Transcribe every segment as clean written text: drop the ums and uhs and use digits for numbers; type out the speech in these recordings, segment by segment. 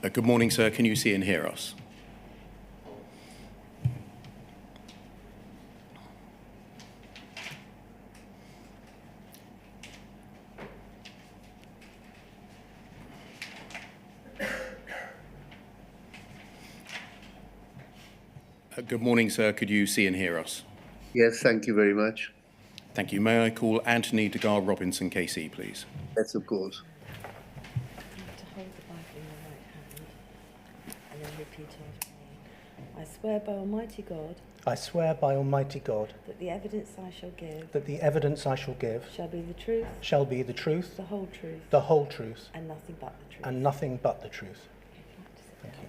Good morning, sir. Can you see and hear us? Good morning, sir. Could you see and hear us? Yes, thank you very much. Thank you. May I call Anthony de Garr Robinson, KC, please? Yes, of course. You have to hold the Bible in your right hand and then repeat after me. I swear by Almighty God. I swear by Almighty God That the evidence I shall give. that the evidence I shall give Shall be the truth. shall be the truth, The whole truth. the whole truth, And nothing but the truth. and nothing but the truth. Thank you.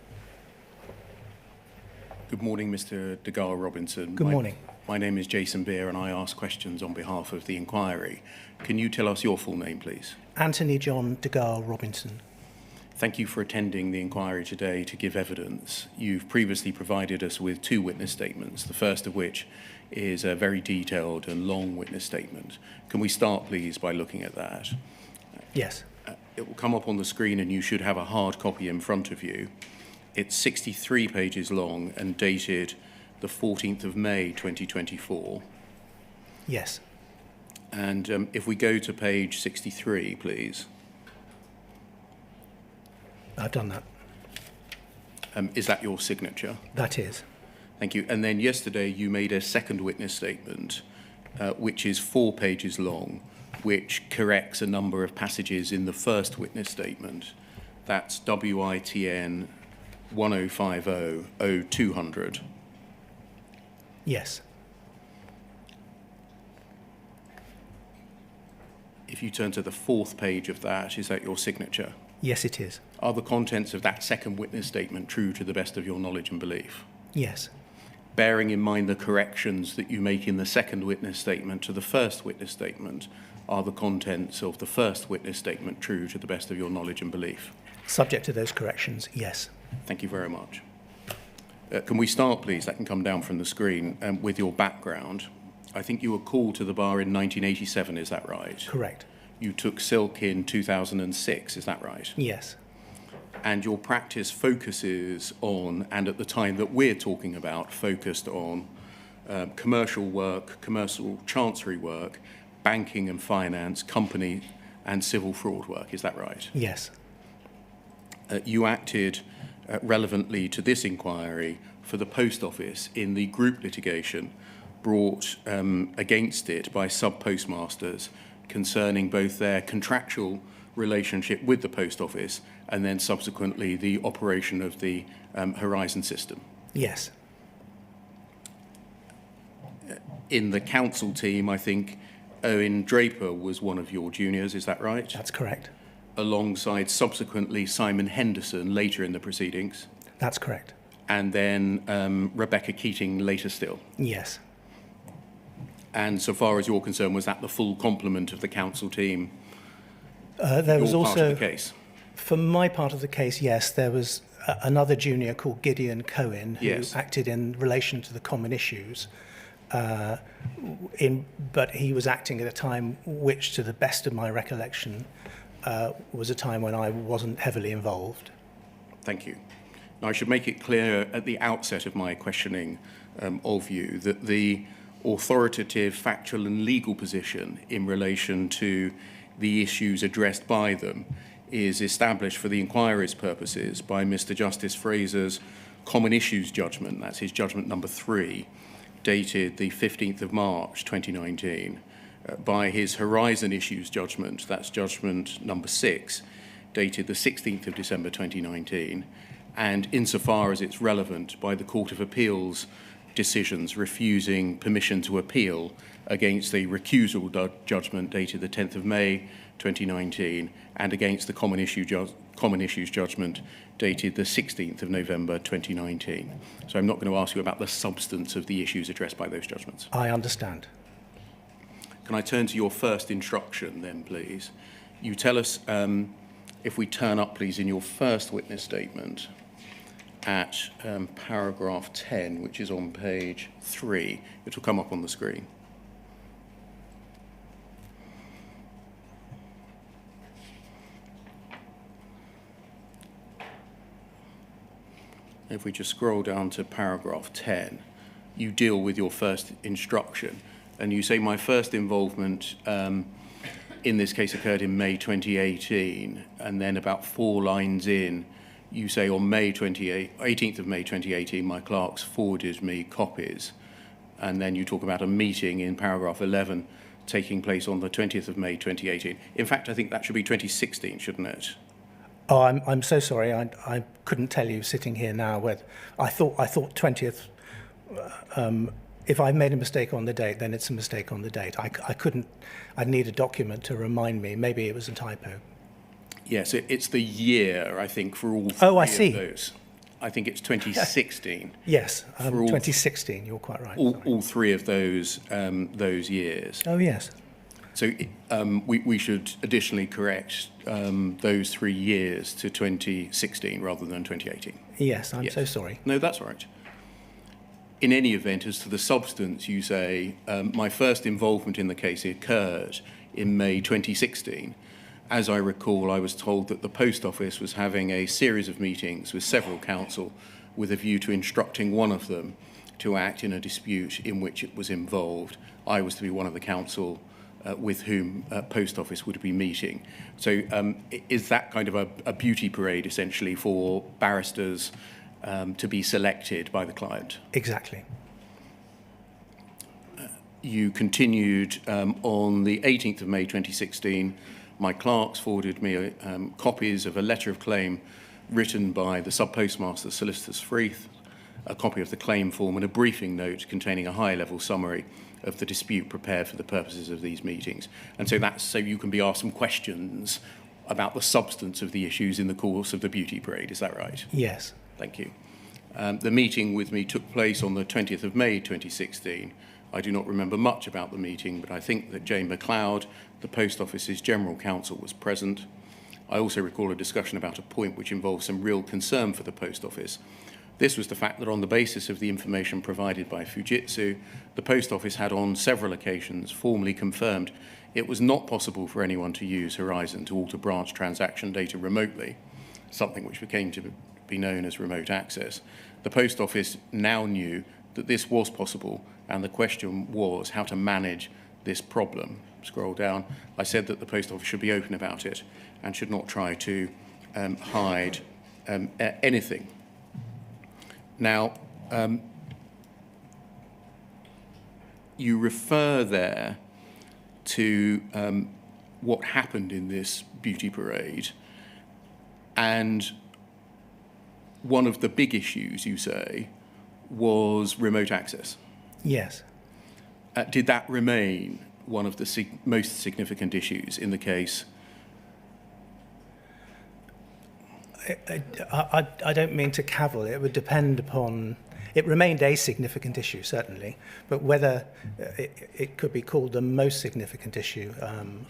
Good morning, Mr. de Garr Robinson. Good morning. My name is Jason Beer, and I ask questions on behalf of the inquiry. Can you tell us your full name, please? Anthony John de Garr Robinson. Thank you for attending the inquiry today to give evidence. You've previously provided us with 2 witness statements, the first of which is a very detailed and long witness statement. Can we start, please, by looking at that? Yes. It will come up on the screen, and you should have a hard copy in front of you. It's 63 pages long and dated the 14th of May 2024. Yes. And if we go to page 63, please. I've done that. Is that your signature? That is. Thank you. And then yesterday you made a second witness statement, which is 4 pages long, which corrects a number of passages in the first witness statement. That's WITN 1050-0200. Yes. If you turn to the 4th page of that, is that your signature? Yes, it is. Are the contents of that second witness statement true to the best of your knowledge and belief? Yes. Bearing in mind the corrections that you make in the second witness statement to the first witness statement, are the contents of the first witness statement true to the best of your knowledge and belief? Subject to those corrections, yes. Thank you very much. Can we start, please? That can come down from the screen, with your background. I think you were called to the bar in 1987, is that right? Correct. You took silk in 2006, is that right? Yes. And your practice focuses on, and at the time that we're talking about, focused on commercial work, commercial chancery work, banking and finance, company and civil fraud work, is that right? Yes. You acted relevantly to this inquiry for the Post Office in the group litigation brought against it by sub-postmasters concerning both their contractual relationship with the Post Office and then subsequently the operation of the Horizon system. Yes. In the counsel team, I think Owen Draper was one of your juniors, is that right? That's correct. Alongside subsequently Simon Henderson later in the proceedings. That's correct. And then Rebecca Keating later still. Yes. And so far as you're concerned, was that the full complement of the counsel team? There was Your also, part of the case? for my part of the case, yes, there was another junior called Gideon Cohen who Yes. acted in relation to the common issues. But he was acting at a time which, to the best of my recollection, was a time when I wasn't heavily involved. Thank you. Now, I should make it clear at the outset of my questioning of you that the authoritative, factual and legal position in relation to the issues addressed by them is established for the inquiry's purposes by Mr. Justice Fraser's Common Issues Judgment, that's his judgment number 3, dated the 15th of March 2019, by his Horizon Issues Judgment, that's judgment number 6, dated the 16th of December 2019, and insofar as it's relevant, by the Court of Appeal's decisions refusing permission to appeal against the recusal judgment dated the 10th of May 2019 and against the Common Issues Judgment dated the 16th of November 2019. So I'm not going to ask you about the substance of the issues addressed by those judgments. I understand. Can I turn to your first instruction then, please? You tell us, if we turn up, please, in your first witness statement at paragraph 10, which is on page 3. It will come up on the screen. if we just scroll down to paragraph 10, you deal with your first instruction, and you say my first involvement in this case occurred in May 2018, and then about 4 lines in, you say on 18th of May 2018, my clerks forwarded me copies, and then you talk about a meeting in paragraph 11 taking place on the 20th of May 2018. In fact, I think that should be 2016, shouldn't it? Oh, I'm so sorry. I couldn't tell you sitting here now whether I thought 20th. If I made a mistake on the date, then it's a mistake on the date. I couldn't. I'd need a document to remind me. Maybe it was a typo. Yes, it's the year, I think, for all 3 Oh, I see. of those. I think it's 2016. Yes, all- 2016. You're quite right. All 3 of those years. Oh, yes. So we should additionally correct those 3 years to 2016 rather than 2018. Yes, I'm Yes. so sorry. No, that's all right. In any event, as to the substance, you say, my first involvement in the case occurred in May 2016. As I recall, I was told that the Post Office was having a series of meetings with several counsel with a view to instructing one of them to act in a dispute in which it was involved. I was to be one of the counsel with whom Post Office would be meeting. So is that kind of a beauty parade, essentially, for barristers to be selected by the client? Exactly. You continued on the 18th of May 2016. My clerks forwarded me copies of a letter of claim written by the sub-postmaster Solicitors Freeth, a copy of the claim form and a briefing note containing a high-level summary of the dispute prepared for the purposes of these meetings. And so that's so you can be asked some questions about the substance of the issues in the course of the beauty parade. Is that right? Yes. Thank you. The meeting with me took place on the 20th of May 2016. I do not remember much about the meeting, but I think that Jane MacLeod, the Post Office's General Counsel, was present. I also recall a discussion about a point which involved some real concern for the Post Office. This was the fact that on the basis of the information provided by Fujitsu, the Post Office had on several occasions formally confirmed it was not possible for anyone to use Horizon to alter branch transaction data remotely, something which became to be known as remote access. The Post Office now knew that this was possible, and the question was how to manage this problem. Scroll down. I said that the Post Office should be open about it and should not try to hide anything. Now, you refer there to what happened in this beauty parade, and one of the big issues, you say, was remote access. Yes. Did that remain one of the most significant issues in the case? I don't mean to cavil. It would depend upon. It remained a significant issue, certainly, but whether it could be called the most significant issue, I'm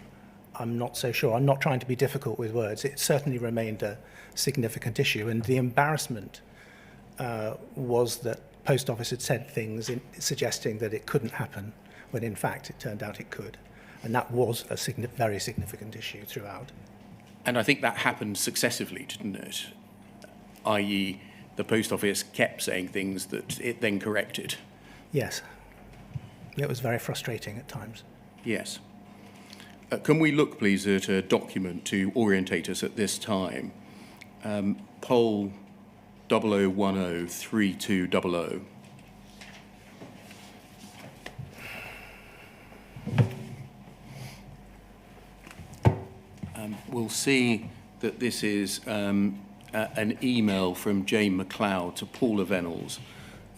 not so sure. I'm not trying to be difficult with words. It certainly remained a significant issue, and the embarrassment was that Post Office had said things suggesting that it couldn't happen, when in fact it turned out it could, and that was a very significant issue throughout. And I think that happened successively, didn't it? i.e., the Post Office kept saying things that it then corrected. Yes. It was very frustrating at times. Yes. Can we look, please, at a document to orientate us at this time? Poll 00103200. We'll see that this is an email from Jane MacLeod to Paula Venables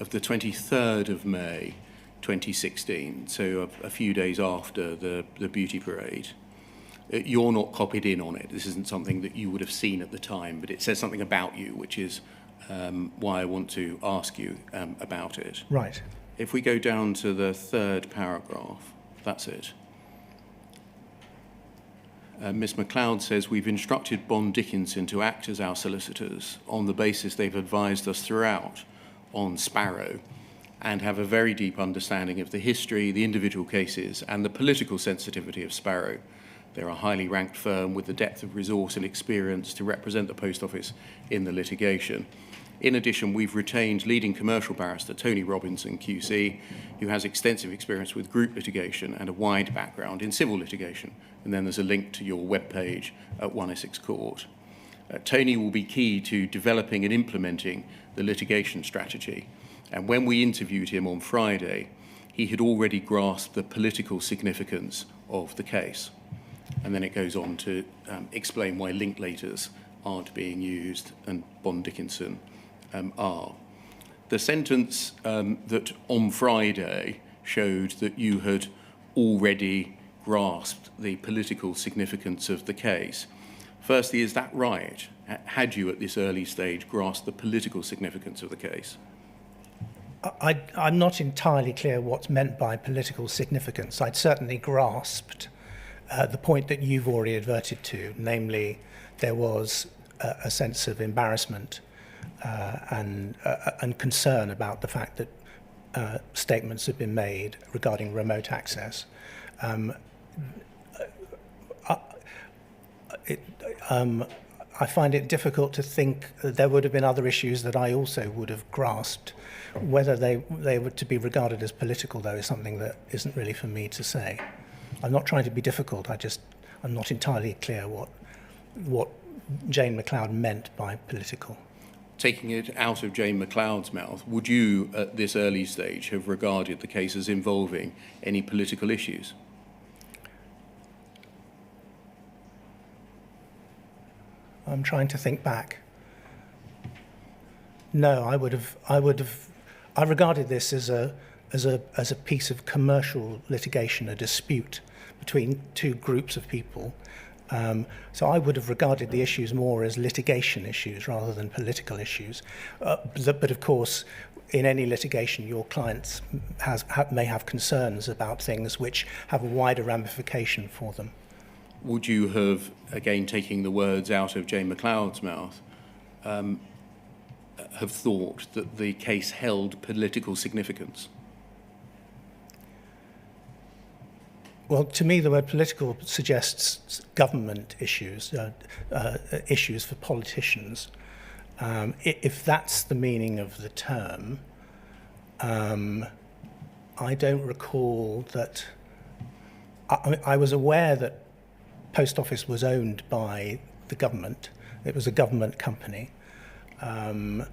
of the 23rd of May 2016, so a few days after the beauty parade. You're not copied in on it. This isn't something that you would have seen at the time, but it says something about you, which is why I want to ask you about it. Right. If we go down to the third paragraph, that's it. Ms MacLeod says, we've instructed Bond Dickinson to act as our solicitors on the basis they've advised us throughout on Sparrow and have a very deep understanding of the history, the individual cases, and the political sensitivity of Sparrow. They're a highly ranked firm with the depth of resource and experience to represent the Post Office in the litigation. In addition, we've retained leading commercial barrister Tony Robinson QC, who has extensive experience with group litigation and a wide background in civil litigation. And then there's a link to your webpage at 1 Essex Court. Tony will be key to developing and implementing the litigation strategy. And when we interviewed him on Friday, he had already grasped the political significance of the case. And then it goes on to explain why Linklaters aren't being used and Bond Dickinson are. The sentence that on Friday showed that you had already grasped the political significance of the case. Firstly, is that right? Had you at this early stage grasped the political significance of the case? I'm not entirely clear what's meant by political significance. I'd certainly grasped the point that you've already adverted to, namely there was a sense of embarrassment and concern about the fact that statements had been made regarding remote access. I find it difficult to think that there would have been other issues that I also would have grasped. Whether they were to be regarded as political, though, is something that isn't really for me to say. I'm not trying to be difficult. I'm not entirely clear what Jane McLeod meant by political. Taking it out of Jane McLeod's mouth, would you, at this early stage, have regarded the case as involving any political issues? I'm trying to think back. No, I regarded this as a piece of commercial litigation, a dispute between two groups of people. So I would have regarded the issues more as litigation issues rather than political issues. But of course, in any litigation, your clients may have concerns about things which have a wider ramification for them. Would you have, again taking the words out of Jane McLeod's mouth, have thought that the case held political significance? Well, to me, the word political suggests government issues, issues for politicians. If that's the meaning of the term, I don't recall that. I was aware that Post Office was owned by the government. It was a government company. And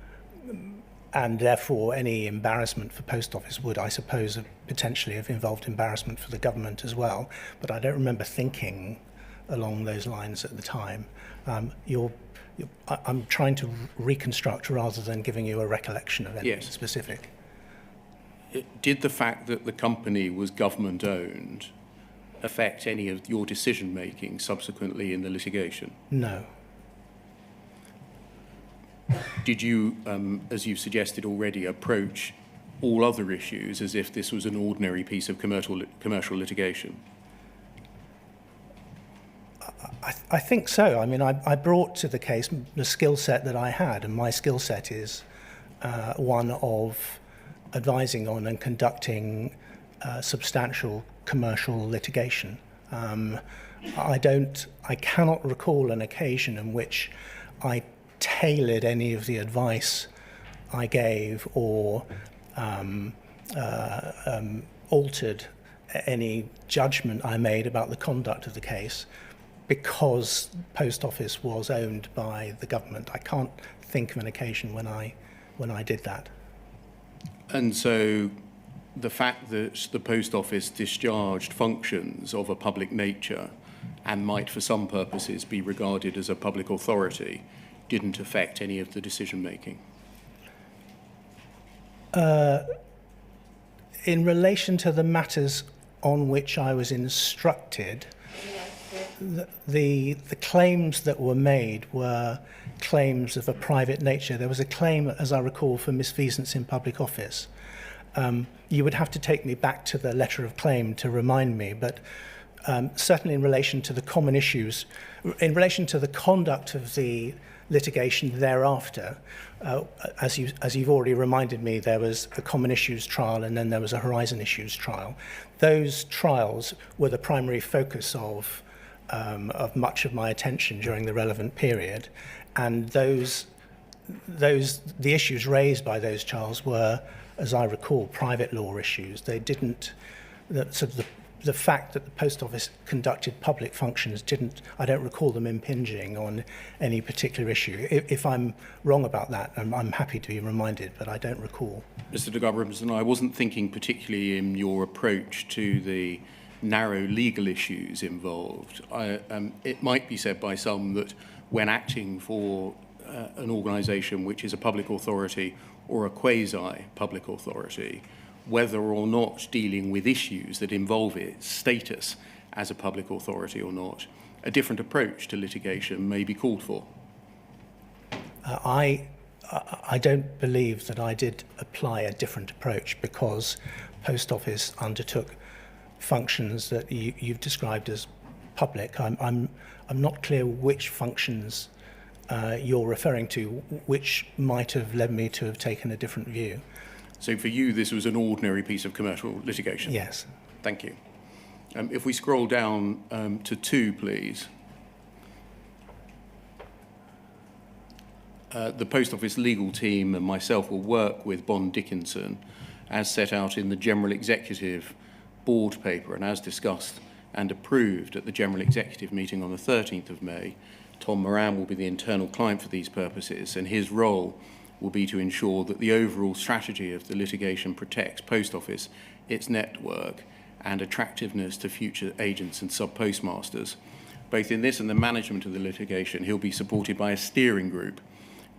therefore, any embarrassment for Post Office would, I suppose, potentially have involved embarrassment for the government as well. But I don't remember thinking along those lines at the time. I'm trying to reconstruct rather than giving you a recollection of anything specific. Did the fact that the company was government-owned affect any of your decision-making subsequently in the litigation? No. Did you, as you've suggested already, approach all other issues as if this was an ordinary piece of commercial litigation? I think so. I mean, I brought to the case the skill set that I had, and my skill set is one of advising on and conducting substantial commercial litigation. I cannot recall an occasion in which I tailored any of the advice I gave or altered any judgment I made about the conduct of the case because Post Office was owned by the government. I can't think of an occasion when I did that. And so the fact that the Post Office discharged functions of a public nature and might for some purposes be regarded as a public authority didn't affect any of the decision-making? In relation to the matters on which I was instructed, the claims that were made were claims of a private nature. There was a claim, as I recall, for misfeasance in public office. You would have to take me back to the letter of claim to remind me, but certainly in relation to the common issues, in relation to the conduct of the litigation thereafter, as you've already reminded me, there was a common issues trial and then there was a horizon issues trial. Those trials were the primary focus of much of my attention during the relevant period, and those the issues raised by those Charles were, as I recall, private law issues. They didn't, the fact that the Post Office conducted public functions didn't, I don't recall them impinging on any particular issue. If I'm wrong about that, I'm happy to be reminded, but I don't recall. Mr. de Garr, I wasn't thinking particularly in your approach to the narrow legal issues involved. It might be said by some that when acting for an organisation which is a public authority or a quasi-public authority, whether or not dealing with issues that involve its status as a public authority or not, a different approach to litigation may be called for. I don't believe that I did apply a different approach because Post Office undertook functions that you've described as public. I'm not clear which functions you're referring to, which might have led me to have taken a different view. So for you, this was an ordinary piece of commercial litigation? Yes. Thank you. If we scroll down to 2, please. The Post Office legal team and myself will work with Bond Dickinson as set out in the General Executive Board paper and as discussed and approved at the General Executive meeting on the 13th of May. Tom Moran will be the internal client for these purposes, and his role will be to ensure that the overall strategy of the litigation protects Post Office, its network, and attractiveness to future agents and sub-postmasters. Both in this and the management of the litigation, he'll be supported by a steering group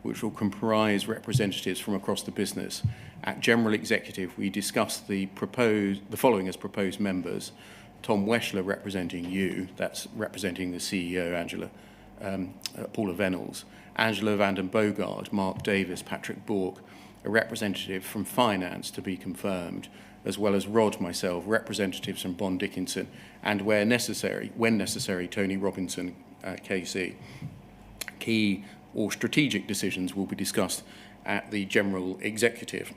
which will comprise representatives from across the business. At General Executive, we discussed the following as proposed members: Tom Weschler representing you, that's representing the CEO, Paula Venables, Angela van den Bogard, Mark Davis, Patrick Bork, a representative from finance to be confirmed, as well as Rod, myself, representatives from Bond Dickinson, and when necessary, Tony Robinson, KC. Key or strategic decisions will be discussed at the General Executive.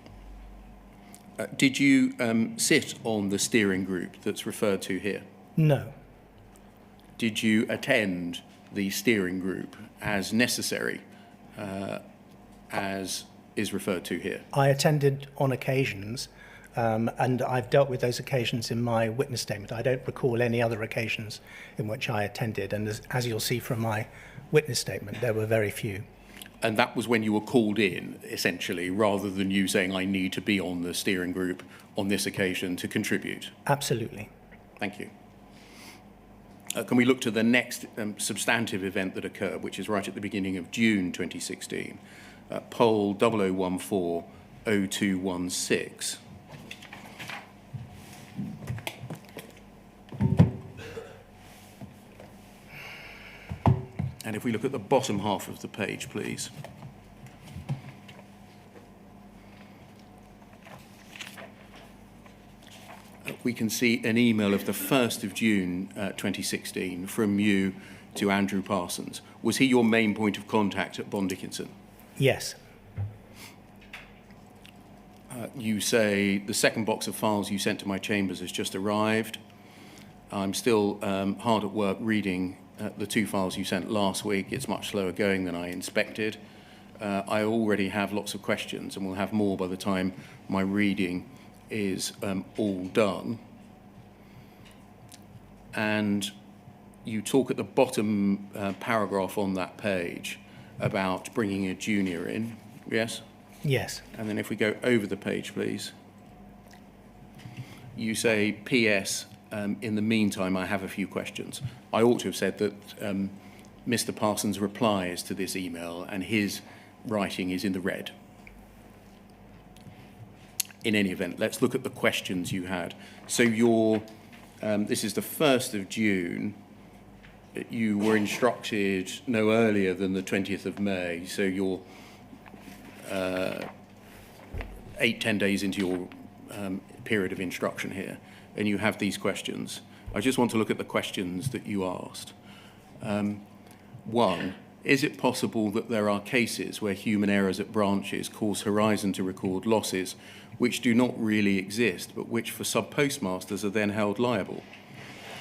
Did you sit on the steering group that's referred to here? No. Did you attend the steering group as necessary, as is referred to here? I attended on occasions, and I've dealt with those occasions in my witness statement. I don't recall any other occasions in which I attended, and as you'll see from my witness statement, there were very few. And that was when you were called in, essentially, rather than you saying, I need to be on the steering group on this occasion to contribute? Absolutely. Thank you. Can we look to the next substantive event that occurred, which is right at the beginning of June 2016, poll 0014-0216. And if we look at the bottom half of the page, please. We can see an email of the 1st of June 2016 from you to Andrew Parsons. Was he your main point of contact at Bond Dickinson? Yes. You say the second box of files you sent to my chambers has just arrived. I'm still hard at work reading the 2 files you sent last week. It's much slower going than I inspected. I already have lots of questions, and we'll have more by the time my reading is all done. And you talk at the bottom paragraph on that page about bringing a junior in, yes? Yes. And then if we go over the page, please. You say, P.S., in the meantime, I have a few questions. I ought to have said that Mr. Parsons replies to this email and his writing is in the red. In any event, let's look at the questions you had. So this is the 1st of June. You were instructed no earlier than the 20th of May, so you're 8-10 days into your period of instruction here, and you have these questions. I just want to look at the questions that you asked. 1, is it possible that there are cases where human errors at branches cause Horizon to record losses which do not really exist, but which for sub-postmasters are then held liable?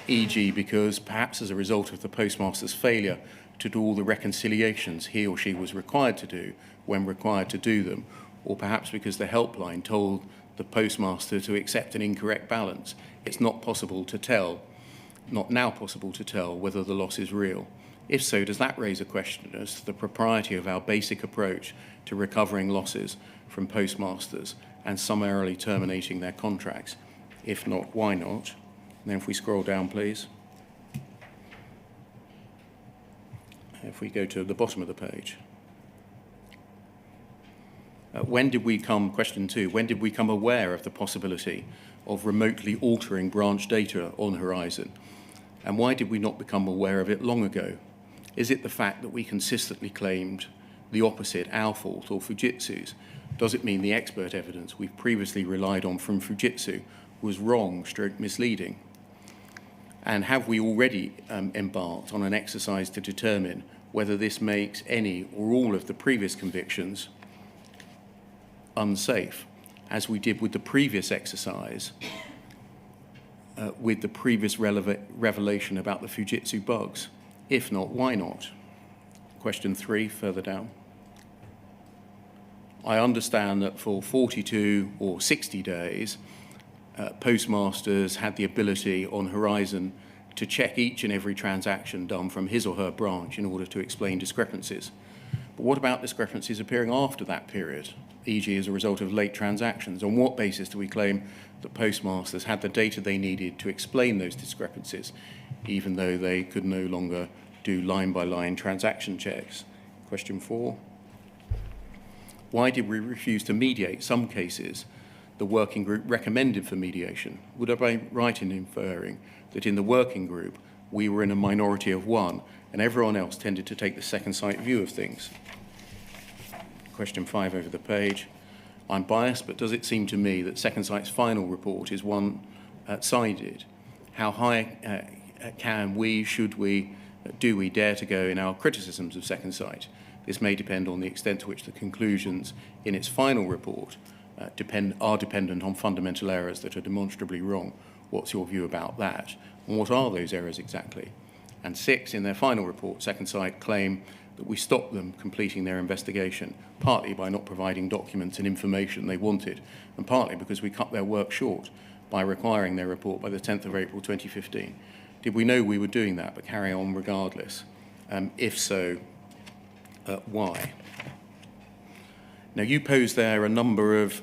E.g., because perhaps as a result of the postmaster's failure to do all the reconciliations he or she was required to do when required to do them, or perhaps because the helpline told the postmaster to accept an incorrect balance. It's not possible to tell, not now possible to tell, whether the loss is real. If so, does that raise a question as to the propriety of our basic approach to recovering losses from postmasters and summarily terminating their contracts? If not, why not? And then if we scroll down, please. If we go to the bottom of the page. When did we come, question 2, when did we become aware of the possibility of remotely altering branch data on Horizon? And why did we not become aware of it long ago? Is it the fact that we consistently claimed the opposite, our fault or Fujitsu's? Does it mean the expert evidence we've previously relied on from Fujitsu was wrong, stroke misleading? And have we already embarked on an exercise to determine whether this makes any or all of the previous convictions unsafe, as we did with the previous exercise, with the previous revelation about the Fujitsu bugs? If not, why not? Question 3, further down. I understand that for 42 or 60 days, postmasters had the ability on Horizon to check each and every transaction done from his or her branch in order to explain discrepancies. But what about discrepancies appearing after that period, e.g. as a result of late transactions? On what basis do we claim that postmasters had the data they needed to explain those discrepancies, even though they could no longer do line-by-line transaction checks? Question 4. Why did we refuse to mediate some cases the working group recommended for mediation? Would I be right in inferring that in the working group we were in a minority of 1 and everyone else tended to take the second sight view of things? Question 5 over the page. I'm biased, but does it seem to me that Second Sight's final report is one-sided? How high can we, should we, do we dare to go in our criticisms of Second Sight? This may depend on the extent to which the conclusions in its final report are dependent on fundamental errors that are demonstrably wrong. What's your view about that? And what are those errors exactly? And 6, in their final report, Second Sight claim that we stopped them completing their investigation, partly by not providing documents and information they wanted, and partly because we cut their work short by requiring their report by the 10th of April 2015. Did we know we were doing that but carry on regardless? If so, why? Now, you posed there a number of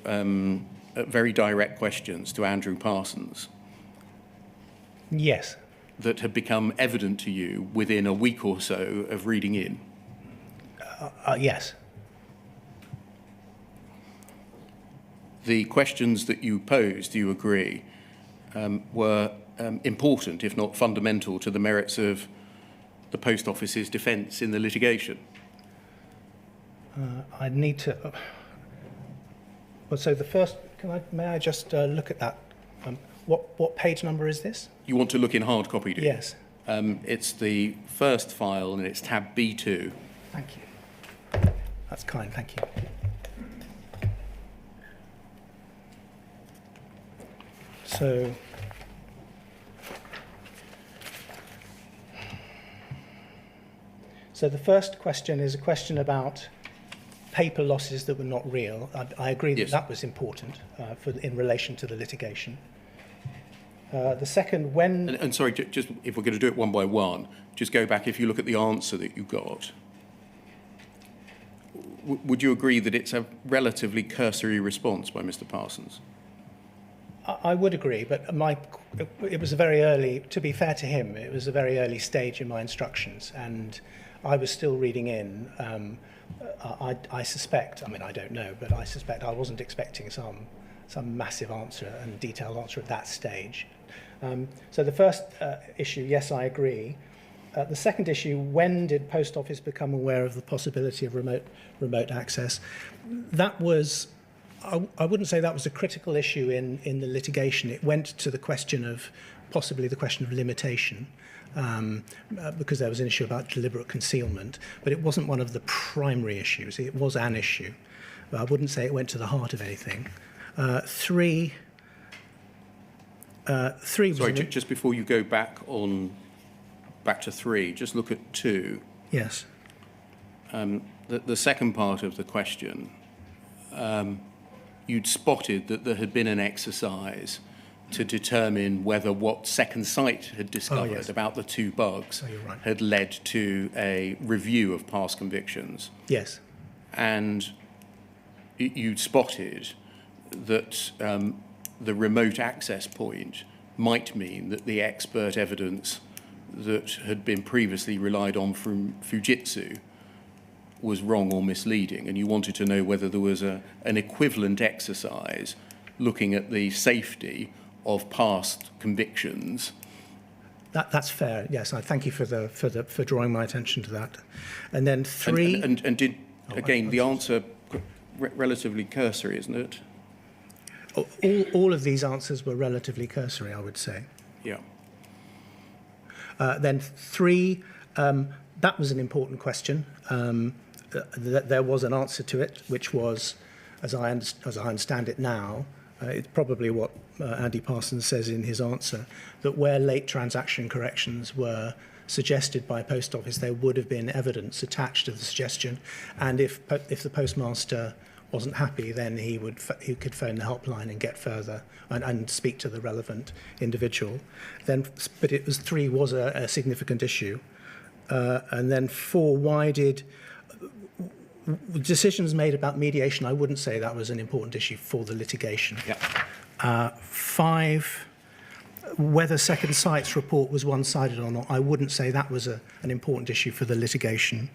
very direct questions to Andrew Parsons. Yes. That had become evident to you within a week or so of reading in. Yes. The questions that you posed, do you agree, were important, if not fundamental, to the merits of the Post Office's defence in the litigation? I'd need to. Well, so the first, may I just look at that? What page number is this? You want to look in hard copy, do you? Yes. It's the first file, and it's tab B2. Thank you. That's kind, thank you. So the first question is a question about paper losses that were not real. I agree that Yes. that was important in relation to the litigation. The second, when... And sorry, just if we're going to do it one by one, just go back. If you look at the answer that you got, would you agree that it's a relatively cursory response by Mr. Parsons? I would agree, but it was a very early, to be fair to him, it was a very early stage in my instructions, and I was still reading in. I suspect, I mean, I don't know, but I suspect I wasn't expecting some massive answer and detailed answer at that stage. So the first issue, yes, I agree. The second issue, when did Post Office become aware of the possibility of remote access? That was, I wouldn't say that was a critical issue in the litigation. It went to the question of, possibly the question of limitation, because there was an issue about deliberate concealment, but it wasn't one of the primary issues. It was an issue. But I wouldn't say it went to the heart of anything. Three was... Sorry, just before you go back to 3, just look at 2. Yes. The the second part of the question, you'd spotted that there had been an exercise to determine whether what Second Sight had discovered about the two bugs had led to a review of past convictions. Yes. And you'd spotted that the remote access point might mean that the expert evidence that had been previously relied on from Fujitsu was wrong or misleading, and you wanted to know whether there was an equivalent exercise looking at the safety of past convictions. That's fair. Yes, I thank you for drawing my attention to that. And then three. And did again the answer relatively cursory, isn't it? All of these answers were relatively cursory, I would say. Yeah. Then three, that was an important question. There was an answer to it, which was, as I understand it now, it's probably what Andy Parsons says in his answer, that where late transaction corrections were suggested by Post Office, there would have been evidence attached to the suggestion, and if the postmaster wasn't happy, then he could phone the helpline and get further and speak to the relevant individual. But it was three was a significant issue, and then four, why did decisions made about mediation? I wouldn't say that was an important issue for the litigation. Yeah. Five, whether Second Sight's report was one-sided or not, I wouldn't say that was an important issue for the litigation.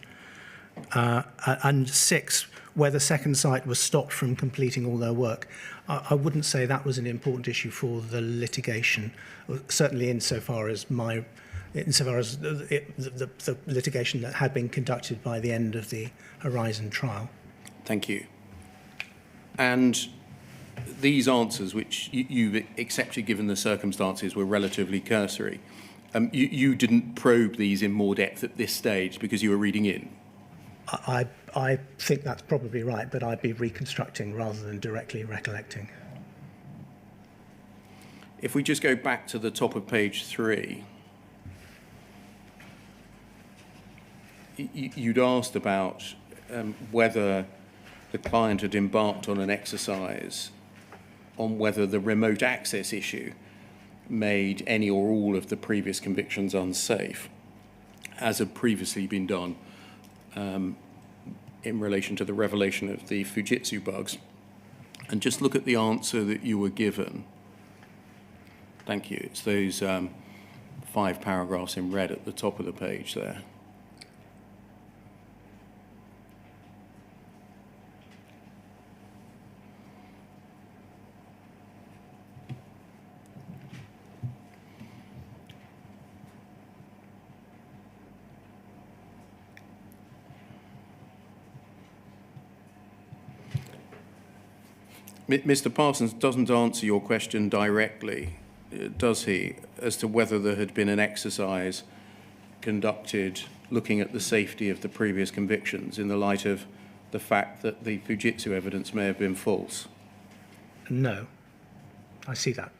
And six, whether Second Sight was stopped from completing all their work, I wouldn't say that was an important issue for the litigation, certainly insofar as the litigation that had been conducted by the end of the Horizon trial. Thank you. And these answers, which you've accepted given the circumstances, were relatively cursory. You didn't probe these in more depth at this stage because you were reading in? I think that's probably right, but I'd be reconstructing rather than directly recollecting. If we just go back to the top of page 3, you'd asked about whether the client had embarked on an exercise on whether the remote access issue made any or all of the previous convictions unsafe, as had previously been done in relation to the revelation of the Fujitsu bugs. And just look at the answer that you were given. Thank you. It's those 5 paragraphs in red at the top of the page there. Mr. Parsons doesn't answer your question directly, does he, as to whether there had been an exercise conducted looking at the safety of the previous convictions in the light of the fact that the Fujitsu evidence may have been false? No, I see that.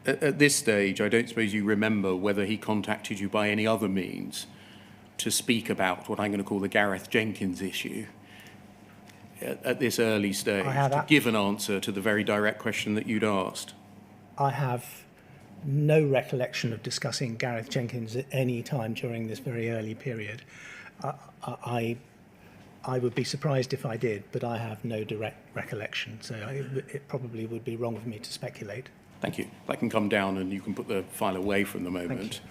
At this stage, I don't suppose you remember whether he contacted you by any other means to speak about what I'm going to call the Gareth Jenkins issue at this early stage, to give an answer to the very direct question that you'd asked. I have no recollection of discussing Gareth Jenkins at any time during this very early period. I would be surprised if I did, but I have no direct recollection, so it probably would be wrong of me to speculate. Thank you. I can come down and you can put the file away from the moment.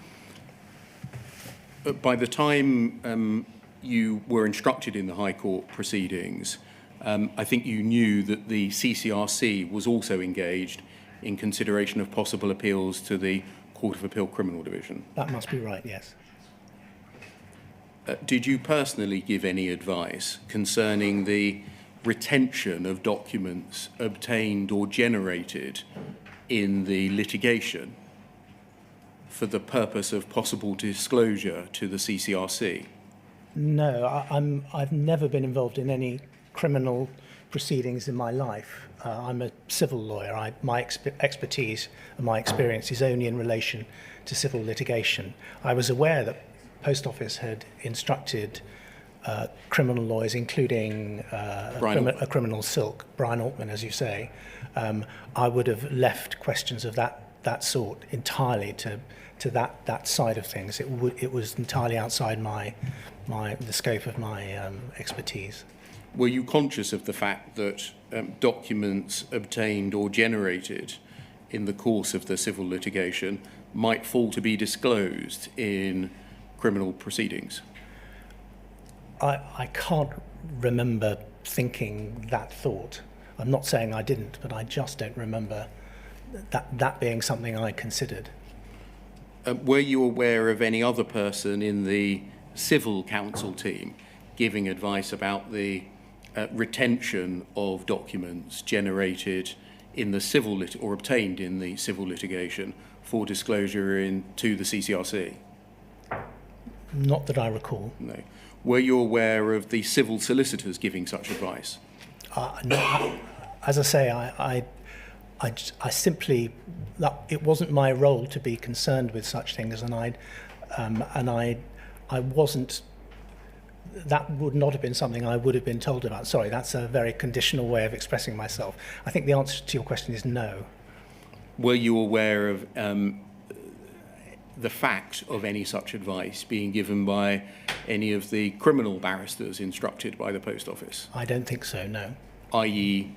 By the time you were instructed in the High Court proceedings, I think you knew that the CCRC was also engaged in consideration of possible appeals to the Court of Appeal Criminal Division. That must be right, yes. Did you personally give any advice concerning the retention of documents obtained or generated in the litigation for the purpose of possible disclosure to the CCRC? No, I've never been involved in any criminal proceedings in my life. I'm a civil lawyer. My expertise and my experience is only in relation to civil litigation. I was aware that Post Office had instructed criminal lawyers, including a criminal silk, Brian Altman, as you say, I would have left questions of that sort entirely to that side of things. It was entirely outside the scope of my expertise. Were you conscious of the fact that documents obtained or generated in the course of the civil litigation might fall to be disclosed in criminal proceedings? I can't remember thinking that thought. I'm not saying I didn't, but I just don't remember that being something I considered. Were you aware of any other person in the civil counsel team giving advice about the retention of documents generated in the civil or obtained in the civil litigation for disclosure to the CCRC? Not that I recall. No. Were you aware of the civil solicitors giving such advice? No, as I say, I simply, it wasn't my role to be concerned with such things, and I wasn't. That would not have been something I would have been told about. Sorry, that's a very conditional way of expressing myself. I think the answer to your question is no. Were you aware of the fact of any such advice being given by any of the criminal barristers instructed by the Post Office? I don't think so, no. I.e.,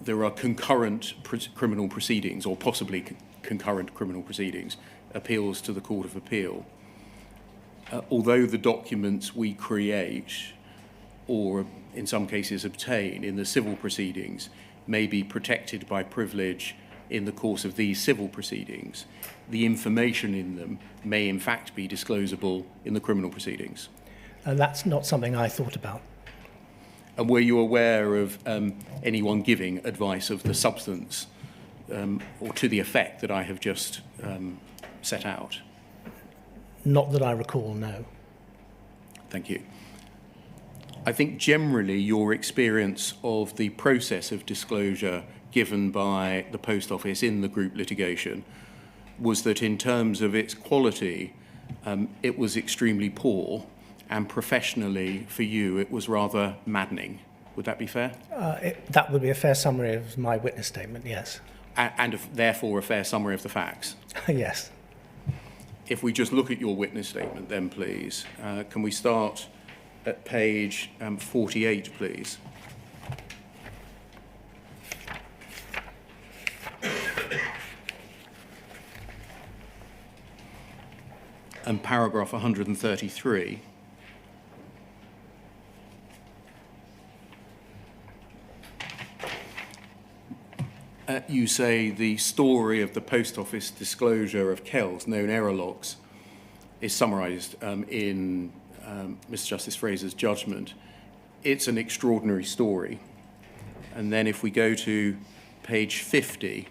there are concurrent criminal proceedings, or possibly concurrent criminal proceedings, appeals to the Court of Appeal. Although the documents we create, or in some cases obtain in the civil proceedings, may be protected by privilege in the course of these civil proceedings, the information in them may in fact be disclosable in the criminal proceedings. And that's not something I thought about. And were you aware of anyone giving advice of the substance or to the effect that I have just set out? Not that I recall, no. Thank you. I think generally your experience of the process of disclosure given by the Post Office in the group litigation was that in terms of its quality, it was extremely poor, and professionally for you it was rather maddening. Would that be fair? That would be a fair summary of my witness statement, yes. And therefore a fair summary of the facts? Yes. If we just look at your witness statement then, please. Can we start at page 48, please? And paragraph 133. You say the story of the Post Office disclosure of Kells, known error logs, is summarised in Mr. Justice Fraser's judgment. It's an extraordinary story. And then if we go to page 50,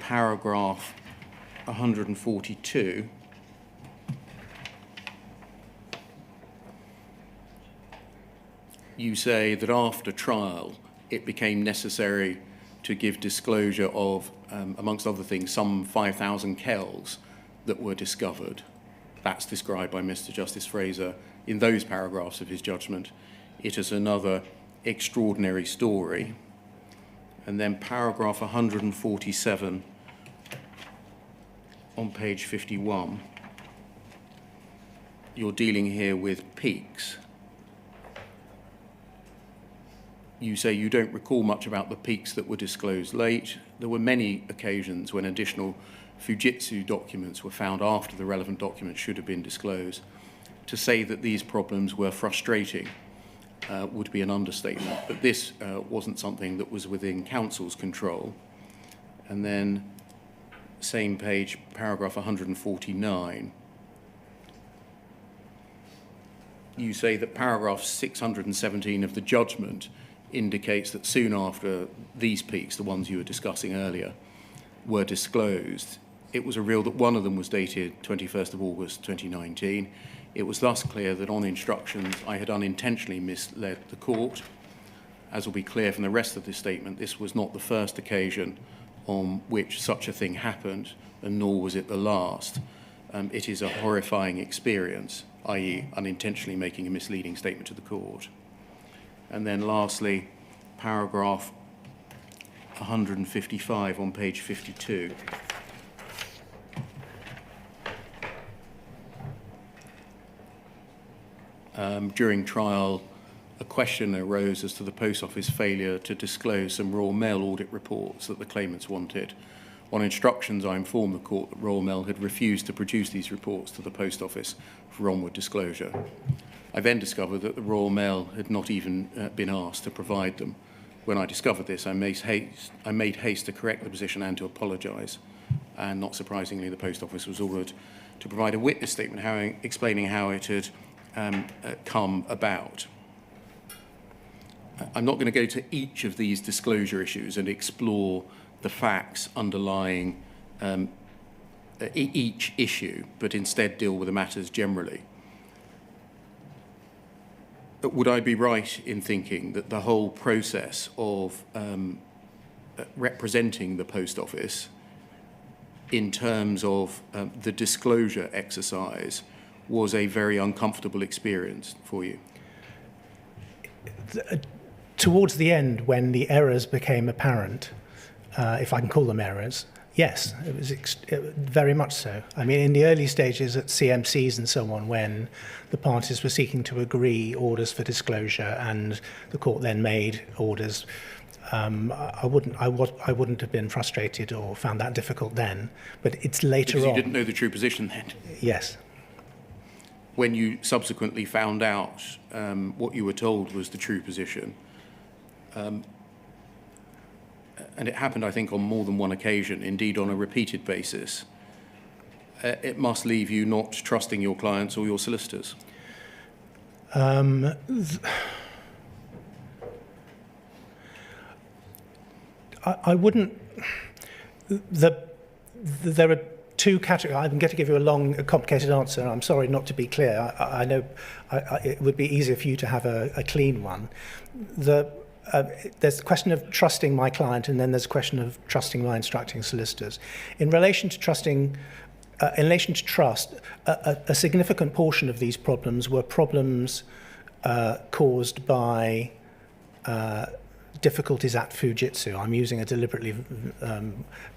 paragraph 142, you say that after trial it became necessary to give disclosure of, amongst other things, some 5,000 Kells that were discovered. That's described by Mr. Justice Fraser in those paragraphs of his judgment. It is another extraordinary story. And then paragraph 147 on page 51, you're dealing here with peaks. You say you don't recall much about the peaks that were disclosed late. There were many occasions when additional Fujitsu documents were found after the relevant documents should have been disclosed. To say that these problems were frustrating would be an understatement, but this wasn't something that was within counsel's control. And then, same page, paragraph 149, you say that paragraph 617 of the judgment indicates that soon after these peaks, the ones you were discussing earlier, were disclosed, it was revealed that one of them was dated 21st of August 2019. It was thus clear that on instructions I had unintentionally misled the court. As will be clear from the rest of this statement, this was not the first occasion on which such a thing happened, and nor was it the last. it is a horrifying experience, i.e. unintentionally making a misleading statement to the court. And then lastly, paragraph 155 on page 52. During trial, a question arose as to the Post Office failure to disclose some Royal Mail audit reports that the claimants wanted. On instructions, I informed the court that Royal Mail had refused to produce these reports to the Post Office for onward disclosure. I then discovered that the Royal Mail had not even been asked to provide them. When I discovered this, I made haste to correct the position and to apologise. And not surprisingly, the Post Office was ordered to provide a witness statement explaining how it had come about. I'm not going to go to each of these disclosure issues and explore the facts underlying each issue, but instead deal with the matters generally. Would I be right in thinking that the whole process of representing the Post Office in terms of the disclosure exercise was a very uncomfortable experience for you? Towards the end, when the errors became apparent, if I can call them errors, yes, it was very much so. I mean, in the early stages at CMCs and so on, when the parties were seeking to agree orders for disclosure and the court then made orders, I wouldn't have been frustrated or found that difficult then. But it's later on. Because you didn't know the true position then? Yes. When you subsequently found out what you were told was the true position, and it happened, I think, on more than one occasion, indeed on a repeated basis, it must leave you not trusting your clients or your solicitors. I wouldn't. There are two categories. I'm going to give you a complicated answer. I'm sorry not to be clear. I know it would be easier for you to have a clean one. There's the question of trusting my client, and then there's a question of trusting my instructing solicitors. In relation to trust, a significant portion of these problems were problems caused by difficulties at Fujitsu. I'm using a deliberately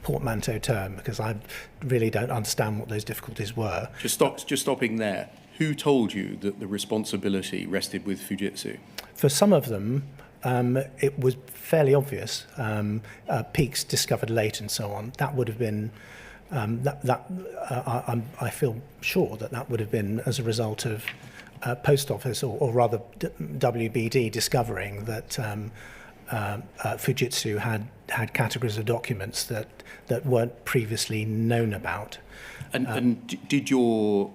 portmanteau term because I really don't understand what those difficulties were. Just stopping there. Who told you that the responsibility rested with Fujitsu? For some of them, it was fairly obvious. Peaks discovered late and so on. That would have been. I feel sure that would have been as a result of Post Office, or rather WBD, discovering that Fujitsu had categories of documents that weren't previously known about. And did your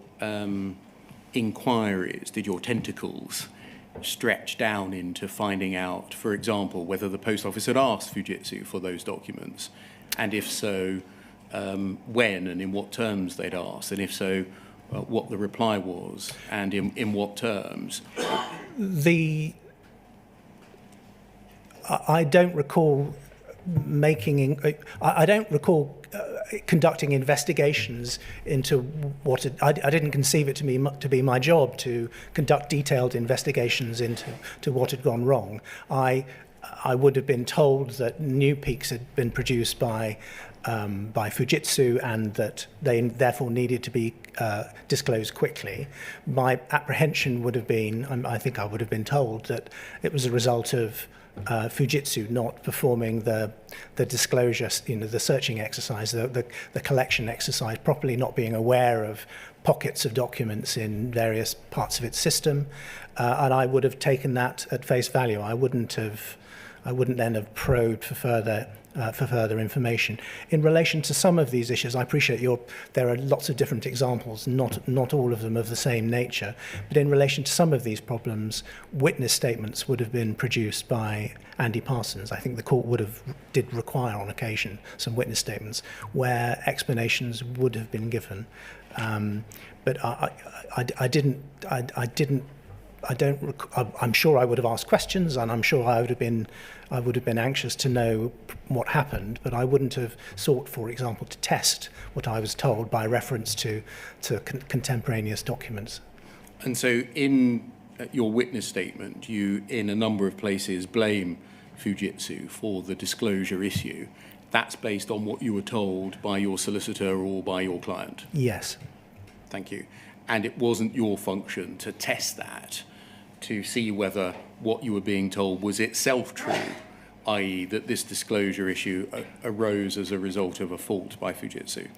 inquiries, did your tentacles stretch down into finding out, for example, whether the Post Office had asked Fujitsu for those documents, and if so, when and in what terms they'd asked, and if so, what the reply was, and in what terms? I don't recall conducting investigations into what I didn't conceive it to be my job to conduct detailed investigations into what had gone wrong. I would have been told that new peaks had been produced by Fujitsu and that they therefore needed to be disclosed quickly. My apprehension would have been, I think I would have been told that it was a result of Fujitsu not performing the disclosure, the searching exercise, the collection exercise properly, not being aware of pockets of documents in various parts of its system, and I would have taken that at face value. I wouldn't then have probed for further information. In relation to some of these issues, I appreciate there are lots of different examples, not all of them of the same nature, but in relation to some of these problems, witness statements would have been produced by Andy Parsons. I think the court did require on occasion some witness statements where explanations would have been given. But I'm sure I would have asked questions, and I'm sure I would have been anxious to know what happened, but I wouldn't have sought, for example, to test what I was told by reference to contemporaneous documents. And so in your witness statement, you, in a number of places, blame Fujitsu for the disclosure issue. That's based on what you were told by your solicitor or by your client? Yes. Thank you. And it wasn't your function to test that, to see whether what you were being told was itself true, i.e. that this disclosure issue arose as a result of a fault by Fujitsu?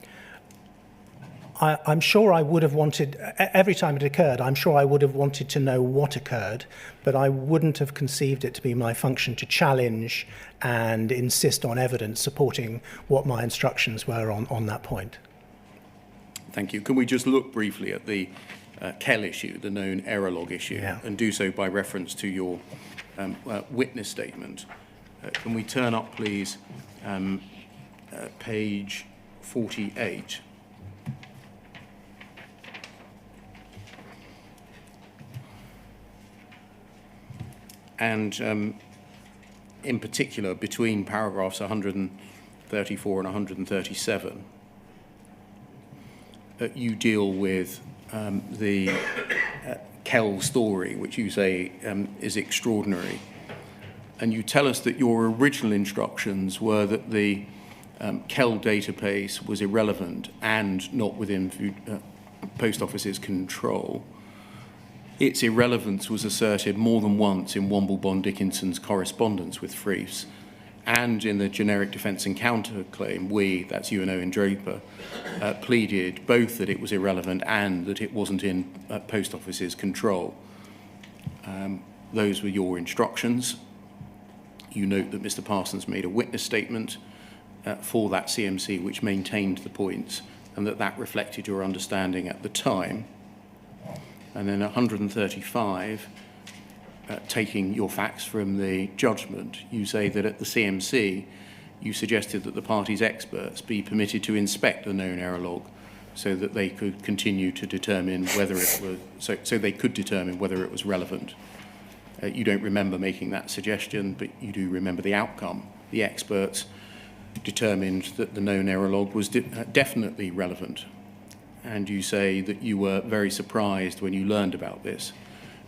I'm sure I would have wanted, every time it occurred, I'm sure I would have wanted to know what occurred, but I wouldn't have conceived it to be my function to challenge and insist on evidence supporting what my instructions were on that point. Thank you. Can we just look briefly at the Kell issue, the known error log issue, and do so by reference to your witness statement? Can we turn up, please, page 48? And in particular, between paragraphs 134 and 137, you deal with the Kell story, which you say is extraordinary. And you tell us that your original instructions were that the Kell database was irrelevant and not within Post Office's control. Its irrelevance was asserted more than once in Womble Dickinson's correspondence with Freefs, and in the generic defence and counterclaim, we, that's UNO and Draper, pleaded both that it was irrelevant and that it wasn't in Post Office's control. Those were your instructions. You note that Mr. Parsons made a witness statement for that CMC which maintained the points, and that reflected your understanding at the time. And then 135, taking your facts from the judgment, you say that at the CMC, you suggested that the party's experts be permitted to inspect the known error log so that they could continue to determine whether it was, so they could determine whether it was relevant. You don't remember making that suggestion, but you do remember the outcome. The experts determined that the known error log was definitely relevant. And you say that you were very surprised when you learned about this.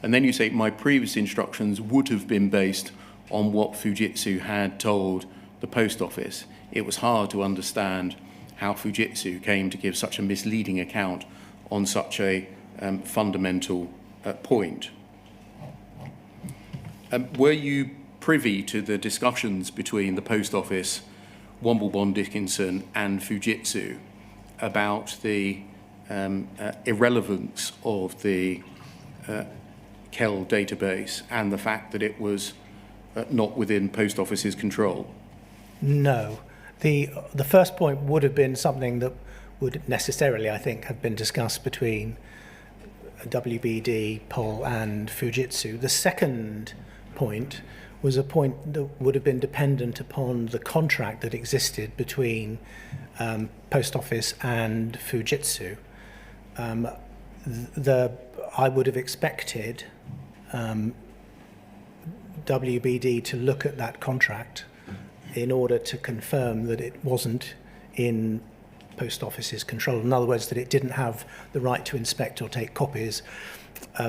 And then you say, my previous instructions would have been based on what Fujitsu had told the Post Office. It was hard to understand how Fujitsu came to give such a misleading account on such a fundamental point. Were you privy to the discussions between the Post Office, Womble Dickinson and Fujitsu about the irrelevance of the Kell database and the fact that it was not within Post Office's control? No. The first point would have been something that would necessarily, I think, have been discussed between WBD, POL and Fujitsu. The second point was a point that would have been dependent upon the contract that existed between Post Office and Fujitsu. I would have expected WBD to look at that contract in order to confirm that it wasn't in Post Office's control. In other words, that it didn't have the right to inspect or take copies. I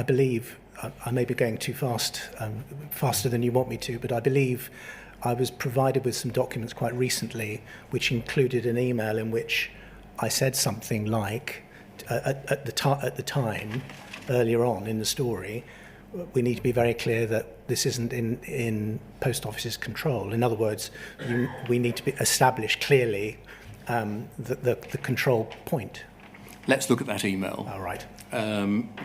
believe, I may be going too fast, faster than you want me to, but I believe I was provided with some documents quite recently which included an email in which I said something like, at the time, earlier on in the story, we need to be very clear that this isn't in Post Office's control. In other words, we need to establish clearly the control point. Let's look at that email. All right.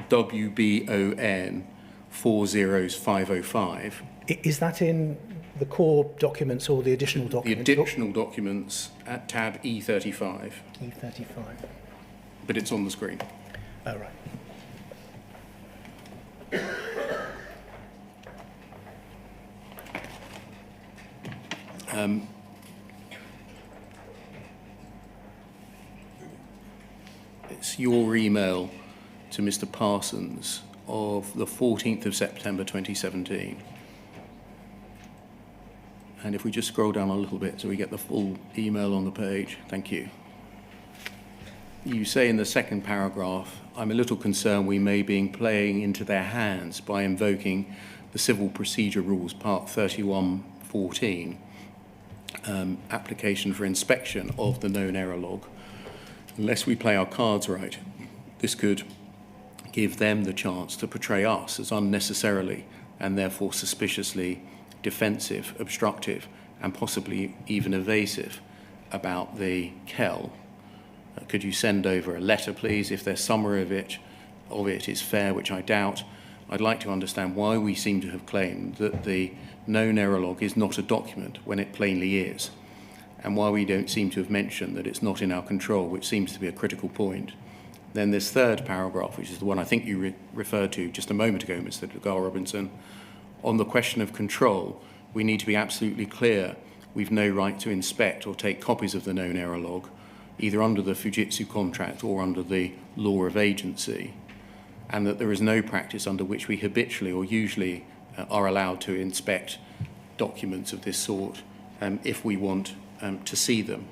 WBON 40505. Is that in the core documents or the additional documents? The additional documents at tab E35. E35. But it's on the screen. Oh, right. It's your email to Mr. Parsons of the 14th of September 2017. And if we just scroll down a little bit so we get the full email on the page. Thank you. You say in the second paragraph, I'm a little concerned we may be playing into their hands by invoking the Civil Procedure Rules, Part 31.14, application for inspection of the known error log. Unless we play our cards right, this could give them the chance to portray us as unnecessarily and therefore suspiciously defensive, obstructive, and possibly even evasive about the KEL. Could you send over a letter, please, if their summary of it is fair, which I doubt. I'd like to understand why we seem to have claimed that the known error log is not a document when it plainly is, and why we don't seem to have mentioned that it's not in our control, which seems to be a critical point. Then this third paragraph, which is the one I think you referred to just a moment ago, Mr. Garr Robinson, on the question of control, we need to be absolutely clear we've no right to inspect or take copies of the known error log, either under the Fujitsu contract or under the law of agency, and that there is no practice under which we habitually or usually are allowed to inspect documents of this sort if we want to see them.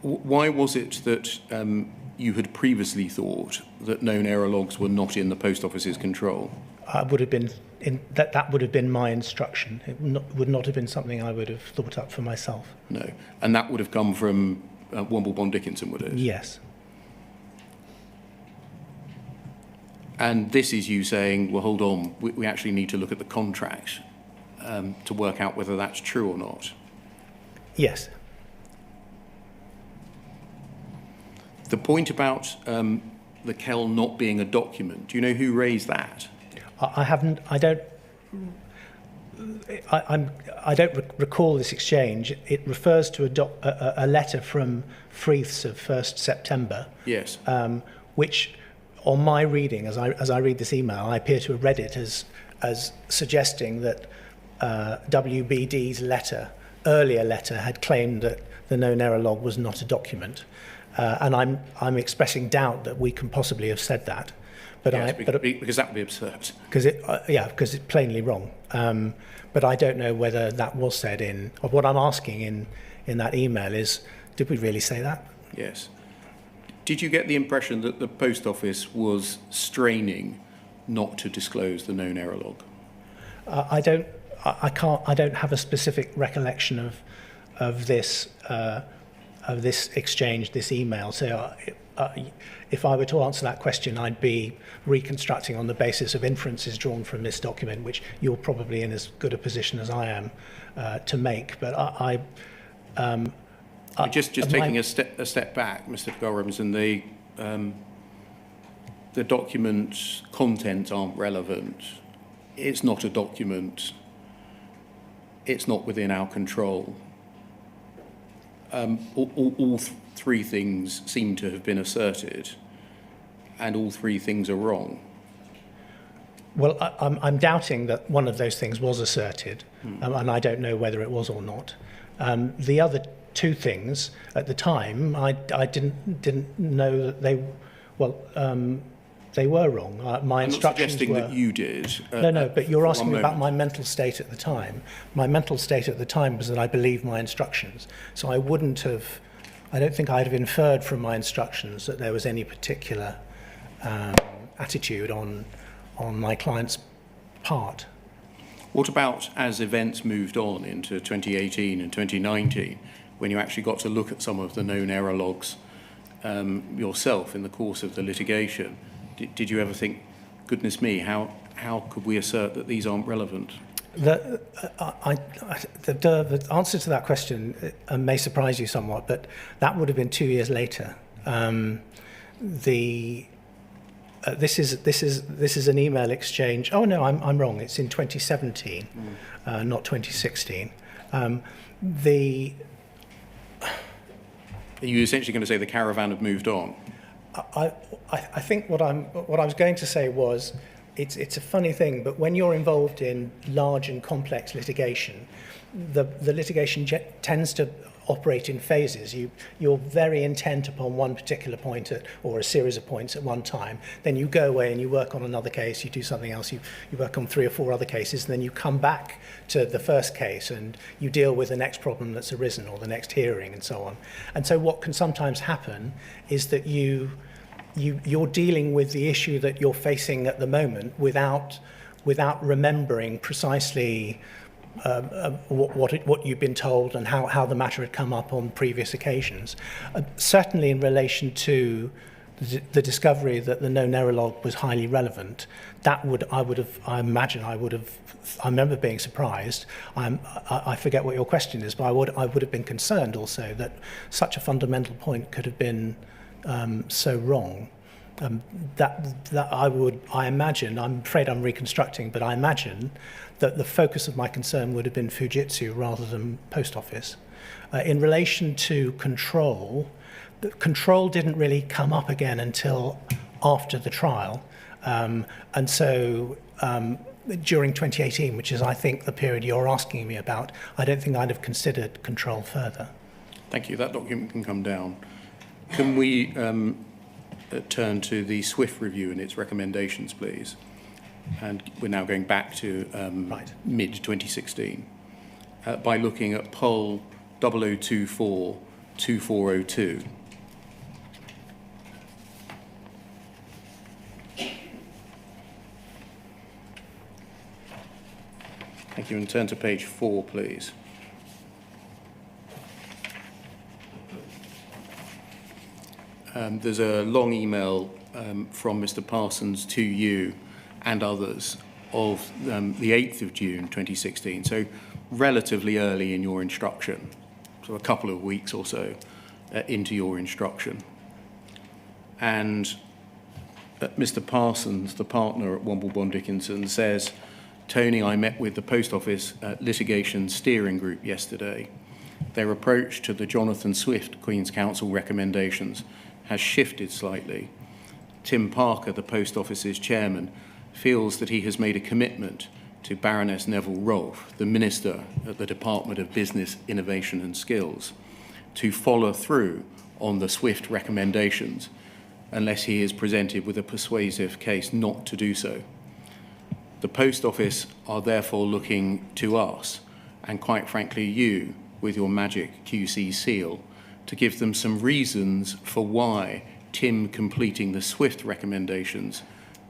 Why was it that you had previously thought that known error logs were not in the Post Office's control? Would have been that would have been my instruction. It would not have been something I would have thought up for myself. No, and that would have come from Womble Bond Dickinson, would it? Yes. And this is you saying, well, hold on, we actually need to look at the contract to work out whether that's true or not. Yes. The point about the KEL not being a document, do you know who raised that? I haven't. I don't recall this exchange. It refers to a letter from Freeths of 1st September. Yes. Which, on my reading, as I read this email, I appear to have read it as suggesting that WBD's earlier letter, had claimed that the known error log was not a document, and I'm expressing doubt that we can possibly have said that. But yes, because that would be absurd. Because it's plainly wrong. But I don't know whether that was said in. What I'm asking in that email is, did we really say that? Yes. Did you get the impression that the Post Office was straining not to disclose the known error log? I don't have a specific recollection of this exchange, this email. So if I were to answer that question, I'd be reconstructing on the basis of inferences drawn from this document, which you're probably in as good a position as I am to make. But just taking a step back, Mr. Garr Robinson, the document contents aren't relevant. It's not a document. It's not within our control. All three things seem to have been asserted, and all three things are wrong. Well, I'm doubting that one of those things was asserted, and I don't know whether it was or not. The other two things at the time, I didn't know that they were wrong. My instructions not suggesting were, that you did. No, but you're asking me about my mental state at the time. My mental state at the time was that I believed my instructions. So I don't think I'd have inferred from my instructions that there was any particular attitude on my client's part. What about as events moved on into 2018 and 2019, when you actually got to look at some of the known error logs yourself in the course of the litigation? Did you ever think, goodness me, how could we assert that these aren't relevant? The answer to that question may surprise you somewhat, but that would have been 2 years later. This is an email exchange. Oh no, I'm wrong. It's in 2017, not 2016. Are you essentially going to say the caravan have moved on? I think what I was going to say was, it's a funny thing, but when you're involved in large and complex litigation, the litigation tends to operate in phases. You're very intent upon one particular point or a series of points at one time. Then you go away and you work on another case, you do something else, you work on 3 or 4 other cases, and then you come back to the first case and you deal with the next problem that's arisen or the next hearing and so on. And so what can sometimes happen is that you're dealing with the issue that you're facing at the moment without remembering precisely what you've been told and how the matter had come up on previous occasions. Certainly in relation to the discovery that the known error log was highly relevant, I remember being surprised. I forget what your question is, but I would have been concerned also that such a fundamental point could have been so wrong. I imagine, I'm afraid I'm reconstructing, but I imagine that the focus of my concern would have been Fujitsu rather than Post Office. In relation to control, the control didn't really come up again until after the trial. And so during 2018, which is, I think, the period you're asking me about, I don't think I'd have considered control further. Thank you. That document can come down. Can we turn to the SWIFT review and its recommendations, please? And we're now going back to mid-2016 by looking at poll 0024-2402. Thank you, and turn to page 4, please. There's a long email from Mr. Parsons to you and others of the 8th of June 2016, so relatively early in your instruction, so a couple of weeks or so into your instruction. And Mr. Parsons, the partner at Womble Bond Dickinson, says, Tony, I met with the Post Office litigation steering group yesterday. Their approach to the Jonathan Swift Queen's Counsel recommendations has shifted slightly. Tim Parker, the Post Office's chairman, feels that he has made a commitment to Baroness Neville Rolfe, the Minister at the Department of Business, Innovation and Skills, to follow through on the Swift recommendations unless he is presented with a persuasive case not to do so. The Post Office are therefore looking to us, and quite frankly you, with your magic QC seal, to give them some reasons for why Tim completing the SWIFT recommendations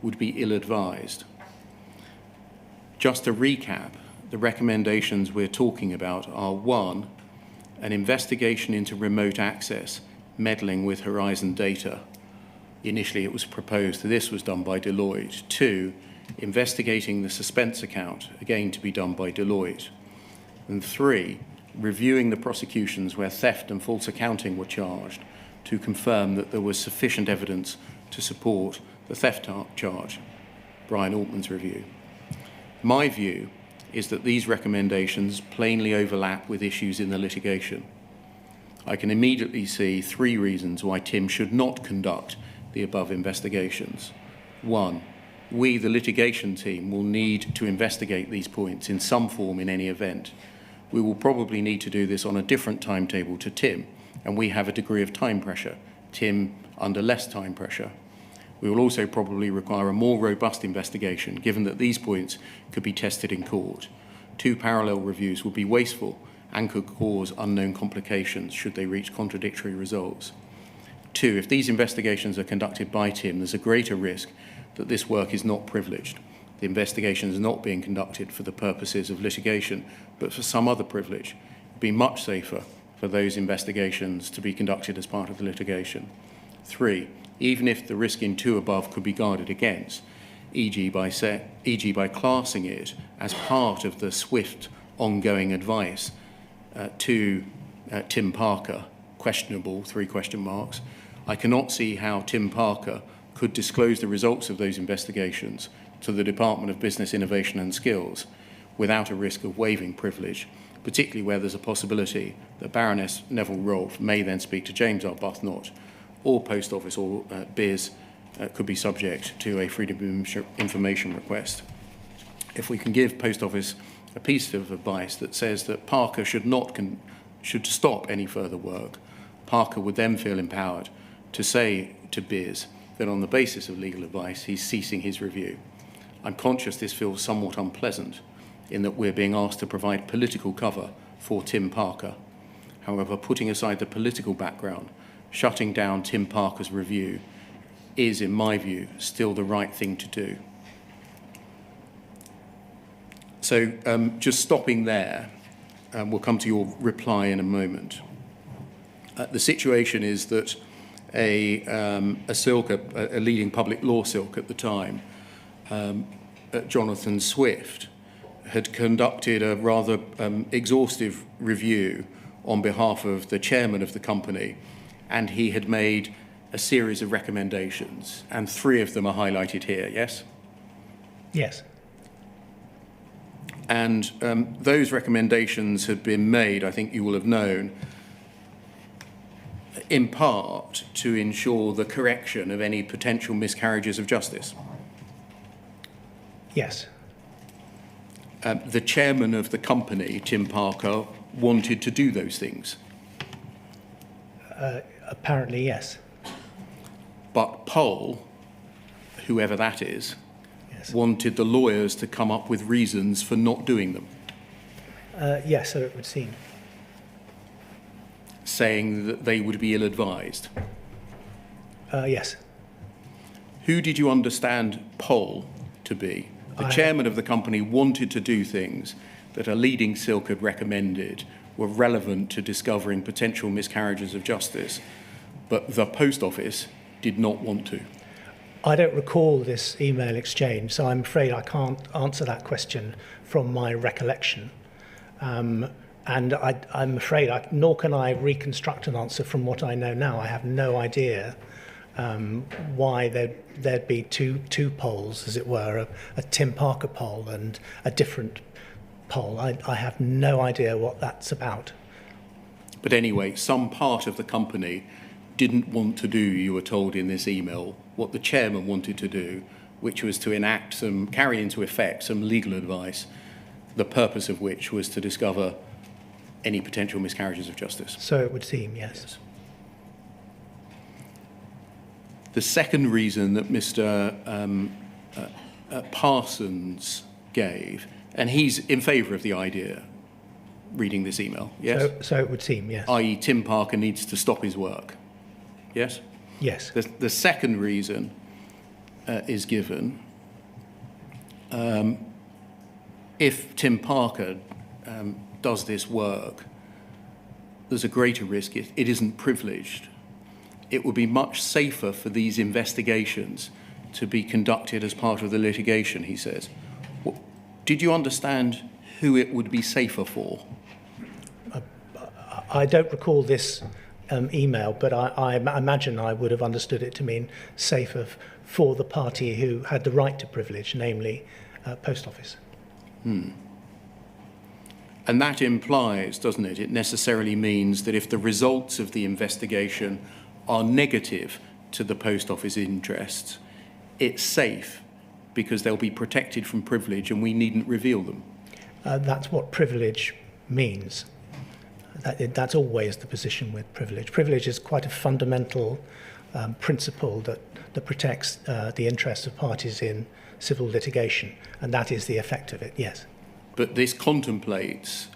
would be ill-advised. Just to recap, the recommendations we're talking about are 1, an investigation into remote access, meddling with Horizon data. Initially it was proposed that this was done by Deloitte. 2, investigating the suspense account, again to be done by Deloitte. And 3, reviewing the prosecutions where theft and false accounting were charged to confirm that there was sufficient evidence to support the theft charge, Brian Altman's review. My view is that these recommendations plainly overlap with issues in the litigation. I can immediately see 3 reasons why Tim should not conduct the above investigations. 1, we, the litigation team, will need to investigate these points in some form in any event. We will probably need to do this on a different timetable to Tim, and we have a degree of time pressure, Tim under less time pressure. We will also probably require a more robust investigation, given that these points could be tested in court. 2 parallel reviews would be wasteful and could cause unknown complications should they reach contradictory results. 2, if these investigations are conducted by Tim, there's a greater risk that this work is not privileged. The investigation is not being conducted for the purposes of litigation, but for some other privilege. It would be much safer for those investigations to be conducted as part of the litigation. 3, even if the risk in 2 above could be guarded against, e.g. by classing it as part of the SWIFT ongoing advice to Tim Parker, questionable, 3 question marks, I cannot see how Tim Parker could disclose the results of those investigations to the Department of Business, Innovation and Skills without a risk of waiving privilege, particularly where there's a possibility that Baroness Neville Rolfe may then speak to James Arbuthnot, or Post Office or BIS could be subject to a Freedom of Information request. If we can give Post Office a piece of advice that says that Parker should not should stop any further work, Parker would then feel empowered to say to Biz that on the basis of legal advice, he's ceasing his review. I'm conscious this feels somewhat unpleasant in that we're being asked to provide political cover for Tim Parker. However, putting aside the political background, shutting down Tim Parker's review is, in my view, still the right thing to do. So just stopping there, we'll come to your reply in a moment. The situation is that a silk, a leading public law silk at the time, Jonathan Swift, had conducted a rather exhaustive review on behalf of the chairman of the company, and he had made a series of recommendations, and 3 of them are highlighted here, yes? Yes. And those recommendations had been made, I think you will have known, in part to ensure the correction of any potential miscarriages of justice. Yes. The chairman of the company, Tim Parker, wanted to do those things. Apparently, yes. But Poll, whoever that is, Yes. wanted the lawyers to come up with reasons for not doing them, Yes, so it would seem. saying that they would be ill-advised. Yes. Who did you understand Poll to be? The chairman of the company wanted to do things that a leading silk had recommended were relevant to discovering potential miscarriages of justice, but the post office did not want to. I don't recall this email exchange, so I'm afraid I can't answer that question from my recollection. And I'm afraid, nor can I reconstruct an answer from what I know now. I have no idea why there'd be two polls, as it were, a Tim Parker poll and a different poll. I have no idea what that's about. But anyway, some part of the company didn't want to do, you were told in this email, what the chairman wanted to do, which was to carry into effect some legal advice, the purpose of which was to discover any potential miscarriages of justice. So it would seem, yes. The second reason that Mr. Parsons gave, and he's in favour of the idea, reading this email, yes? So it would seem, yes. i.e. Tim Parker needs to stop his work, yes? Yes. The second reason is given, if Tim Parker does this work, there's a greater risk it isn't privileged. It would be much safer for these investigations to be conducted as part of the litigation, he says. Did you understand who it would be safer for? I don't recall this email, but I imagine I would have understood it to mean safer for the party who had the right to privilege, namely Post Office. And that implies, doesn't it, it necessarily means that if the results of the investigation are negative to the Post Office interests, it's safe because they'll be protected from privilege and we needn't reveal them. That's what privilege means. That's always the position with privilege. Privilege is quite a fundamental principle that protects the interests of parties in civil litigation, and that is the effect of it, yes. But this contemplates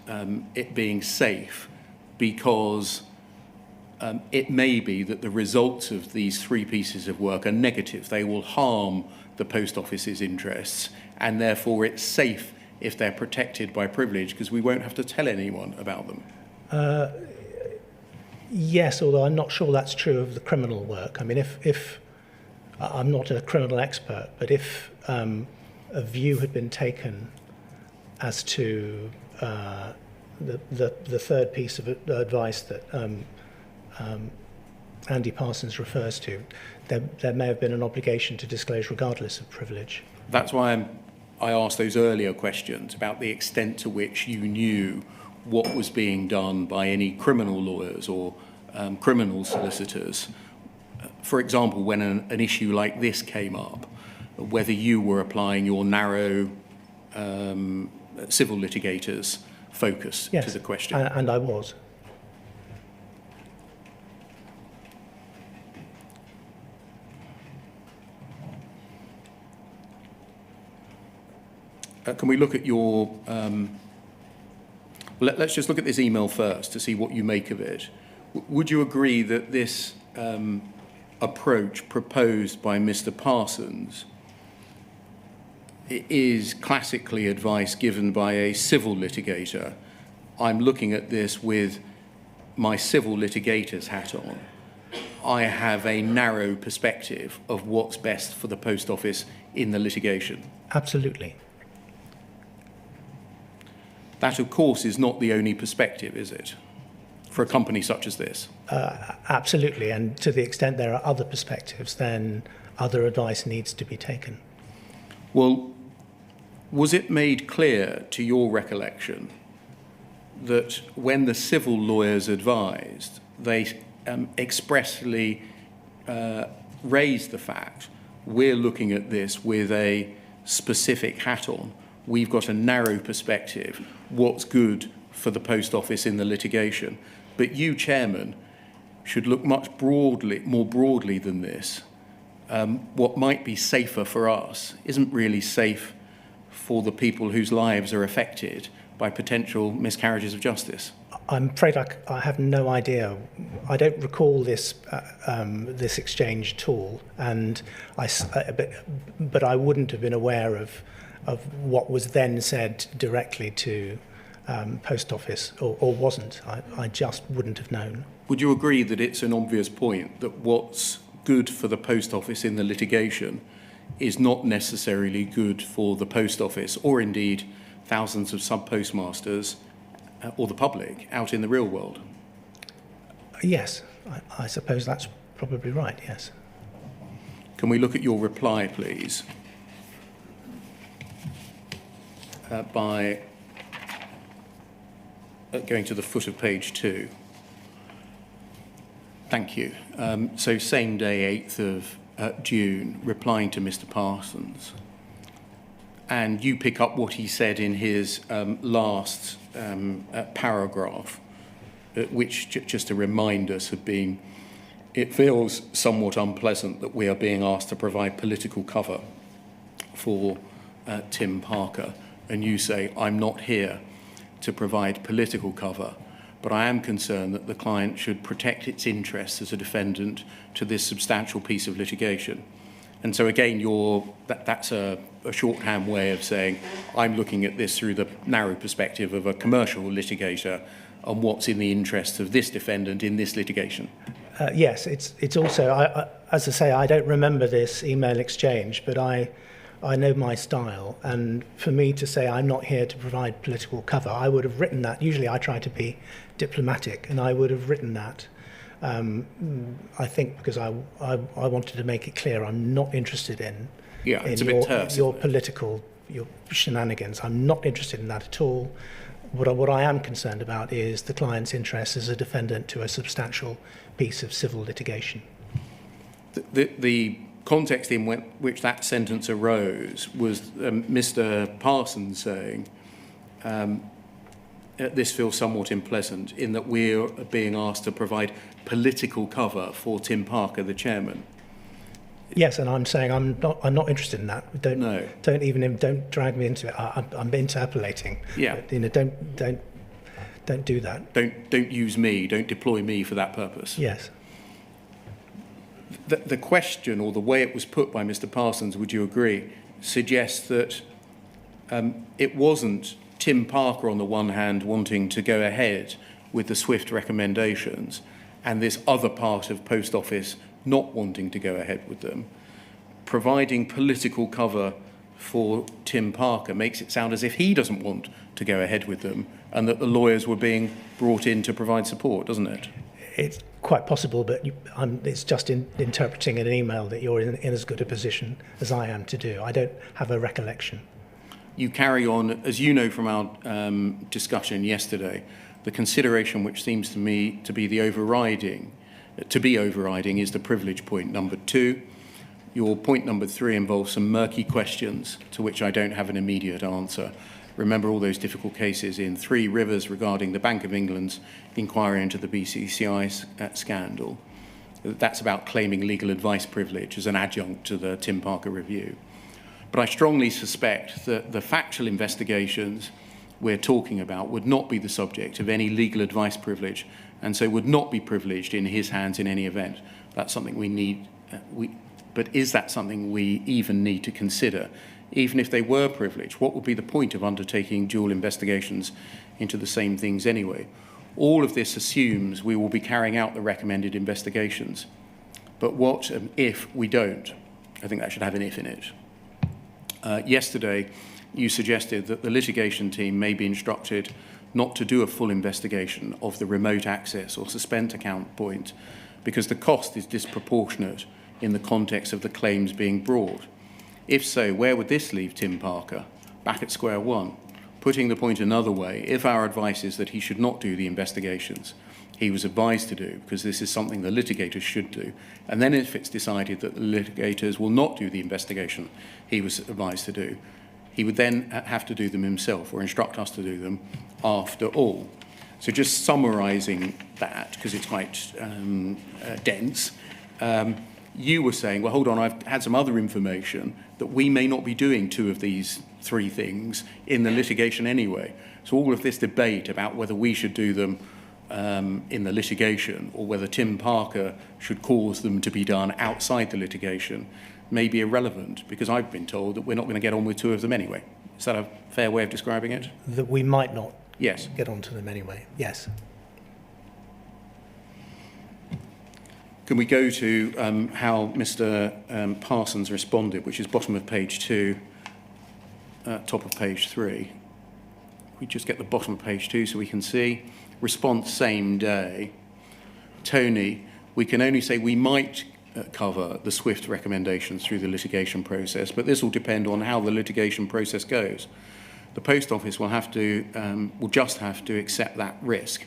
it being safe because it may be that the results of these 3 pieces of work are negative. They will harm the Post Office's interests, and therefore it's safe if they're protected by privilege because we won't have to tell anyone about them. Yes, although I'm not sure that's true of the criminal work. I mean, if I'm not a criminal expert, but if a view had been taken as to the third piece of advice that Andy Parsons refers to, there may have been an obligation to disclose regardless of privilege. That's why I asked those earlier questions about the extent to which you knew what was being done by any criminal lawyers or criminal solicitors. For example, when an issue like this came up, whether you were applying your narrow civil litigators focus Yes, to the question. and I was. can we look at your... let's just look at this email first to see what you make of it. Would you agree that this approach proposed by Mr. Parsons is classically advice given by a civil litigator? I'm looking at this with my civil litigator's hat on. I have a narrow perspective of what's best for the post office in the litigation. Absolutely. That, of course, is not the only perspective, is it, for a company such as this? Absolutely, and to the extent there are other perspectives, then other advice needs to be taken. Well, was it made clear to your recollection that when the civil lawyers advised, they expressly raised the fact, we're looking at this with a specific hat on, we've got a narrow perspective, what's good for the post office in the litigation? But you, Chairman, should look much more broadly than this. What might be safer for us isn't really safe for the people whose lives are affected by potential miscarriages of justice. I'm afraid I have no idea. I don't recall this this exchange at all, and but I wouldn't have been aware of what was then said directly to post office, or wasn't. I just wouldn't have known. Would you agree that it's an obvious point that what's good for the post office in the litigation is not necessarily good for the post office, or indeed thousands of sub-postmasters or the public out in the real world? Yes, I suppose that's probably right, yes. Can we look at your reply, please? By going to the foot of page 2. Thank you. So same day, 8th of June, replying to Mr. Parsons. And you pick up what he said in his last paragraph, which, just to remind us, had been, it feels somewhat unpleasant that we are being asked to provide political cover for Tim Parker. And you say, I'm not here to provide political cover, but I am concerned that the client should protect its interests as a defendant to this substantial piece of litigation. And so again, that's a shorthand way of saying, I'm looking at this through the narrow perspective of a commercial litigator and what's in the interest of this defendant in this litigation. Yes, it's also, as I say, I don't remember this email exchange, but I know my style, and for me to say I'm not here to provide political cover, I would have written that. Usually I try to be diplomatic, and I would have written that. I think because I wanted to make it clear I'm not interested in, it's a bit terse, your political, your shenanigans. I'm not interested in that at all. What I am concerned about is the client's interest as a defendant to a substantial piece of civil litigation. The context in which that sentence arose was Mr. Parsons saying, this feels somewhat unpleasant in that we're being asked to provide political cover for Tim Parker, the chairman. Yes, and I'm saying I'm not interested in that. Don't drag me into it. I'm interpolating. Yeah. But, don't do that. Don't use me. Don't deploy me for that purpose. Yes. The question, or the way it was put by Mr. Parsons, would you agree, suggests that it wasn't Tim Parker on the one hand wanting to go ahead with the swift recommendations and this other part of Post Office not wanting to go ahead with them. Providing political cover for Tim Parker makes it sound as if he doesn't want to go ahead with them and that the lawyers were being brought in to provide support, doesn't it? It's quite possible, but it's just interpreting an email that you're in as good a position as I am to do. I don't have a recollection. You carry on, as you know from our discussion yesterday, the consideration which seems to me to be overriding is the privilege point number 2. Your point number 3 involves some murky questions to which I don't have an immediate answer. Remember all those difficult cases in Three Rivers regarding the Bank of England's inquiry into the BCCI scandal. That's about claiming legal advice privilege as an adjunct to the Tim Parker review. But I strongly suspect that the factual investigations we're talking about would not be the subject of any legal advice privilege, and so would not be privileged in his hands in any event. That's something we need, but is that something we even need to consider? Even if they were privileged, what would be the point of undertaking dual investigations into the same things anyway? All of this assumes we will be carrying out the recommended investigations. But what if we don't? I think that should have an if in it. Yesterday, you suggested that the litigation team may be instructed not to do a full investigation of the remote access or suspend account point because the cost is disproportionate in the context of the claims being brought. If so, where would this leave Tim Parker? Back at square one. Putting the point another way, if our advice is that he should not do the investigations he was advised to do, because this is something the litigators should do, and then if it's decided that the litigators will not do the investigation he was advised to do, he would then have to do them himself or instruct us to do them after all. So just summarising that, because it's quite dense, you were saying, well, hold on, I've had some other information that we may not be doing two of these three things in the litigation anyway. So all of this debate about whether we should do them in the litigation or whether Tim Parker should cause them to be done outside the litigation may be irrelevant, because I've been told that we're not going to get on with two of them anyway. Is that a fair way of describing it? That we might not Yes. get onto them anyway, yes. Can we go to how Mr. Parsons responded, which is bottom of page 2, top of page 3. We just get the bottom of page 2 so we can see. Response same day. Tony, we can only say we might cover the swift recommendations through the litigation process, but this will depend on how the litigation process goes. The Post Office will just have to accept that risk.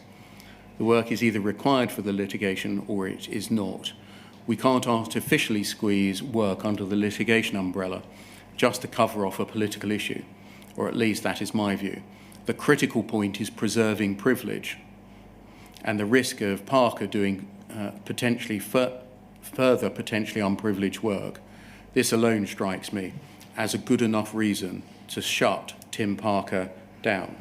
The work is either required for the litigation or it is not. We can't artificially squeeze work under the litigation umbrella just to cover off a political issue, or at least that is my view. The critical point is preserving privilege, and the risk of Parker doing potentially further potentially unprivileged work. This alone strikes me as a good enough reason to shut Tim Parker down.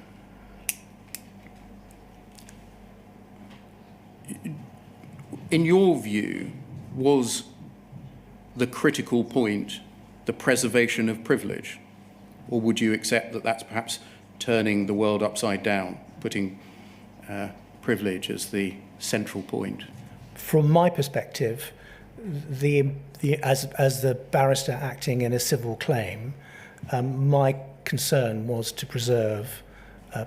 In your view, was the critical point the preservation of privilege? Or would you accept that that's perhaps turning the world upside down, putting privilege as the central point? From my perspective, as the barrister acting in a civil claim, my concern was to preserve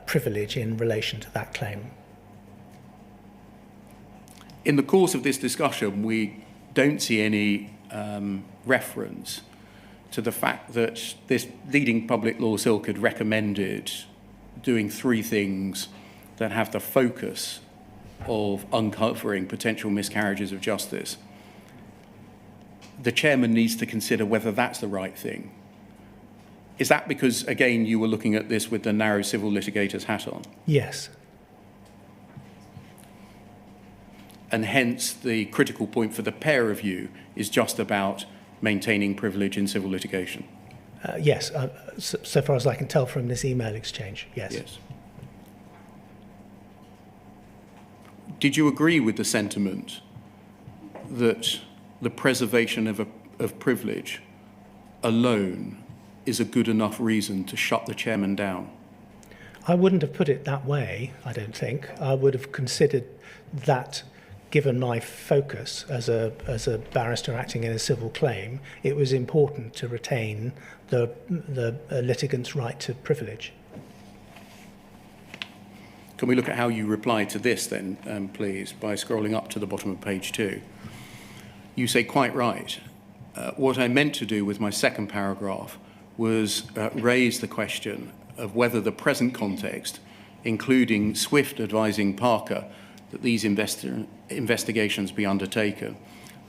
privilege in relation to that claim. In the course of this discussion, we don't see any reference to the fact that this leading public law silk had recommended doing three things that have the focus of uncovering potential miscarriages of justice. The chairman needs to consider whether that's the right thing. Is that because, again, you were looking at this with the narrow civil litigator's hat on? Yes. And hence the critical point for the pair of you is just about maintaining privilege in civil litigation? Yes, so far as I can tell from this email exchange, yes. Yes. Did you agree with the sentiment that the preservation of privilege alone is a good enough reason to shut the chairman down? I wouldn't have put it that way, I don't think. I would have considered that, given my focus as a barrister acting in a civil claim, it was important to retain the litigant's right to privilege. Can we look at how you replied to this then, please, by scrolling up to the bottom of page 2? You say, quite right. What I meant to do with my second paragraph was raise the question of whether the present context, including Swift advising Parker that these investigations be undertaken,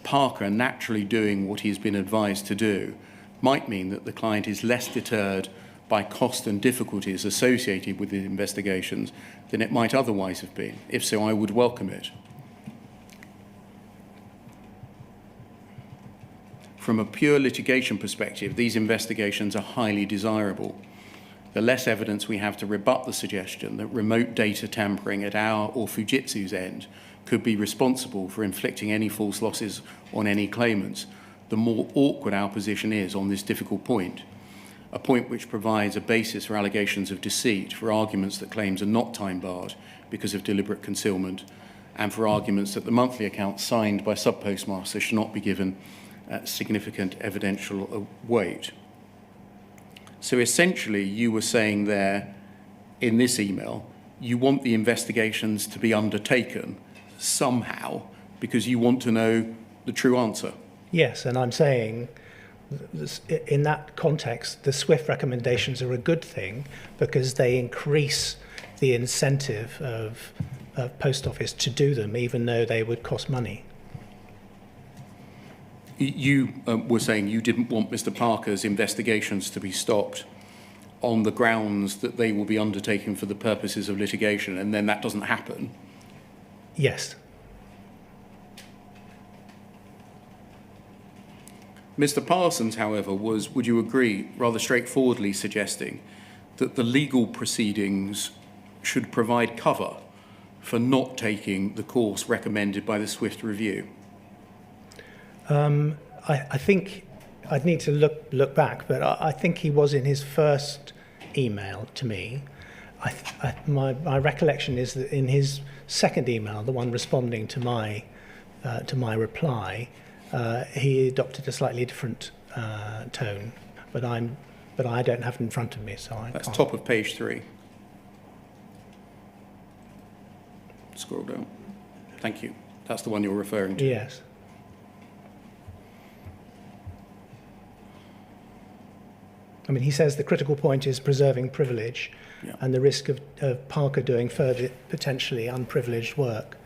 Parker naturally doing what he's been advised to do, might mean that the client is less deterred by cost and difficulties associated with the investigations than it might otherwise have been. If so, I would welcome it. From a pure litigation perspective, these investigations are highly desirable. The less evidence we have to rebut the suggestion that remote data tampering at our or Fujitsu's end could be responsible for inflicting any false losses on any claimants, the more awkward our position is on this difficult point, a point which provides a basis for allegations of deceit, for arguments that claims are not time-barred because of deliberate concealment, and for arguments that the monthly accounts signed by sub-postmasters should not be given significant evidential weight. So essentially, you were saying there in this email, you want the investigations to be undertaken somehow because you want to know the true answer. Yes, and I'm saying in that context, the SWIFT recommendations are a good thing because they increase the incentive of Post Office to do them, even though they would cost money. You were saying you didn't want Mr. Parker's investigations to be stopped on the grounds that they will be undertaken for the purposes of litigation, and then that doesn't happen. Yes. Mr. Parsons, however, was, would you agree, rather straightforwardly suggesting that the legal proceedings should provide cover for not taking the course recommended by the SWIFT review? I think I'd need to look back, but I think he was in his first email to me. My recollection is that in his second email, the one responding to my reply, he adopted a slightly different tone. But I don't have it in front of me, so I That's can't. top of page 3. Scroll down. Thank you. That's the one you're referring to. Yes. I mean, he says the critical point is preserving privilege and the risk of Parker doing further potentially unprivileged work.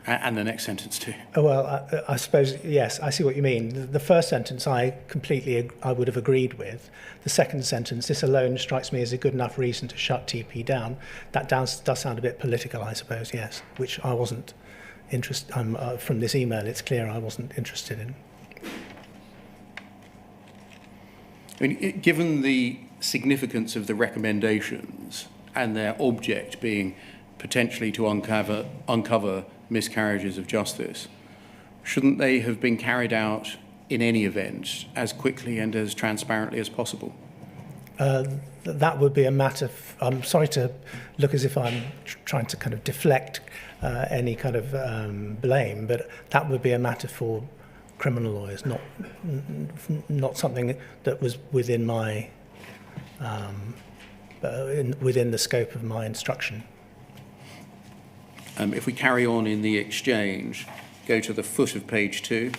And the next sentence too. Well, I suppose, yes, I see what you mean. The first sentence I would have agreed with. The second sentence, this alone strikes me as a good enough reason to shut TP down. That does sound a bit political, I suppose, yes, which I wasn't interested from this email, it's clear I wasn't interested in. I mean, given the significance of the recommendations and their object being potentially to uncover miscarriages of justice, shouldn't they have been carried out in any event as quickly and as transparently as possible? That would be a matter. I'm sorry to look as if I'm trying to kind of deflect any kind of blame, but that would be a matter for criminal lawyers, not something that was within my within the scope of my instruction. If we carry on in the exchange, go to the foot of page 2.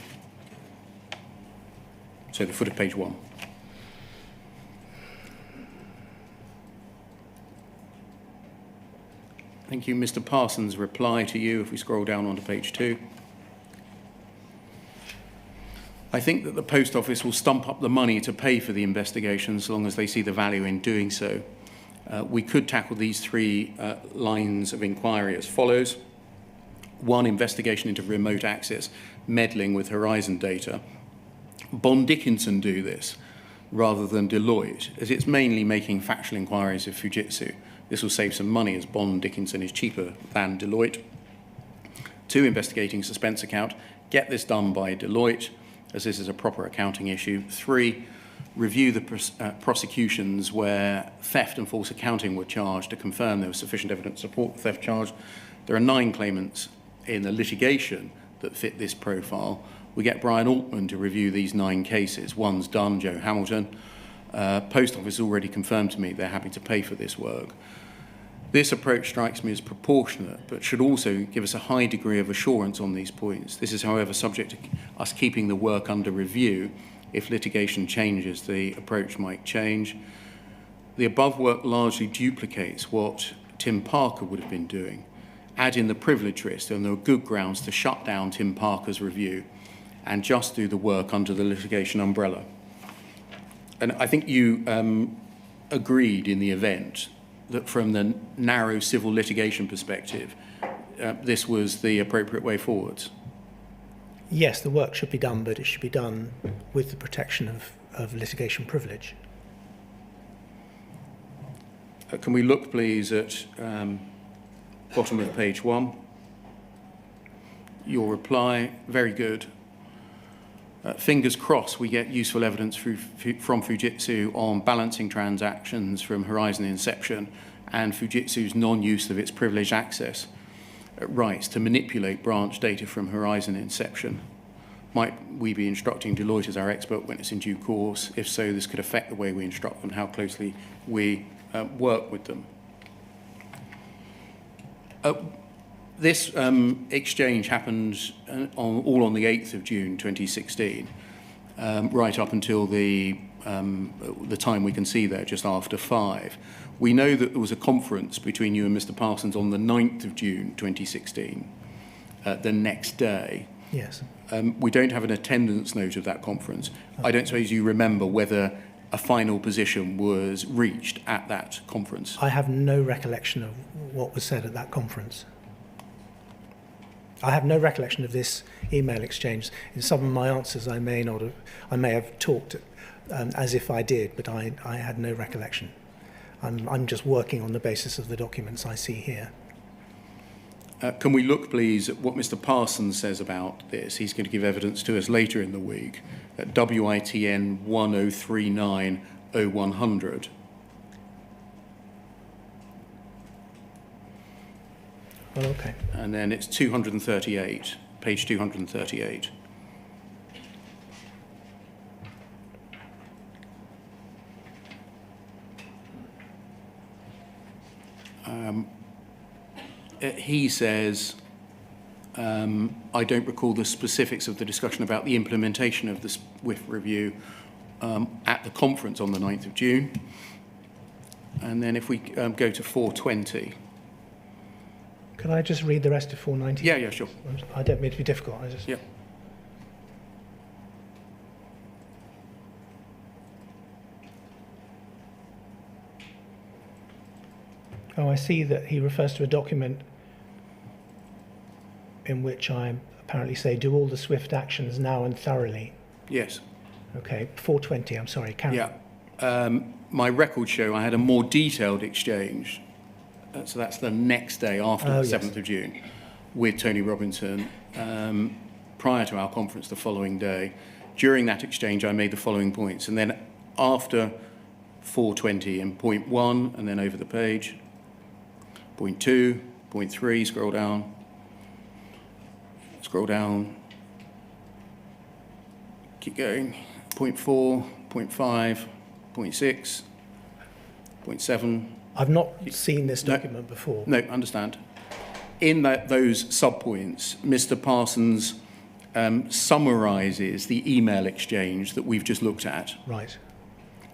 So the foot of page 1. Thank you. Mr. Parsons' reply to you, if we scroll down onto page 2. I think that the Post Office will stump up the money to pay for the investigation as long as they see the value in doing so. We could tackle these 3 lines of inquiry as follows. 1, investigation into remote access, meddling with Horizon data. Bond Dickinson do this rather than Deloitte, as it's mainly making factual inquiries of Fujitsu. This will save some money as Bond Dickinson is cheaper than Deloitte. 2, investigating suspense account. Get this done by Deloitte, as this is a proper accounting issue. 3, review the prosecutions where theft and false accounting were charged to confirm there was sufficient evidence to support the theft charge. There are 9 claimants in the litigation that fit this profile. We get Brian Altman to review these 9 cases. 1's done, Joe Hamilton. Post Office already confirmed to me they're happy to pay for this work. This approach strikes me as proportionate, but should also give us a high degree of assurance on these points. This is, however, subject to us keeping the work under review. If litigation changes, the approach might change. The above work largely duplicates what Tim Parker would have been doing. Add in the privilege risk, and there are good grounds to shut down Tim Parker's review and just do the work under the litigation umbrella. And I think you agreed in the event that from the narrow civil litigation perspective, this was the appropriate way forwards. Yes, the work should be done, but it should be done with the protection of litigation privilege. Can we look, please, at bottom of page 1? Your reply, very good. Fingers crossed we get useful evidence from Fujitsu on balancing transactions from Horizon inception and Fujitsu's non-use of its privileged access rights to manipulate branch data from Horizon inception. Might we be instructing Deloitte as our expert witness in due course? If so, this could affect the way we instruct them, how closely we work with them. This exchange happened all on the 8th of June 2016, right up until the time we can see there, just after 5. We know that there was a conference between you and Mr. Parsons on the 9th of June 2016, the next day. Yes. We don't have an attendance note of that conference. Okay. I don't suppose you remember whether a final position was reached at that conference. I have no recollection of what was said at that conference. I have no recollection of this email exchange. In some of my answers, I may have talked as if I did, but I had no recollection. I'm just working on the basis of the documents I see here. Can we look, please, at what Mr. Parsons says about this? He's going to give evidence to us later in the week at WITN 1039-0100. Oh, okay. And then it's 238, page 238. He says, I don't recall the specifics of the discussion about the implementation of the SWIFT review at the conference on the 9th of June. And then if we go to 420. Can I just read the rest of 490? Yeah, sure. I don't mean to be difficult. Yeah. Oh, I see that he refers to a document in which I apparently say, do all the SWIFT actions now and thoroughly. Yes. Okay, 420, I'm sorry, Karen. Yeah. My records show I had a more detailed exchange, so that's the next day after the 7th of June, with Tony Robinson, prior to our conference the following day. During that exchange, I made the following points, and then after 420 in point 1, and then over the page, point 2, point 3, scroll down, keep going, point 4, point 5, point 6, point 7. I've not seen this document before. No, understand. In those subpoints, Mr. Parsons summarises the email exchange that we've just looked at. Right.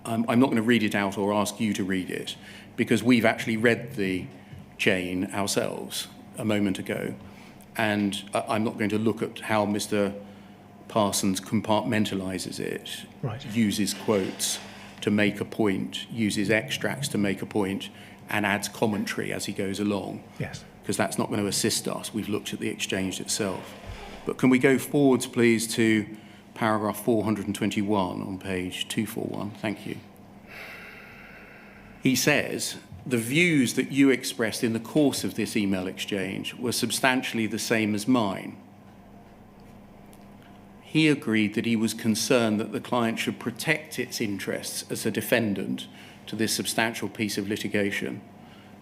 I'm not going to read it out or ask you to read it, because we've actually read the chain ourselves a moment ago, and I'm not going to look at how Mr. Parsons compartmentalises it, right. Uses quotes to make a point, uses extracts to make a point, and adds commentary as he goes along. Yes. Because that's not going to assist us. We've looked at the exchange itself. But can we go forwards, please, to paragraph 421 on page 241? Thank you. He says, the views that you expressed in the course of this email exchange were substantially the same as mine. He agreed that he was concerned that the client should protect its interests as a defendant to this substantial piece of litigation,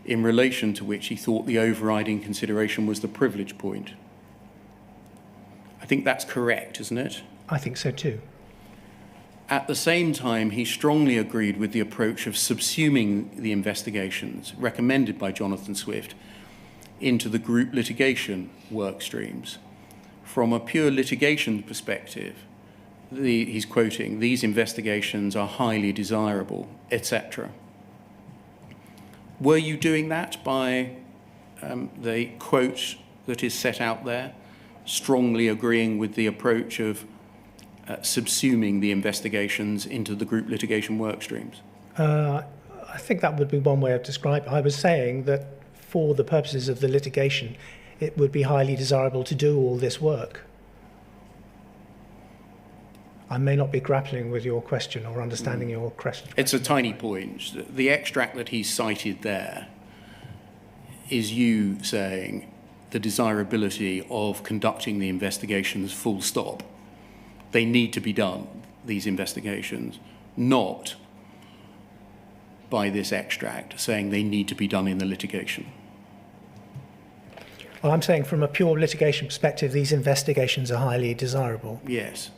in relation to which he thought the overriding consideration was the privilege point. I think that's correct, isn't it? I think so too. At the same time, he strongly agreed with the approach of subsuming the investigations recommended by Jonathan Swift into the group litigation work streams. From a pure litigation perspective, he's quoting, these investigations are highly desirable, etc. Were you doing that by the quote that is set out there, strongly agreeing with the approach of subsuming the investigations into the group litigation work streams? I think that would be one way of describing it. I was saying that for the purposes of the litigation, it would be highly desirable to do all this work. I may not be grappling with your question or understanding your question. It's a tiny point. The extract that he cited there is you saying the desirability of conducting the investigations full stop. They need to be done, these investigations, not by this extract saying they need to be done in the litigation. Well, I'm saying from a pure litigation perspective, these investigations are highly desirable. Yes.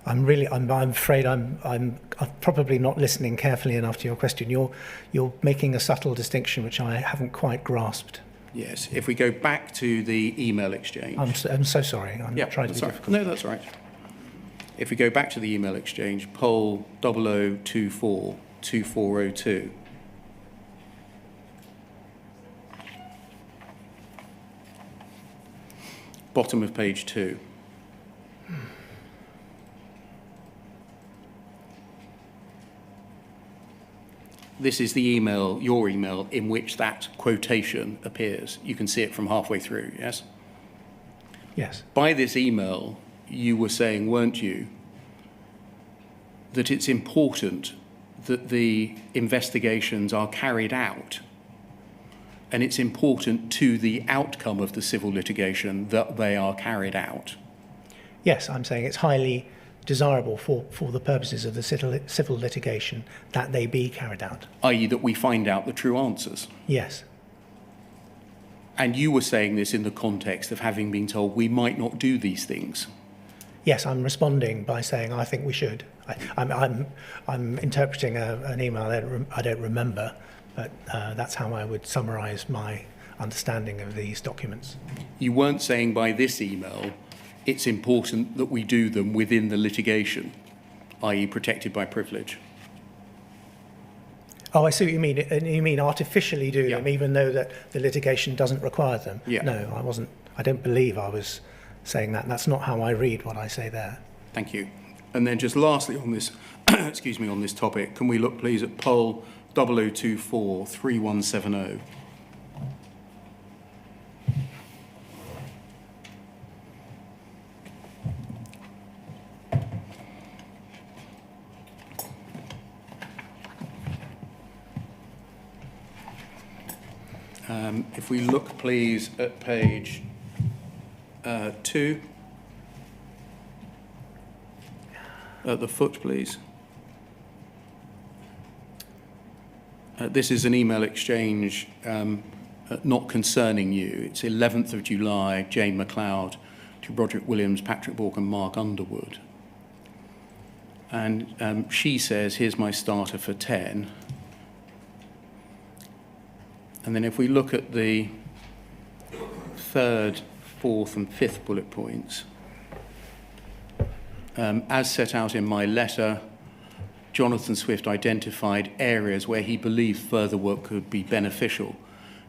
I'm afraid I'm probably not listening carefully enough to your question. You're making a subtle distinction which I haven't quite grasped. Yes. If we go back to the email exchange. I'm so sorry. I'm trying to be difficult. No, that's all right. If we go back to the email exchange, poll 0024 2402. Bottom of page 2. This is the email, your email, in which that quotation appears. You can see it from halfway through, yes? Yes. By this email, you were saying, weren't you, that it's important that the investigations are carried out, and it's important to the outcome of the civil litigation that they are carried out. Yes, I'm saying it's highly desirable for the purposes of the civil litigation that they be carried out. I.e. that we find out the true answers. Yes. And you were saying this in the context of having been told we might not do these things. Yes, I'm responding by saying I think we should. I'm interpreting an email I don't remember, but that's how I would summarise my understanding of these documents. You weren't saying by this email it's important that we do them within the litigation, i.e. protected by privilege. Oh, I see what you mean. You mean artificially do Yeah. them, even though that the litigation doesn't require them? Yeah. No, I wasn't. I don't believe I was saying that. That's not how I read what I say there. Thank you. And then just lastly on this, excuse me, on this topic, can we look please at poll 0024 3170? If we look, please, at page 2, at the foot, please. This is an email exchange not concerning you. It's 11th of July, Jane McLeod to Broderick Williams, Patrick Bork and Mark Underwood. And she says, here's my starter for 10. And then if we look at the 3rd, 4th and 5th bullet points, as set out in my letter, Jonathan Swift identified areas where he believed further work could be beneficial,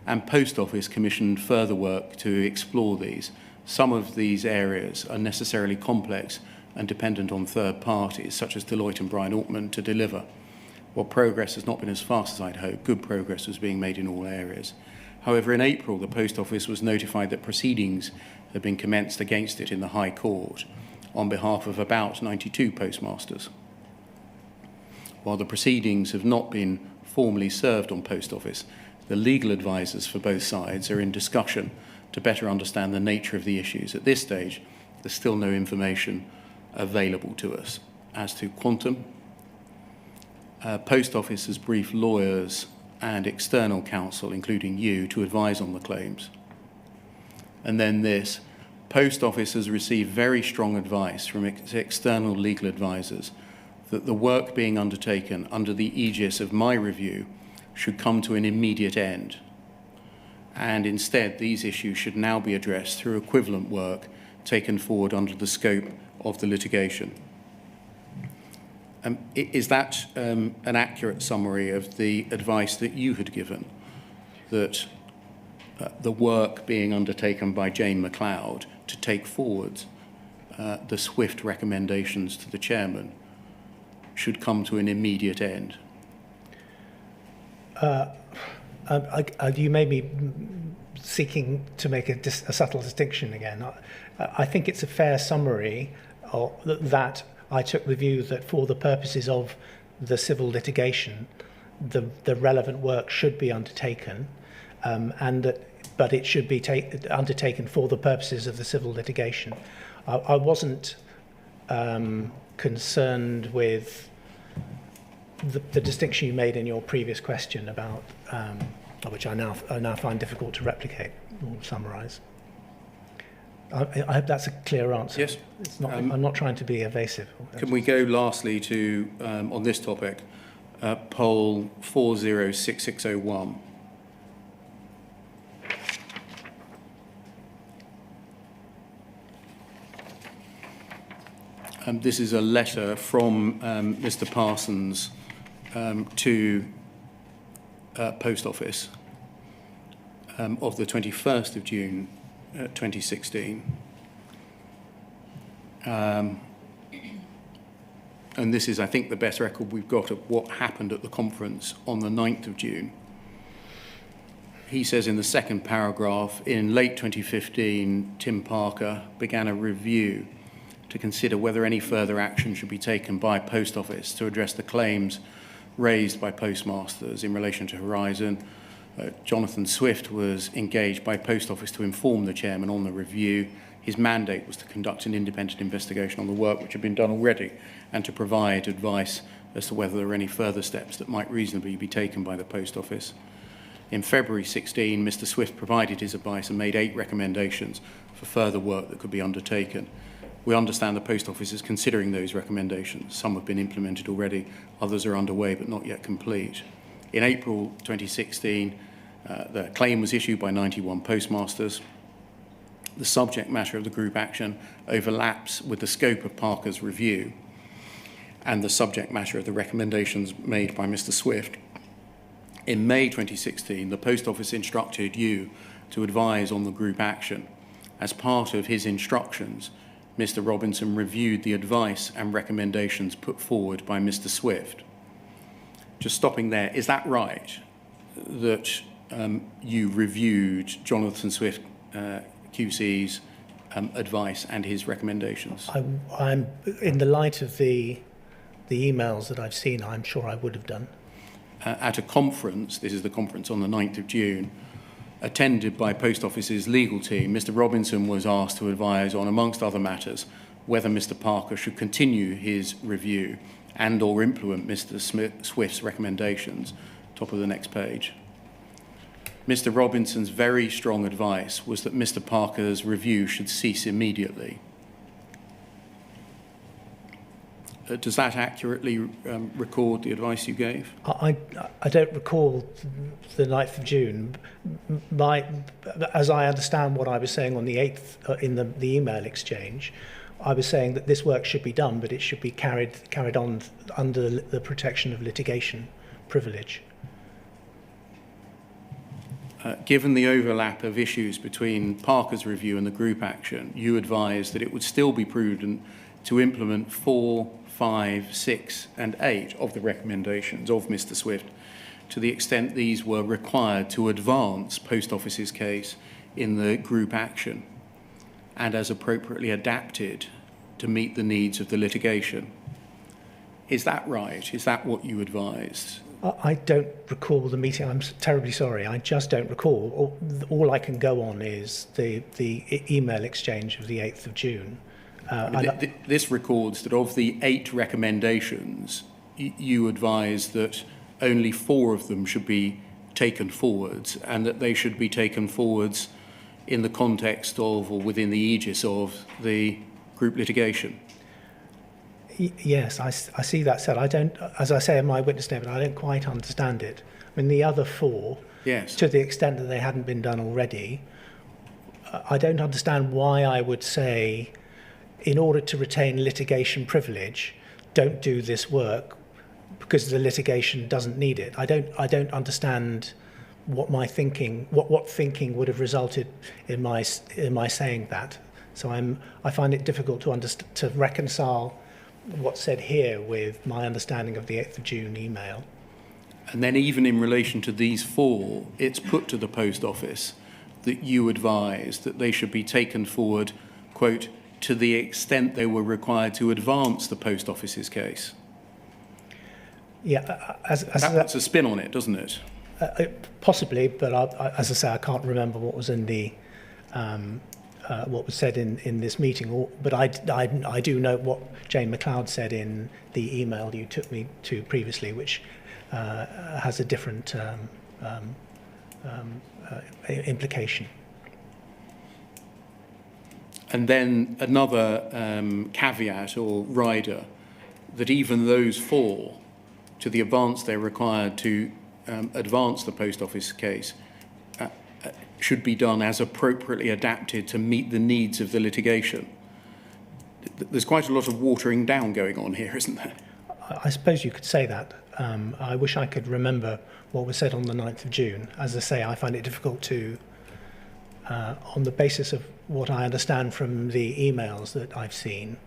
and Post Office commissioned further work to explore these. Some of these areas are necessarily complex and dependent on third parties, such as Deloitte and Bryan Altman, to deliver. While progress has not been as fast as I'd hoped, good progress was being made in all areas. However, in April, the Post Office was notified that proceedings had been commenced against it in the High Court on behalf of about 92 postmasters. While the proceedings have not been formally served on Post Office, the legal advisors for both sides are in discussion to better understand the nature of the issues. At this stage, there's still no information available to us as to quantum. Post Office has briefed lawyers and external counsel, including you, to advise on the claims. And then this, Post Office has received very strong advice from external legal advisors that the work being undertaken under the aegis of my review should come to an immediate end. And instead, these issues should now be addressed through equivalent work taken forward under the scope of the litigation. Is that an accurate summary of the advice that you had given, that the work being undertaken by Jane McLeod to take forward the swift recommendations to the chairman should come to an immediate end? You may be seeking to make a subtle distinction again. I think it's a fair summary that I took the view that for the purposes of the civil litigation, the relevant work should be undertaken, but it should be undertaken for the purposes of the civil litigation. I wasn't concerned with the distinction you made in your previous question about, which I now find difficult to replicate or summarise. I hope that's a clear answer. Yes. It's not, I'm not trying to be evasive. Can we go lastly to, on this topic, poll 406601? This is a letter from Mr. Parsons to Post Office of the 21st of June 2016. And this is, I think, the best record we've got of what happened at the conference on the 9th of June. He says in the second paragraph, in late 2015, Tim Parker began a review to consider whether any further action should be taken by Post Office to address the claims raised by postmasters in relation to Horizon. Jonathan Swift was engaged by Post Office to inform the chairman on the review. His mandate was to conduct an independent investigation on the work which had been done already and to provide advice as to whether there were any further steps that might reasonably be taken by the Post Office. In February 16, Mr. Swift provided his advice and made 8 recommendations for further work that could be undertaken. We understand the Post Office is considering those recommendations. Some have been implemented already, others are underway but not yet complete. In April 2016, the claim was issued by 91 postmasters. The subject matter of the group action overlaps with the scope of Parker's review and the subject matter of the recommendations made by Mr. Swift. In May 2016, the Post Office instructed you to advise on the group action. As part of his instructions, Mr. Robinson reviewed the advice and recommendations put forward by Mr. Swift. Just stopping there, is that right, that you reviewed Jonathan Swift QC's advice and his recommendations? I'm in the light of the emails that I've seen, I'm sure I would have done. At a conference, this is the conference on the 9th of June, attended by Post Office's legal team, Mr. Robinson was asked to advise on, amongst other matters, whether Mr. Parker should continue his review and or implement Mr. Swift's recommendations. Top of the next page. Mr. Robinson's very strong advice was that Mr. Parker's review should cease immediately. Does that accurately record the advice you gave? I don't recall the 9th of June. As I understand what I was saying on the 8th in the email exchange, I was saying that this work should be done, but it should be carried on under the protection of litigation privilege. Given the overlap of issues between Parker's review and the group action, you advised that it would still be prudent to implement 4, 5, 6 and 8 of the recommendations of Mr. Swift to the extent these were required to advance Post Office's case in the group action and as appropriately adapted to meet the needs of the litigation. Is that right? Is that what you advised? I don't recall the meeting. I'm terribly sorry. I just don't recall. All I can go on is the email exchange of the 8th of June. This records that of the 8 recommendations, you advised that only 4 of them should be taken forwards and that they should be taken forwards in the context of or within the aegis of the group litigation. Yes, I see that said. I don't, as I say in my witness statement, I don't quite understand it. I mean, the other 4, yes, to the extent that they hadn't been done already, I don't understand why I would say, in order to retain litigation privilege, don't do this work because the litigation doesn't need it. I don't understand what my thinking, what thinking would have resulted in my saying that. So I find it difficult to reconcile what's said here with my understanding of the 8th of June email. And then even in relation to these 4, it's put to the Post Office that you advised that they should be taken forward, quote, to the extent they were required to advance the post office's case? Yeah, That puts a spin on it, doesn't it? possibly, but as I say, I can't remember what was in the what was said in this meeting. But I do know what Jane McLeod said in the email you took me to previously, which has a different implication. And then another caveat or rider, that even those fall to the advance they're required to advance the post office case should be done as appropriately adapted to meet the needs of the litigation. There's quite a lot of watering down going on here, isn't there? I suppose you could say that. I wish I could remember what was said on the 9th of June. As I say, I find it difficult to, on the basis of what I understand from the emails that I've seen.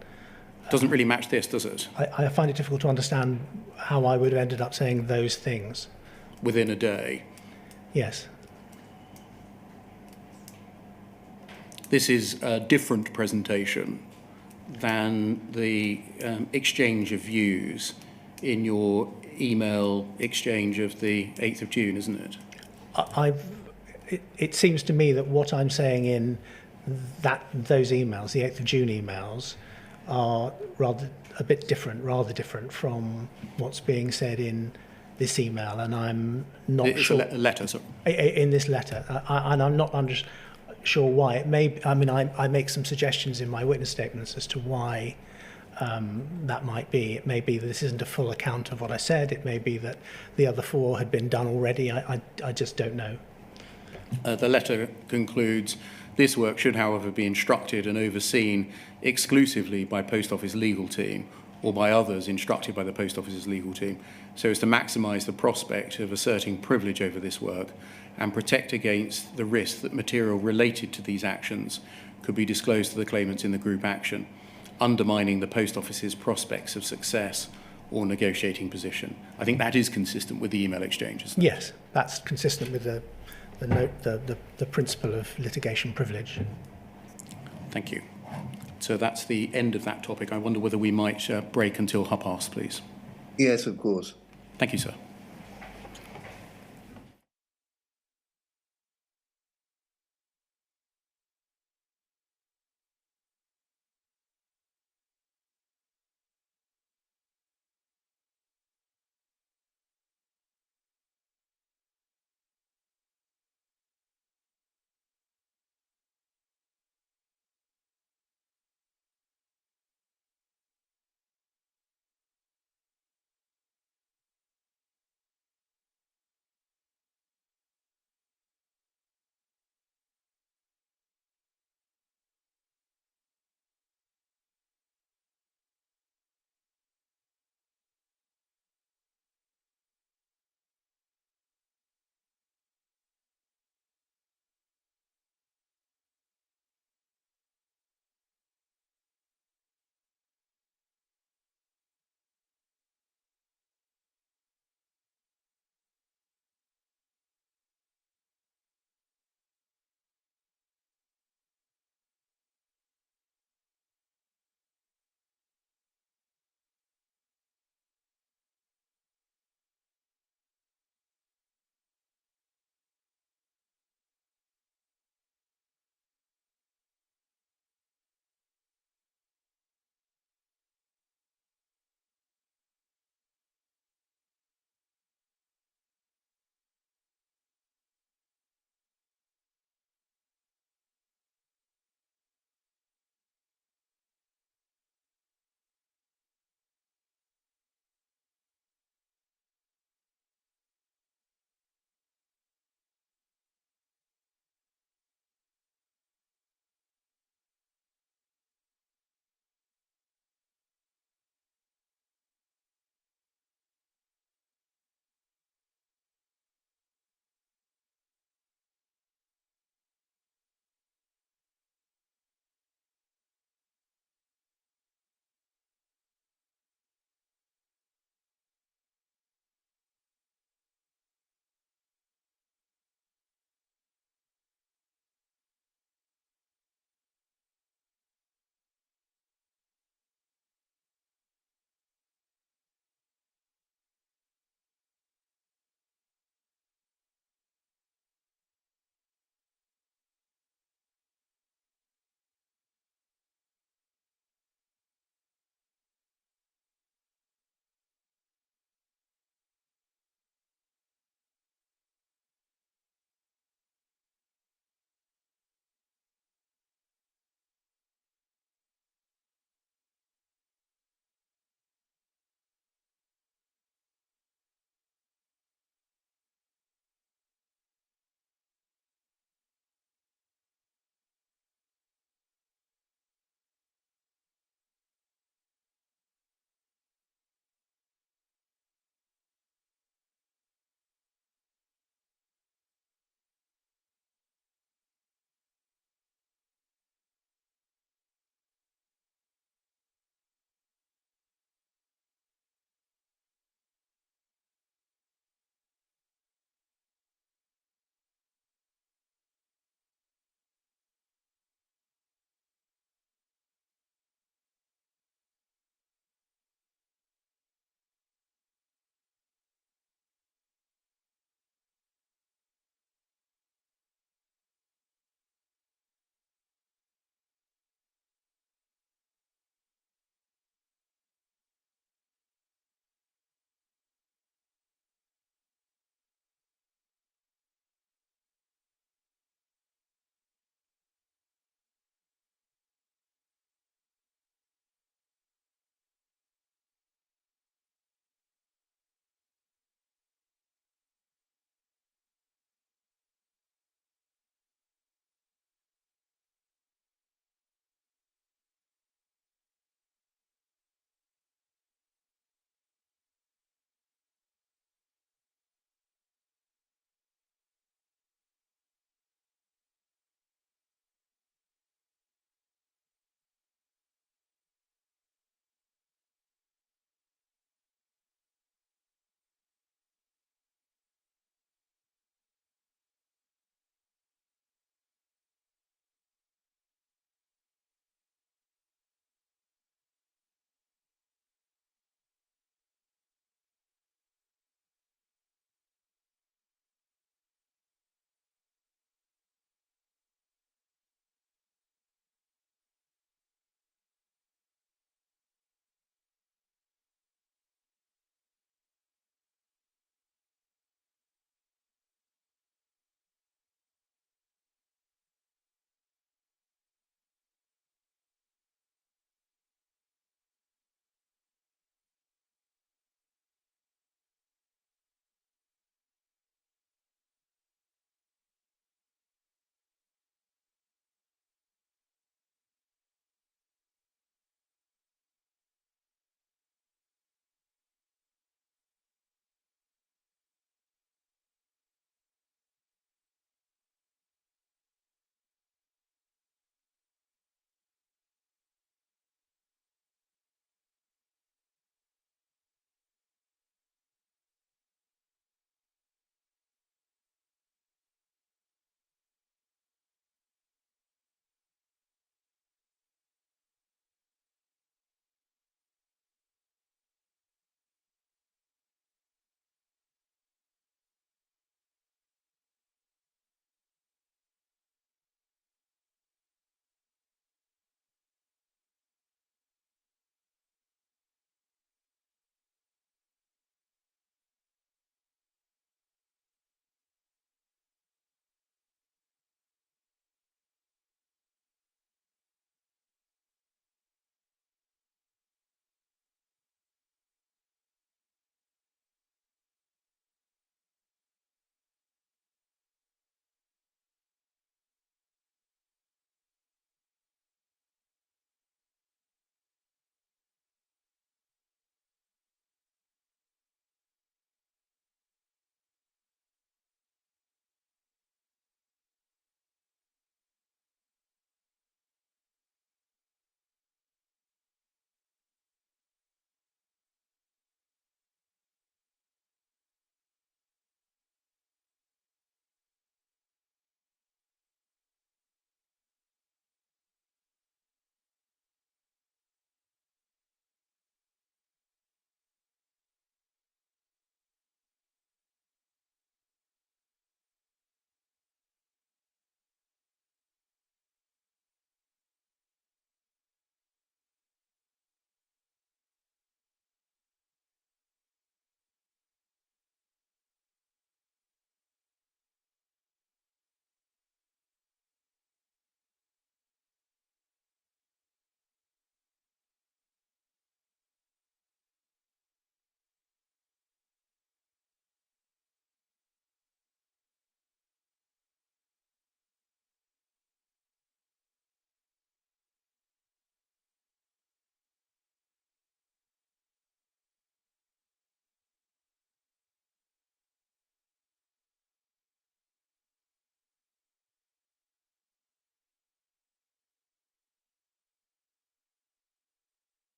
Doesn't really match this, does it? I find it difficult to understand how I would have ended up saying those things. Within a day. Yes. This is a different presentation than the exchange of views in your email exchange of the 8th of June, isn't it? It seems to me that what I'm saying in those emails, the 8th of June emails, are rather different from what's being said in this email, and I'm not sure. It's a letter, sorry. In this letter, and I'm not sure why. It may. I mean, I make some suggestions in my witness statements as to why that might be. It may be that this isn't a full account of what I said. It may be that the other four had been done already. I just don't know. The letter concludes, this work should, however, be instructed and overseen exclusively by Post Office legal team or by others instructed by the Post Office's legal team, so as to maximise the prospect of asserting privilege over this work and protect against the risk that material related to these actions could be disclosed to the claimants in the group action, undermining the Post Office's prospects of success or negotiating position. I think that is consistent with the email exchange, isn't it? Yes, that's consistent with the principle of litigation privilege. Thank you. So that's the end of that topic. I wonder whether we might break until past, please. Yes, of course. Thank you, sir.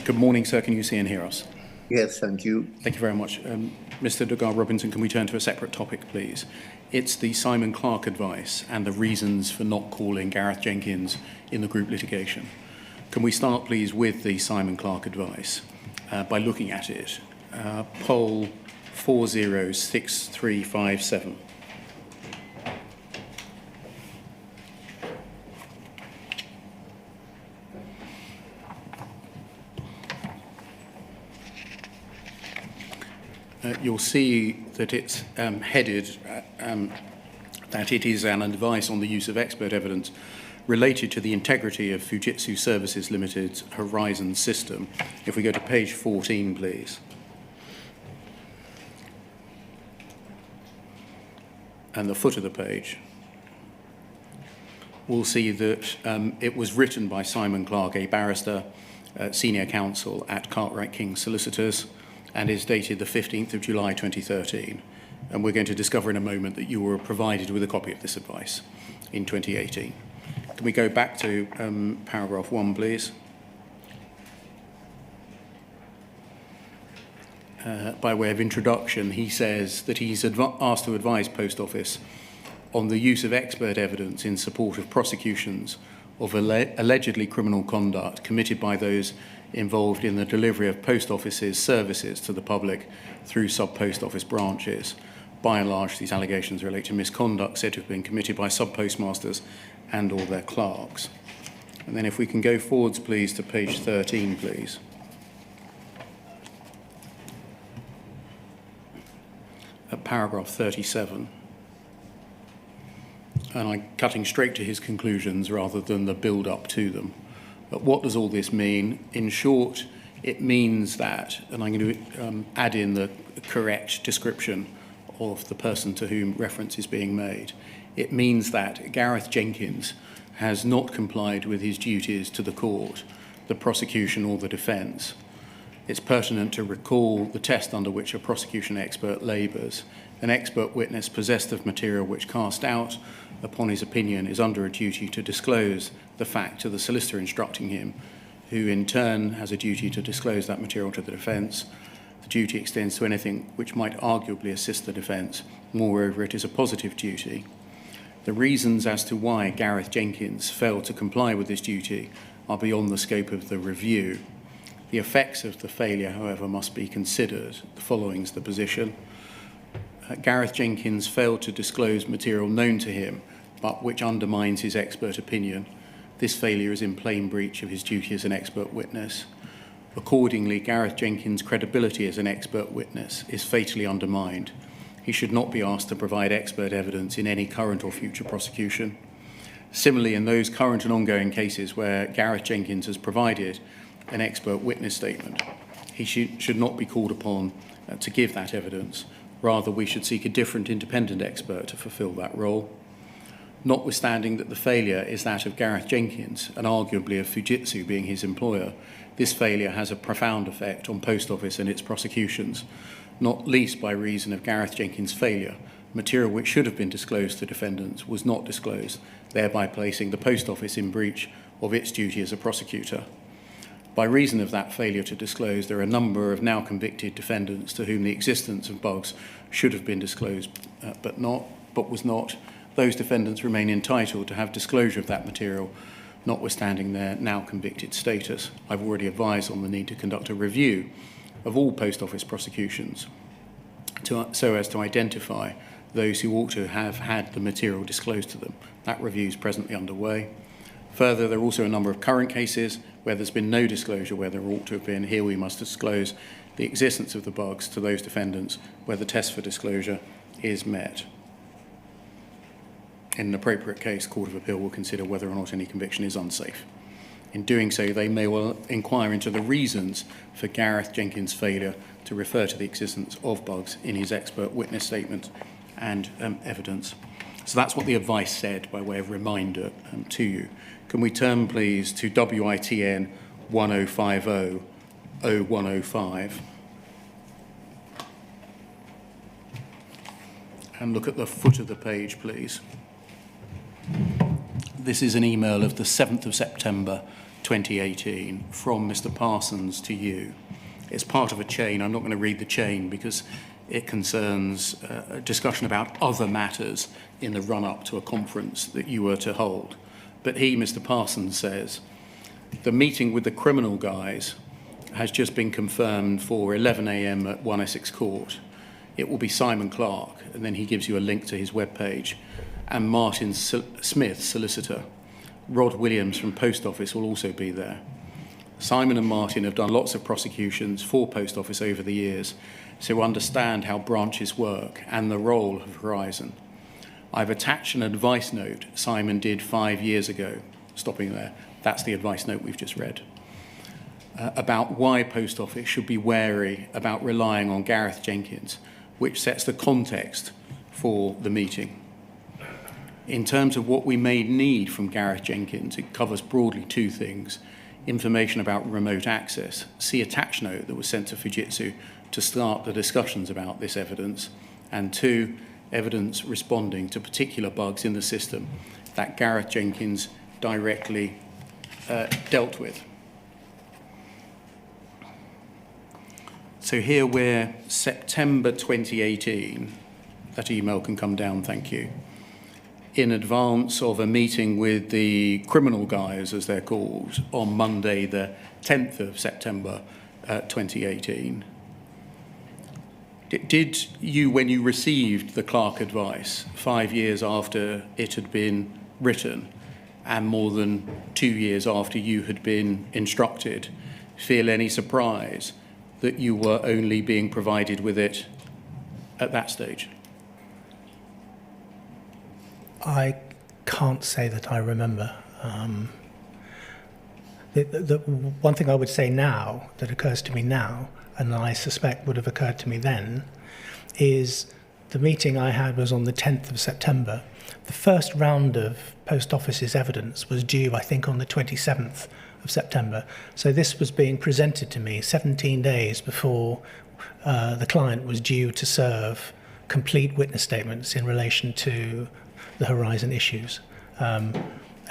Good morning, sir. Can you see and hear us? Yes, thank you. Thank you very much. Mr. de Garr Robinson, can we turn to a separate topic, please? It's the Simon Clark advice and the reasons for not calling Gareth Jenkins in the group litigation. Can we start, please, with the Simon Clark advice by looking at it? Poll 406357. You'll see that it's headed that it is an advice on the use of expert evidence related to the integrity of Fujitsu Services Limited's Horizon system. If we go to page 14, please. And the foot of the page, we'll see that it was written by Simon Clark, a barrister, senior counsel at Cartwright King Solicitors, and is dated the 15th of July 2013. And we're going to discover in a moment that you were provided with a copy of this advice in 2018. Can we go back to paragraph 1, please? By way of introduction, he says that he's asked to advise Post Office on the use of expert evidence in support of prosecutions of allegedly criminal conduct committed by those involved in the delivery of Post Office's services to the public through sub-post office branches. By and large, these allegations relate to misconduct said to have been committed by sub-postmasters and or their clerks. And then if we can go forwards, please, to page 13, please. At paragraph 37. And I'm cutting straight to his conclusions rather than the build-up to them. But what does all this mean? In short, it means that, and I'm going to add in the correct description of the person to whom reference is being made. It means that Gareth Jenkins has not complied with his duties to the court, the prosecution or the defence. It's pertinent to recall the test under which a prosecution expert labours. An expert witness possessed of material which cast doubt upon his opinion is under a duty to disclose the fact to the solicitor instructing him, who in turn has a duty to disclose that material to the defence. The duty extends to anything which might arguably assist the defence. Moreover, it is a positive duty. The reasons as to why Gareth Jenkins failed to comply with this duty are beyond the scope of the review. The effects of the failure, however, must be considered. The following is the position. Gareth Jenkins failed to disclose material known to him, but which undermines his expert opinion. This failure is in plain breach of his duty as an expert witness. Accordingly, Gareth Jenkins' credibility as an expert witness is fatally undermined. He should not be asked to provide expert evidence in any current or future prosecution. Similarly, in those current and ongoing cases where Gareth Jenkins has provided an expert witness statement, he should not be called upon to give that evidence. Rather, we should seek a different independent expert to fulfil that role. Notwithstanding that the failure is that of Gareth Jenkins, and arguably of Fujitsu being his employer, this failure has a profound effect on Post Office and its prosecutions, not least by reason of Gareth Jenkins' failure. Material which should have been disclosed to defendants was not disclosed, thereby placing the Post Office in breach of its duty as a prosecutor. By reason of that failure to disclose, there are a number of now convicted defendants to whom the existence of bugs should have been disclosed, but was not. Those defendants remain entitled to have disclosure of that material, notwithstanding their now convicted status. I've already advised on the need to conduct a review of all Post Office prosecutions so as to identify those who ought to have had the material disclosed to them. That review is presently underway. Further, there are also a number of current cases where there's been no disclosure where there ought to have been. Here we must disclose the existence of the bugs to those defendants where the test for disclosure is met. In an appropriate case, Court of Appeal will consider whether or not any conviction is unsafe. In doing so, they may well inquire into the reasons for Gareth Jenkins' failure to refer to the existence of bugs in his expert witness statement and evidence. So that's what the advice said by way of reminder to you. Can we turn, please, to WITN 1050-0105 and look at the foot of the page, please. This is an email of the 7th of September 2018 from Mr. Parsons to you. It's part of a chain. I'm not going to read the chain because it concerns a discussion about other matters in the run-up to a conference that you were to hold. But he, Mr. Parsons, says, the meeting with the criminal guys has just been confirmed for 11 a.m. at 1 Essex Court. It will be Simon Clark, and then he gives you a link to his webpage, and Martin Smith, solicitor. Rod Williams from Post Office will also be there. Simon and Martin have done lots of prosecutions for Post Office over the years, so understand how branches work and the role of Horizon. I've attached an advice note Simon did 5 years ago, stopping there. That's the advice note we've just read, about why Post Office should be wary about relying on Gareth Jenkins, which sets the context for the meeting. In terms of what we may need from Gareth Jenkins, it covers broadly two things: information about remote access, see attached note that was sent to Fujitsu to start the discussions about this evidence, and two, evidence responding to particular bugs in the system that Gareth Jenkins directly dealt with. So here we're September 2018. That email can come down, thank you. In advance of a meeting with the criminal guys, as they're called, on Monday, the 10th of September 2018. Did you, when you received the Clark advice 5 years after it had been written and more than 2 years after you had been instructed, feel any surprise that you were only being provided with it at that stage? I can't say that I remember. The one thing I would say now, that occurs to me now, and I suspect would have occurred to me then, is the meeting I had was on the 10th of September. The first round of Post Office's evidence was due, I think, on the 27th of September. So this was being presented to me 17 days before the client was due to serve complete witness statements in relation to the Horizon issues. And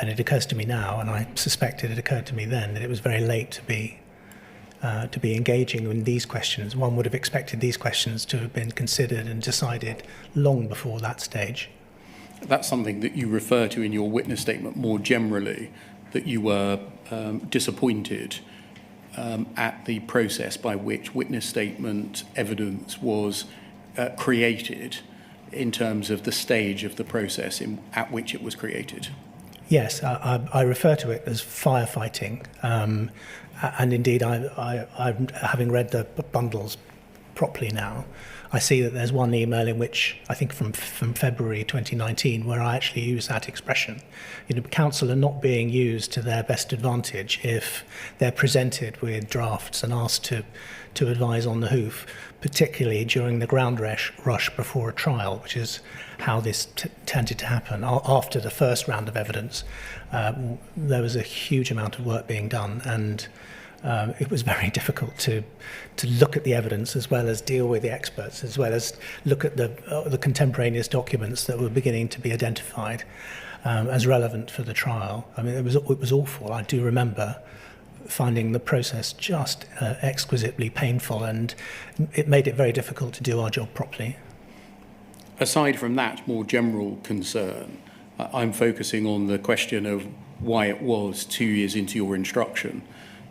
it occurs to me now, and I suspected it occurred to me then, that it was very late to be engaging in these questions. One would have expected these questions to have been considered and decided long before that stage. That's something that you refer to in your witness statement more generally, that you were disappointed at the process by which witness statement evidence was created in terms of the stage of the process at which it was created. Yes, I refer to it as firefighting. And indeed, I, having read the bundles properly now, I see that there's one email in which, I think from February 2019, where I actually use that expression. You know, counsel are not being used to their best advantage if they're presented with drafts and asked to advise on the hoof, particularly during the ground rush before a trial, which is how this tended to happen. After the first round of evidence, there was a huge amount of work being done, and it was very difficult to look at the evidence as well as deal with the experts, as well as look at the contemporaneous documents that were beginning to be identified as relevant for the trial. I mean, it was awful. I do remember finding the process just exquisitely painful, and it made it very difficult to do our job properly. Aside from that more general concern, I'm focusing on the question of why it was 2 years into your instruction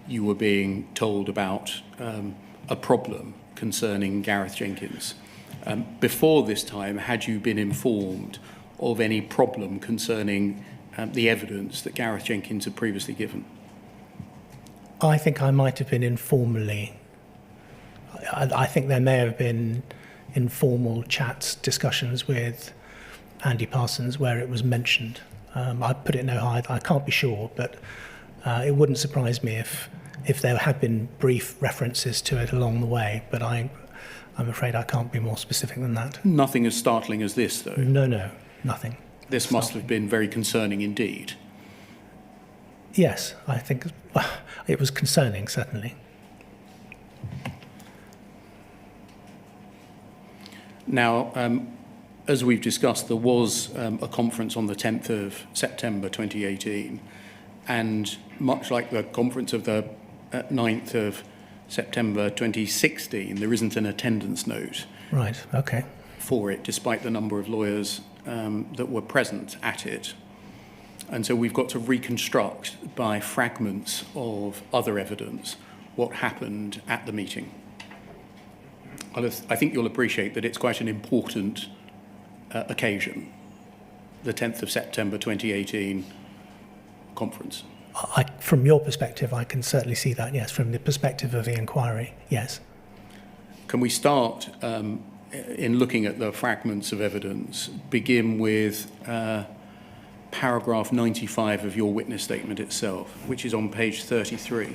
you were being told about a problem concerning Gareth Jenkins. Before this time, had you been informed of any problem concerning the evidence that Gareth Jenkins had previously given? I think I might have been informally. I think there may have been informal chats, discussions with Andy Parsons where it was mentioned. I put it no higher. I can't be sure, but it wouldn't surprise me if there had been brief references to it along the way, but I'm afraid I can't be more specific than that. Nothing as startling as this, though? No, nothing. This must have been very concerning indeed. Yes, I think it was concerning, certainly. Now, as we've discussed, there was a conference on the 10th of September 2018. And much like the conference of the 9th of September 2016, there isn't an attendance note Right, okay. for it, despite the number of lawyers that were present at it. And so we've got to reconstruct by fragments of other evidence what happened at the meeting. I think you'll appreciate that it's quite an important occasion, the 10th of September 2018 conference. From your perspective, I can certainly see that, yes. From the perspective of the inquiry, yes. Can we start, in looking at the fragments of evidence, begin with paragraph 95 of your witness statement itself, which is on page 33.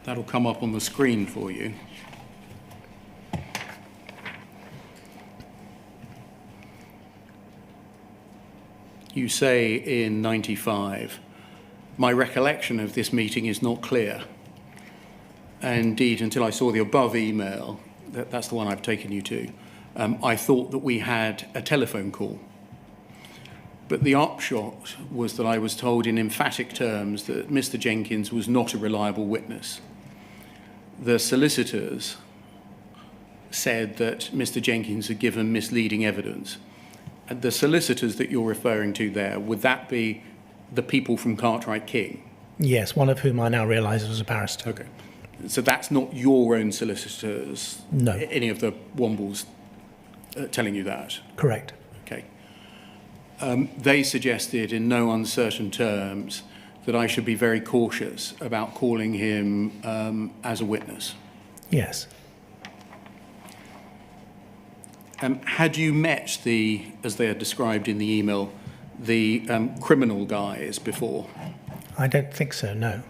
That'll come up on the screen for you. You say in 95, my recollection of this meeting is not clear. Indeed, until I saw the above email, that's the one I've taken you to, I thought that we had a telephone call. But the upshot was that I was told in emphatic terms that Mr. Jenkins was not a reliable witness. The solicitors said that Mr. Jenkins had given misleading evidence. And the solicitors that you're referring to there, would that be the people from Cartwright King? Yes, one of whom I now realise was a barrister. Okay. So that's not your own solicitors? No. Any of the Wombles telling you that? Correct. Okay. They suggested in no uncertain terms that I should be very cautious about calling him as a witness. Yes. Had you met as they are described in the email, the criminal guys before? I don't think so, no.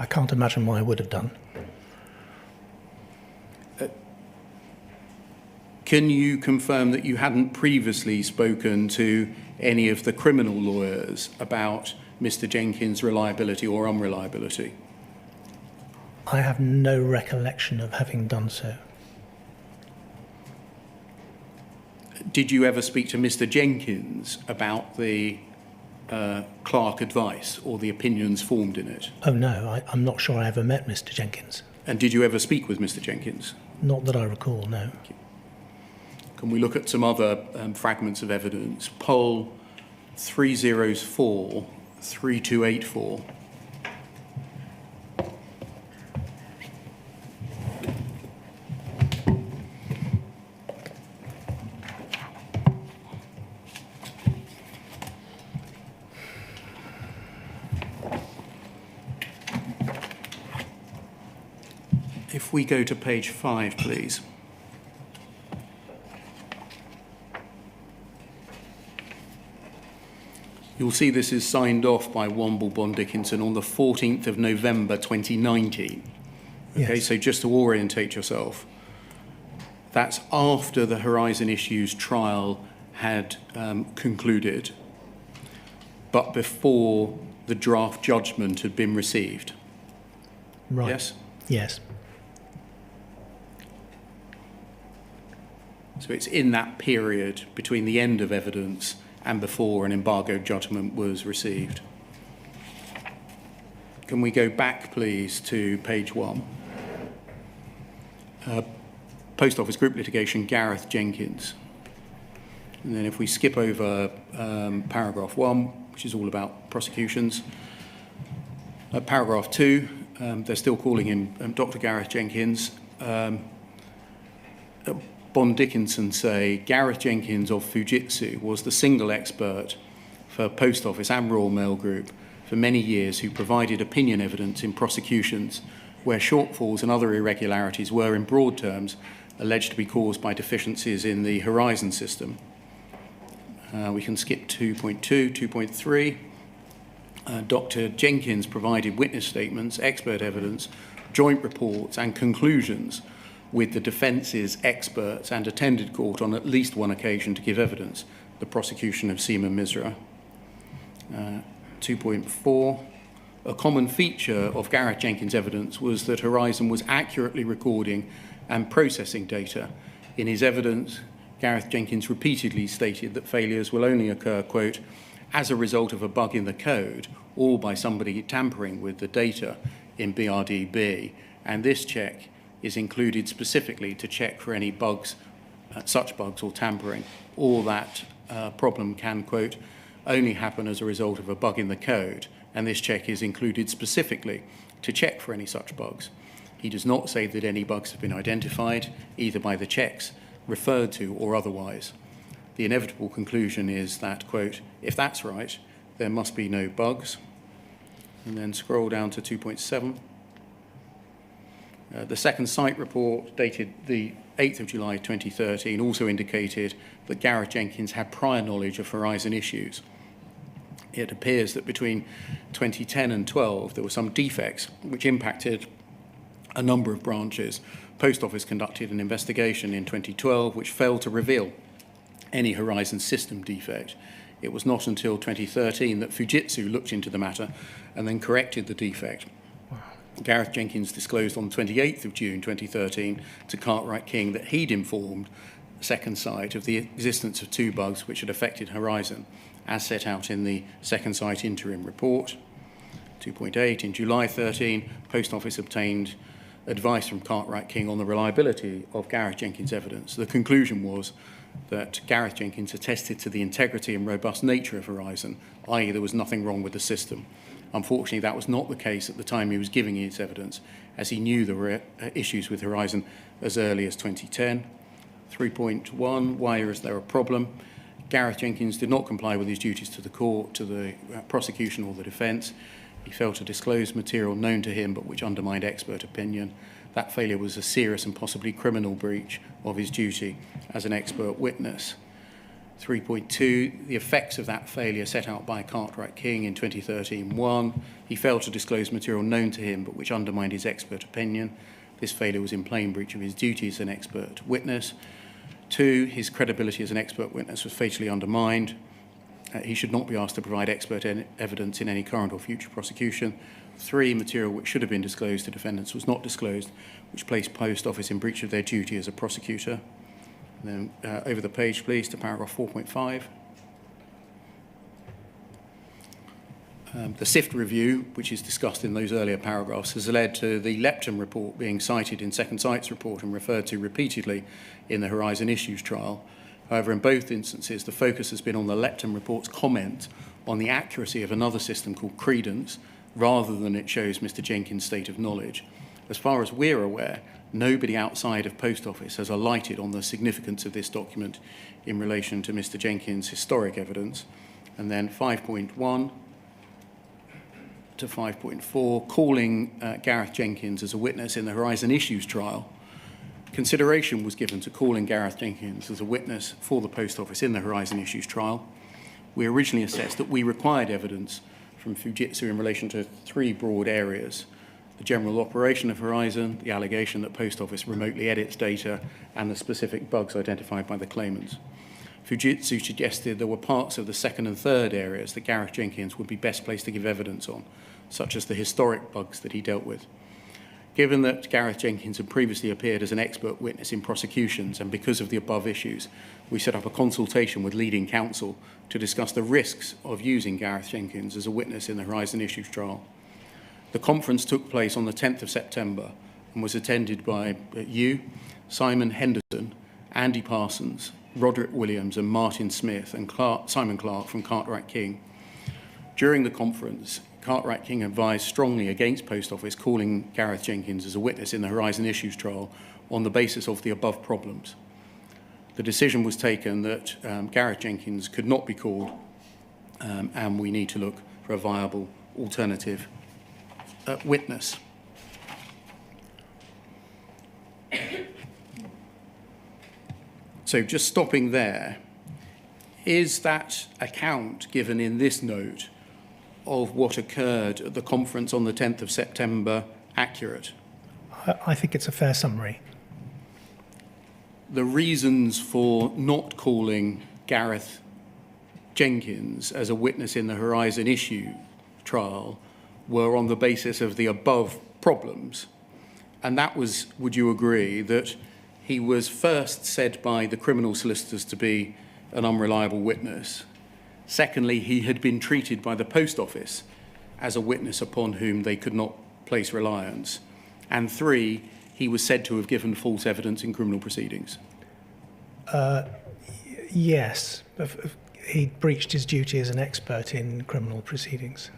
I can't imagine why I would have done. Can you confirm that you hadn't previously spoken to any of the criminal lawyers about Mr. Jenkins' reliability or unreliability? I have no recollection of having done so. Did you ever speak to Mr. Jenkins about the Clark advice or the opinions formed in it? Oh, no, I'm not sure I ever met Mr. Jenkins. And did you ever speak with Mr. Jenkins? Not that I recall, no. Can we look at some other fragments of evidence? Poll 304, 3284. If we go to page 5, please. You'll see this is signed off by Womble Bond Dickinson on the 14th of November 2019. Okay, Yes. so just to orientate yourself, that's after the Horizon Issues trial had concluded, but before the draft judgment had been received. Right. Yes? Yes. So it's in that period between the end of evidence and before an embargo judgment was received. Can we go back, please, to page 1? Post Office Group Litigation, Gareth Jenkins. And then if we skip over paragraph 1, which is all about prosecutions. Paragraph 2, they're still calling him Dr. Gareth Jenkins. Bond Dickinson say Gareth Jenkins of Fujitsu was the single expert for Post Office and Royal Mail Group for many years who provided opinion evidence in prosecutions where shortfalls and other irregularities were, in broad terms, alleged to be caused by deficiencies in the Horizon system. We can skip 2.2, 2.3. Dr. Jenkins provided witness statements, expert evidence, joint reports and conclusions with the defence's experts and attended court on at least one occasion to give evidence, the prosecution of Seema Misra. 2.4. A common feature of Gareth Jenkins' evidence was that Horizon was accurately recording and processing data. In his evidence, Gareth Jenkins repeatedly stated that failures will only occur, quote, as a result of a bug in the code or by somebody tampering with the data in BRDB. And this check is included specifically to check for any bugs, such bugs or tampering, or that problem can, quote, only happen as a result of a bug in the code. And this check is included specifically to check for any such bugs. He does not say that any bugs have been identified, either by the checks referred to or otherwise. The inevitable conclusion is that, quote, if that's right, there must be no bugs. And then scroll down to 2.7. The second site report, dated the 8th of July 2013, also indicated that Gareth Jenkins had prior knowledge of Horizon issues. It appears that between 2010 and 12, there were some defects which impacted a number of branches. Post Office conducted an investigation in 2012 which failed to reveal any Horizon system defect. It was not until 2013 that Fujitsu looked into the matter and then corrected the defect. Wow. Gareth Jenkins disclosed on the 28th of June 2013 to Cartwright King that he'd informed Second Sight of the existence of 2 bugs which had affected Horizon, as set out in the Second Sight interim report. 2.8, in July 13, Post Office obtained advice from Cartwright King on the reliability of Gareth Jenkins' evidence. The conclusion was that Gareth Jenkins attested to the integrity and robust nature of Horizon, i.e. there was nothing wrong with the system. Unfortunately, that was not the case at the time he was giving his evidence, as he knew there were issues with Horizon as early as 2010. 3.1, why is there a problem? Gareth Jenkins did not comply with his duties to the court, to the prosecution or the defence. He failed to disclose material known to him but which undermined expert opinion. That failure was a serious and possibly criminal breach of his duty as an expert witness. 3.2, the effects of that failure set out by Cartwright King in 2013. 1, he failed to disclose material known to him but which undermined his expert opinion. This failure was in plain breach of his duty as an expert witness. 2, his credibility as an expert witness was fatally undermined. He should not be asked to provide expert evidence in any current or future prosecution. 3, material which should have been disclosed to defendants was not disclosed, which placed Post Office in breach of their duty as a prosecutor. And then over the page, please, to paragraph 4.5. The SIFT review, which is discussed in those earlier paragraphs, has led to the Lepton report being cited in Second Sight's report and referred to repeatedly in the Horizon Issues trial. However, in both instances, the focus has been on the Lepton report's comment on the accuracy of another system called Credence, rather than it shows Mr. Jenkins' state of knowledge. As far as we're aware, nobody outside of Post Office has alighted on the significance of this document in relation to Mr. Jenkins' historic evidence. And then 5.1 to 5.4, calling Gareth Jenkins as a witness in the Horizon Issues trial. Consideration was given to calling Gareth Jenkins as a witness for the Post Office in the Horizon Issues trial. We originally assessed that we required evidence from Fujitsu in relation to 3 broad areas: the general operation of Horizon, the allegation that Post Office remotely edits data, and the specific bugs identified by the claimants. Fujitsu suggested there were parts of the second and third areas that Gareth Jenkins would be best placed to give evidence on, such as the historic bugs that he dealt with. Given that Gareth Jenkins had previously appeared as an expert witness in prosecutions, and because of the above issues, we set up a consultation with leading counsel to discuss the risks of using Gareth Jenkins as a witness in the Horizon Issues trial. The conference took place on the 10th of September and was attended by you, Simon Henderson, Andy Parsons, Roderick Williams and Martin Smith, and Simon Clark from Cartwright King. During the conference, Cartwright King advised strongly against Post Office calling Gareth Jenkins as a witness in the Horizon Issues trial on the basis of the above problems. The decision was taken that Gareth Jenkins could not be called, and we need to look for a viable alternative witness. So just stopping there, is that account given in this note of what occurred at the conference on the 10th of September accurate? I think it's a fair summary. The reasons for not calling Gareth Jenkins as a witness in the Horizon issue trial were on the basis of the above problems. And that was, would you agree, that he was first said by the criminal solicitors to be an unreliable witness. Secondly, he had been treated by the Post Office as a witness upon whom they could not place reliance. And three, he was said to have given false evidence in criminal proceedings. Yes, he breached his duty as an expert in criminal proceedings.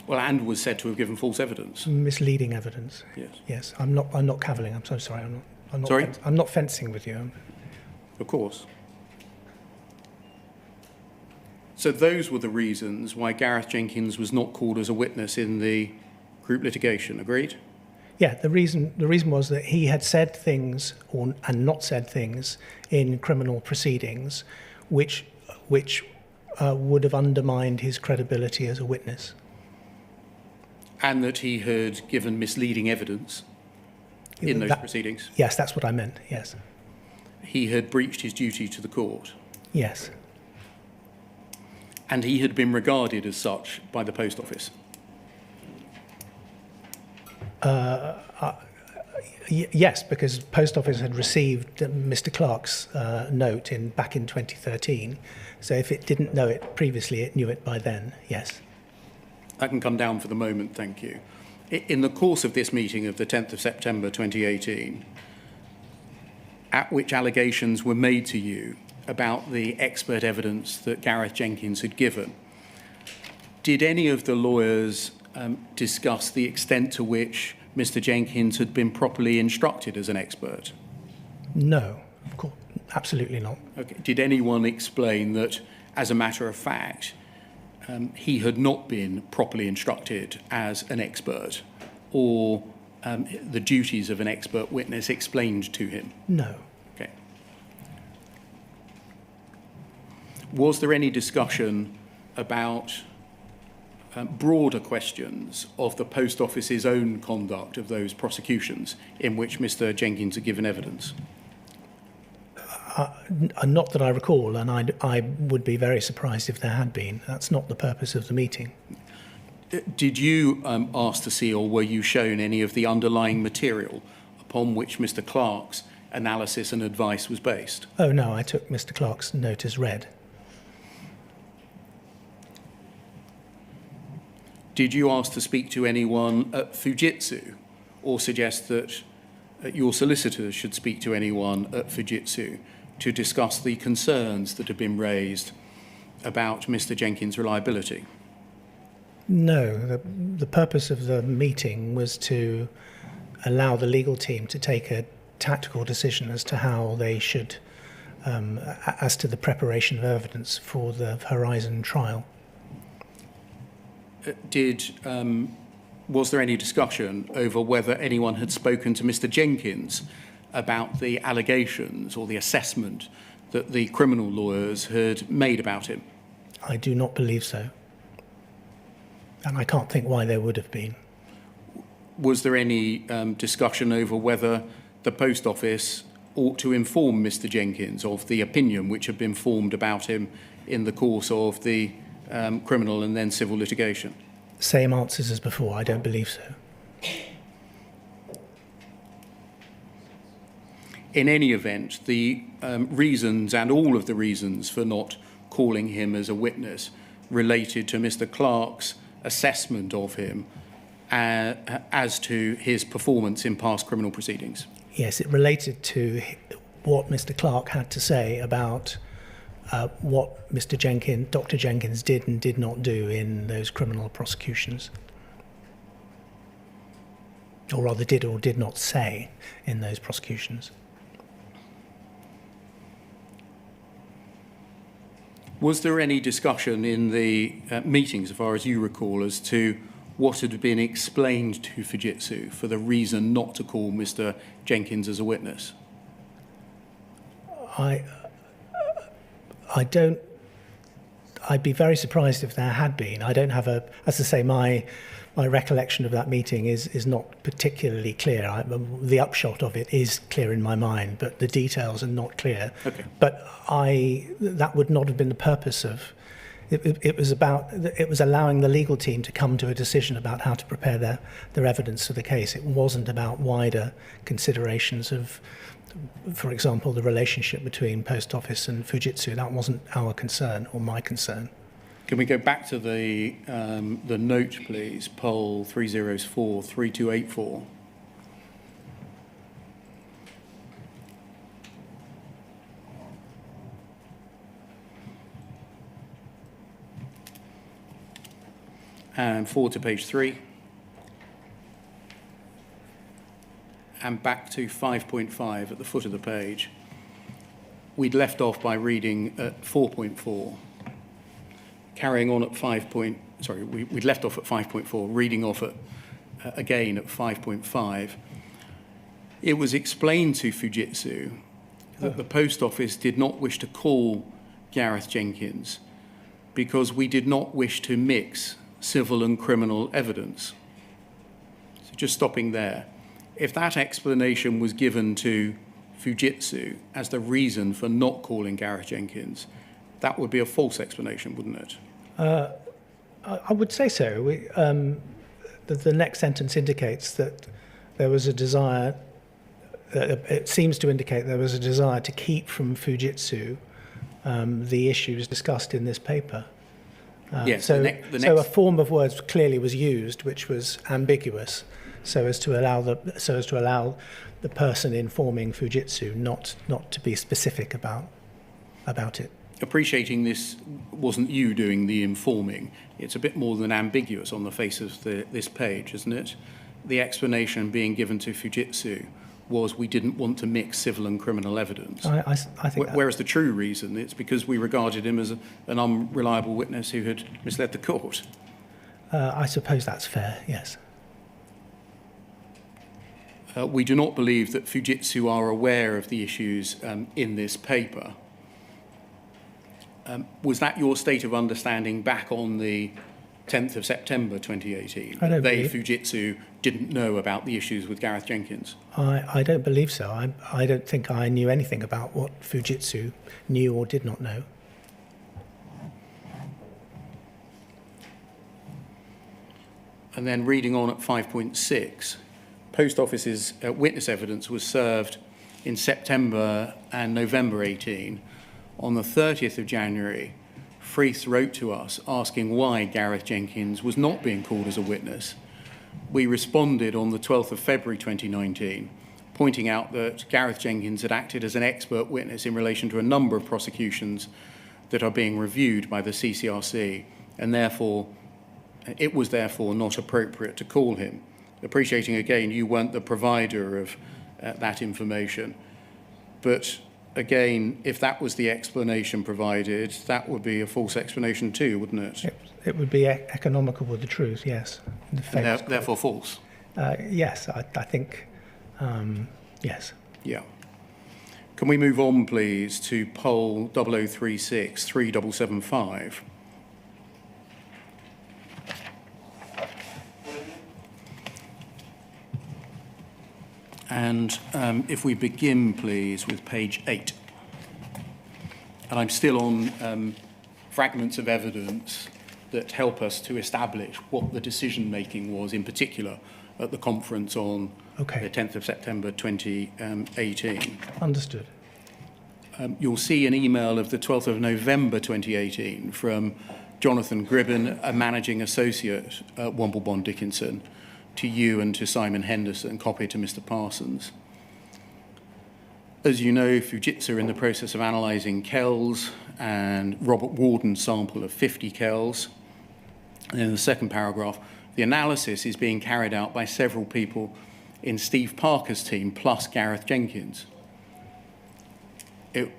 Well, and was said to have given false evidence. Misleading evidence. Yes. Yes, I'm not cavilling. I'm so sorry. I'm not. Sorry? I'm not fencing with you. Of course. So those were the reasons why Gareth Jenkins was not called as a witness in the group litigation. Agreed? Yeah, the reason was that he had said things and not said things in criminal proceedings, which would have undermined his credibility as a witness. And that he had given misleading evidence in those proceedings. Yes, that's what I meant. Yes. He had breached his duty to the court. Yes. And he had been regarded as such by the Post Office. Yes, because Post Office had received Mr. Clark's note back in 2013. So if it didn't know it previously, it knew it by then. Yes. I can come down for the moment, thank you. In the course of this meeting of the 10th of September 2018, at which allegations were made to you about the expert evidence that Gareth Jenkins had given, did any of the lawyers discuss the extent to which Mr. Jenkins had been properly instructed as an expert? No, of course, absolutely not. Okay. Did anyone explain that, as a matter of fact, he had not been properly instructed as an expert, or the duties of an expert witness explained to him? No. Okay. Was there any discussion about broader questions of the Post Office's own conduct of those prosecutions in which Mr. Jenkins had given evidence? Not that I recall, and I would be very surprised if there had been. That's not the purpose of the meeting. Did you ask to see, or were you shown any of the underlying material upon which Mr. Clark's analysis and advice was based? Oh, no, I took Mr. Clark's note as read. Did you ask to speak to anyone at Fujitsu, or suggest that your solicitors should speak to anyone at Fujitsu to discuss the concerns that have been raised about Mr. Jenkins' reliability? No, the purpose of the meeting was to allow the legal team to take a tactical decision as to how they should, as to the preparation of evidence for the Horizon trial. Was there any discussion over whether anyone had spoken to Mr. Jenkins about the allegations or the assessment that the criminal lawyers had made about him? I do not believe so. And I can't think why there would have been. Was there any discussion over whether the Post Office ought to inform Mr. Jenkins of the opinion which had been formed about him in the course of the criminal and then civil litigation? Same answers as before. I don't believe so. In any event, the reasons and all of the reasons for not calling him as a witness related to Mr. Clark's assessment of him as to his performance in past criminal proceedings. Yes, it related to what Mr. Clark had to say about what Dr. Jenkins did and did not do in those criminal prosecutions. Or rather did or did not say in those prosecutions. Was there any discussion in the meetings, as far as you recall, as to what had been explained to Fujitsu for the reason not to call Mr. Jenkins as a witness? I'd be very surprised if there had been. I don't have as I say, my recollection of that meeting is not particularly clear. The upshot of it is clear in my mind, but the details are not clear. Okay. But that would not have been the purpose of It was allowing the legal team to come to a decision about how to prepare their evidence for the case. It wasn't about wider considerations of, for example, the relationship between Post Office and Fujitsu. That wasn't our concern or my concern. Can we go back to the note, please? Poll 304 3284. And forward to page 3. And back to 5.5 at the foot of the page. We'd left off by reading at 4.4. Carrying on at we'd left off at 5.4, reading off at again at 5.5. It was explained to Fujitsu that the Post Office did not wish to call Gareth Jenkins because we did not wish to mix civil and criminal evidence. So just stopping there. If that explanation was given to Fujitsu as the reason for not calling Gareth Jenkins, that would be a false explanation, wouldn't it? I would say so. The next sentence indicates that there was a desire, it seems to indicate there was a desire to keep from Fujitsu the issues discussed in this paper. Yes, so a form of words clearly was used, which was ambiguous, so as to allow the person informing Fujitsu not to be specific about it. Appreciating this wasn't you doing the informing, it's a bit more than ambiguous on the face of this page, isn't it? The explanation being given to Fujitsu was we didn't want to mix civil and criminal evidence. I think Whereas the true reason, it's because we regarded him as an unreliable witness who had misled the court. I suppose that's fair, yes. We do not believe that Fujitsu are aware of the issues in this paper. Was that your state of understanding back on the 10th of September 2018? Fujitsu didn't know about the issues with Gareth Jenkins? I don't believe so. I don't think I knew anything about what Fujitsu knew or did not know. And then reading on at 5.6, Post Office's witness evidence was served in September and November 18. On the 30th of January, Freeth wrote to us asking why Gareth Jenkins was not being called as a witness. We responded on the 12th of February 2019, pointing out that Gareth Jenkins had acted as an expert witness in relation to a number of prosecutions that are being reviewed by the CCRC, and it was therefore not appropriate to call him. Appreciating again, you weren't the provider of that information, but again, if that was the explanation provided, that would be a false explanation too, wouldn't it? It would be economical with the truth, yes. Therefore false? Yes, I think, yes. Yeah. Can we move on, please, to poll 0036 3775? And if we begin, please, with page 8. And I'm still on fragments of evidence that help us to establish what the decision-making was, in particular, at the conference on the 10th of September 2018. Understood. You'll see an email of the 12th of November 2018 from Jonathan Grabiner, a managing associate at Womble Bond Dickinson, to you and to Simon Henderson, copy to Mr. Parsons. As you know, Fujitsu are in the process of analysing Kells and Robert Warden's sample of 50 Kells. And in the second paragraph, the analysis is being carried out by several people in Steve Parker's team, plus Gareth Jenkins. It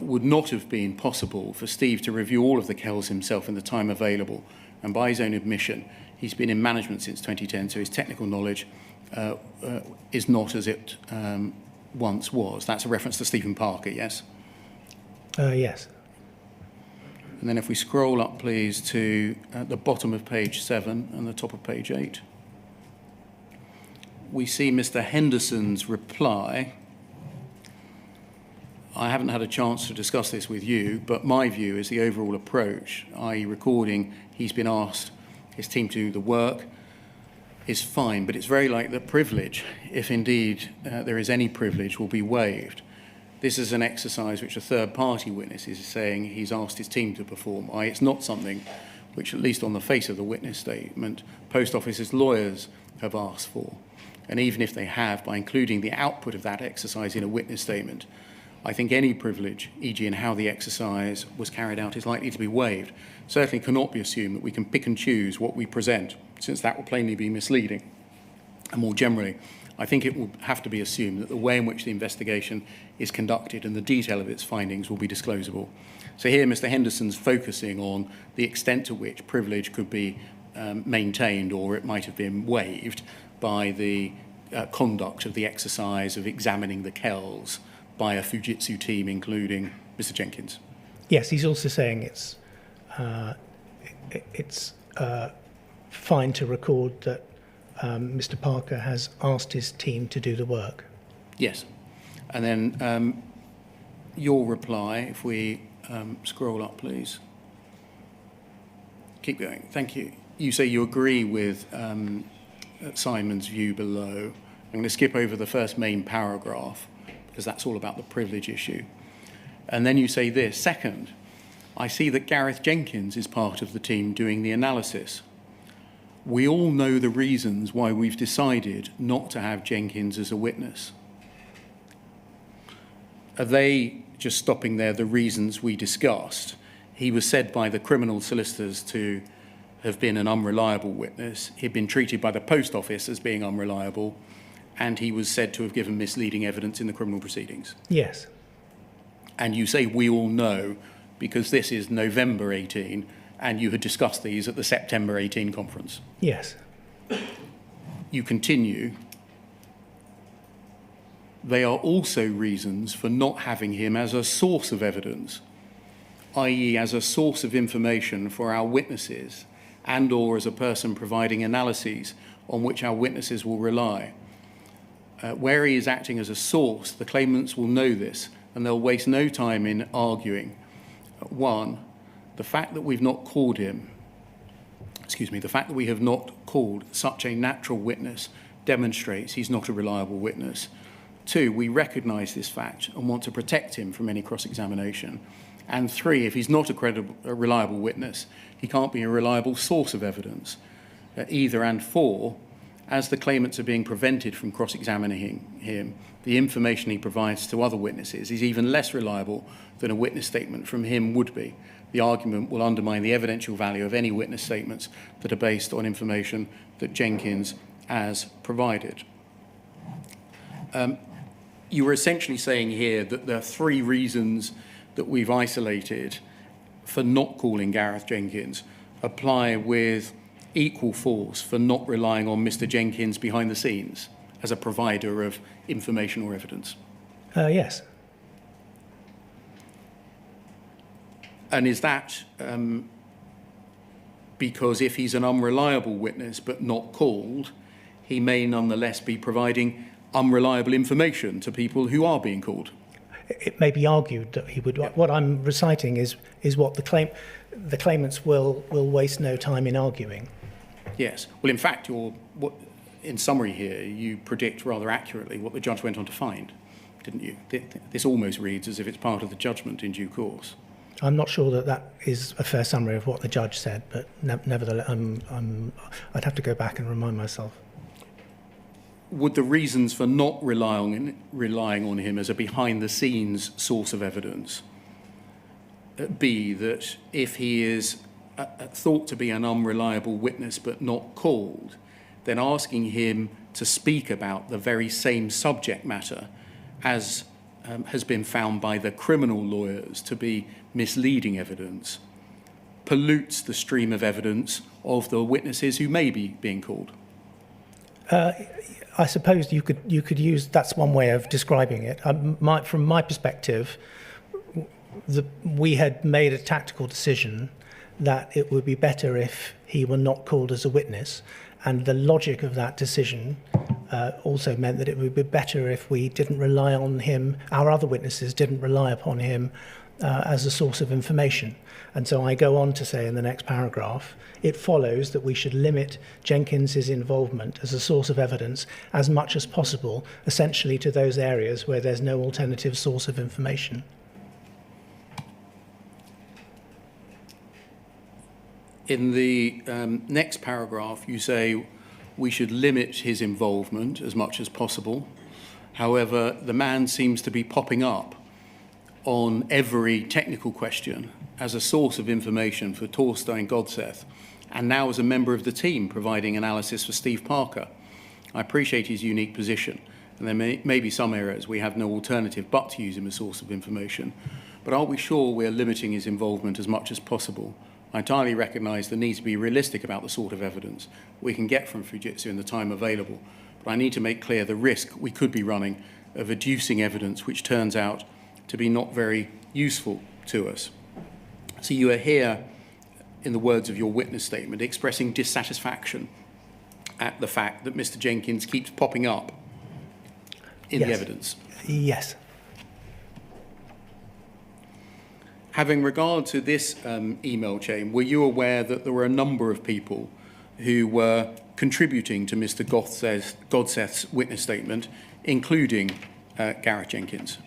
would not have been possible for Steve to review all of the Kells himself in the time available, and by his own admission, he's been in management since 2010, so his technical knowledge is not as it once was. That's a reference to Stephen Parker, yes? Yes. And then if we scroll up, please, to the bottom of page 7 and the top of page 8, we see Mr. Henderson's reply I haven't had a chance to discuss this with you, but my view is the overall approach, i.e. recording, he's been asked his team to do the work, is fine, but it's very like the privilege, if indeed there is any privilege, will be waived. This is an exercise which a third-party witness is saying he's asked his team to perform. It's not something which, at least on the face of the witness statement, Post Office's lawyers have asked for. And even if they have, by including the output of that exercise in a witness statement, I think any privilege, e.g. in how the exercise was carried out, is likely to be waived. Certainly cannot be assumed that we can pick and choose what we present, since that will plainly be misleading. And more generally, I think it will have to be assumed that the way in which the investigation is conducted and the detail of its findings will be disclosable. So here Mr. Henderson's focusing on the extent to which privilege could be maintained, or it might have been waived, by the conduct of the exercise of examining the Kells by a Fujitsu team, including Mr. Jenkins. Yes, he's also saying it's fine to record that Mr. Parker has asked his team to do the work. Yes. And then your reply, if we scroll up, please. Keep going. Thank you. You say you agree with Simon's view below. I'm going to skip over the first main paragraph, because that's all about the privilege issue. And then you say this: second, I see that Gareth Jenkins is part of the team doing the analysis. We all know the reasons why we've decided not to have Jenkins as a witness. Are they, just stopping there, the reasons we discussed? He was said by the criminal solicitors to have been an unreliable witness. He'd been treated by the Post Office as being unreliable, and he was said to have given misleading evidence in the criminal proceedings. Yes. And you say we all know because this is November 18, and you had discussed these at the September 18 conference. Yes. You continue, they are also reasons for not having him as a source of evidence, i.e. as a source of information for our witnesses, and or as a person providing analyses on which our witnesses will rely. Where he is acting as a source, the claimants will know this, and they'll waste no time in arguing. One, the fact that we've not called him, the fact that we have not called such a natural witness demonstrates he's not a reliable witness. Two, we recognise this fact and want to protect him from any cross-examination. And three, if he's not a reliable witness, he can't be a reliable source of evidence either. And four, as the claimants are being prevented from cross-examining him, the information he provides to other witnesses is even less reliable than a witness statement from him would be. The argument will undermine the evidential value of any witness statements that are based on information that Jenkins has provided. You were essentially saying here that there are three reasons that we've isolated for not calling Gareth Jenkins apply with equal force for not relying on Mr. Jenkins behind the scenes as a provider of information or evidence. Yes. And is that because if he's an unreliable witness but not called, he may nonetheless be providing unreliable information to people who are being called? It may be argued that he would. Yeah. What I'm reciting is what the claimants will waste no time in arguing. Yes. Well, in fact, in summary here, you predict rather accurately what the judge went on to find, didn't you? This almost reads as if it's part of the judgment in due course. I'm not sure that is a fair summary of what the judge said, but nevertheless, I'd have to go back and remind myself. Would the reasons for not relying on him as a behind-the-scenes source of evidence be that if he is thought to be an unreliable witness but not called, then asking him to speak about the very same subject matter as has been found by the criminal lawyers to be misleading evidence pollutes the stream of evidence of the witnesses who may be being called? I suppose you could use, that's one way of describing it. From my perspective, we had made a tactical decision that it would be better if he were not called as a witness, and the logic of that decision also meant that it would be better if we didn't rely on him, our other witnesses didn't rely upon him as a source of information. And so I go on to say in the next paragraph, it follows that we should limit Jenkins's involvement as a source of evidence as much as possible, essentially to those areas where there's no alternative source of information. In the next paragraph, you say we should limit his involvement as much as possible. However, the man seems to be popping up on every technical question as a source of information for Torstein Godseth, and now as a member of the team providing analysis for Steve Parker. I appreciate his unique position, and there may be some areas we have no alternative but to use him as a source of information, but are we sure we're limiting his involvement as much as possible? I entirely recognise the need to be realistic about the sort of evidence we can get from Fujitsu in the time available, but I need to make clear the risk we could be running of adducing evidence which turns out to be not very useful to us. So you are here, in the words of your witness statement, expressing dissatisfaction at the fact that Mr. Jenkins keeps popping up in the evidence. Yes. Having regard to this email chain, were you aware that there were a number of people who were contributing to Mr. Godseth's witness statement, including Gareth Jenkins?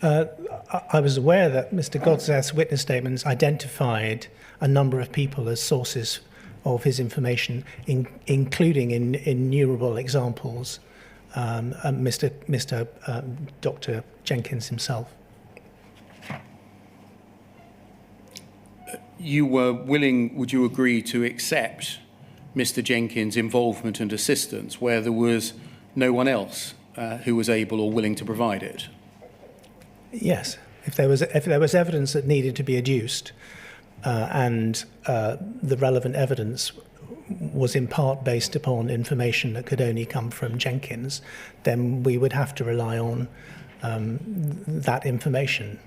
I was aware that Mr. Godseth's witness statements identified a number of people as sources of his information, including in innumerable examples, Dr. Jenkins himself. You were willing, would you agree, to accept Mr. Jenkins' involvement and assistance where there was no one else who was able or willing to provide it? Yes, if there was evidence that needed to be adduced, and the relevant evidence was in part based upon information that could only come from Jenkins, then we would have to rely on that information.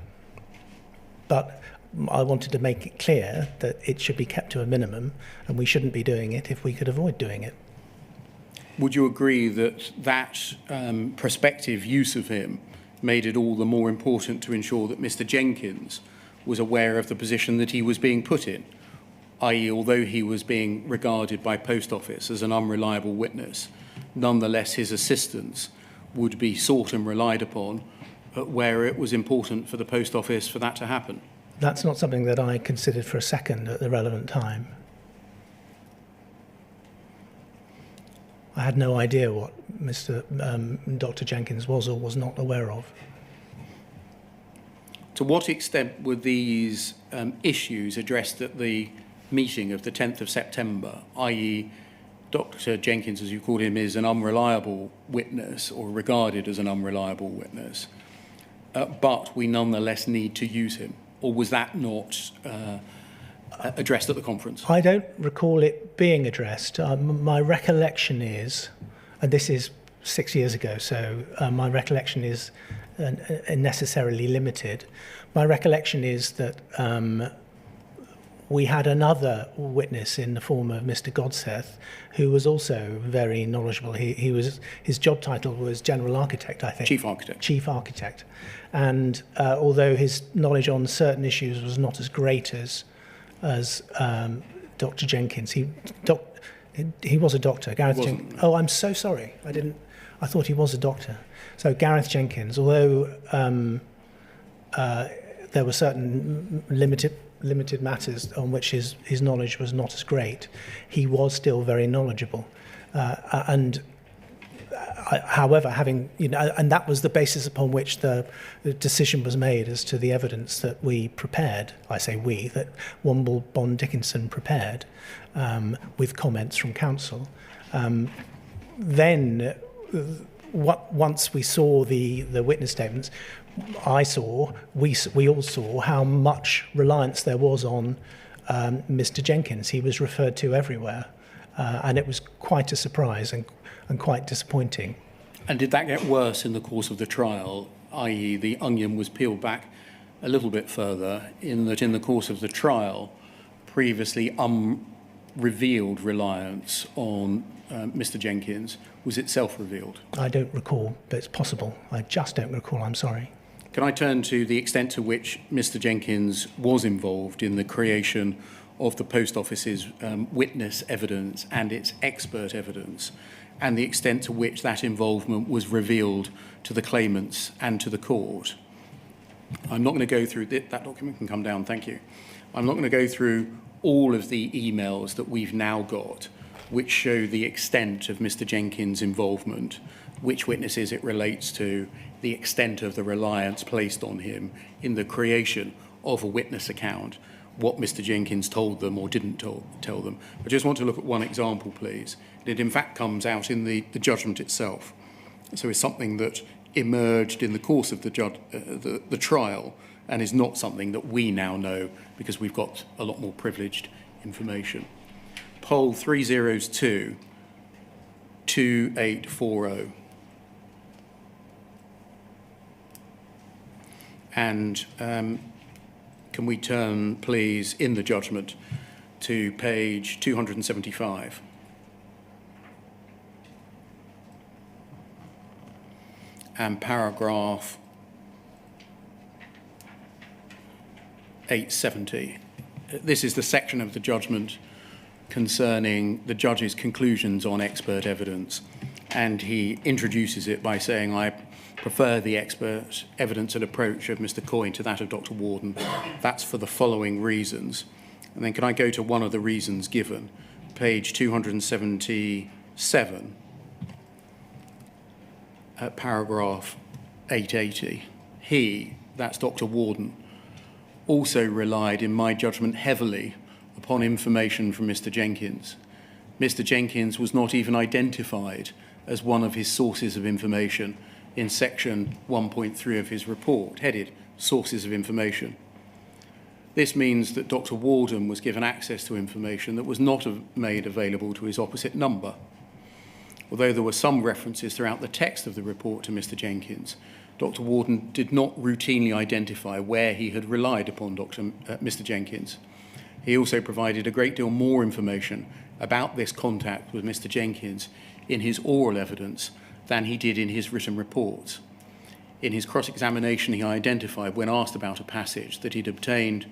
But I wanted to make it clear that it should be kept to a minimum, and we shouldn't be doing it if we could avoid doing it. Would you agree that that prospective use of him made it all the more important to ensure that Mr. Jenkins was aware of the position that he was being put in, i.e., although he was being regarded by Post Office as an unreliable witness, nonetheless his assistance would be sought and relied upon where it was important for the Post Office for that to happen? That's not something that I considered for a second at the relevant time. I had no idea what Dr. Jenkins was or was not aware of. To what extent were these issues addressed at the meeting of the 10th of September, i.e. Dr. Jenkins, as you called him, is an unreliable witness or regarded as an unreliable witness, but we nonetheless need to use him? Or was that not addressed at the conference? I don't recall it being addressed. My recollection is, and this is 6 years ago, so my recollection is necessarily limited. My recollection is that we had another witness in the form of Mr. Godseth, who was also very knowledgeable. His job title was General Architect, I think. Chief Architect. Chief Architect. And although his knowledge on certain issues was not as great as Dr. Jenkins, he was a doctor. Gareth Jenkins. Oh, I'm so sorry. I thought he was a doctor. So Gareth Jenkins, although there were certain limited matters on which his knowledge was not as great, he was still very knowledgeable. However, and that was the basis upon which the decision was made as to the evidence that we prepared. I say we, that Womble Bond Dickinson prepared with comments from counsel. Then, once we saw the witness statements, we all saw how much reliance there was on Mr. Jenkins. He was referred to everywhere, and it was quite a surprise and quite disappointing. And did that get worse in the course of the trial, i.e. the onion was peeled back a little bit further in that in the course of the trial, previously revealed reliance on Mr. Jenkins was itself revealed? I don't recall, but it's possible. I just don't recall, I'm sorry. Can I turn to the extent to which Mr. Jenkins was involved in the creation of the Post Office's witness evidence and its expert evidence, and the extent to which that involvement was revealed to the claimants and to the court? I'm not going to go through that document can come down, thank you. I'm not going to go through all of the emails that we've now got which show the extent of Mr. Jenkins' involvement, which witnesses it relates to, the extent of the reliance placed on him in the creation of a witness account, what Mr. Jenkins told them or didn't tell them. I just want to look at one example, please. It in fact comes out in the judgment itself. So it's something that emerged in the course of the trial and is not something that we now know because we've got a lot more privileged information. Poll 302 2840. And can we turn, please, in the judgment to page 275? And paragraph 870. This is the section of the judgment concerning the judge's conclusions on expert evidence. And he introduces it by saying, I prefer the expert evidence and approach of Mr. Coyne to that of Dr. Warden. That's for the following reasons. And then can I go to one of the reasons given? Page 277, paragraph 880. He, that's Dr. Warden, also relied, in my judgment, heavily upon information from Mr. Jenkins. Mr. Jenkins was not even identified as one of his sources of information in section 1.3 of his report, headed Sources of Information. This means that Dr. Warden was given access to information that was not made available to his opposite number. Although there were some references throughout the text of the report to Mr. Jenkins, Dr. Warden did not routinely identify where he had relied upon Mr. Jenkins. He also provided a great deal more information about this contact with Mr. Jenkins in his oral evidence than he did in his written reports. In his cross-examination, he identified, when asked about a passage, that he'd obtained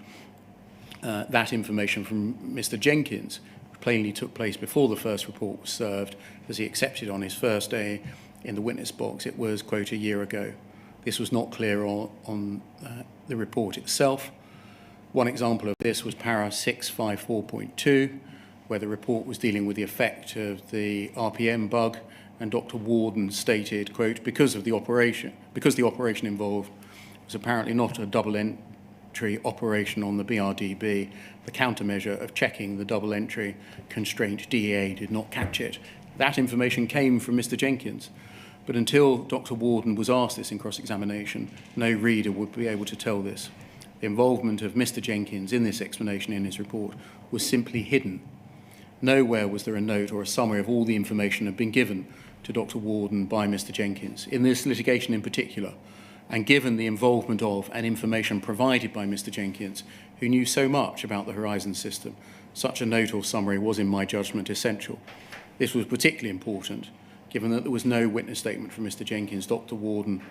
that information from Mr. Jenkins, which plainly took place before the first report was served, as he accepted on his first day in the witness box. It was, quote, a year ago. This was not clear on the report itself. One example of this was para 654.2, where the report was dealing with the effect of the RPM bug, and Dr. Warden stated, quote, because the operation involved was apparently not a double entry operation on the BRDB, the countermeasure of checking the double entry constraint DEA did not catch it. That information came from Mr. Jenkins, but until Dr. Warden was asked this in cross-examination, no reader would be able to tell this. The involvement of Mr. Jenkins in this explanation in his report was simply hidden. Nowhere was there a note or a summary of all the information that had been given to Dr. Warden by Mr. Jenkins. In this litigation in particular, and given the involvement of and information provided by Mr. Jenkins, who knew so much about the Horizon system, such a note or summary was, in my judgment, essential. This was particularly important, given that there was no witness statement from Mr. Jenkins. Dr. Warden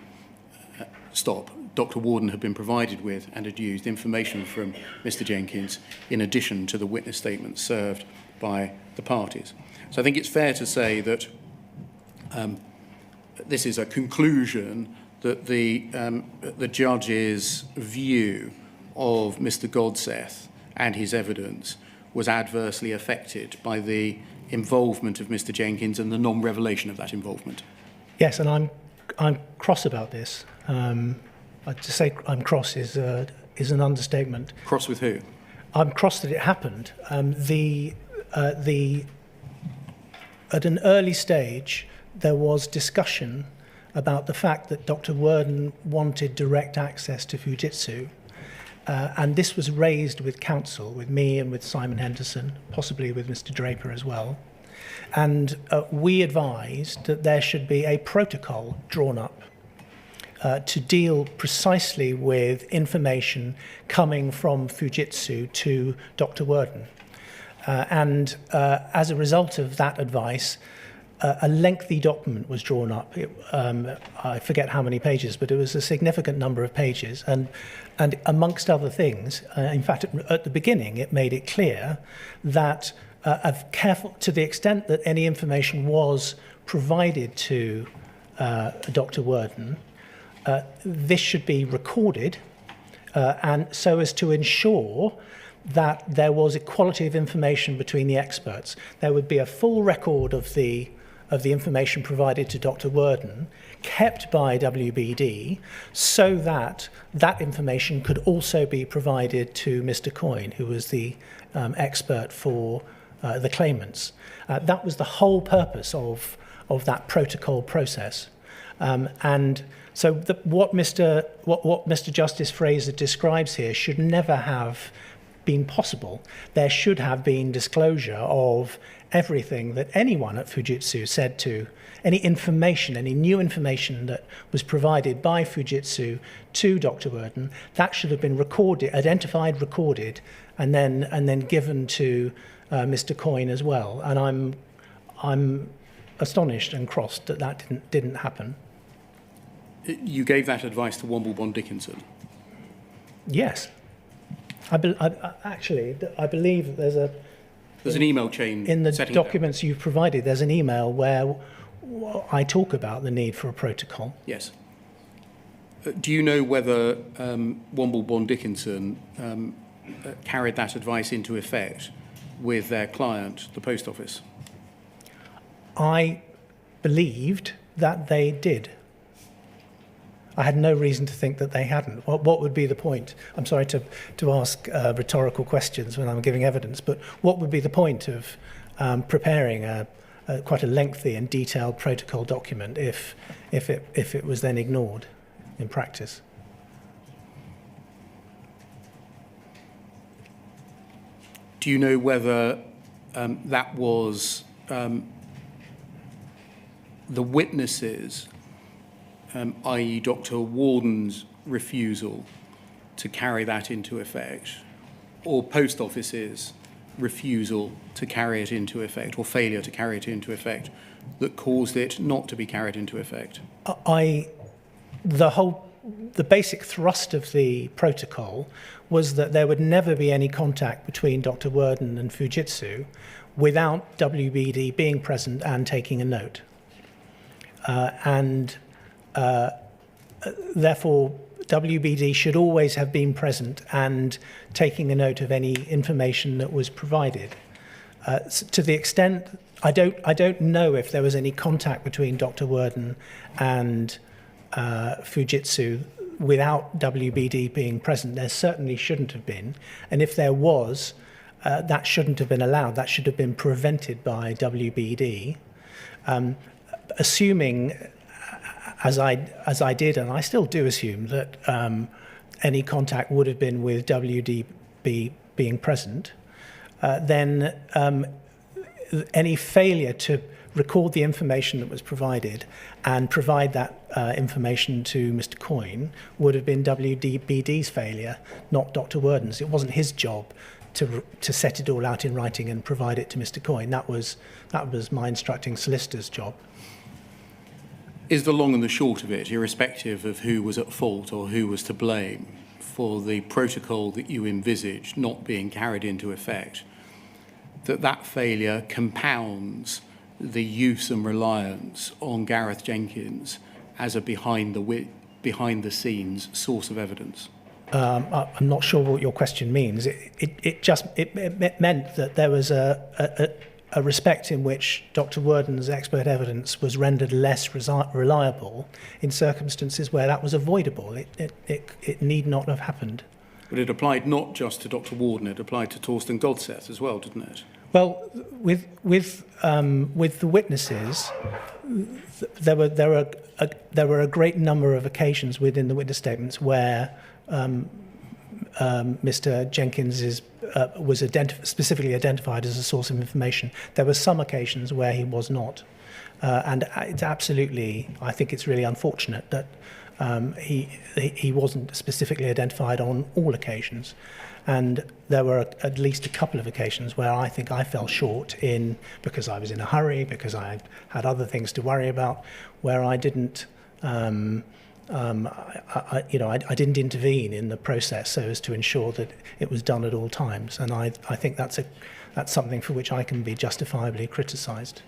had been provided with and had used information from Mr. Jenkins in addition to the witness statement served by the parties. So I think it's fair to say that this is a conclusion that the judge's view of Mr. Godseth and his evidence was adversely affected by the involvement of Mr. Jenkins and the non-revelation of that involvement. Yes, and I'm cross about this. To say I'm cross is an understatement. Cross with who? I'm cross that it happened. At an early stage, there was discussion about the fact that Dr. Worden wanted direct access to Fujitsu, and this was raised with counsel, with me and with Simon Henderson, possibly with Mr. Draper as well. And we advised that there should be a protocol drawn up to deal precisely with information coming from Fujitsu to Dr. Worden. As a result of that advice, a lengthy document was drawn up. I forget how many pages, but it was a significant number of pages. And amongst other things, in fact, at the beginning, it made it clear that to the extent that any information was provided to Dr. Worden, this should be recorded, and so as to ensure that there was equality of information between the experts. There would be a full record of the information provided to Dr. Worden, kept by WBD, so that that information could also be provided to Mr. Coyne, who was the expert for the claimants. That was the whole purpose of that protocol process. And so what Mr. Justice Fraser describes here should never have been possible. There should have been disclosure of everything that anyone at Fujitsu said to, any information, any new information that was provided by Fujitsu to Dr. Worden, that should have been recorded, identified, recorded, and then given to Mr. Coyne as well. And I'm astonished and crossed that that didn't happen. You gave that advice to Womble Dickinson? Yes. I believe that there's an email chain in the documents you've provided. There's an email where I talk about the need for a protocol. Yes. Do you know whether Womble Dickinson carried that advice into effect with their client, the post office? I believed that they did. I had no reason to think that they hadn't. What would be the point? I'm sorry to ask rhetorical questions when I'm giving evidence, but what would be the point of preparing quite a lengthy and detailed protocol document if it was then ignored in practice? Do you know whether that was the witnesses, i.e. Dr. Warden's refusal to carry that into effect, or post office's refusal to carry it into effect, or failure to carry it into effect, that caused it not to be carried into effect? The basic thrust of the protocol was that there would never be any contact between Dr. Worden and Fujitsu without WBD being present and taking a note. Therefore, WBD should always have been present and taking a note of any information that was provided. To the extent, I don't know if there was any contact between Dr. Worden and Fujitsu without WBD being present. There certainly shouldn't have been. And if there was, that shouldn't have been allowed. That should have been prevented by WBD. Assuming, as I did, and I still do assume, that any contact would have been with WBD being present, then any failure to record the information that was provided and provide that information to Mr. Coyne would have been WBD's failure, not Dr. Worden's. It wasn't his job to set it all out in writing and provide it to Mr. Coyne. That was my instructing solicitor's job. Is the long and the short of it, irrespective of who was at fault or who was to blame for the protocol that you envisaged not being carried into effect, that failure compounds the use and reliance on Gareth Jenkins as a behind-the-scenes source of evidence? I'm not sure what your question means. It meant that there was a respect in which Dr. Worden's expert evidence was rendered less reliable in circumstances where that was avoidable. It need not have happened. But it applied not just to Dr. Worden, it applied to Torsten Godseth as well, didn't it? Well, with the witnesses, there were a great number of occasions within the witness statements where Mr. Jenkins was specifically identified as a source of information. There were some occasions where he was not. And it's absolutely, I think it's really unfortunate that He wasn't specifically identified on all occasions. And there were at least a couple of occasions where I think I fell short because I was in a hurry, because I had other things to worry about, where I didn't, I didn't intervene in the process so as to ensure that it was done at all times. And I think that's something for which I can be justifiably criticised.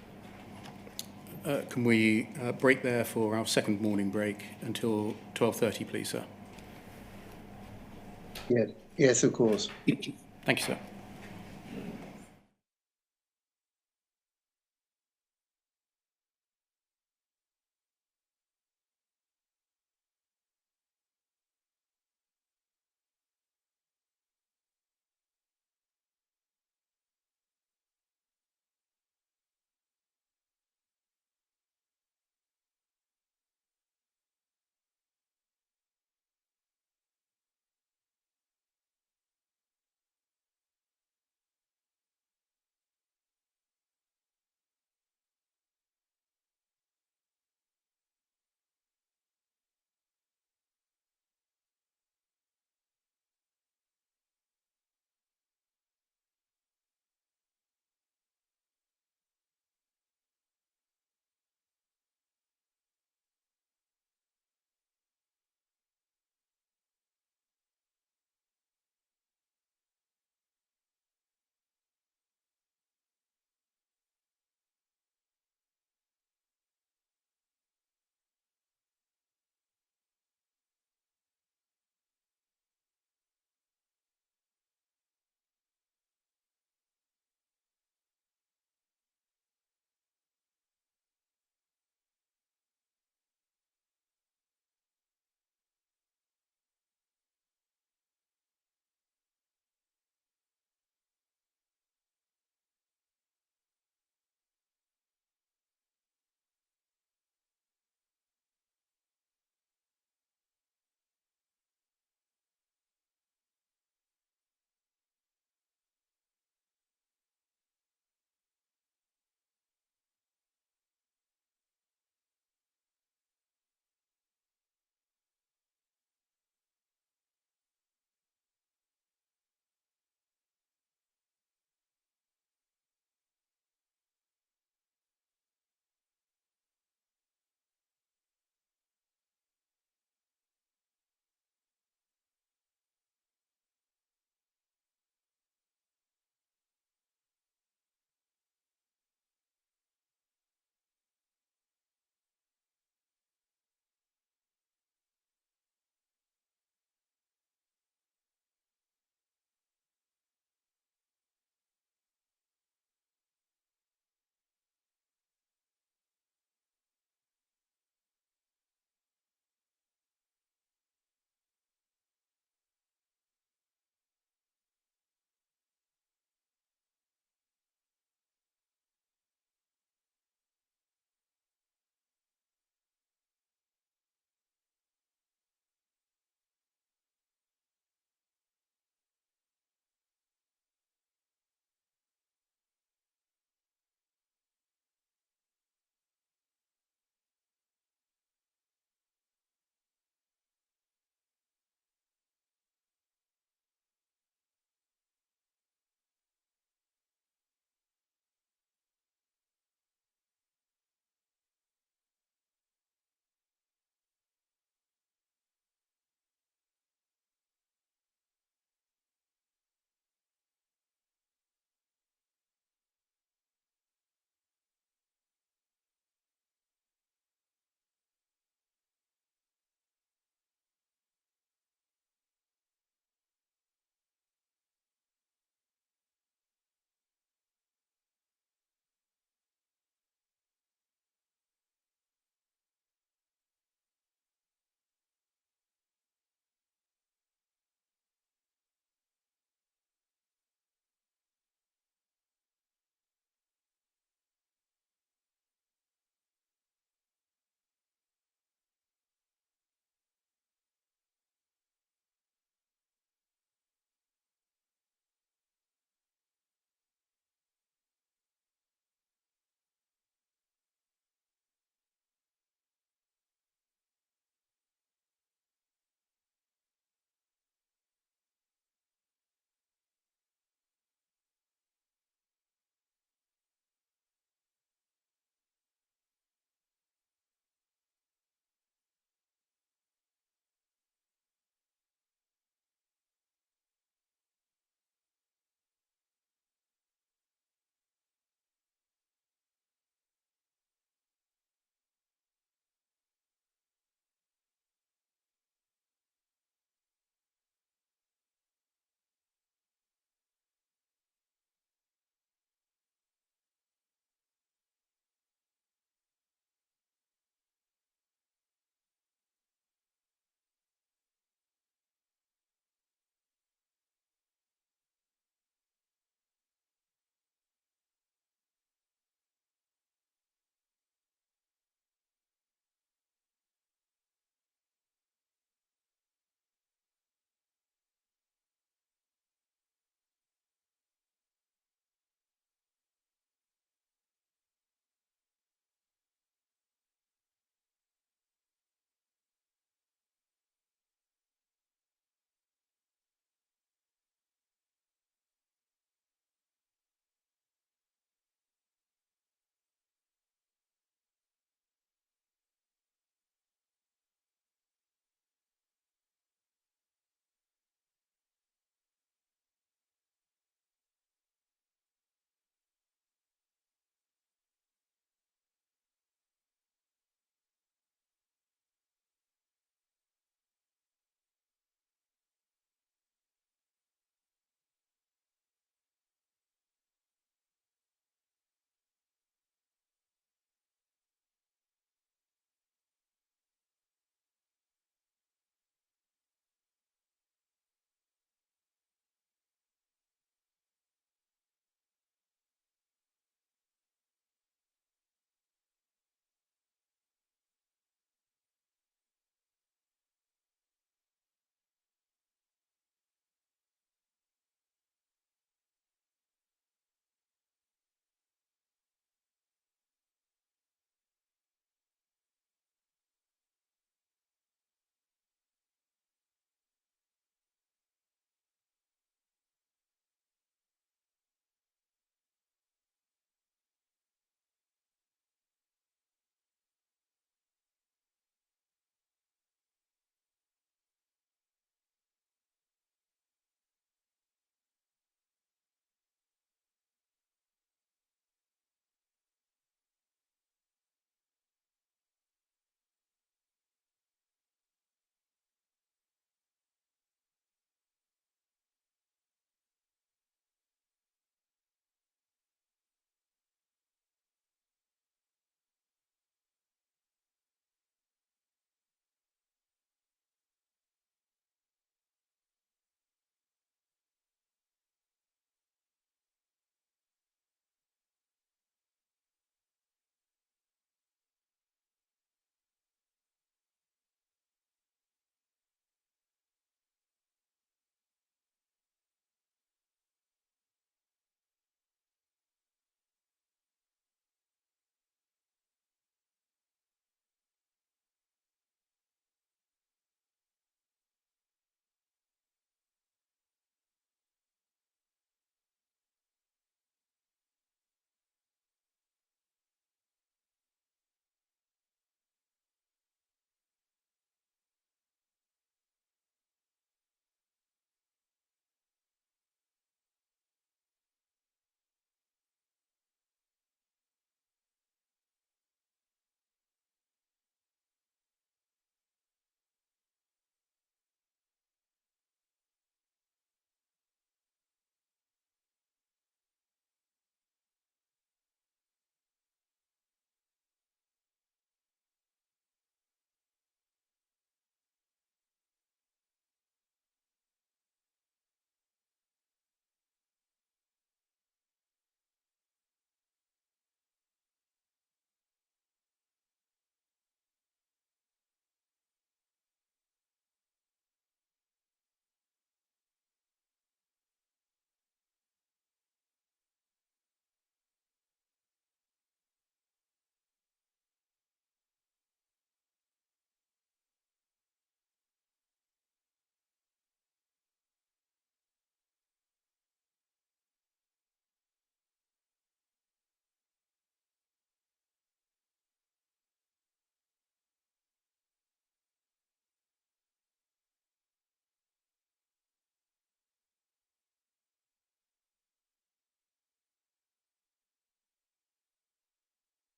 Can we break there for our second morning break until 12:30, please, sir? Yes, of course. Thank you, sir.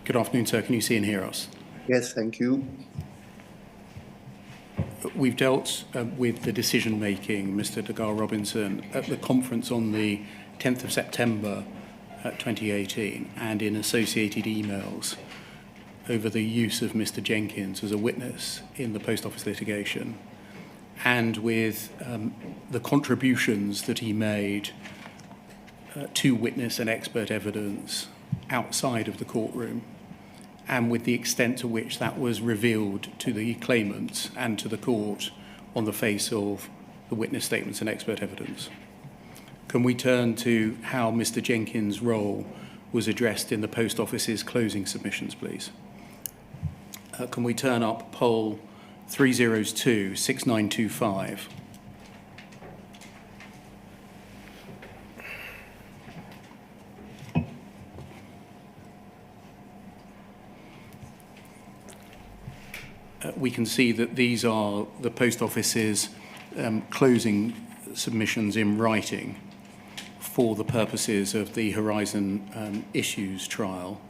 Good afternoon, sir. Can you see and hear us? Yes, thank you. We've dealt with the decision-making, Mr. de Garr Robinson, at the conference on the 10th of September 2018 and in associated emails over the use of Mr. Jenkins as a witness in the post office litigation, and with the contributions that he made to witness and expert evidence outside of the courtroom, and with the extent to which that was revealed to the claimants and to the court on the face of the witness statements and expert evidence. Can we turn to how Mr. Jenkins' role was addressed in the post office's closing submissions, please? Can we turn up poll 302 6925? We can see that these are the post office's closing submissions in writing for the purposes of the Horizon issues trial.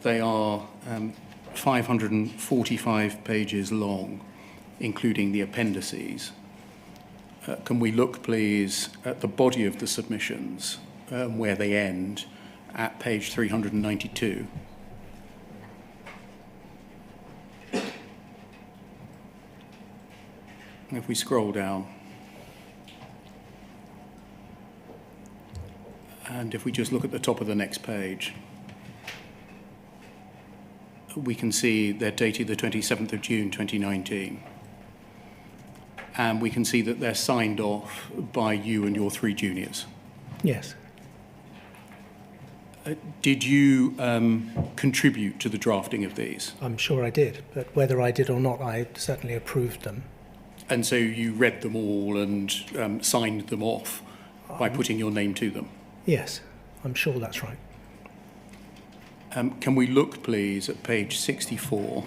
They are 545 pages long, including the appendices. Can we look, please, at the body of the submissions, where they end at page 392? If we scroll down, and if we just look at the top of the next page, we can see they're dated the 27th of June 2019. And we can see that they're signed off by you and your three juniors. Yes. Did you contribute to the drafting of these? I'm sure I did, but whether I did or not, I certainly approved them. And so you read them all and signed them off by putting your name to them? Yes, I'm sure that's right. Can we look, please, at page 64?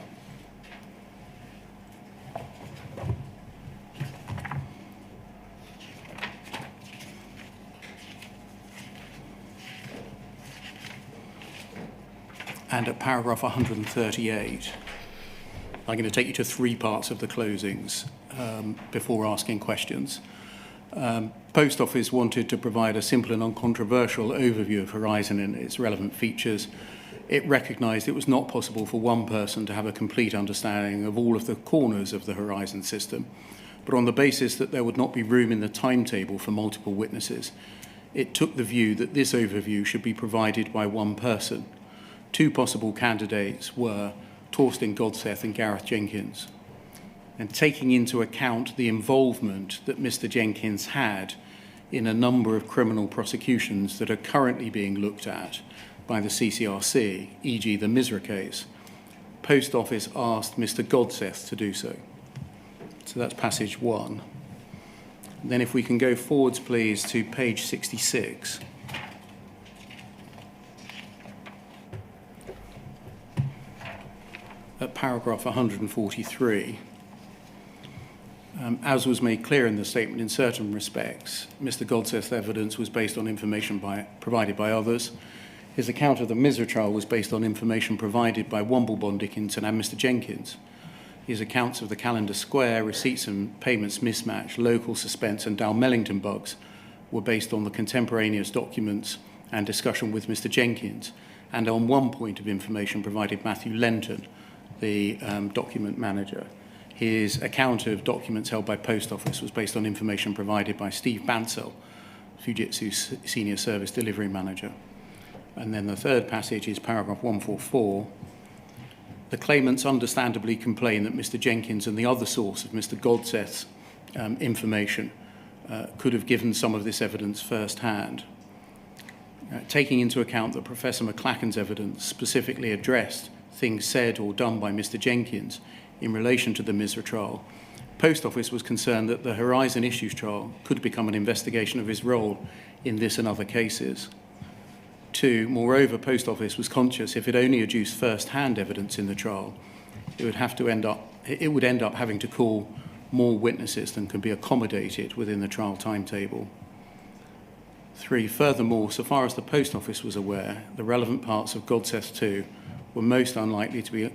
And at paragraph 138. I'm going to take you to three parts of the closings before asking questions. Post Office wanted to provide a simple and uncontroversial overview of Horizon and its relevant features. It recognised it was not possible for one person to have a complete understanding of all of the corners of the Horizon system, but on the basis that there would not be room in the timetable for multiple witnesses, it took the view that this overview should be provided by one person. Two possible candidates were Torsten Godseth and Gareth Jenkins. And taking into account the involvement that Mr. Jenkins had in a number of criminal prosecutions that are currently being looked at by the CCRC, e.g. the Misra case, Post Office asked Mr. Godseth to do so. So that's passage one. And then if we can go forwards, please, to page 66. At paragraph 143, as was made clear in the statement, in certain respects, Mr. Godseth's evidence was based on information provided by others. His account of the Misra trial was based on information provided by Womblebond Dickinson and Mr. Jenkins. His accounts of the Calendar Square, receipts and payments mismatch, local suspense and Dalmellington bugs were based on the contemporaneous documents and discussion with Mr. Jenkins, and on one point of information provided Matthew Lenton, the document manager. His account of documents held by Post Office was based on information provided by Steve Bansell, Fujitsu's Senior Service Delivery Manager. And then the third passage is paragraph 144. The claimants understandably complain that Mr. Jenkins and the other source of Mr. Godseth's information could have given some of this evidence firsthand. Taking into account that Professor McLachen's evidence specifically addressed things said or done by Mr. Jenkins in relation to the Misra trial, Post Office was concerned that the Horizon Issues trial could become an investigation of his role in this and other cases. Two, moreover, Post Office was conscious if it only adduced first-hand evidence in the trial, it would end up having to call more witnesses than can be accommodated within the trial timetable. 3. Furthermore, so far as the Post Office was aware, the relevant parts of Godcess 2 were most unlikely to be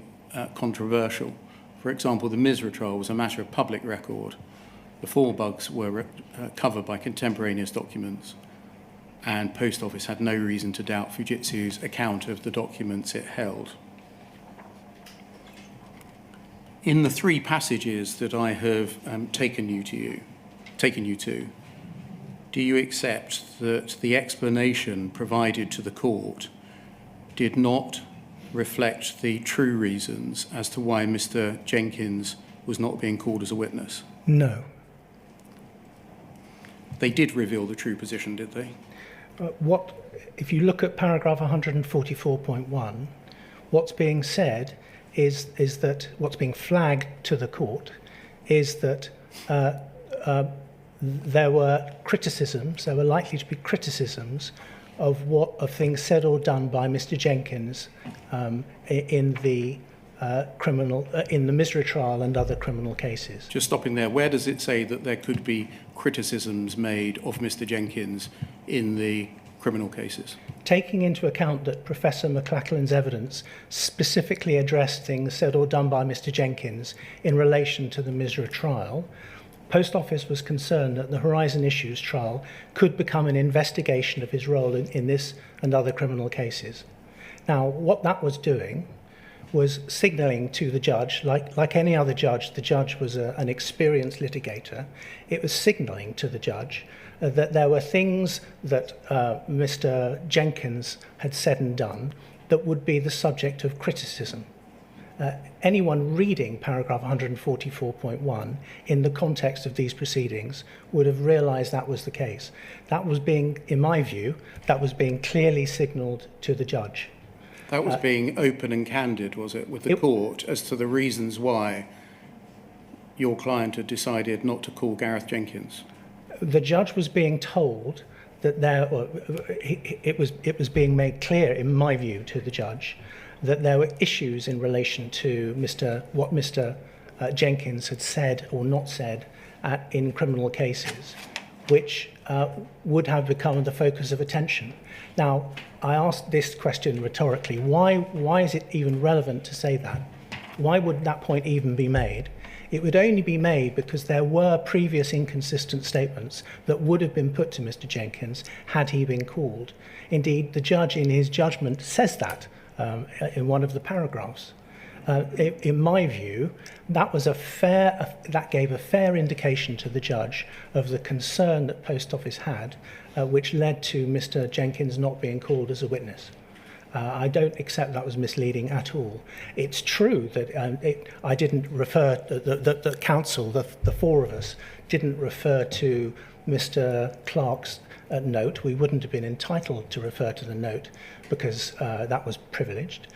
controversial. For example, the Misra trial was a matter of public record. The 4 bugs were covered by contemporaneous documents, and Post Office had no reason to doubt Fujitsu's account of the documents it held. In the 3 passages that I have taken you to, do you accept that the explanation provided to the court did not reflect the true reasons as to why Mr. Jenkins was not being called as a witness? No. They did reveal the true position, did they? If you look at paragraph 144.1, what's being said is that what's being flagged to the court is that there were likely to be criticisms of things said or done by Mr. Jenkins in the Misra trial and other criminal cases. Just stopping there, where does it say that there could be criticisms made of Mr. Jenkins in the criminal cases? Taking into account that Professor McLachlan's evidence specifically addressed things said or done by Mr. Jenkins in relation to the Misra trial, Post Office was concerned that the Horizon Issues trial could become an investigation of his role in this and other criminal cases. Now, what that was doing was signalling to the judge, like any other judge, the judge was an experienced litigator, it was signalling to the judge that there were things that Mr. Jenkins had said and done that would be the subject of criticism. Anyone reading paragraph 144.1 in the context of these proceedings would have realised that was the case. That was being, in my view, that was being clearly signalled to the judge. That was being open and candid, was it, with the court as to the reasons why your client had decided not to call Gareth Jenkins? The judge was being told that it was being made clear, in my view, to the judge that there were issues in relation to what Mr. Jenkins had said or not said in criminal cases, which would have become the focus of attention. Now, I asked this question rhetorically: why is it even relevant to say that? Why would that point even be made? It would only be made because there were previous inconsistent statements that would have been put to Mr. Jenkins had he been called. Indeed, the judge in his judgment says that in one of the paragraphs. In my view, that gave a fair indication to the judge of the concern that Post Office had, which led to Mr. Jenkins not being called as a witness. I don't accept that was misleading at all. It's true that I didn't refer, the counsel, the 4 of us, didn't refer to Mr. Clark's note. We wouldn't have been entitled to refer to the note because that was privileged.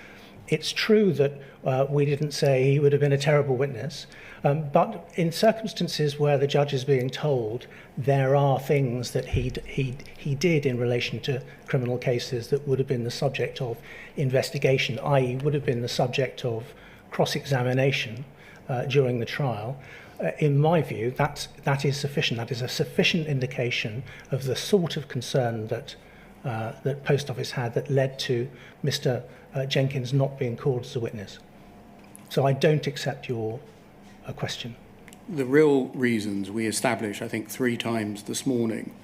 It's true that we didn't say he would have been a terrible witness, but in circumstances where the judge is being told there are things that he did in relation to criminal cases that would have been the subject of investigation, i.e. would have been the subject of cross-examination during the trial, in my view, that is sufficient. That is a sufficient indication of the sort of concern that Post Office had that led to Mr. Jenkins not being called as a witness. So I don't accept your question. The real reasons we established, I think 3 times this morning,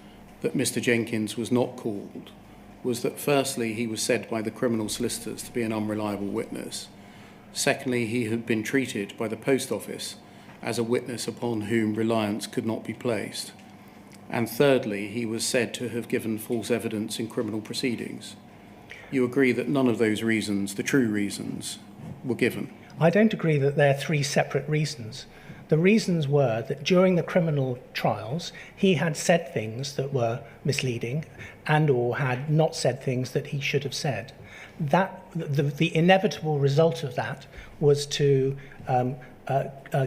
that Mr. Jenkins was not called was that firstly, he was said by the criminal solicitors to be an unreliable witness. Secondly, he had been treated by the Post Office as a witness upon whom reliance could not be placed. And thirdly, he was said to have given false evidence in criminal proceedings. You agree that none of those reasons, the true reasons, were given? I don't agree that they're 3 separate reasons. The reasons were that during the criminal trials, he had said things that were misleading and or had not said things that he should have said. The inevitable result of that was to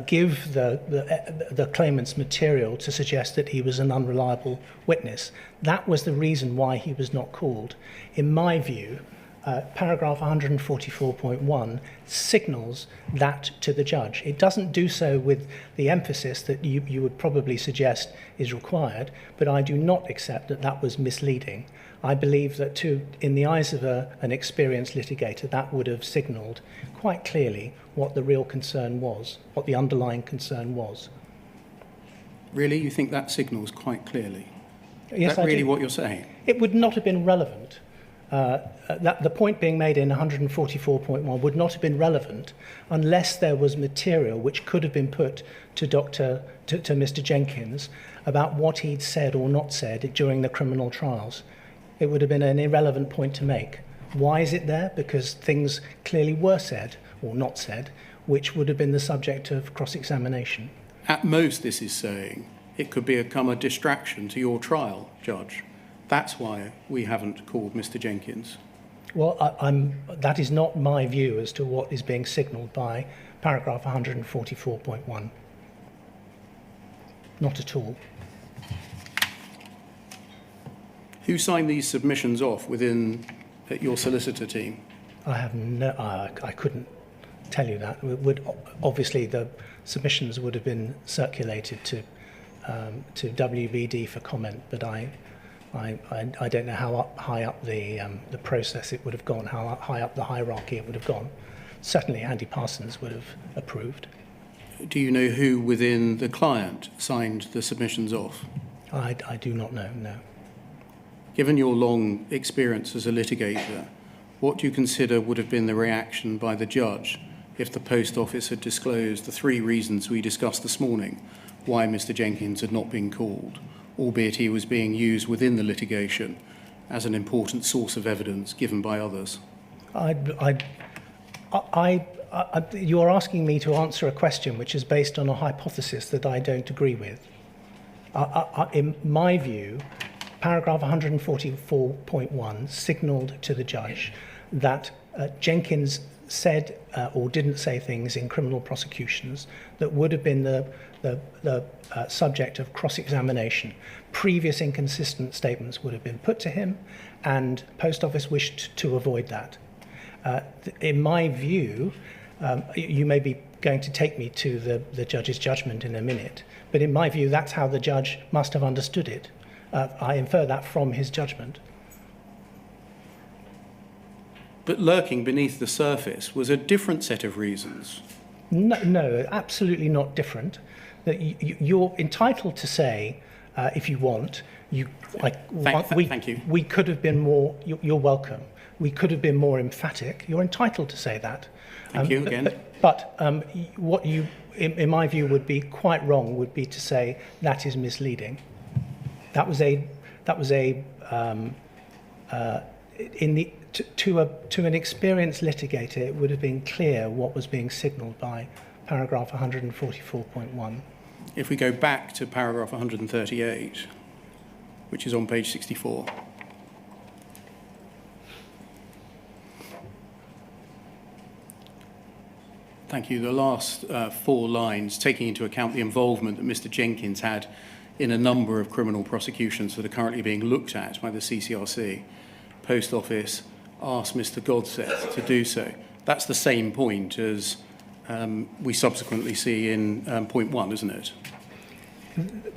give the claimant's material to suggest that he was an unreliable witness. That was the reason why he was not called. In my view, paragraph 144.1 signals that to the judge. It doesn't do so with the emphasis that you would probably suggest is required, but I do not accept that that was misleading. I believe that in the eyes of an experienced litigator, that would have signalled quite clearly what the real concern was, what the underlying concern was. Really? You think that signals quite clearly? Yes, Is that I really do. what you're saying? It would not have been relevant. That the point being made in 144.1 would not have been relevant unless there was material which could have been put to Mr. Jenkins about what he'd said or not said during the criminal trials. It would have been an irrelevant point to make. Why is it there? Because things clearly were said or not said, which would have been the subject of cross-examination. At most, this is saying it could become a distraction to your trial, Judge. That's why we haven't called Mr. Jenkins. Well, that is not my view as to what is being signalled by paragraph 144.1. Not at all. Who signed these submissions off within your solicitor team? I have no. I couldn't tell you that. Obviously the submissions would have been circulated to WBD for comment, but I don't know how high up the process it would have gone, how high up the hierarchy it would have gone. Certainly Andy Parsons would have approved. Do you know who within the client signed the submissions off? I do not know, no. Given your long experience as a litigator, what do you consider would have been the reaction by the judge if the Post Office had disclosed the 3 reasons we discussed this morning why Mr. Jenkins had not been called, albeit he was being used within the litigation as an important source of evidence given by others? You are asking me to answer a question which is based on a hypothesis that I don't agree with. In my view, paragraph 144.1 signalled to the judge that Jenkins said or didn't say things in criminal prosecutions that would have been the subject of cross-examination. Previous inconsistent statements would have been put to him, and Post Office wished to avoid that. In my view, you may be going to take me to the judge's judgment in a minute, but in my view, that's how the judge must have understood it. I infer that from his judgment. But lurking beneath the surface was a different set of reasons. No, absolutely not different. That you're entitled to say, if you want, Thank you. We could have been more. You're welcome. We could have been more emphatic. You're entitled to say that. Thank you again. But what you, in my view, would be quite wrong would be to say that is misleading. To an experienced litigator, it would have been clear what was being signalled by paragraph 144.1. If we go back to paragraph 138, which is on page 64. Thank you. The last 4 lines, taking into account the involvement that Mr. Jenkins had in a number of criminal prosecutions that are currently being looked at by the CCRC, Post Office asked Mr. Godseth to do so. That's the same point as we subsequently see in point 1, isn't it?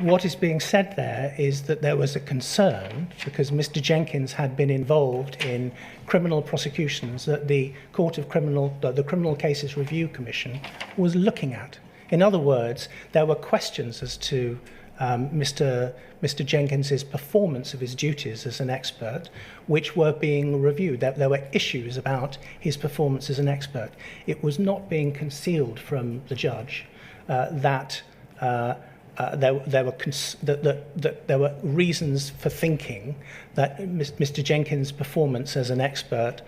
What is being said there is that there was a concern because Mr. Jenkins had been involved in criminal prosecutions that the Criminal Cases Review Commission was looking at. In other words, there were questions as to Mr. Jenkins's performance of his duties as an expert, which were being reviewed. There were issues about his performance as an expert. It was not being concealed from the judge that there were reasons for thinking that Mr. Jenkins' performance as an expert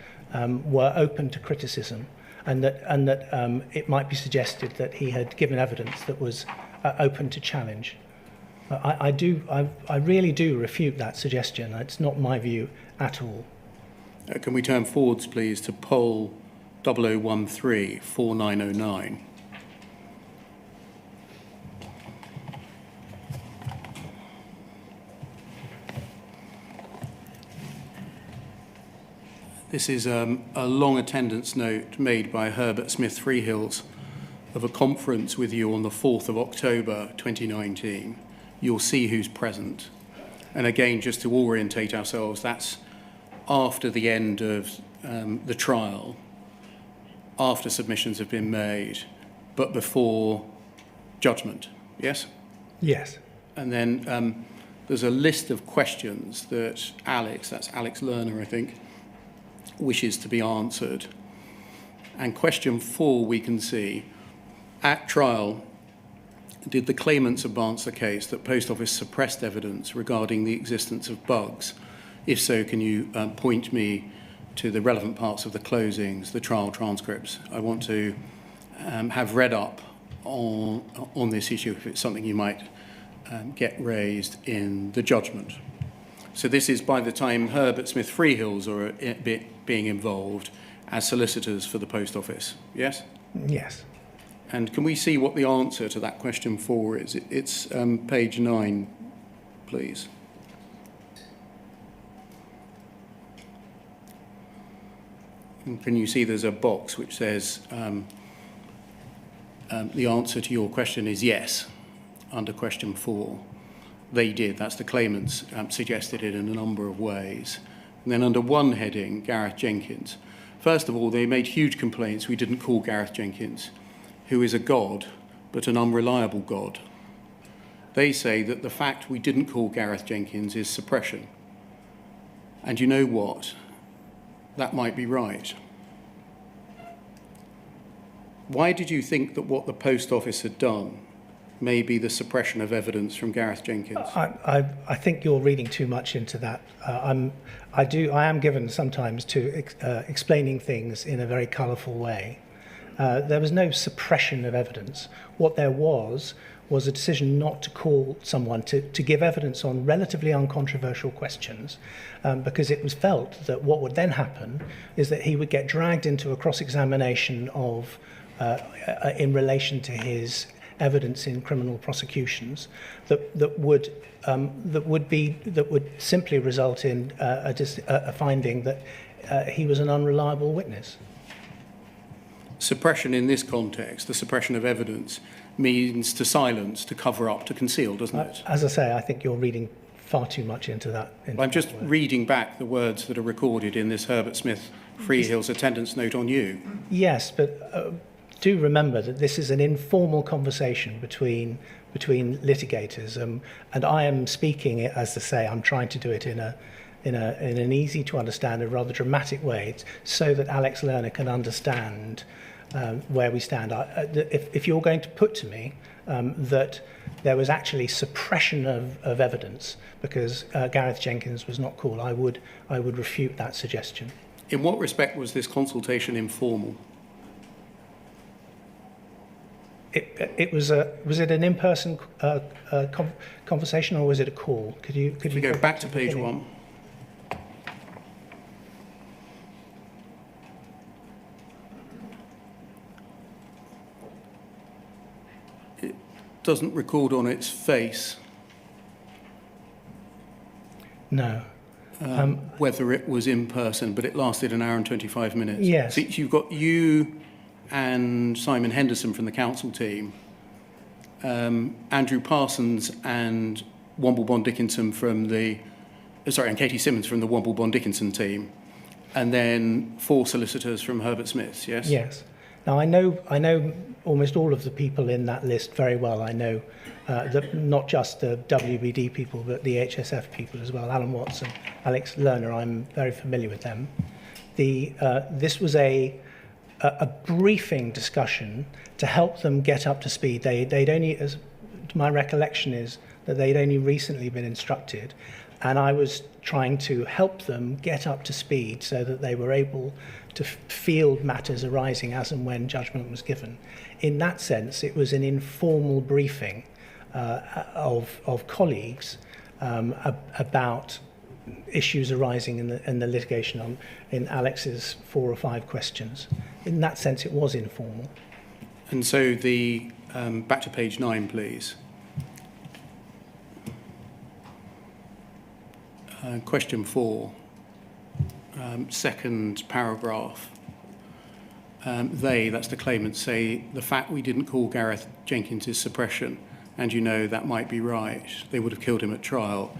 were open to criticism, and that it might be suggested that he had given evidence that was open to challenge. I really do refute that suggestion. It's not my view at all. Can we turn forwards, please, to poll 0013-4909. This is a long attendance note made by Herbert Smith Freehills of a conference with you on the 4th of October 2019. You'll see who's present. And again, just to orientate ourselves, that's after the end of the trial, after submissions have been made, but before judgment, yes? Yes. And then there's a list of questions that that's Alex Lerner, I think, wishes to be answered. And question 4, we can see, at trial, did the claimants advance the case that Post Office suppressed evidence regarding the existence of bugs? If so, can you point me to the relevant parts of the closings, the trial transcripts? I want to have read up on this issue if it's something you might get raised in the judgment. So this is by the time Herbert Smith Freehills are being involved as solicitors for the Post Office, yes? Yes. And can we see what the answer to that question 4 is? It's page 9, please. And can you see there's a box which says the answer to your question is yes, under question 4. They did, that's the claimants suggested it in a number of ways. And then under one heading, Gareth Jenkins. First of all, they made huge complaints we didn't call Gareth Jenkins, who is a god, but an unreliable god. They say that the fact we didn't call Gareth Jenkins is suppression. And you know what? That might be right. Why did you think that what the Post Office had done may be the suppression of evidence from Gareth Jenkins? I think you're reading too much into that. I am given sometimes to explaining things in a very colourful way. There was no suppression of evidence. What there was a decision not to call someone to give evidence on relatively uncontroversial questions, because it was felt that what would then happen is that he would get dragged into a cross-examination of in relation to his evidence in criminal prosecutions that would simply result in a finding that he was an unreliable witness. Suppression in this context, the suppression of evidence, means to silence, to cover up, to conceal, doesn't it? As I say, I think you're reading far too much into that. I'm just reading back the words that are recorded in this Herbert Smith Freehills attendance note on you. Yes, but do remember that this is an informal conversation between litigators, and I am speaking, as I say, I'm trying to do it in an easy to understand and rather dramatic way, so that Alex Lerner can understand where we stand. If you're going to put to me that there was actually suppression of evidence because Gareth Jenkins was not called, I would refute that suggestion. In what respect was this consultation informal? Was it an in-person conversation, or was it a call? Could you go back to page 1? It doesn't record on its face. No. Whether it was in person, but it lasted an hour and 25 minutes. Yes. So you've got you and Simon Henderson from the council team, Andrew Parsons and Womble Dickinson and Katie Simmons from the Womble Dickinson team, and then 4 solicitors from Herbert Smith's, yes? Yes. Now, I know almost all of the people in that list very well. I know not just the WBD people, but the HSF people as well. Alan Watts and Alex Lerner, I'm very familiar with them. This was a briefing discussion to help them get up to speed. They'd only, as my recollection is, that they'd only recently been instructed, and I was trying to help them get up to speed so that they were able to field matters arising as and when judgment was given. In that sense, it was an informal briefing of colleagues about issues arising in the litigation in Alex's 4 or 5 questions. In that sense, it was informal. And so the back to page 9, please. Question 4. second paragraph, that's the claimant, say the fact we didn't call Gareth Jenkins' suppression, and you know that might be right, they would have killed him at trial.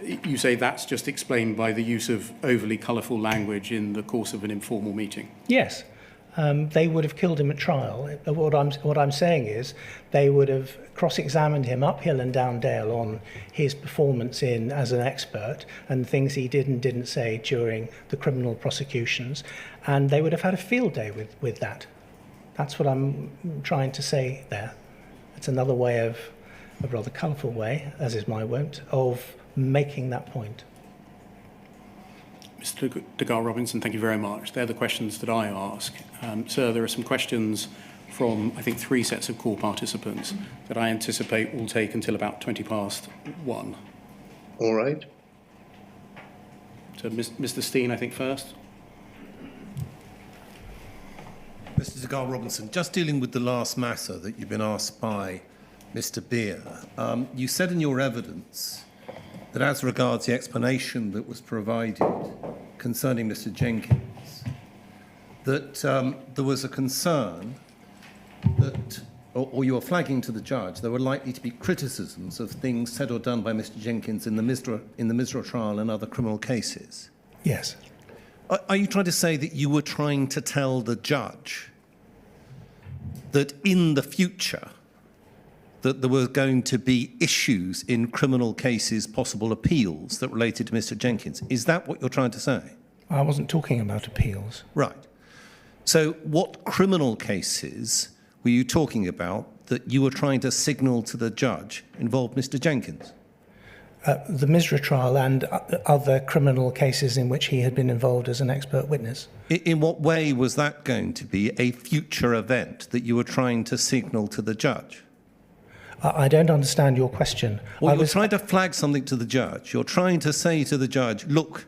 You say that's just explained by the use of overly colourful language in the course of an informal meeting? Yes. They would have killed him at trial. What I'm saying is they would have cross-examined him uphill and down Dale on his performance as an expert and things he did and didn't say during the criminal prosecutions, and they would have had a field day with that. That's what I'm trying to say there. It's another way a rather colourful way, as is my wont, of making that point. Mr. de Garr Robinson, thank you very much. They're the questions that I ask. Sir, there are some questions from, I think, 3 sets of call participants that I anticipate will take until about 1:20. All right. So, Mr. Steen, I think, first. Mr. de Garr Robinson, just dealing with the last matter that you've been asked by Mr. Beer, you said in your evidence that as regards the explanation that was provided concerning Mr. Jenkins, that there was a concern that, or you were flagging to the judge, there were likely to be criticisms of things said or done by Mr. Jenkins in the Misra trial and other criminal cases. Yes. Are you trying to say that you were trying to tell the judge that in the future that there were going to be issues in criminal cases, possible appeals that related to Mr. Jenkins? Is that what you're trying to say? I wasn't talking about appeals. Right. So what criminal cases were you talking about that you were trying to signal to the judge involved Mr. Jenkins? The Misra trial and other criminal cases in which he had been involved as an expert witness. In what way was that going to be a future event that you were trying to signal to the judge? I don't understand your question. Well, you're trying to flag something to the judge. You're trying to say to the judge, look,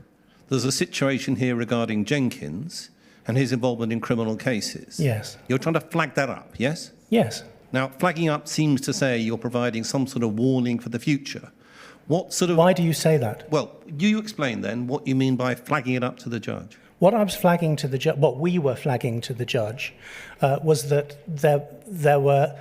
there's a situation here regarding Jenkins and his involvement in criminal cases. Yes. You're trying to flag that up, yes? Yes. Now, flagging up seems to say you're providing some sort of warning for the future. What sort of... Why do you say that? Well, you explain then what you mean by flagging it up to the judge. What I was flagging to the judge, what we were flagging to the judge, was that there were...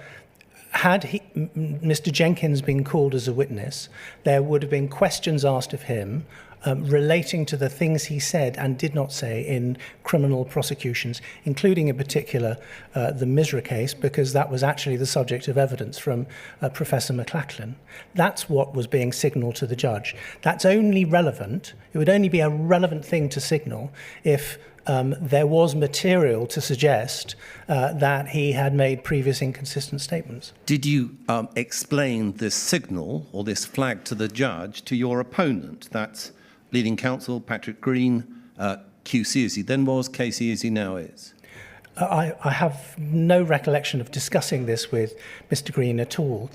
Had Mr. Jenkins been called as a witness, there would have been questions asked of him relating to the things he said and did not say in criminal prosecutions, including in particular the Misra case, because that was actually the subject of evidence from Professor McLachlan. That's what was being signalled to the judge. That's only relevant, it would only be a relevant thing to signal if there was material to suggest that he had made previous inconsistent statements. Did you explain this signal or this flag to the judge to your opponent? That's leading counsel Patrick Green, QC as he then was, KC as he now is. I have no recollection of discussing this with Mr. Green at all.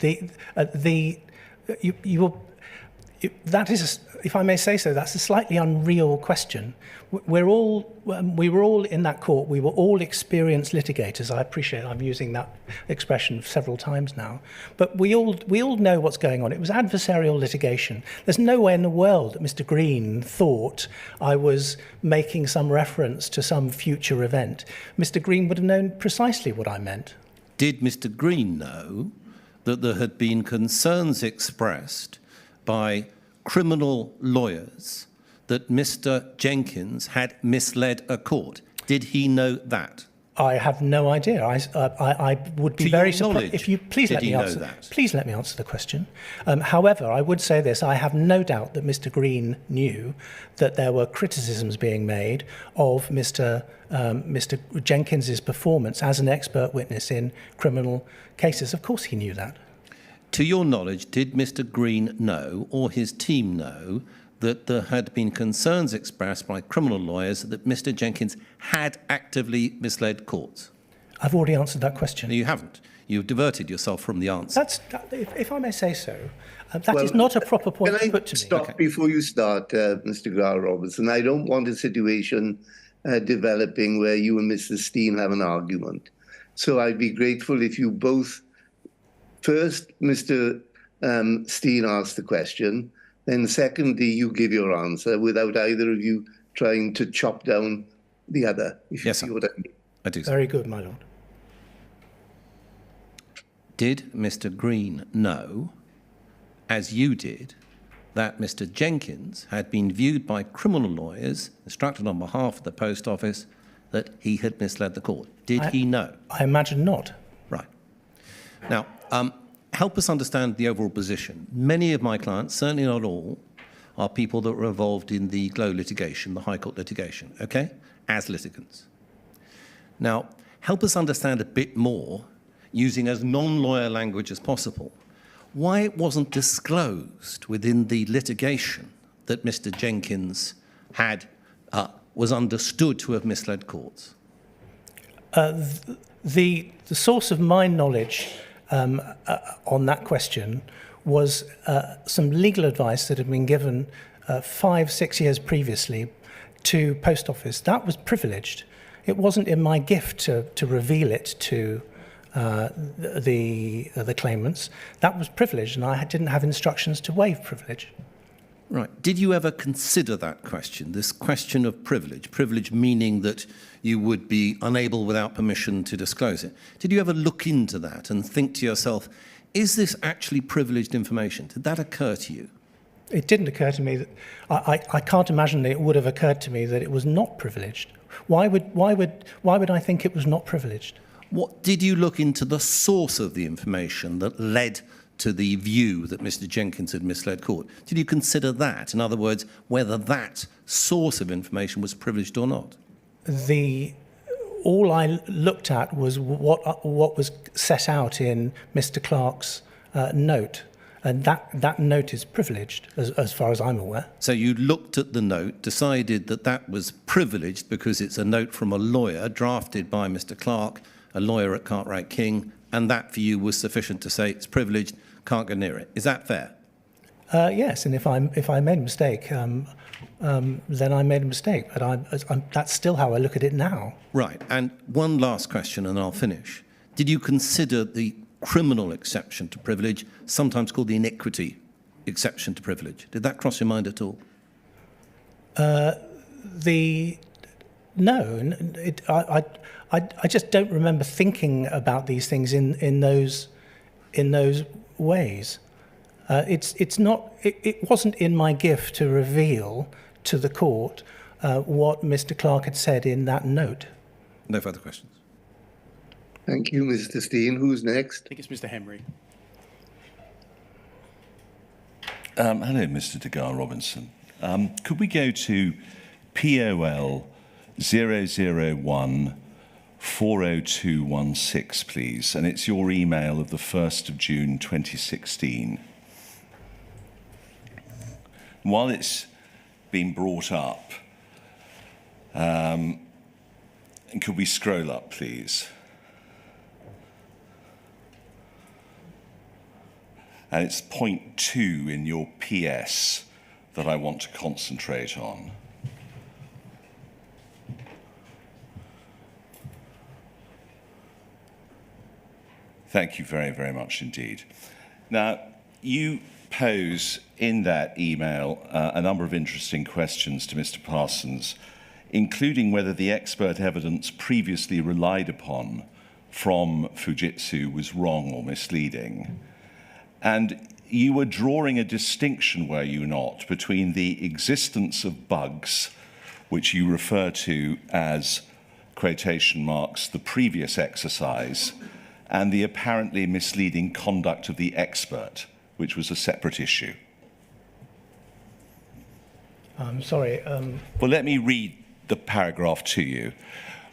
That is, if I may say so, that's a slightly unreal question. We were all in that court. We were all experienced litigators. I appreciate I'm using that expression several times now, but we all know what's going on. It was adversarial litigation. There's no way in the world that Mr. Green thought I was making some reference to some future event. Mr. Green would have known precisely what I meant. Did Mr. Green know that there had been concerns expressed by criminal lawyers that Mr. Jenkins had misled a court? Did he know that? I have no idea. I would be very surprised if you please let me answer that. Please let me answer the question. However, I would say this: I have no doubt that Mr. Green knew that there were criticisms being made of Mr. Jenkins's performance as an expert witness in criminal cases. Of course, he knew that. To your knowledge, did Mr. Green know, or his team know, that there had been concerns expressed by criminal lawyers that Mr. Jenkins had actively misled courts? I've already answered that question. No, you haven't. You've diverted yourself from the answer. If I may say so, that is not a proper point to put to me. Stop before you start, Mr. Garr Robertson. I don't want a situation developing where you and Mr. Steen have an argument. So I'd be grateful if you both... First, Mr. Steen asks the question, then secondly, you give your answer without either of you trying to chop down the other, if you Yes, see sir. what I mean. I do. Very good, my lord. Did Mr. Green know, as you did, that Mr. Jenkins had been viewed by criminal lawyers, instructed on behalf of the Post Office, that he had misled the court? Did he know? I imagine not. Right. Now, help us understand the overall position. Many of my clients, certainly not all, are people that were involved in the GLOW litigation, the High Court litigation, okay, as litigants. Now, help us understand a bit more, using as non-lawyer language as possible, why it wasn't disclosed within the litigation that Mr. Jenkins had was understood to have misled courts. The source of my knowledge on that question was some legal advice that had been given 5-6 years previously to Post Office. That was privileged. It wasn't in my gift to reveal it to the claimants. That was privileged, and I didn't have instructions to waive privilege. Right. Did you ever consider that question, this question of privilege? Privilege meaning that you would be unable without permission to disclose it. Did you ever look into that and think to yourself, is this actually privileged information? Did that occur to you? It didn't occur to me that I can't imagine that it would have occurred to me that it was not privileged. Why would I think it was not privileged? What did you look into the source of the information that led to the view that Mr. Jenkins had misled court? Did you consider that? In other words, whether that source of information was privileged or not? All I looked at was what was set out in Mr. Clark's note, and that note is privileged, as far as I'm aware. So you looked at the note, decided that that was privileged because it's a note from a lawyer drafted by Mr. Clark, a lawyer at Cartwright King, and that for you was sufficient to say it's privileged, can't go near it. Is that fair? Yes, and if I made a mistake, then I made a mistake. But that's still how I look at it now. Right. And one last question, and I'll finish. Did you consider the criminal exception to privilege, sometimes called the iniquity exception to privilege? Did that cross your mind at all? No, I just don't remember thinking about these things in those ways. It wasn't in my gift to reveal to the court what Mr. Clark had said in that note. No further questions. Thank you, Mr. Steen. Who's next? I think it's Mr. Henry. Hello, Mr. de Garr Robinson. Could we go to POL 001 40216, please? And it's your email of the 1st of June 2016. While it's been brought up, and could we scroll up, please? And it's point 2 in your PS that I want to concentrate on. Thank you very, very much indeed. Now, you pose in that email a number of interesting questions to Mr. Parsons, including whether the expert evidence previously relied upon from Fujitsu was wrong or misleading. And you were drawing a distinction, were you not, between the existence of bugs, which you refer to as, quotation marks, the previous exercise, and the apparently misleading conduct of the expert, which was a separate issue. I'm sorry. Well, let me read the paragraph to you.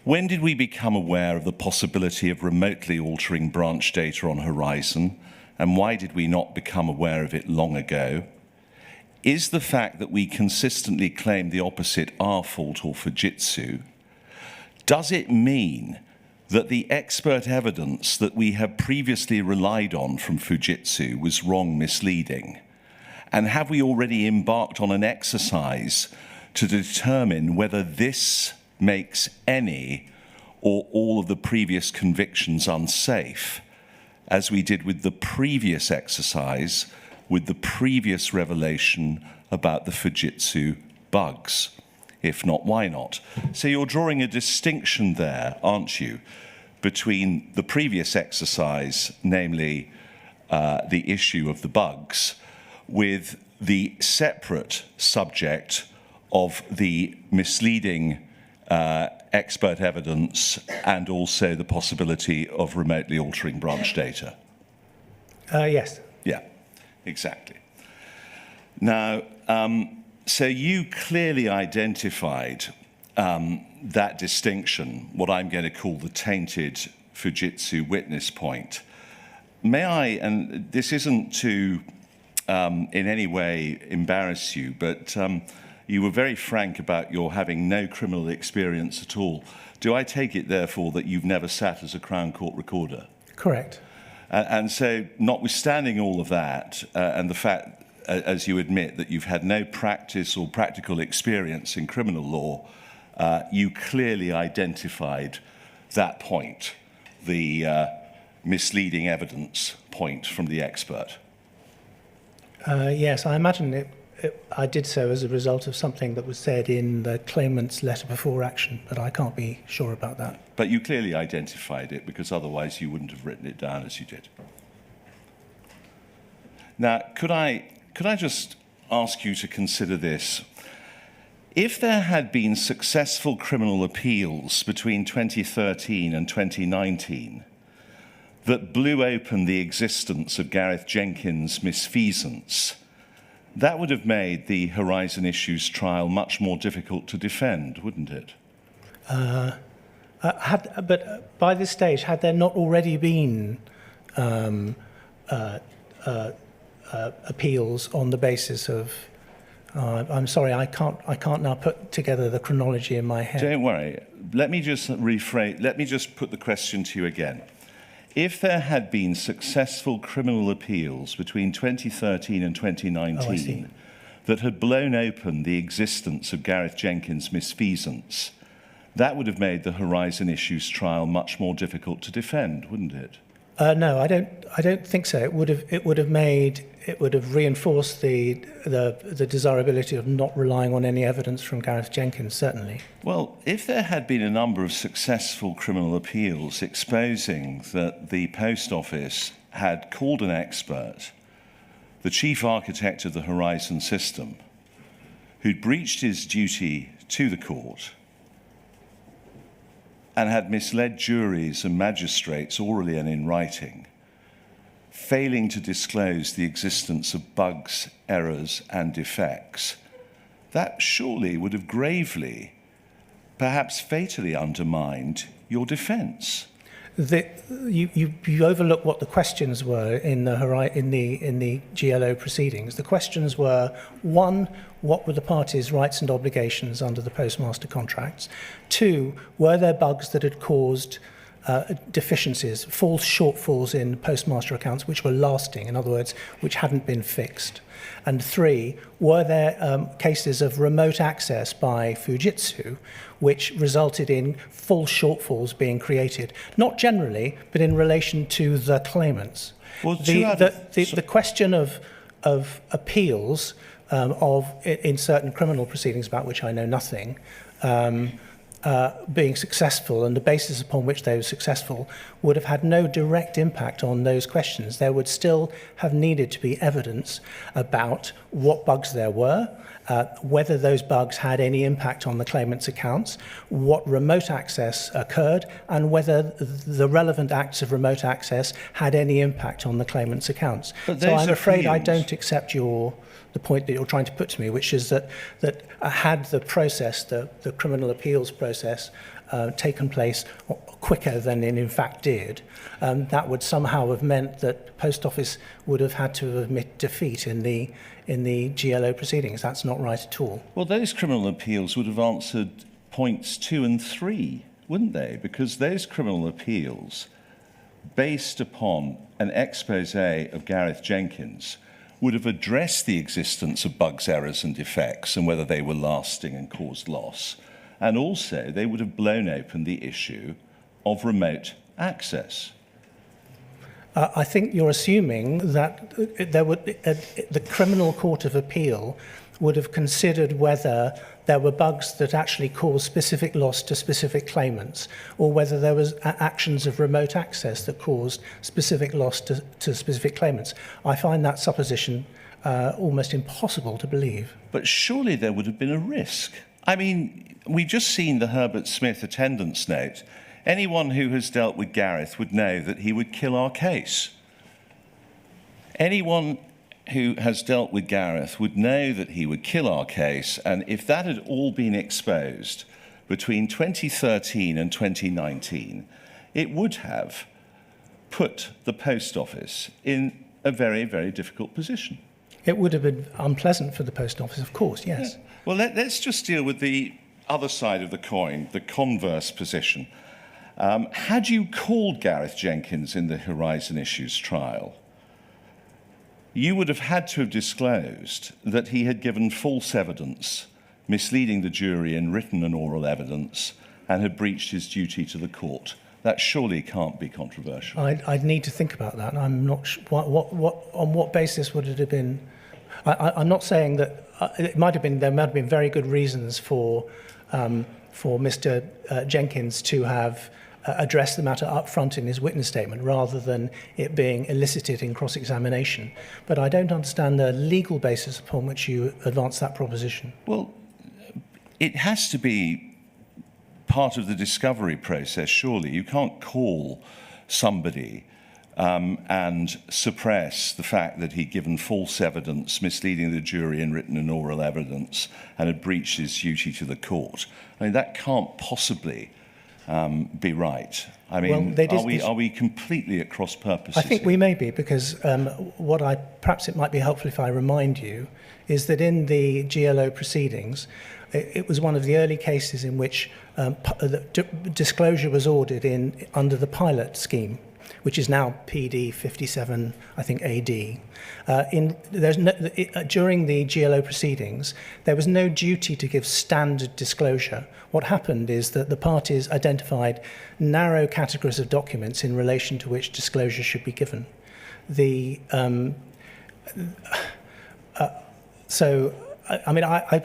When did we become aware of the possibility of remotely altering branch data on Horizon, and why did we not become aware of it long ago? Is the fact that we consistently claim the opposite our fault or Fujitsu? Does it mean that the expert evidence that we have previously relied on from Fujitsu was wrong, misleading? And have we already embarked on an exercise to determine whether this makes any or all of the previous convictions unsafe, as we did with the previous exercise, with the previous revelation about the Fujitsu bugs? If not, why not? So you're drawing a distinction there, aren't you, between the previous exercise, namely the issue of the bugs, with the separate subject of the misleading expert evidence and also the possibility of remotely altering branch data. Yes. Yeah, exactly. Now, so you clearly identified that distinction, what I'm going to call the tainted Fujitsu witness point. May I, and this isn't to in any way embarrass you, but you were very frank about your having no criminal experience at all. Do I take it, therefore, that you've never sat as a Crown Court recorder? Correct. And so, notwithstanding all of that, and the fact, as you admit, that you've had no practice or practical experience in criminal law, you clearly identified that point, the misleading evidence point from the expert. Yes, I imagine I did so as a result of something that was said in the claimant's letter before action, but I can't be sure about that. But you clearly identified it, because otherwise you wouldn't have written it down as you did. Now, could I just ask you to consider this? If there had been successful criminal appeals between 2013 and 2019 that blew open the existence of Gareth Jenkins' misfeasance, that would have made the Horizon Issues trial much more difficult to defend, wouldn't it? But by this stage, had there not already been appeals on the basis of? I'm sorry, I can't now put together the chronology in my head. Don't worry. Let me just rephrase. Let me just put the question to you again. If there had been successful criminal appeals between 2013 and 2019 that had blown open the existence of Gareth Jenkins' misfeasance, that would have made the Horizon Issues trial much more difficult to defend, wouldn't it? No, I don't think so. It would have reinforced the desirability of not relying on any evidence from Gareth Jenkins, certainly. Well, if there had been a number of successful criminal appeals exposing that the Post Office had called an expert, the chief architect of the Horizon system, who'd breached his duty to the court and had misled juries and magistrates orally and in writing, failing to disclose the existence of bugs, errors, and defects, that surely would have gravely, perhaps fatally undermined your defence. You overlook what the questions were in the GLO proceedings. The questions were: one, what were the parties' rights and obligations under the postmaster contracts? Two, were there bugs that had caused deficiencies, false shortfalls in postmaster accounts which were lasting, in other words, which hadn't been fixed? And three, were there cases of remote access by Fujitsu which resulted in full shortfalls being created, not generally, but in relation to the claimants? Well, the question of appeals in certain criminal proceedings about which I know nothing, being successful, and the basis upon which they were successful would have had no direct impact on those questions. There would still have needed to be evidence about what bugs there were, whether those bugs had any impact on the claimant's accounts, what remote access occurred, and whether the relevant acts of remote access had any impact on the claimant's accounts. So I'm afraid I don't accept the point that you're trying to put to me, which is that had the process, the criminal appeals process, taken place quicker than it in fact did, that would somehow have meant that the Post Office would have had to admit defeat in the GLO proceedings. That's not right at all. Well, those criminal appeals would have answered points 2 and 3, wouldn't they? Because those criminal appeals, based upon an expose of Gareth Jenkins, would have addressed the existence of bugs, errors, and defects and whether they were lasting and caused loss. And also, they would have blown open the issue of remote access. I think you're assuming that the Criminal Court of Appeal would have considered whether there were bugs that actually caused specific loss to specific claimants, or whether there was actions of remote access that caused specific loss to specific claimants. I find that supposition almost impossible to believe. But surely there would have been a risk. I mean, we've just seen the Herbert Smith attendance note. Anyone who has dealt with Gareth would know that he would kill our case. Anyone who has dealt with Gareth would know that he would kill our case, and if that had all been exposed between 2013 and 2019, it would have put the Post Office in a very, very difficult position. It would have been unpleasant for the Post Office, of course, yes. Yeah. Well, let's just deal with the other side of the coin, the converse position. Had you called Gareth Jenkins in the Horizon Issues trial, you would have had to have disclosed that he had given false evidence, misleading the jury in written and oral evidence, and had breached his duty to the court. That surely can't be controversial. I'd need to think about that. I'm not sure, on what basis would it have been? I'm not saying that there might have been very good reasons for Mr. Jenkins to have addressed the matter up front in his witness statement rather than it being elicited in cross-examination. But I don't understand the legal basis upon which you advance that proposition. Well, it has to be part of the discovery process, surely. You can't call somebody and suppress the fact that he'd given false evidence, misleading the jury in written and oral evidence, and had breached his duty to the court. I mean, that can't possibly be right. I mean, well, are we completely at cross purposes? I think we may be, because perhaps it might be helpful if I remind you, is that in the GLO proceedings, it was one of the early cases in which disclosure was ordered under the pilot scheme, which is now PD 57, I think, AD. During the GLO proceedings, there was no duty to give standard disclosure. What happened is that the parties identified narrow categories of documents in relation to which disclosure should be given. I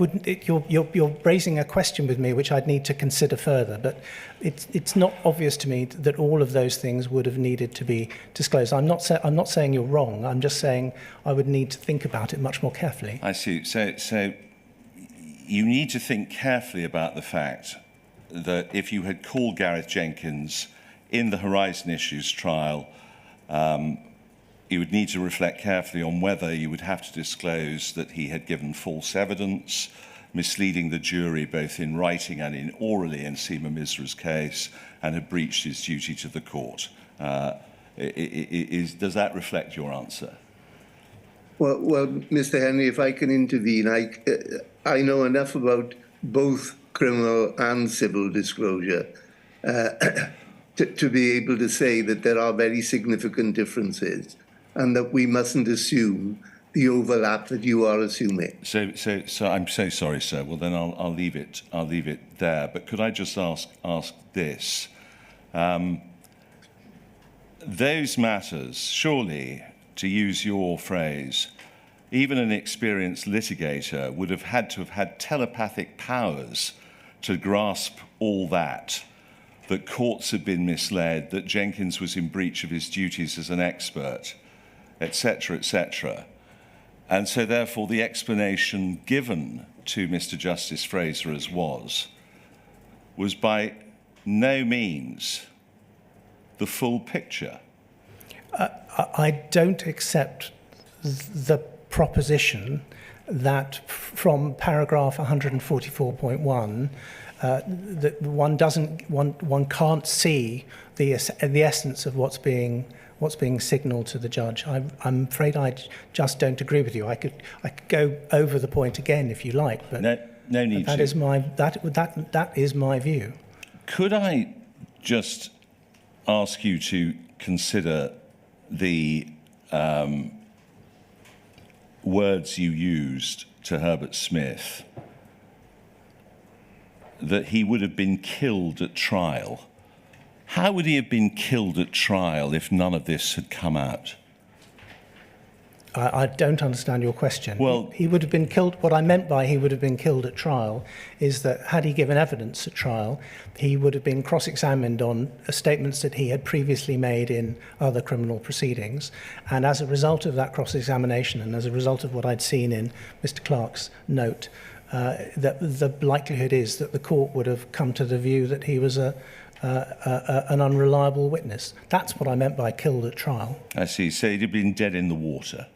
wouldn't. You're raising a question with me which I'd need to consider further, but it's not obvious to me that all of those things would have needed to be disclosed. I'm not saying you're wrong. I'm just saying I would need to think about it much more carefully. I see. So you need to think carefully about the fact that if you had called Gareth Jenkins in the Horizon Issues trial, you would need to reflect carefully on whether you would have to disclose that he had given false evidence, misleading the jury both in writing and in orally in Seema Misra's case, and had breached his duty to the court. Does that reflect your answer? Well, Mr. Henry, if I can intervene, I know enough about both criminal and civil disclosure to be able to say that there are very significant differences, and that we mustn't assume the overlap that you are assuming. So I'm so sorry, sir. Well, then I'll leave it there. But could I just ask this? Those matters, surely, to use your phrase, even an experienced litigator would have had telepathic powers to grasp all that courts had been misled, that Jenkins was in breach of his duties as an expert, etc., etc. And so, therefore, the explanation given to Mr. Justice Fraser as was by no means the full picture. I don't accept the proposition that from paragraph 144.1 that one can't see the essence of what's being signalled to the judge. I'm afraid I just don't agree with you. I could go over the point again if you like, but no need that to. That is my view. Could I just ask you to consider the words you used to Herbert Smith, that he would have been killed at trial? How would he have been killed at trial if none of this had come out? I don't understand your question. Well, he would have been killed. What I meant by he would have been killed at trial is that had he given evidence at trial, he would have been cross-examined on statements that he had previously made in other criminal proceedings. And as a result of that cross-examination and as a result of what I'd seen in Mr. Clark's note, that the likelihood is that the court would have come to the view that he was an unreliable witness. That's what I meant by killed at trial. I see. So he'd have been dead in the water.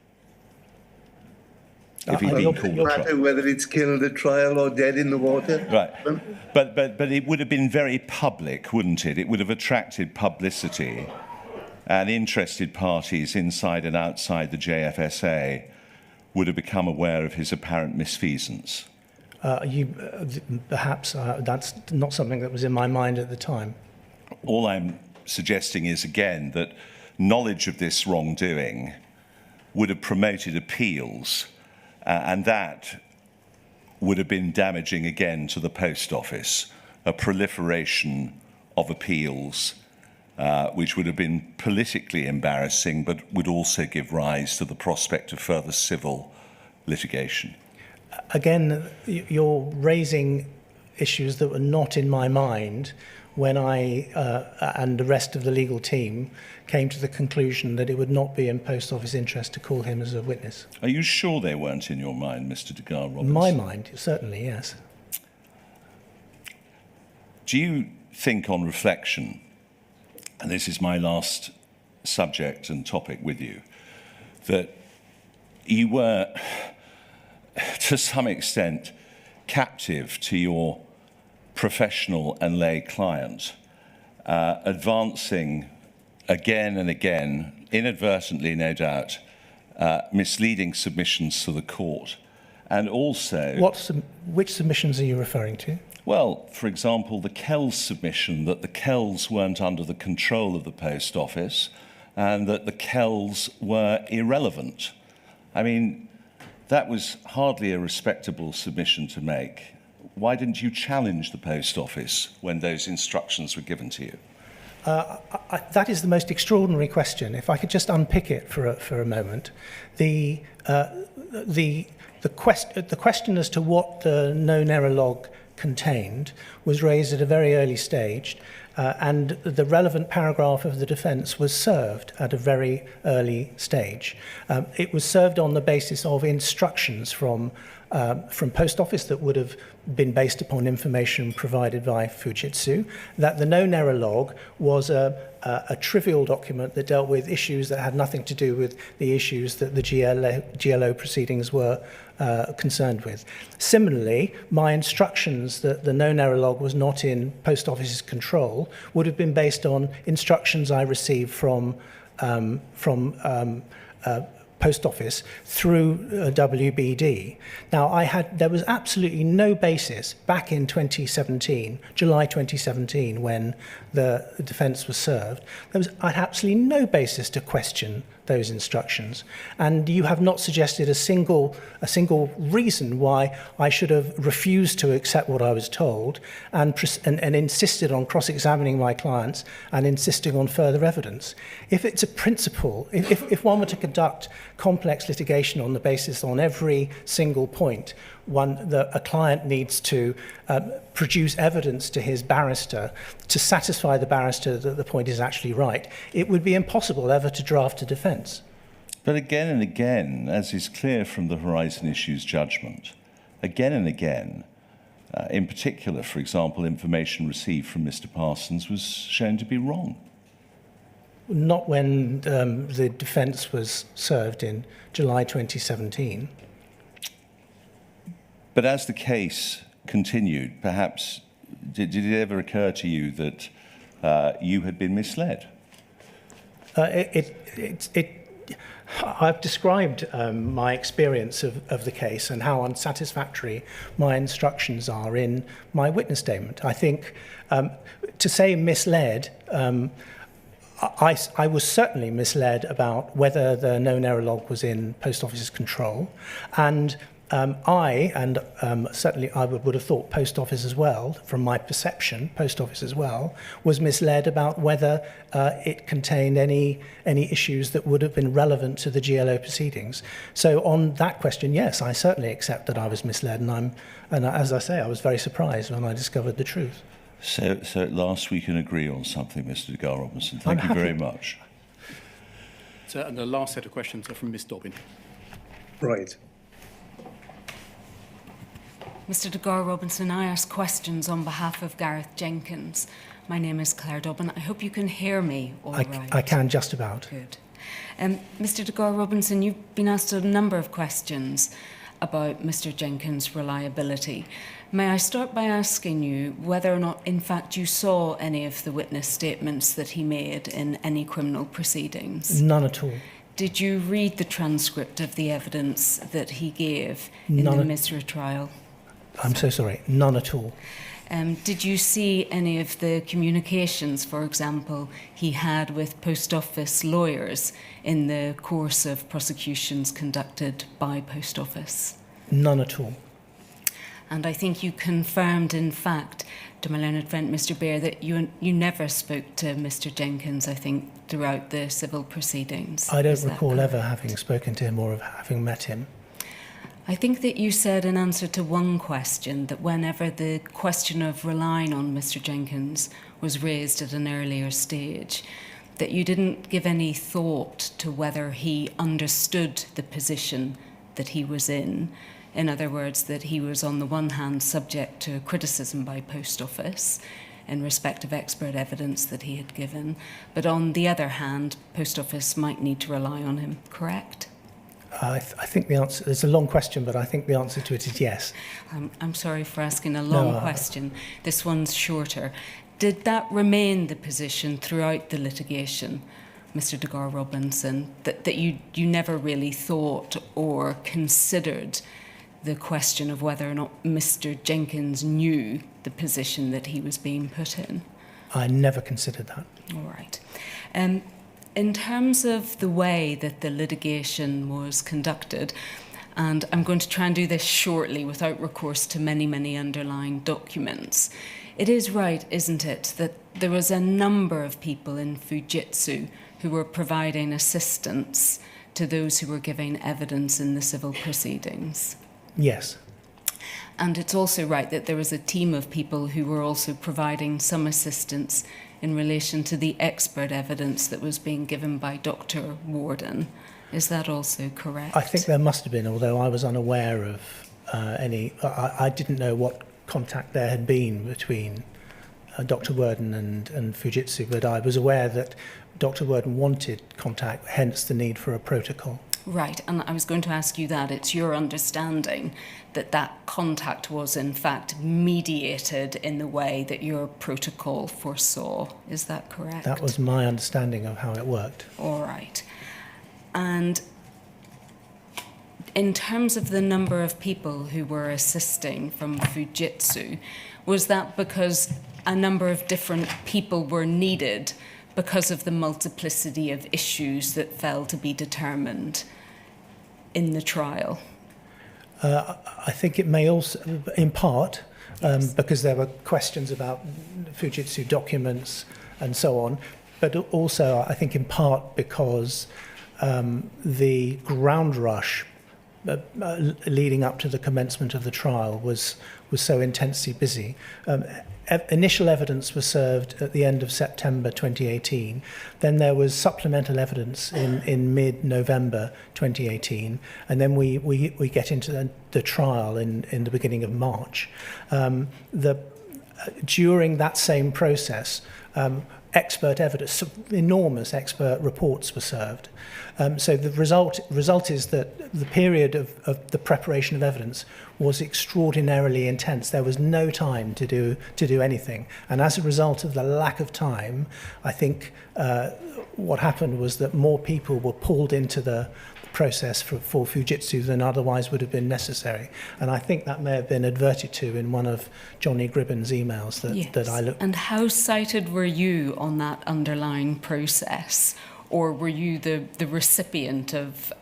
If he'd It been doesn't called at matter trial. whether it's killed at trial or dead in the water. Right. But it would have been very public, wouldn't it? It would have attracted publicity, and interested parties inside and outside the JFSA would have become aware of his apparent misfeasance. Perhaps that's not something that was in my mind at the time. All I'm suggesting is, again, that knowledge of this wrongdoing would have promoted appeals, and that would have been damaging again to the post office, a proliferation of appeals, which would have been politically embarrassing, but would also give rise to the prospect of further civil litigation. Again, you're raising issues that were not in my mind when I and the rest of the legal team came to the conclusion that it would not be in post office interest to call him as a witness. Are you sure they weren't in your mind, Mr. de Garr Robinson? My mind, certainly, yes. Do you think on reflection, and this is my last subject and topic with you, that you were, to some extent, captive to your professional and lay client, advancing again and again, inadvertently no doubt, misleading submissions to the court, and also... Which submissions are you referring to? Well, for example, the Kells submission that the Kells weren't under the control of the post office and that the Kells were irrelevant. I mean, that was hardly a respectable submission to make. Why didn't you challenge the post office when those instructions were given to you? That is the most extraordinary question. If I could just unpick it for a moment. The question as to what the known error log contained was raised at a very early stage, and the relevant paragraph of the defence was served at a very early stage. It was served on the basis of instructions from post office that would have been based upon information provided by Fujitsu, that the known error log was a trivial document that dealt with issues that had nothing to do with the issues that the GLO proceedings were concerned with. Similarly, my instructions that the known error log was not in post office's control would have been based on instructions I received from post office through WBD. Now, there was absolutely no basis back in 2017, July 2017, when the defence was served. I had absolutely no basis to question those instructions, and you have not suggested a single reason why I should have refused to accept what I was told and insisted on cross-examining my clients and insisting on further evidence. If it's a principle, if one were to conduct complex litigation on the basis on every single point, a client needs to produce evidence to his barrister to satisfy the barrister that the point is actually right, it would be impossible ever to draft a defence. But again and again, as is clear from the Horizon Issues judgment, again and again, in particular, for example, information received from Mr. Parsons was shown to be wrong. Not when the defence was served in July 2017. But as the case continued, perhaps, did it ever occur to you that you had been misled? I've described my experience of the case and how unsatisfactory my instructions are in my witness statement. I think to say misled, I was certainly misled about whether the known error log was in post office's control, and Certainly I would have thought Post Office as well, from my perception, Post Office as well, was misled about whether it contained any issues that would have been relevant to the GLO proceedings. So on that question, yes, I certainly accept that I was misled, and as I say, I was very surprised when I discovered the truth. So at last we can agree on something, Mr. Garr Robinson. Thank you very much. So, and the last set of questions are from Ms. Dobbin. Right. Mr. de Garr Robinson, I ask questions on behalf of Gareth Jenkins. My name is Claire Dobbin. I hope you can hear me all right. I can just about. Good. Mr. de Garr Robinson, you've been asked a number of questions about Mr. Jenkins' reliability. May I start by asking you whether or not, in fact, you saw any of the witness statements that he made in any criminal proceedings? None at all. Did you read the transcript of the evidence that he gave in the Misra trial? I'm so sorry, none at all. Did you see any of the communications, for example, he had with Post Office lawyers in the course of prosecutions conducted by Post Office? None at all. And I think you confirmed, in fact, to my learned friend, Mr. Bear, that you never spoke to Mr. Jenkins, I think, throughout the civil proceedings. I don't recall ever having spoken to him or having met him. I think that you said in answer to one question that whenever the question of relying on Mr. Jenkins was raised at an earlier stage, that you didn't give any thought to whether he understood the position that he was in. In other words, that he was on the one hand subject to criticism by Post Office in respect of expert evidence that he had given, but on the other hand, Post Office might need to rely on him, correct? I think the answer, it's a long question, but I think the answer to it is yes. I'm sorry for asking a long question. This one's shorter. Did that remain the position throughout the litigation, Mr. de Garr Robinson, that you never really thought or considered the question of whether or not Mr. Jenkins knew the position that he was being put in? I never considered that. All right. In terms of the way that the litigation was conducted, and I'm going to try and do this shortly without recourse to many, many underlying documents, it is right, isn't it, that there was a number of people in Fujitsu who were providing assistance to those who were giving evidence in the civil proceedings? Yes. And it's also right that there was a team of people who were also providing some assistance in relation to the expert evidence that was being given by Dr. Warden. Is that also correct? I think there must have been, although I was unaware of any. I didn't know what contact there had been between Dr. Warden and Fujitsu, but I was aware that Dr. Warden wanted contact, hence the need for a protocol. Right, and I was going to ask you that. It's your understanding that that contact was in fact mediated in the way that your protocol foresaw. Is that correct? That was my understanding of how it worked. All right. And in terms of the number of people who were assisting from Fujitsu, was that because a number of different people were needed because of the multiplicity of issues that fell to be determined in the trial? I think it may also, in part, because there were questions about Fujitsu documents and so on, but also I think in part because the ground rush leading up to the commencement of the trial was so intensely busy. Initial evidence was served at the end of September 2018. Then there was supplemental evidence in mid-November 2018. And then we get into the trial in the beginning of March. During that same process, expert evidence, enormous expert reports were served. So the result is that the period of the preparation of evidence was extraordinarily intense. There was no time to do anything. And as a result of the lack of time, I think what happened was that more people were pulled into the process for Fujitsu than otherwise would have been necessary. And I think that may have been adverted to in one of Johnny Gribben's emails that I looked. And how cited were you on that underlying process? Or were you the recipient of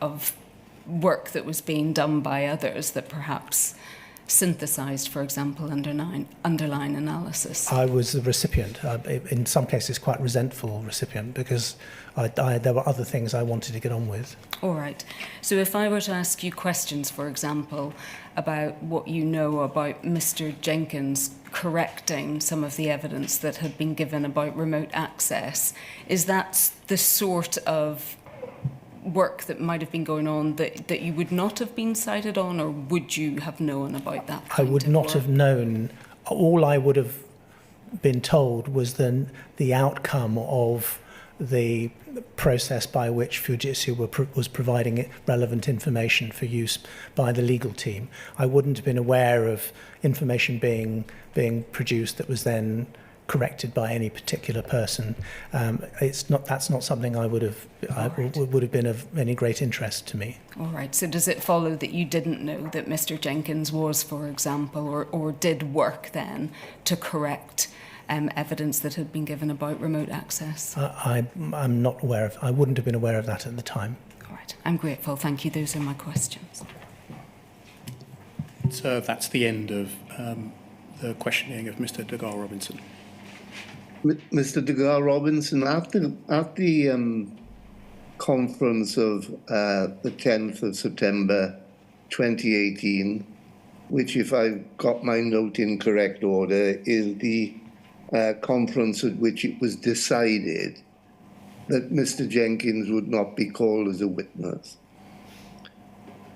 work that was being done by others that perhaps synthesised, for example, underline analysis? I was the recipient, in some cases quite resentful recipient, because there were other things I wanted to get on with. All right. So if I were to ask you questions, for example, about what you know about Mr. Jenkins correcting some of the evidence that had been given about remote access, is that the sort of work that might have been going on that you would not have been cited on, or would you have known about that kind I would of not work? have known. All I would have been told was then the outcome of the process by which Fujitsu was providing relevant information for use by the legal team. I wouldn't have been aware of information being produced that was then corrected by any particular person. That's not something would have been of any great interest to me. All right. So does it follow that you didn't know that Mr. Jenkins was, for example, or did work then to correct evidence that had been given about remote access? I'm not aware of. I wouldn't have been aware of that at the time. All right. I'm grateful. Thank you. Those are my questions. So that's the end of the questioning of Mr. de Garr Robinson. Mr. de Garr Robinson, at the conference of the 10th of September 2018, which, if I've got my note in correct order, is the conference at which it was decided that Mr. Jenkins would not be called as a witness.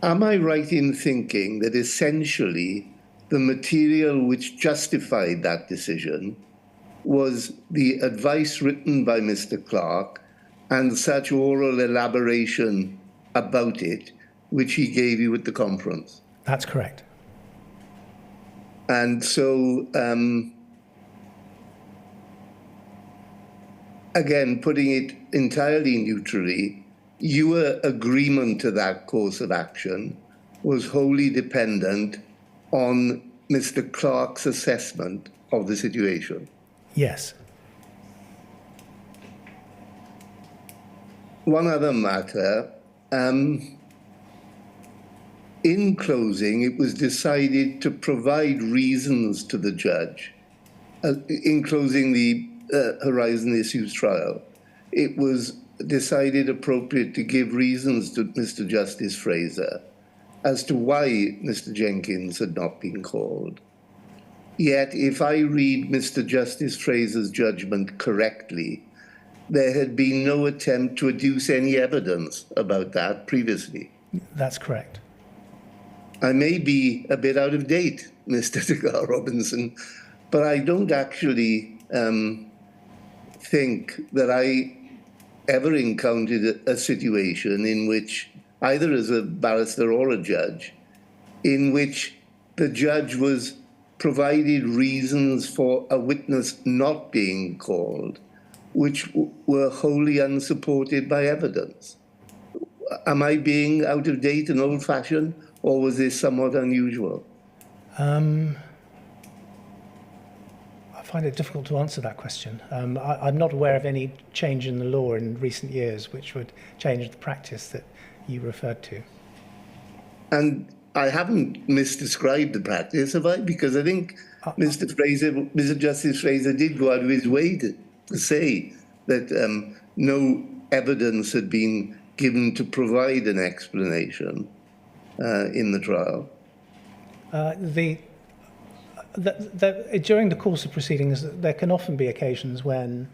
Am I right in thinking that essentially the material which justified that decision was the advice written by Mr. Clark and such oral elaboration about it, which he gave you at the conference? That's correct. And so, again, putting it entirely neutrally, your agreement to that course of action was wholly dependent on Mr. Clark's assessment of the situation. Yes. One other matter, in closing, it was decided to provide reasons to the judge. In closing the Horizon Issues trial, it was decided appropriate to give reasons to Mr. Justice Fraser as to why Mr. Jenkins had not been called. Yet, if I read Mr. Justice Fraser's judgment correctly, there had been no attempt to adduce any evidence about that previously. That's correct. I may be a bit out of date, Mr. de Garr Robinson, but I don't actually think that I ever encountered a situation in which, either as a barrister or a judge, in which the judge was provided reasons for a witness not being called, which were wholly unsupported by evidence. Am I being out of date and old-fashioned, or was this somewhat unusual? I find it difficult to answer that question. I'm not aware of any change in the law in recent years which would change the practice that you referred to. And I haven't misdescribed the practice, have I? Because I think Mr. Justice Fraser did go out of his way to say that no evidence had been given to provide an explanation in the trial. During the course of proceedings, there can often be occasions when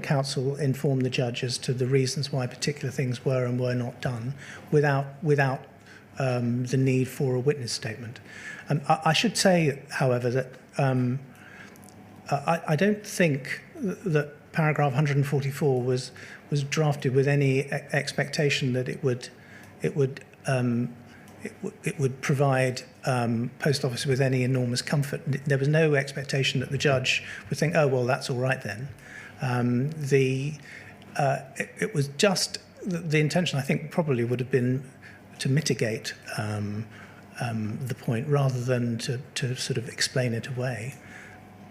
counsel inform the judge as to the reasons why particular things were and were not done without the need for a witness statement. I should say, however, that I don't think that paragraph 144 was drafted with any expectation that it would provide post office with any enormous comfort. There was no expectation that the judge would think, oh, well, that's all right then. It was just the intention, I think, probably would have been to mitigate the point rather than to sort of explain it away.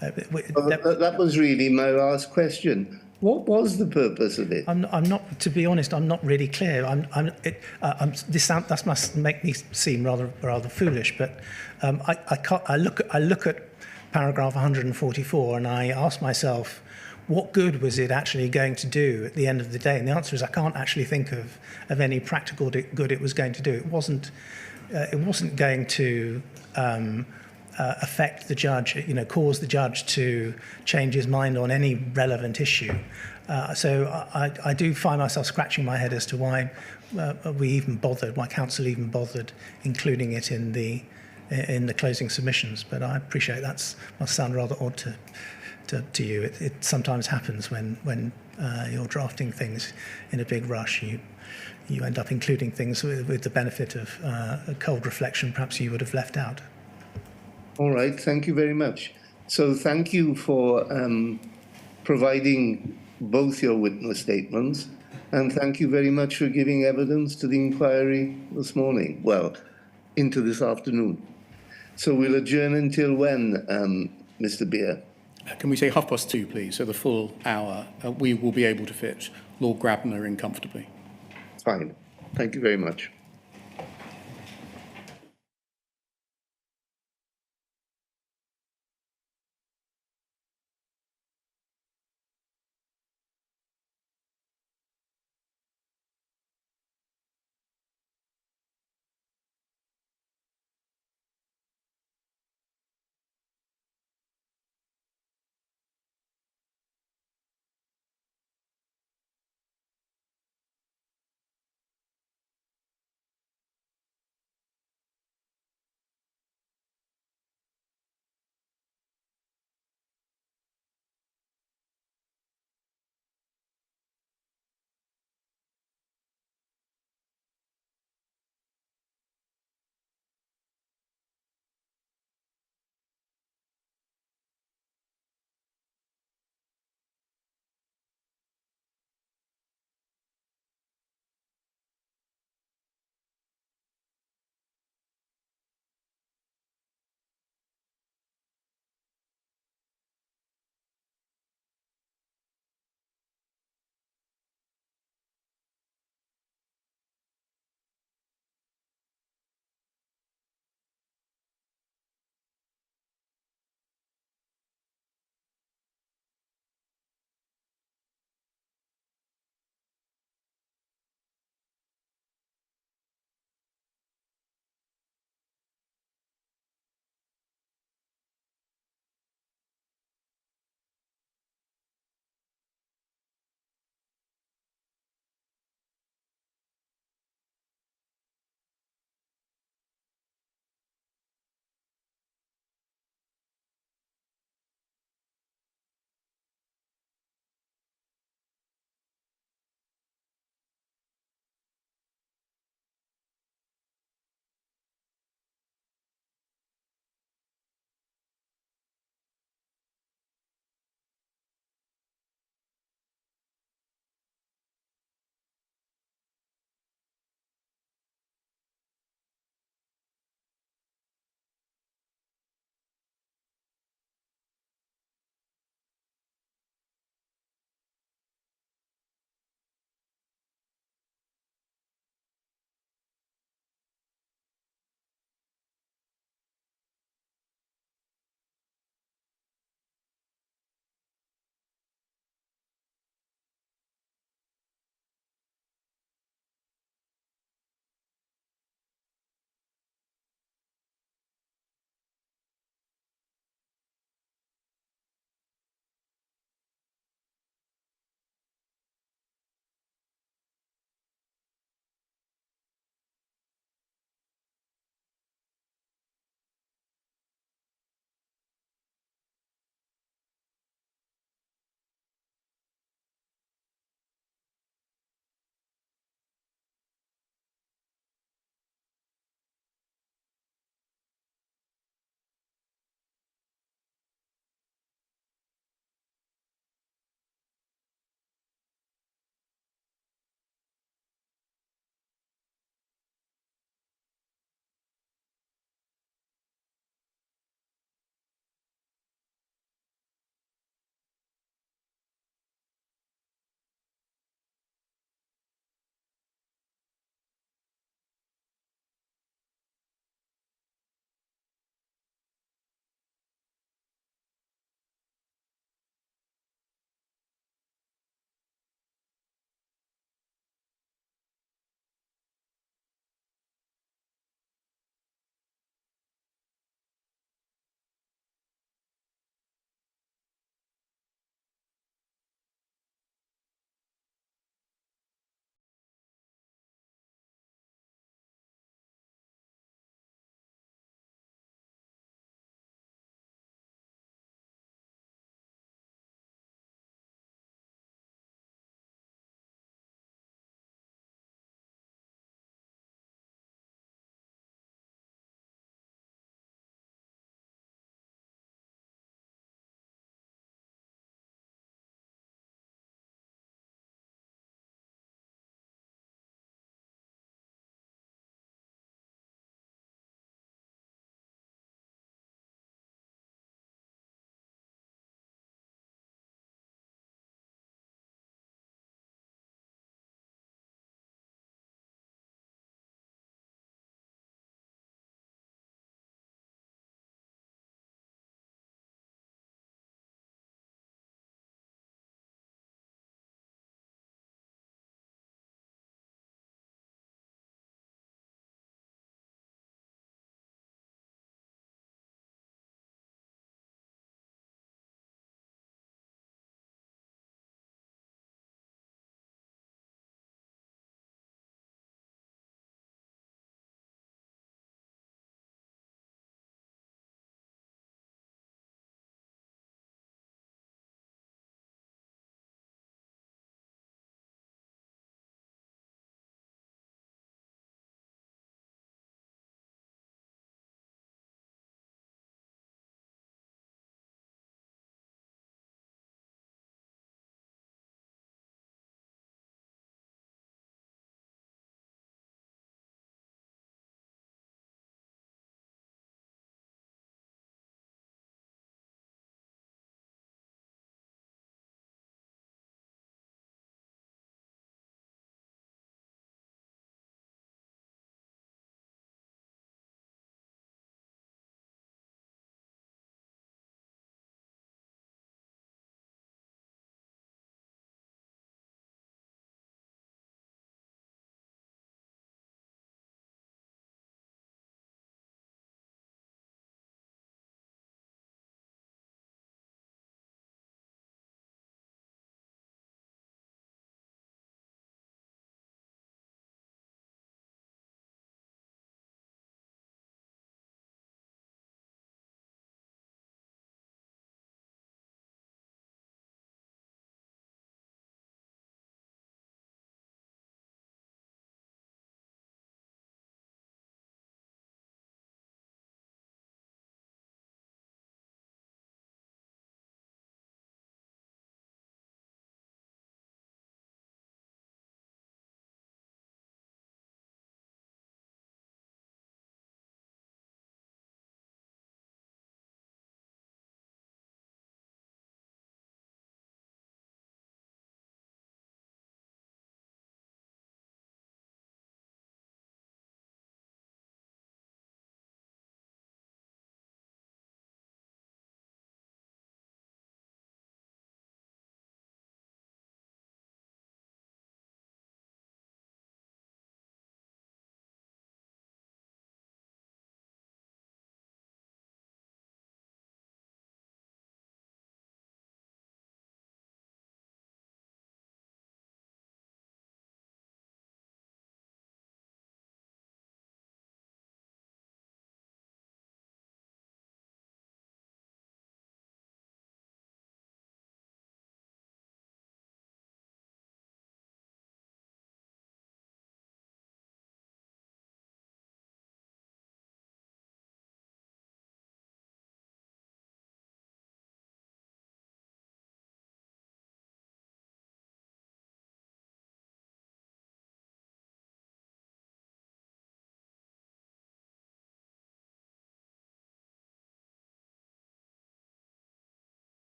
That was really my last question. What was the purpose of it? I'm not, to be honest, I'm not really clear. That must make me seem rather foolish, but I look at paragraph 144 and I ask myself, what good was it actually going to do at the end of the day? And the answer is I can't actually think of any practical good it was going to do. It wasn't going to affect the judge, cause the judge to change his mind on any relevant issue. So I do find myself scratching my head as to why why counsel even bothered including it in the closing submissions. But I appreciate that must sound rather odd to you. It sometimes happens when you're drafting things in a big rush. You end up including things with the benefit of a cold reflection perhaps you would have left out. All right, thank you very much. So thank you for providing both your witness statements, and thank you very much for giving evidence to the inquiry this morning, well, into this afternoon. So we'll adjourn until when, Mr. Beer? Can we say 2:30, please? So the full hour. We will be able to fit Lord Grabiner in comfortably. Fine. Thank you very much.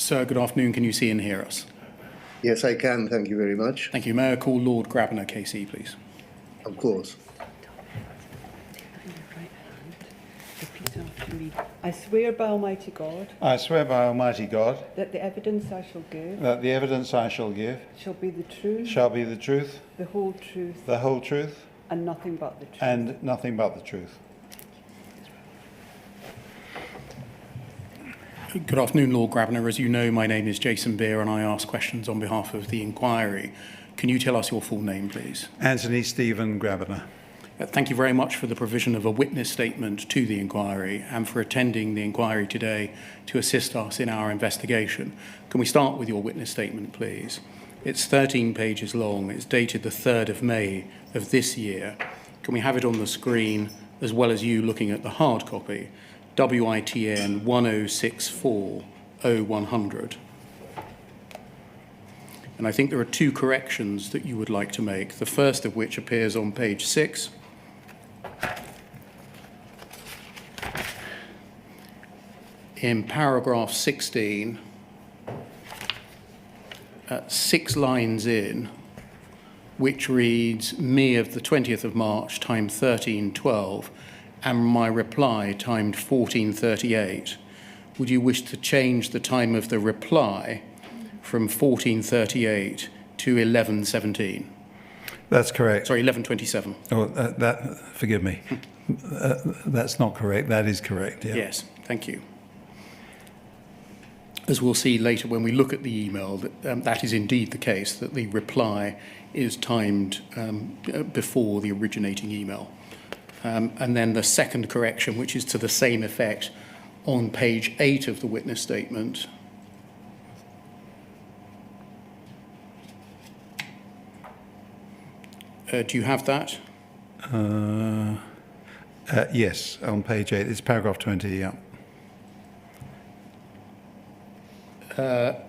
Sir, good afternoon. Can you see and hear us? Yes, I can. Thank you very much. Thank you. May I call Lord Grabiner, KC, please? Of course. Repeat after me. I swear by Almighty God I swear by Almighty God that the evidence I shall give that the evidence I shall give shall be the truth, shall be the truth, the whole truth, the whole truth, and nothing but the truth. and nothing but the truth. Good afternoon, Lord Grabiner. As you know, my name is Jason Beer and I ask questions on behalf of the inquiry. Can you tell us your full name, please? Anthony Stephen Grabiner. Thank you very much for the provision of a witness statement to the inquiry and for attending the inquiry today to assist us in our investigation. Can we start with your witness statement, please? It's 13 pages long. It's dated the 3rd of May of this year. Can we have it on the screen as well as you looking at the hard copy? WITN 1064-0100. And I think there are 2 corrections that you would like to make, the first of which appears on page 6. In paragraph 16, 6 lines in, which reads, me of the 20th of March, time 13:12, and my reply timed 14:38. Would you wish to change the time of the reply from 14:38 to 11:17? That's correct. Sorry, 11:27. Oh, forgive me. That's not correct. That is correct. Yeah. Yes, thank you. As we'll see later when we look at the email, that is indeed the case, that the reply is timed before the originating email. And then the second correction, which is to the same effect, on page 8 of the witness statement. Do you have that? Yes, on page 8. It's paragraph 20, yeah.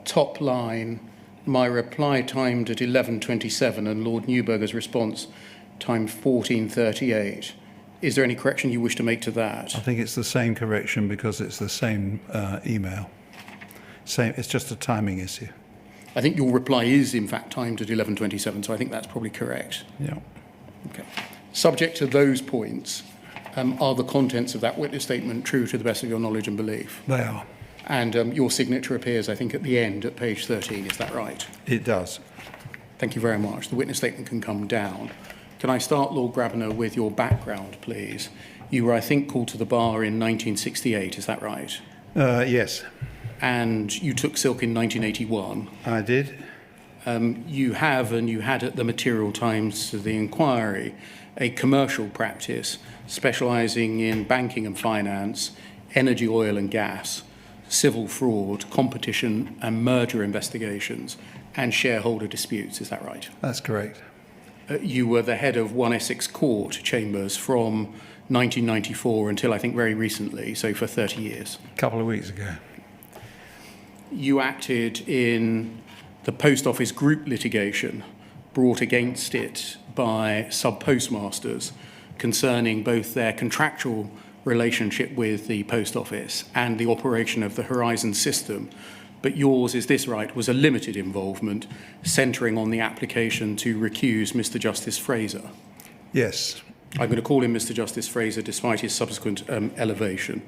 Top line, my reply timed at 11:27 and Lord Newburger's response timed 14:38. Is there any correction you wish to make to that? I think it's the same correction because it's the same email. It's just a timing issue. I think your reply is in fact timed at 11:27, so I think that's probably correct. Yeah. Okay. Subject to those points, are the contents of that witness statement true to the best of your knowledge and belief? They are. And your signature appears, I think, at the end at page 13. Is that right? It does. Thank you very much. The witness statement can come down. Can I start, Lord Grabiner, with your background, please? You were, I think, called to the bar in 1968. Is that right? Yes. And you took silk in 1981. I did. You have, and you had at the material times of the inquiry, a commercial practice specialising in banking and finance, energy, oil and gas, civil fraud, competition and merger investigations, and shareholder disputes. Is that right? That's correct. You were the head of 1 Essex Court Chambers from 1994 until I think very recently, so for 30 years. A couple of weeks ago. You acted in the Post Office group litigation brought against it by sub-postmasters concerning both their contractual relationship with the Post Office and the operation of the Horizon system. But yours, is this right, was a limited involvement centering on the application to recuse Mr. Justice Fraser. Yes. I'm going to call him Mr. Justice Fraser despite his subsequent elevation.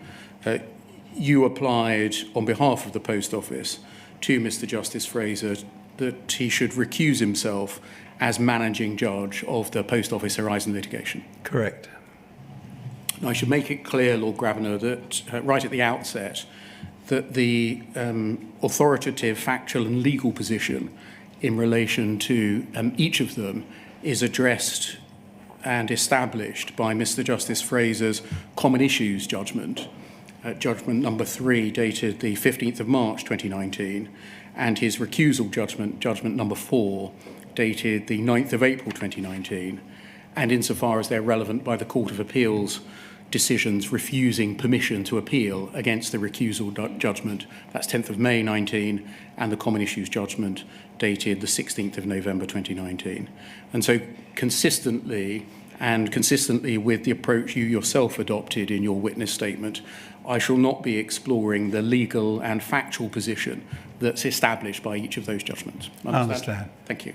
You applied on behalf of the Post Office to Mr. Justice Fraser that he should recuse himself as managing judge of the Post Office Horizon litigation. Correct. I should make it clear, Lord Grabiner, that right at the outset, that the authoritative, factual and legal position in relation to each of them is addressed and established by Mr. Justice Fraser's common issues judgment, judgment number 3, dated the 15th of March 2019, and his recusal judgment, judgment number 4, dated the 9th of April 2019, and insofar as they're relevant by the Court of Appeal's decisions refusing permission to appeal against the recusal judgment, that's 10th of May 19, and the common issues judgment dated the 16th of November 2019. And so consistently and consistently with the approach you yourself adopted in your witness statement, I shall not be exploring the legal and factual position that's established by each of those judgments. I understand. Thank you.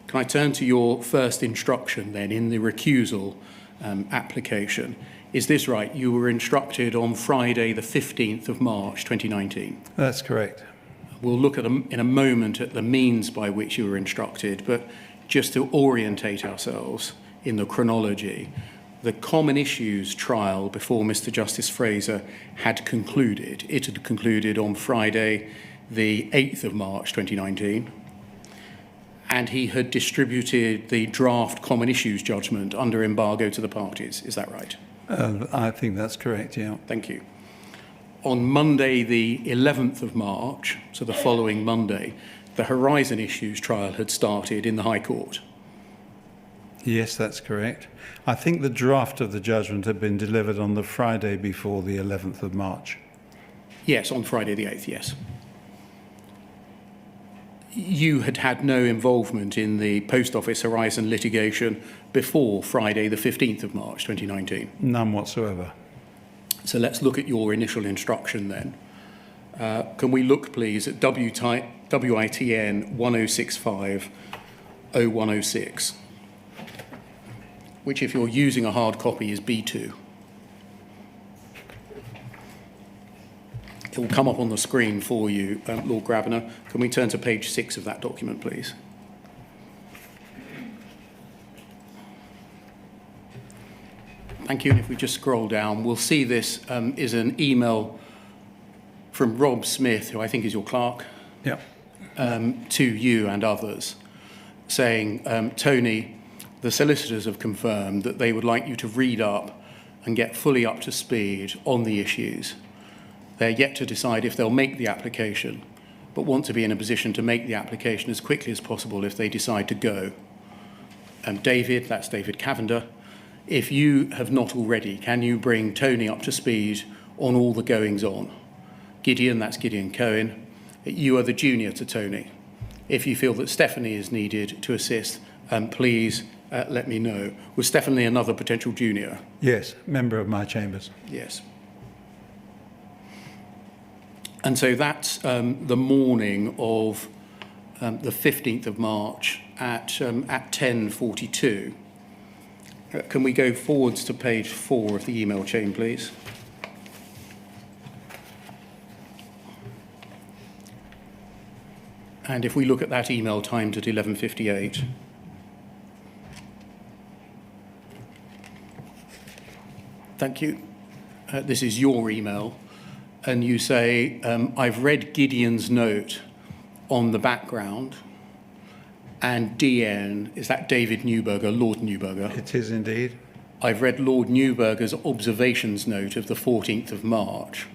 Can I turn to your first instruction then in the recusal application? Is this right? You were instructed on Friday, the 15th of March, 2019. That's correct. We'll look at in a moment at the means by which you were instructed, but just to orientate ourselves in the chronology, the common issues trial before Mr. Justice Fraser had concluded. It had concluded on Friday, the 8th of March, 2019, and he had distributed the draft common issues judgment under embargo to the parties. Is that right? I think that's correct, yeah. Thank you. On Monday, the 11th of March, so the following Monday, the Horizon Issues trial had started in the High Court. Yes, that's correct. I think the draft of the judgment had been delivered on the Friday before the 11th of March. Yes, on Friday the 8th, yes. You had had no involvement in the Post Office Horizon litigation before Friday the 15th of March 2019? None whatsoever. So let's look at your initial instruction then. Can we look, please, at WITN 1065-0106, which, if you're using a hard copy, is B2. It will come up on the screen for you, Lord Grabiner. Can we turn to page 6 of that document, please? Thank you. And if we just scroll down, we'll see this is an email from Rob Smith, who I think is your clerk, to you and others, saying, Tony, the solicitors have confirmed that they would like you to read up and get fully up to speed on the issues. They're yet to decide if they'll make the application, but want to be in a position to make the application as quickly as possible if they decide to go. David, that's David Cavender, if you have not already, can you bring Tony up to speed on all the goings on? Gideon, that's Gideon Cohen, you are the junior to Tony. If you feel that Stephanie is needed to assist, please let me know. Was Stephanie another potential junior? Yes, member of my chambers. Yes. And so that's the morning of the 15th of March at 10:42. Can we go forwards to page 4 of the email chain, please? And if we look at that email timed at 11:58. Thank you. This is your email. And you say, I've read Gideon's note on the background, and DN, is that David Newberger, Lord Newberger? It is indeed. I've read Lord Newberger's observations note of the 14th of March.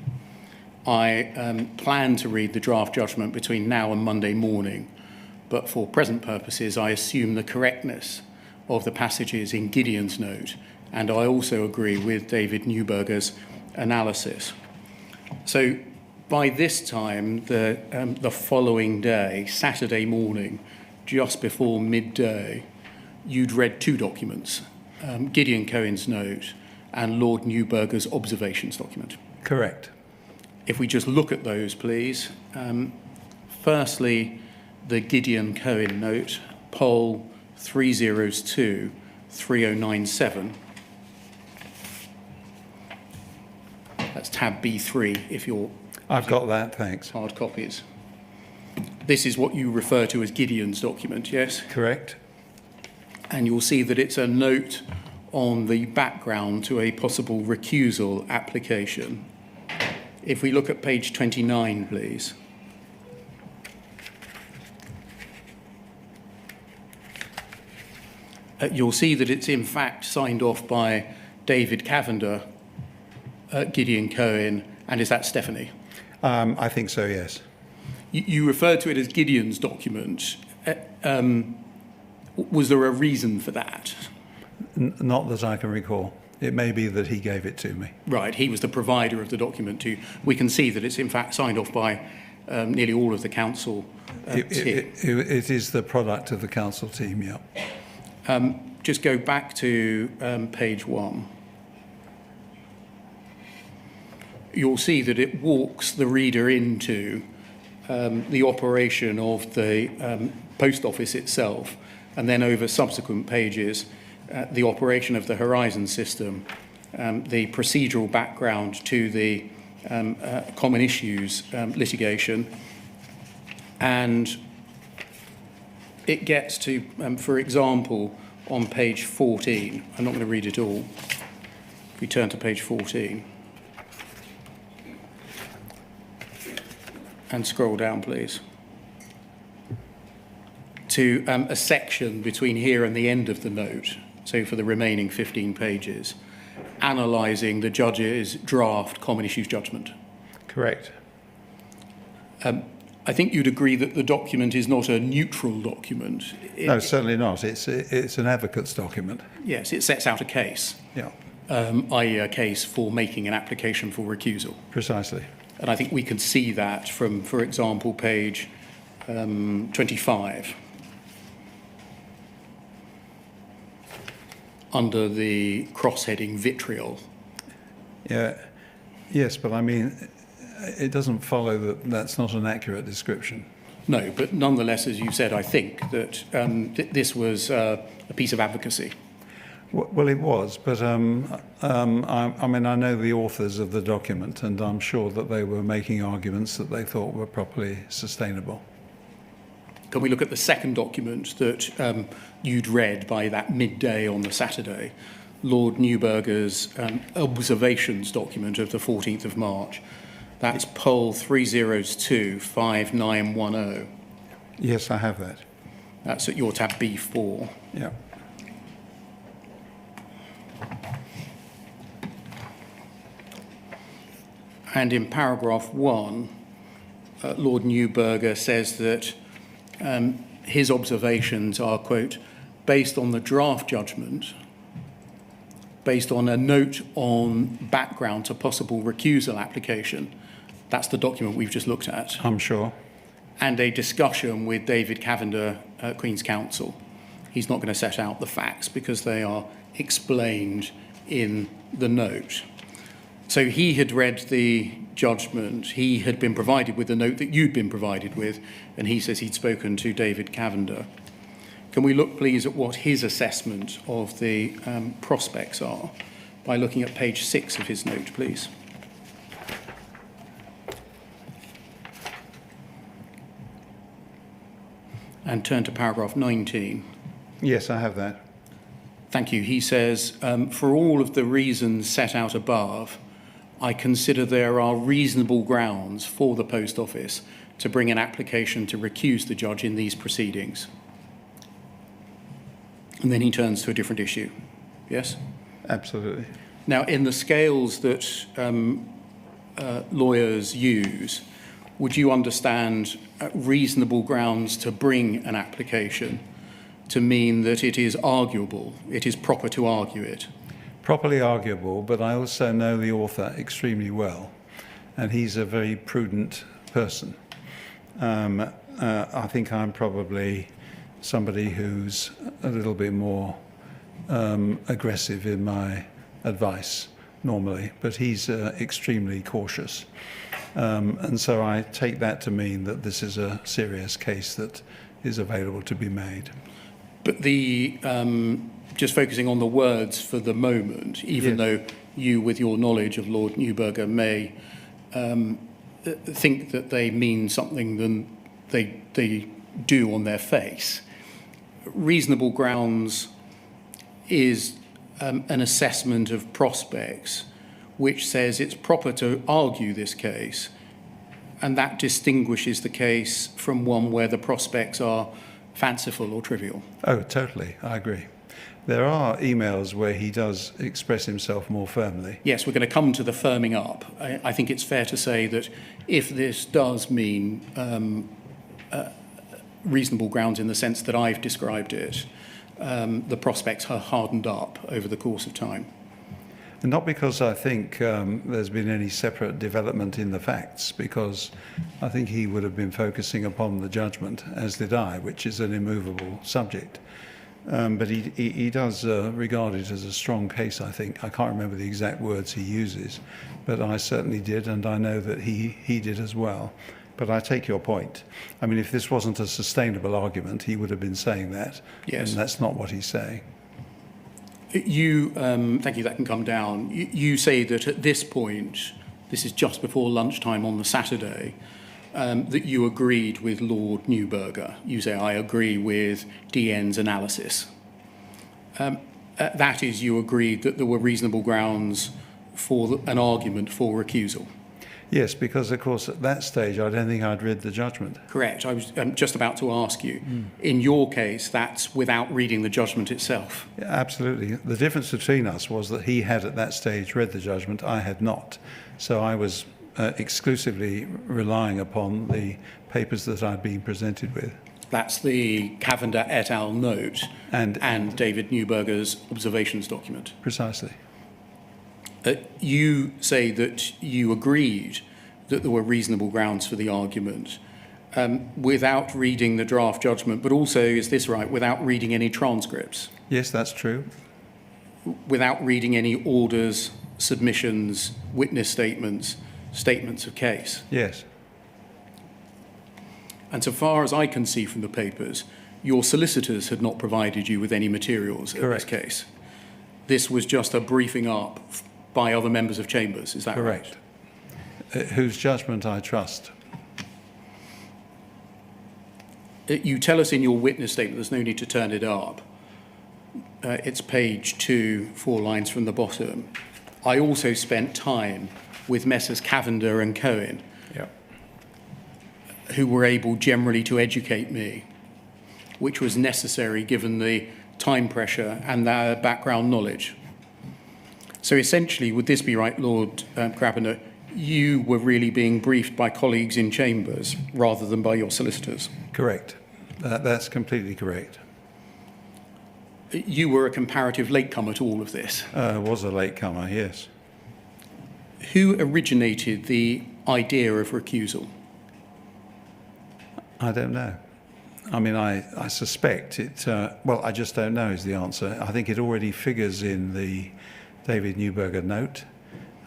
I plan to read the draft judgment between now and Monday morning, but for present purposes, I assume the correctness of the passages in Gideon's note, and I also agree with David Newberger's analysis. So by this time, the following day, Saturday morning, just before midday, you'd read 2 documents, Gideon Cohen's note and Lord Newberger's observations document. Correct. If we just look at those, please. Firstly, the Gideon Cohen note, poll 302-3097. That's tab B3 if you're... I've got that, thanks. Hard copies. This is what you refer to as Gideon's document, yes? Correct. And you'll see that it's a note on the background to a possible recusal application. If we look at page 29, please. You'll see that it's in fact signed off by David Cavender, Gideon Cohen, and is that Stephanie? I think so, yes. You referred to it as Gideon's document. Was there a reason for that? Not that I can recall. It may be that he gave it to me. Right, he was the provider of the document to you. We can see that it's in fact signed off by nearly all of the council team. It is the product of the council team, yeah. just go back to page 1. You'll see that it walks the reader into the operation of the post office itself, and then over subsequent pages, the operation of the Horizon system, the procedural background to the common issues litigation, and it gets to, for example, on page 14, I'm not going to read it all, if we turn to page 14, and scroll down, please, to a section between here and the end of the note, so for the remaining 15 pages, analysing the judge's draft common issues judgment. Correct. I think you'd agree that the document is not a neutral document. No, certainly not. It's an advocate's document. Yes, it sets out a case, Yeah, i.e. a case for making an application for recusal. precisely. And I think we can see that from, for example, page 25, under the cross-heading vitriol. Yeah, yes, but I mean, it doesn't follow that that's not an accurate description. No, but nonetheless, as you said, I think that this was a piece of advocacy. Well, it was, but I mean, I know the authors of the document, and I'm sure that they were making arguments that they thought were properly sustainable. Can we look at the second document that you'd read by that midday on the Saturday, Lord Newburger's observations document of the 14th of March? That's poll 3025910. Yes, I have that. That's at your tab B4. Yeah. And in paragraph 1, Lord Newburger says that his observations are, quote, based on the draft judgment, based on a note on background to possible recusal application. That's the document we've just looked at. I'm sure. And a discussion with David Cavender, Queen's Counsel. He's not going to set out the facts because they are explained in the note. So he had read the judgment, he had been provided with the note that you'd been provided with, and he says he'd spoken to David Cavender. Can we look, please, at what his assessment of the prospects are by looking at page 6 of his note, please? And turn to paragraph 19. Yes, I have that. Thank you. He says, for all of the reasons set out above, I consider there are reasonable grounds for the Post Office to bring an application to recuse the judge in these proceedings. And then he turns to a different issue. Yes? Absolutely. Now, in the scales that lawyers use, would you understand reasonable grounds to bring an application to mean that it is arguable, it is proper to argue it? Properly arguable, but I also know the author extremely well, and he's a very prudent person. I think I'm probably somebody who's a little bit more aggressive in my advice normally, but he's extremely cautious. And so I take that to mean that this is a serious case that is available to be made. But the just focusing on the words for the moment, even though you, with your knowledge of Lord Newburger, may think that they mean something than they do on their face, reasonable grounds is an assessment of prospects which says it's proper to argue this case, and that distinguishes the case from one where the prospects are fanciful or trivial. Oh, totally. I agree. There are emails where he does express himself more firmly. Yes, we're going to come to the firming up. I think it's fair to say that if this does mean reasonable grounds in the sense that I've described it, the prospects are hardened up over the course of time. And not because I think there's been any separate development in the facts, because I think he would have been focusing upon the judgment, as did I, which is an immovable subject. But he does regard it as a strong case, I think. I can't remember the exact words he uses, but I certainly did, and I know that he did as well. But I take your point. I mean, if this wasn't a sustainable argument, he would have been saying that. Yes. And that's not what he's saying. Thank you, that can come down. You say that at this point, this is just before lunchtime on the Saturday, that you agreed with Lord Neuberger. You say, I agree with DN's analysis. That is, you agreed that there were reasonable grounds for an argument for recusal. Yes, because, of course, at that stage, I don't think I'd read the judgment. Correct. I was just about to ask you. In your case, that's without reading the judgment itself. Yeah, absolutely. The difference between us was that he had, at that stage, read the judgment. I had not. So I was exclusively relying upon the papers that I'd been presented with. That's the Cavender et al. Note and David Neuberger's observations document. Precisely. You say that you agreed that there were reasonable grounds for the argument without reading the draft judgment, but also, is this right, without reading any transcripts? Yes, that's true. Without reading any orders, submissions, witness statements, statements of case? Yes. And so far as I can see from the papers, your solicitors had not provided you with any materials in this case. This was just a briefing up by other members of chambers, is that correct? Right? Whose judgment I trust. You tell us in your witness statement, there's no need to turn it up. It's page 2, 4 lines from the bottom. I also spent time with Messrs. Cavender and Cohen, who were able generally to educate me, which was necessary given the time pressure and their background knowledge. So essentially, would this be right, Lord Grabiner, you were really being briefed by colleagues in chambers rather than by your solicitors? Correct. That's completely correct. You were a comparative latecomer to all of this. Was a latecomer, yes. Who originated the idea of recusal? I don't know. I mean, I suspect it, well, I just don't know is the answer. I think it already figures in the David Neuberger note,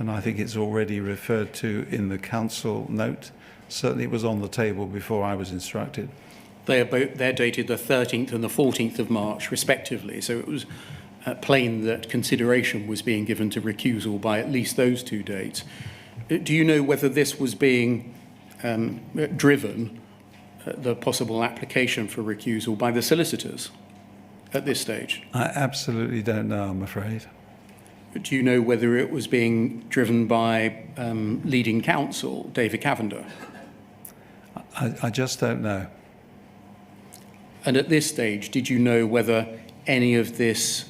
and I think it's already referred to in the council note. Certainly it was on the table before I was instructed. They're dated the 13th and the 14th of March, respectively, so it was plain that consideration was being given to recusal by at least those 2 dates. Do you know whether this was being driven, the possible application for recusal, by the solicitors at this stage? I absolutely don't know, I'm afraid. Do you know whether it was being driven by leading counsel, David Cavender? I just don't know. And at this stage, did you know whether any of this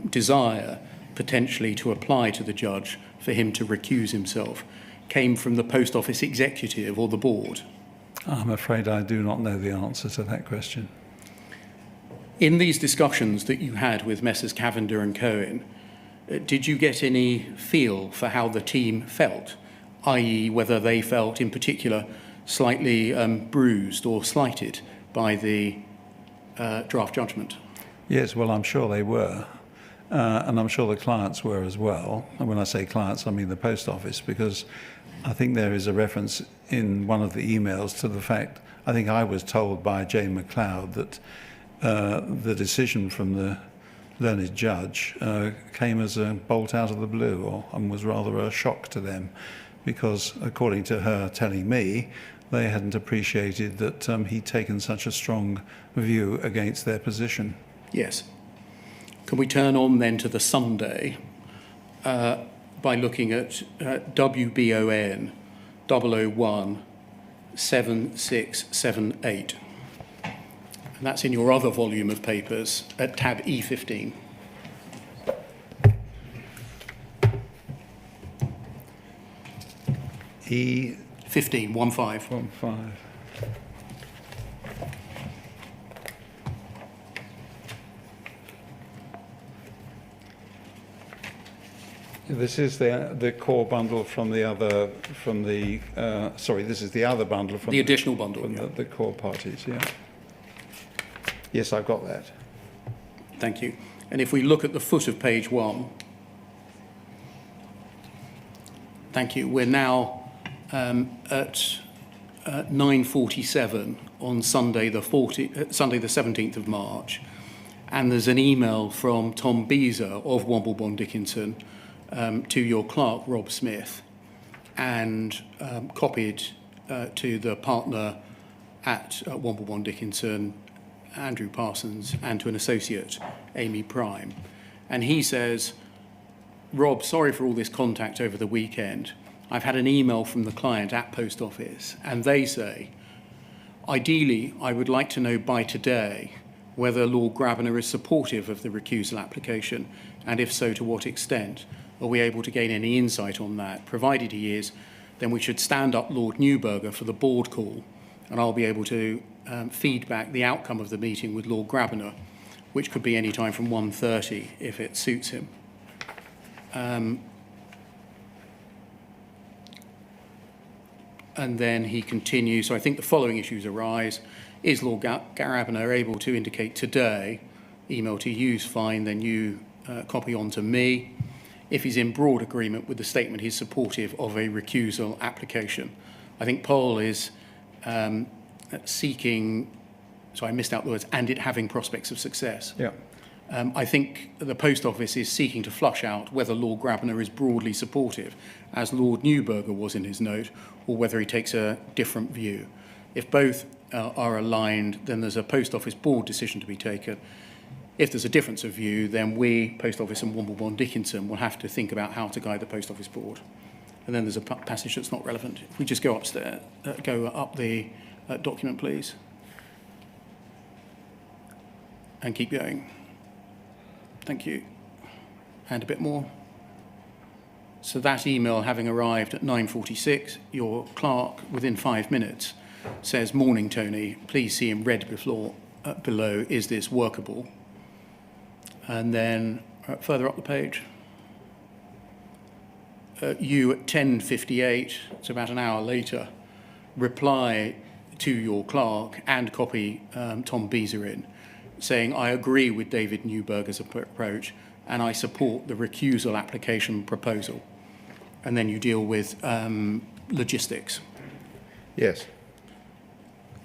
desire potentially to apply to the judge for him to recuse himself came from the Post Office executive or the board? I'm afraid I do not know the answer to that question. In these discussions that you had with Messrs. Cavender and Cohen, did you get any feel for how the team felt, i.e. whether they felt in particular slightly bruised or slighted by the draft judgment? Yes, well, I'm sure they were. And I'm sure the clients were as well. And when I say clients, I mean the Post Office, because I think there is a reference in one of the emails to the fact, I think I was told by Jane McLeod that the decision from the learned judge came as a bolt out of the blue, and was rather a shock to them, because according to her telling me, they hadn't appreciated that he'd taken such a strong view against their position. Yes. Can we turn on then to the Sunday by looking at WBON 001 7678. And that's in your other volume of papers at tab E15. E15, 15. This is the core bundle from the other, this is the other bundle from the additional bundle, from the core parties, yeah. Yes, I've got that. Thank you. And if we look at the foot of page 1, thank you. We're now at 9:47 on Sunday the 17th of March, and there's an email from Tom Beezer of Womblebond Dickinson to your clerk Rob Smith, and copied to the partner at Womblebond Dickinson, Andrew Parsons, and to an associate, Amy Prime. And he says, Rob, sorry for all this contact over the weekend. I've had an email from the client at Post Office, and they say, ideally, I would like to know by today whether Lord Grabiner is supportive of the recusal application, and if so, to what extent. Are we able to gain any insight on that? Provided he is, then we should stand up Lord Newburgher for the board call, and I'll be able to feedback the outcome of the meeting with Lord Grabiner, which could be any time from 1:30 if it suits him. And then he continues, so I think the following issues arise. Is Lord Grabiner able to indicate today, email to you's fine, then you copy on to me. If he's in broad agreement with the statement, he's supportive of a recusal application. I think Paul is seeking, so I missed out the words, and it having prospects of success. Yeah. I think the Post Office is seeking to flush out whether Lord Grabiner is broadly supportive, as Lord Newburgher was in his note, or whether he takes a different view. If both are aligned, then there's a Post Office board decision to be taken. If there's a difference of view, then we, Post Office and Womblebond Dickinson, will have to think about how to guide the Post Office board. And then there's a passage that's not relevant. If we just go upstairs, go up the document, please. And keep going. Thank you. And a bit more. So that email having arrived at 9:46, your clerk, within 5 minutes, says, morning, Tony, please see in red below, is this workable? And then further up the page, you at 10:58, it's about an hour later, reply to your clerk and copy Tom Beezer in, saying, I agree with David Newburgher's approach and I support the recusal application proposal. And then you deal with logistics. Yes.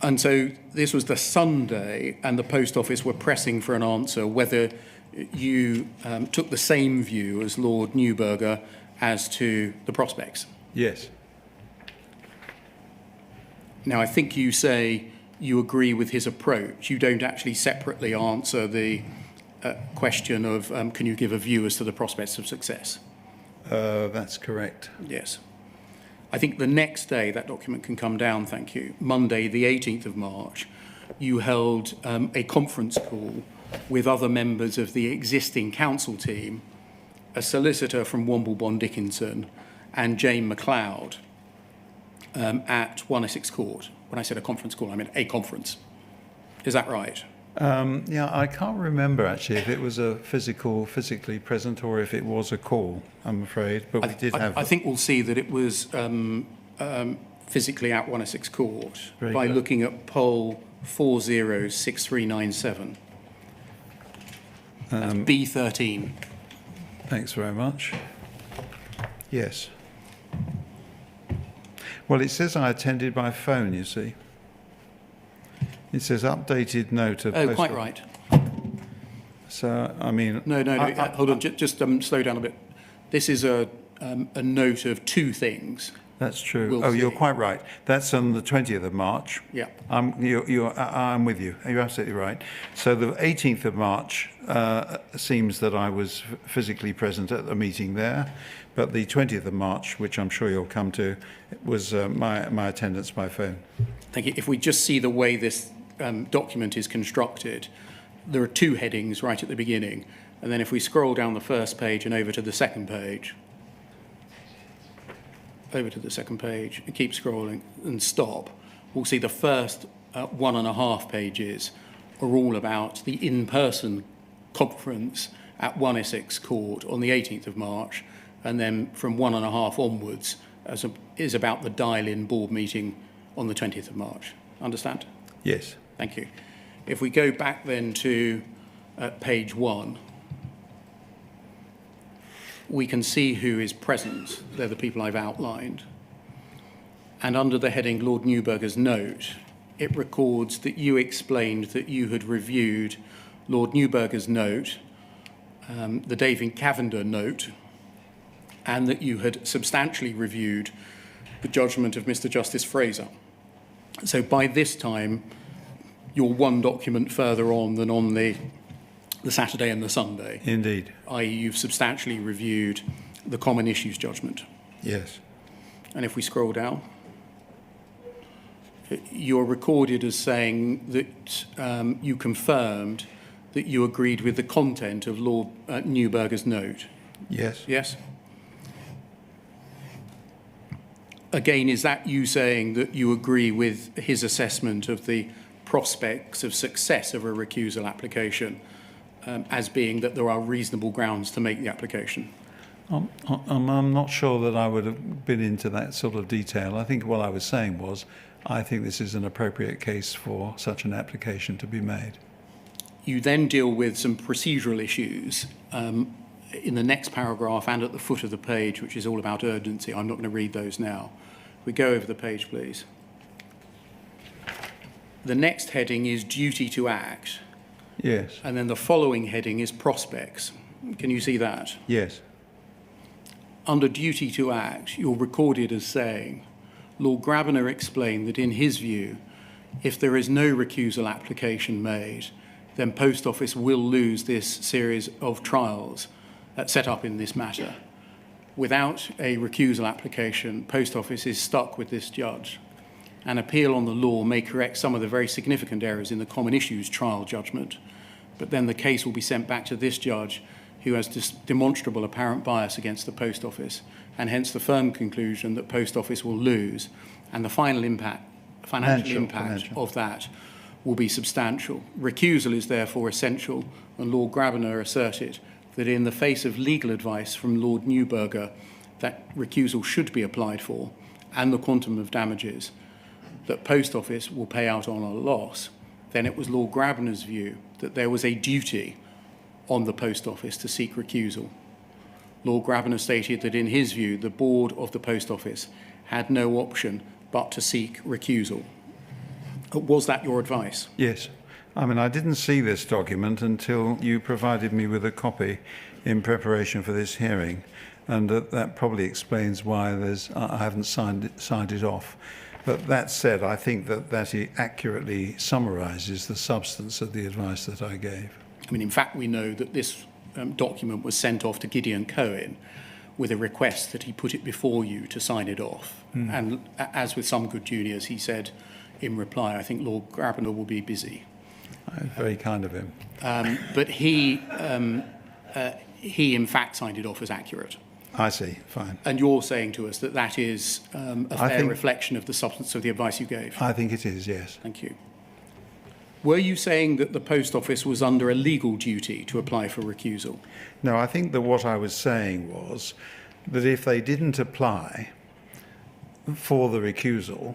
And so this was the Sunday, and the Post Office were pressing for an answer whether you took the same view as Lord Newburgher as to the prospects. Yes. Now, I think you say you agree with his approach. You don't actually separately answer the question of can you give a view as to the prospects of success? That's correct. Yes. I think the next day that document can come down, thank you. Monday, the 18th of March, you held a conference call with other members of the existing council team, a solicitor from Womblebond Dickinson, and Jane MacLeod at 1 Essex Court. When I said a conference call, I meant a conference. Is that right? Yeah, I can't remember actually if it was a physically present or if it was a call, I'm afraid, but we did have... I think we'll see that it was physically at 1 Essex Court by looking at poll 406397. That's B13. Thanks very much. Yes. Well, it says I attended by phone, you see. It says updated note of... Oh, quite right. So, I mean... No, hold on, just slow down a bit. This is a note of two things. That's true. We'll see. You're quite right. That's on the 20th of March. Yeah. I'm with you. You're absolutely right. So the 18th of March seems that I was physically present at the meeting there, but the 20th of March, which I'm sure you'll come to, was my attendance by phone. Thank you. If we just see the way this document is constructed, there are two headings right at the beginning, and then if we scroll down the first page and over to the second page, and keep scrolling and stop, we'll see the first 1.5 pages are all about the in-person conference at 1 Essex Court on the 18th of March, and then from 1.5 onwards is about the dial-in board meeting on the 20th of March. Understand? Yes. Thank you. If we go back then to at page 1, we can see who is present. They're the people I've outlined. And under the heading Lord Newburger's note, it records that you explained that you had reviewed Lord Newburger's note, the David Cavender note, and that you had substantially reviewed the judgment of Mr. Justice Fraser. So by this time, you're one document further on than on the Saturday and the Sunday. Indeed. i.e. you've substantially reviewed the common issues judgment. Yes. And if we scroll down, you're recorded as saying that you confirmed that you agreed with the content of Lord Newburger's note. Yes. Yes? Again, is that you saying that you agree with his assessment of the prospects of success of a recusal application as being that there are reasonable grounds to make the application? I'm not sure that I would have been into that sort of detail. I think what I was saying was, I think this is an appropriate case for such an application to be made. You then deal with some procedural issues in the next paragraph and at the foot of the page, which is all about urgency. I'm not going to read those now. We go over the page, please. The next heading is duty to act. Yes. And then the following heading is prospects. Can you see that? Yes. Under duty to act, you're recorded as saying, Lord Grabiner explained that in his view, if there is no recusal application made, then Post Office will lose this series of trials set up in this matter. Without a recusal application, Post Office is stuck with this judge. An appeal on the law may correct some of the very significant errors in the common issues trial judgment, but then the case will be sent back to this judge who has demonstrable apparent bias against the Post Office, and hence the firm conclusion that Post Office will lose, and the final financial impact of that will be substantial. Recusal is therefore essential, and Lord Grabiner asserted that in the face of legal advice from Lord Newburger that recusal should be applied for, and the quantum of damages, that Post Office will pay out on a loss, then it was Lord Grabiner's view that there was a duty on the Post Office to seek recusal. Lord Grabiner stated that in his view, the board of the Post Office had no option but to seek recusal. Was that your advice? Yes. I mean, I didn't see this document until you provided me with a copy in preparation for this hearing, and that probably explains why I haven't signed it off. But that said, I think that accurately summarises the substance of the advice that I gave. I mean, in fact, we know that this document was sent off to Gideon Cohen with a request that he put it before you to sign it off. And as with some good juniors, he said in reply, I think Lord Grabiner will be busy. Very kind of him. But he in fact signed it off as accurate. I see, fine. And you're saying to us that that is a fair reflection of the substance of the advice you gave? I think it is, yes. Thank you. Were you saying that the Post Office was under a legal duty to apply for recusal? No, I think that what I was saying was that if they didn't apply for the recusal,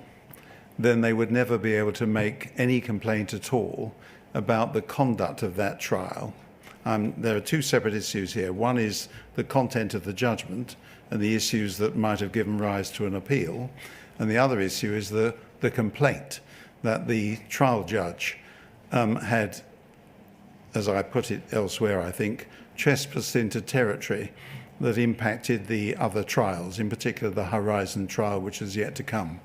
then they would never be able to make any complaint at all about the conduct of that trial. There are two separate issues here. One is the content of the judgment and the issues that might have given rise to an appeal. And the other issue is the complaint that the trial judge had, as I put it elsewhere, I think, trespassed into territory that impacted the other trials, in particular the Horizon trial, which is yet to come.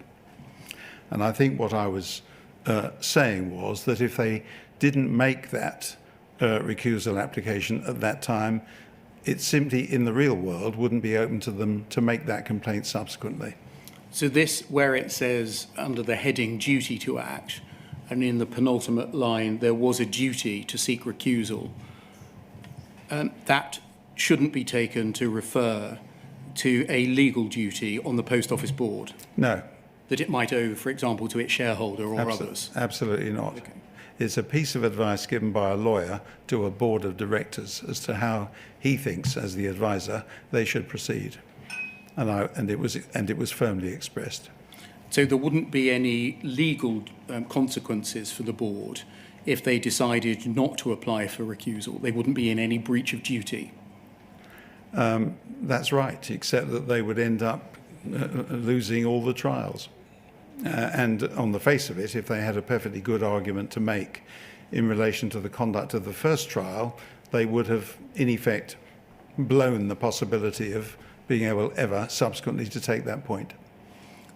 And I think what I was saying was that if they didn't make that recusal application at that time, it simply, in the real world, wouldn't be open to them to make that complaint subsequently. So this, where it says under the heading duty to act, and in the penultimate line, there was a duty to seek recusal, that shouldn't be taken to refer to a legal duty on the Post Office board? No. That it might owe, for example, to its shareholder or others? Absolutely not. Okay. It's a piece of advice given by a lawyer to a board of directors as to how he thinks, as the advisor, they should proceed. And it was firmly expressed. So there wouldn't be any legal consequences for the board if they decided not to apply for recusal? They wouldn't be in any breach of duty. That's right, except that they would end up losing all the trials. And on the face of it, if they had a perfectly good argument to make in relation to the conduct of the first trial, they would have, in effect, blown the possibility of being able ever subsequently to take that point.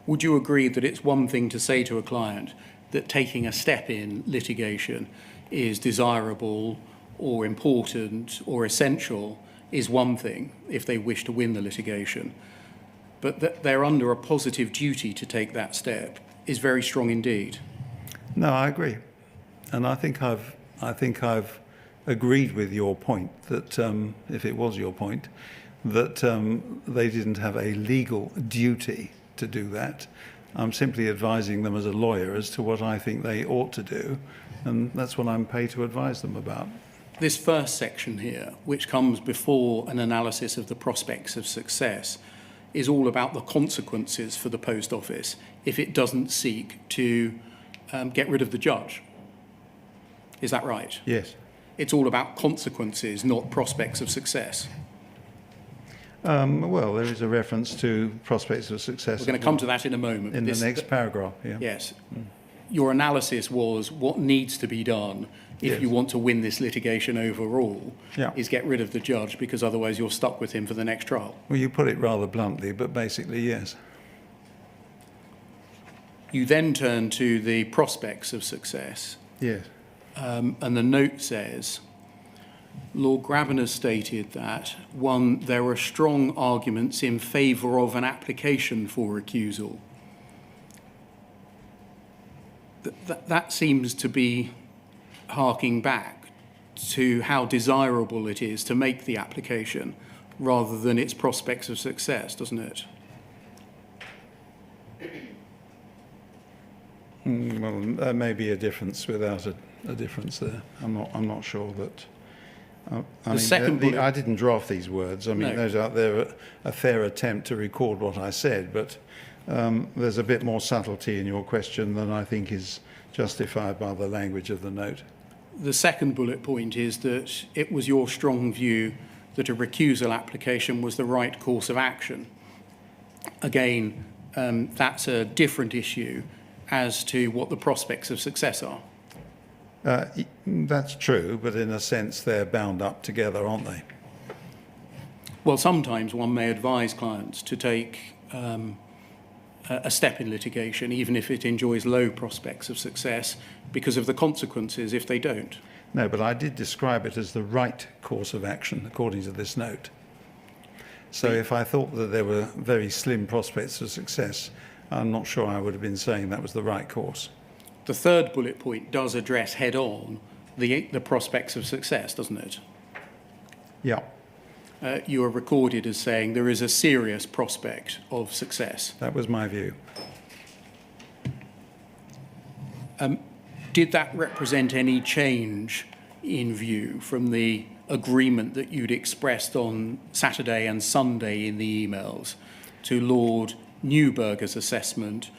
Would you agree that it's one thing to say to a client that taking a step in litigation is desirable or important or essential is one thing if they wish to win the litigation, but that they're under a positive duty to take that step is very strong indeed? No, I agree. And I think I've agreed with your point that, if it was your point, that they didn't have a legal duty to do that. I'm simply advising them as a lawyer as to what I think they ought to do, and that's what I'm paid to advise them about. This first section here, which comes before an analysis of the prospects of success, is all about the consequences for the post office if it doesn't seek to get rid of the judge. Is that right? Yes. It's all about consequences, not prospects of success. Well, there is a reference to prospects of success. We're going to come to that in a moment. In the next paragraph, yeah. Yes. Your analysis was what needs to be done if Yes. you want to win this litigation overall Yeah. is get rid of the judge, because otherwise you're stuck with him for the next trial. Well, you put it rather bluntly, but basically, yes. You then turn to the prospects of success, Yes. and the note says, Lord Grabiner stated that, one, there are strong arguments in favour of an application for recusal. That seems to be harking back to how desirable it is to make the application rather than its prospects of success, doesn't it? Well, there may be a difference without a difference there. I'm not sure that. I didn't draft these words. I mean, No. those out there a fair attempt to record what I said, but there's a bit more subtlety in your question than I think is justified by the language of the note. The second bullet point is that it was your strong view that a recusal application was the right course of action. Again, that's a different issue as to what the prospects of success are. That's true, but in a sense they're bound up together, aren't they? Well, sometimes one may advise clients to take a step in litigation, even if it enjoys low prospects of success, because of the consequences if they don't. No, but I did describe it as the right course of action, according to this note. So if I thought that there were very slim prospects of success, I'm not sure I would have been saying that was the right course. The third bullet point does address head-on the prospects of success, doesn't it? Yeah, You are recorded as saying there is a serious prospect of success. that was my view. Did that represent any change in view from the agreement that you'd expressed on Saturday and Sunday in the emails to Lord Newberger's assessment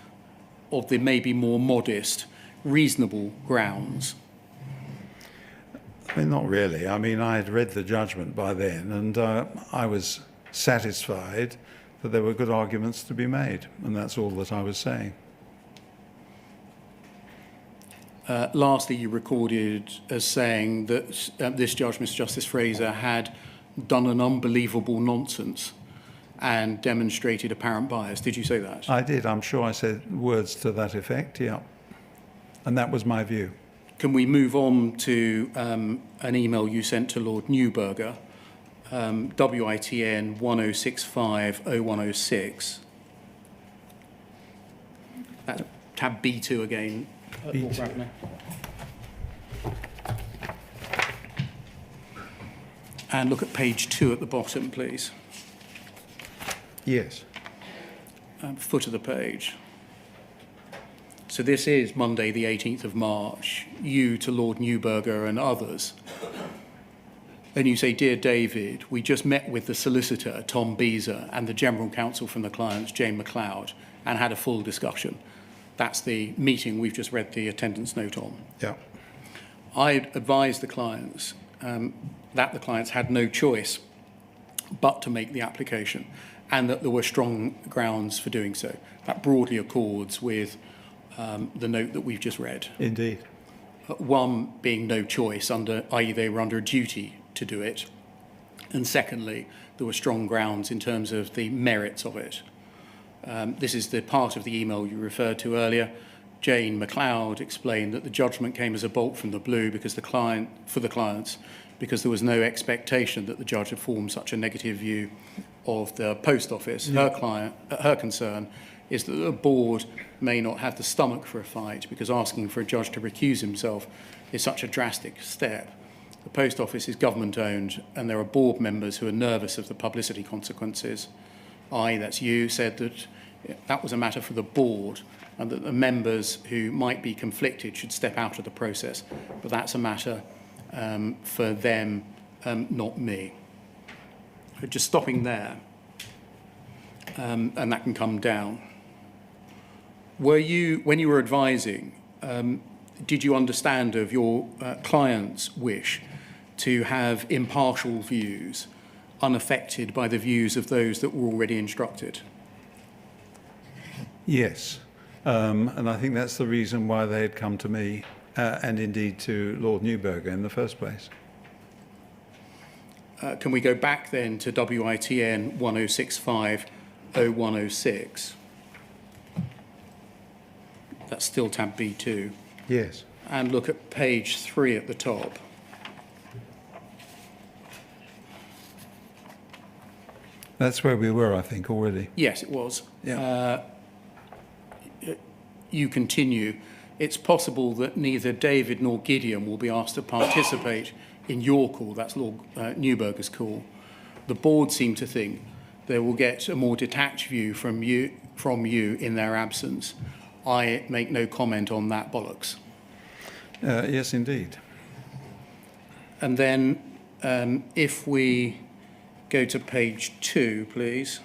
of the maybe more modest, reasonable grounds? I mean, not really. I mean, I had read the judgment by then, and I was satisfied that there were good arguments to be made, and that's all that I was saying. Lastly, you recorded as saying that this judge, Mr. Justice Fraser, had done an unbelievable nonsense and demonstrated apparent bias. Did you say that? I did. I'm sure I said words to that effect, yeah. And that was my view. Can we move on to an email you sent to Lord Newberger, WITN 10650106? That's tab B2 again. Lord Grabiner. And look at page 2 at the bottom, please. Yes. Foot of the page. So this is Monday, the 18th of March, you to Lord Newberger and others. And you say, Dear David, we just met with the solicitor, Tom Beezer, and the General Counsel from the clients, Jane MacLeod, and had a full discussion. That's the meeting we've just read the attendance note on. Yeah. I advised the clients that the clients had no choice but to make the application, and that there were strong grounds for doing so. That broadly accords with the note that we've just read. Indeed. One being no choice, i.e. they were under a duty to do it. And secondly, there were strong grounds in terms of the merits of it. This is the part of the email you referred to earlier. Jane McLeod explained that the judgment came as a bolt from the blue because for the clients, because there was no expectation that the judge had formed such a negative view of the post office. Her concern is that the board may not have the stomach for a fight because asking for a judge to recuse himself is such a drastic step. The post office is government owned and there are board members who are nervous of the publicity consequences. That's you, said that that was a matter for the board and that the members who might be conflicted should step out of the process. But that's a matter for them, not me. So just stopping there, and that can come down. When you were advising, did you understand of your client's wish to have impartial views unaffected by the views of those that were already instructed? Yes. And I think that's the reason why they had come to me and indeed to Lord Newberger in the first place. Can we go back then to WITN 1065-0106? That's still tab B2. Yes. And look at page 3 at the top. That's where we were, I think, already. Yes, it was. Yeah. You continue. It's possible that neither David nor Gideon will be asked to participate in your call. That's Lord Newberger's call. The board seem to think they will get a more detached view from you in their absence. I make no comment on that bollocks. Yes, indeed. And then if we go to page 2, please,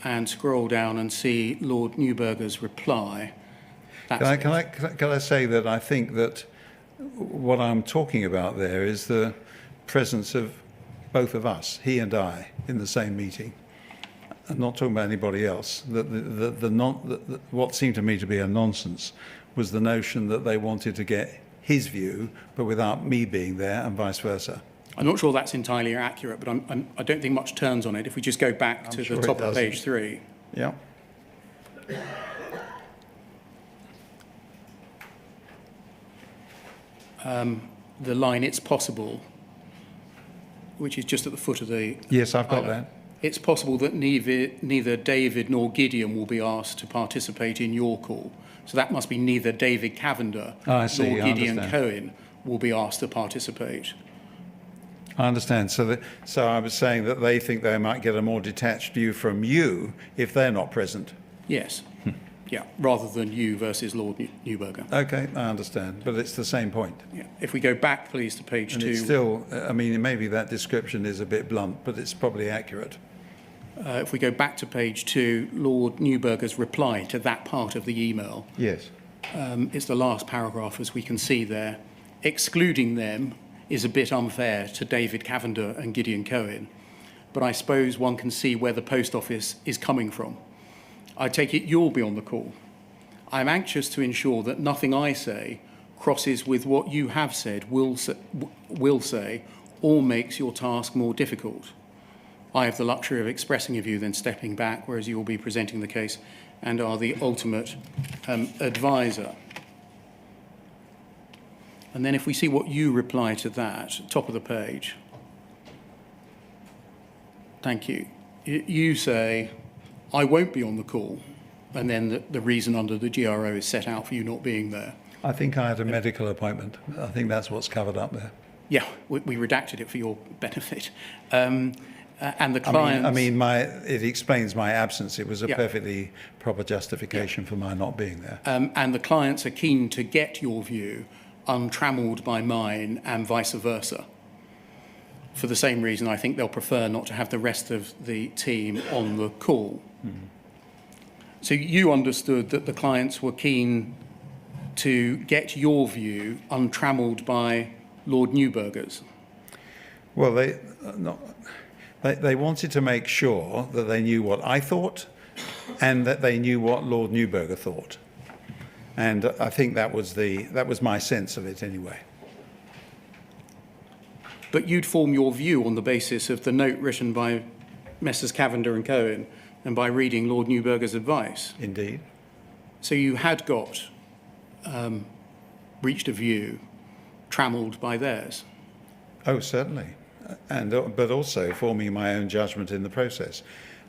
and scroll down and see Lord Newberger's reply. Can I say that I think that what I'm talking about there is the presence of both of us, he and I, in the same meeting. I'm not talking about anybody else. What seemed to me to be a nonsense was the notion that they wanted to get his view, but without me being there, and vice versa. I'm not sure that's entirely accurate, but I don't think much turns on it. If we just go back to the top of page 3. Yeah. The line, it's possible, which is just at the foot of the... Yes, I've got that. It's possible that neither David nor Gideon will be asked to participate in your call. So that must be neither David Cavender nor Gideon Cohen will be asked to participate. I understand. So I was saying that they think they might get a more detached view from you if they're not present. Yes. Yeah, rather than you versus Lord Newberger. Okay, I understand. But it's the same point. Yeah. If we go back, please, to page 2. It's still, I mean, maybe that description is a bit blunt, but it's probably accurate. If we go back to page 2, Lord Newberger's reply to that part of the email. Yes. It's the last paragraph, as we can see there. Excluding them is a bit unfair to David Cavender and Gideon Cohen, but I suppose one can see where the post office is coming from. I take it you'll be on the call. I'm anxious to ensure that nothing I say crosses with what you have said, will say, or makes your task more difficult. I have the luxury of expressing a view, then stepping back, whereas you will be presenting the case and are the ultimate advisor. And then if we see what you reply to that, top of the page. Thank you. You say, I won't be on the call, and then the reason under the GRO is set out for you not being there. I think I had a medical appointment. I think that's what's covered up there. Yeah, we redacted it for your benefit. And the client... it explains my absence. It was a perfectly proper justification for my not being there. And the clients are keen to get your view untrammelled by mine and vice versa. For the same reason, I think they'll prefer not to have the rest of the team on the call. Mm-hmm. So you understood that the clients were keen to get your view untrammelled by Lord Neuberger's? Well, they wanted to make sure that they knew what I thought and that they knew what Lord Neuberger thought. And I think that was my sense of it anyway. But you'd form your view on the basis of the note written by Messrs. Cavender and Cohen and by reading Lord Neuberger's advice. Indeed. So you had got reached a view trammelled by theirs. Oh, certainly. But also forming my own judgment in the process.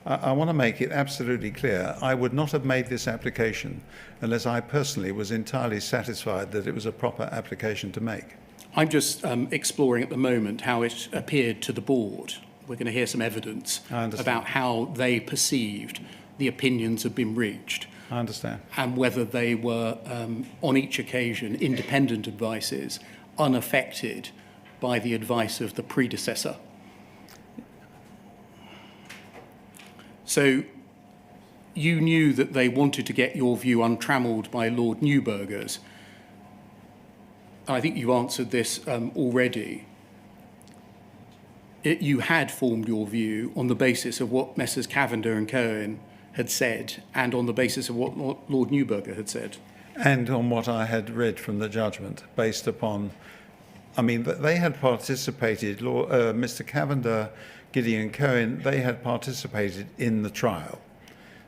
I want to make it absolutely clear, I would not have made this application unless I personally was entirely satisfied that it was a proper application to make. I'm just exploring at the moment how it appeared to the board. We're going to hear some evidence about how they perceived the opinions had been reached. I understand. And whether they were, on each occasion, independent advices, unaffected by the advice of the predecessor. So you knew that they wanted to get your view untrammelled by Lord Neuberger's. I think you answered this already. You had formed your view on the basis of what Messrs. Cavender and Cohen had said and on the basis of what Lord Neuberger had said. And on what I had read from the judgment, based upon, I mean, they had participated, Mr. Cavender, Gideon Cohen, they had participated in the trial.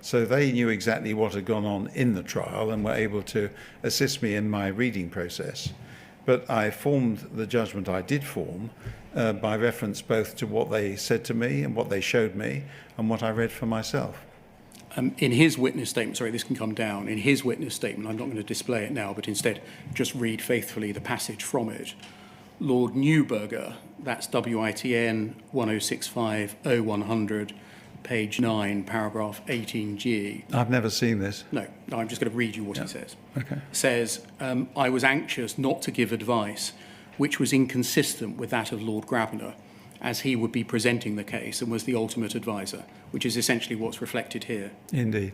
So they knew exactly what had gone on in the trial and were able to assist me in my reading process. But I formed the judgment I did form by reference both to what they said to me and what they showed me and what I read for myself. In his witness statement, sorry, this can come down, in his witness statement, I'm not going to display it now, but instead just read faithfully the passage from it. Lord Neuberger, that's WITN 1065-0100, page 9, paragraph 18G. I've never seen this. No, I'm just going to read you what he says. Okay. Says, I was anxious not to give advice which was inconsistent with that of Lord Grabiner, as he would be presenting the case and was the ultimate advisor, which is essentially what's reflected here. Indeed.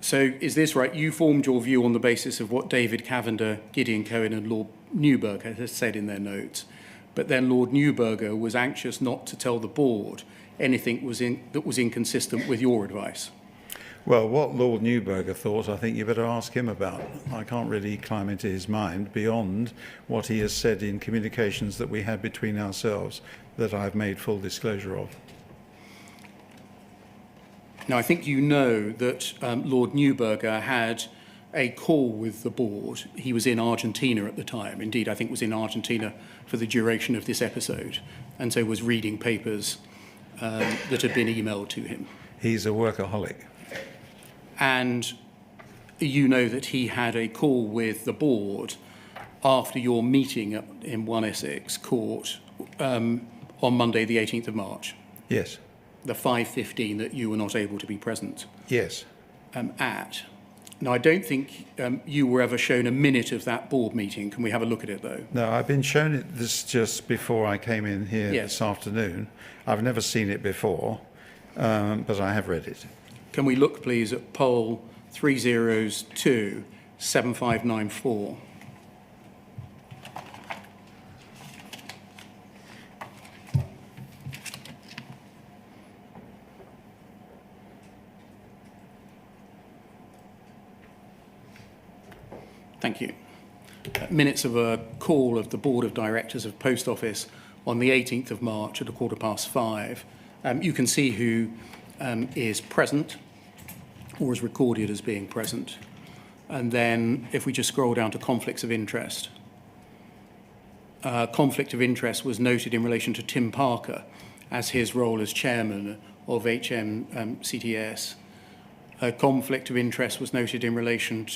So is this right? You formed your view on the basis of what David Cavender, Gideon Cohen and Lord Neuberger had said in their notes, but then Lord Neuberger was anxious not to tell the board anything that was inconsistent with your advice. Well, what Lord Neuberger thought, I think you better ask him about. I can't really climb into his mind beyond what he has said in communications that we had between ourselves that I've made full disclosure of. Now, I think you know that Lord Neuberger had a call with the board. He was in Argentina at the time. Indeed, I think was in Argentina for the duration of this episode, and so was reading papers that had been emailed to him. He's a workaholic. And you know that he had a call with the board after your meeting in 1 Essex Court on Monday, the 18th of March. Yes. The 5:15 that you were not able to be present Yes. at. Now, I don't think you were ever shown a minute of that board meeting. Can we have a look at it, though? No, I've been shown it this just before I came in here this afternoon. I've never seen it before, but I have read it. Can we look, please, at poll 302-7594? Thank you. Minutes of a call of the Board of Directors of Post Office on the 18th of March at 5:15. You can see who is present or is recorded as being present. And then if we just scroll down to conflicts of interest. Conflict of interest was noted in relation to Tim Parker as his role as chairman of HMCTS. A conflict of interest was noted in relation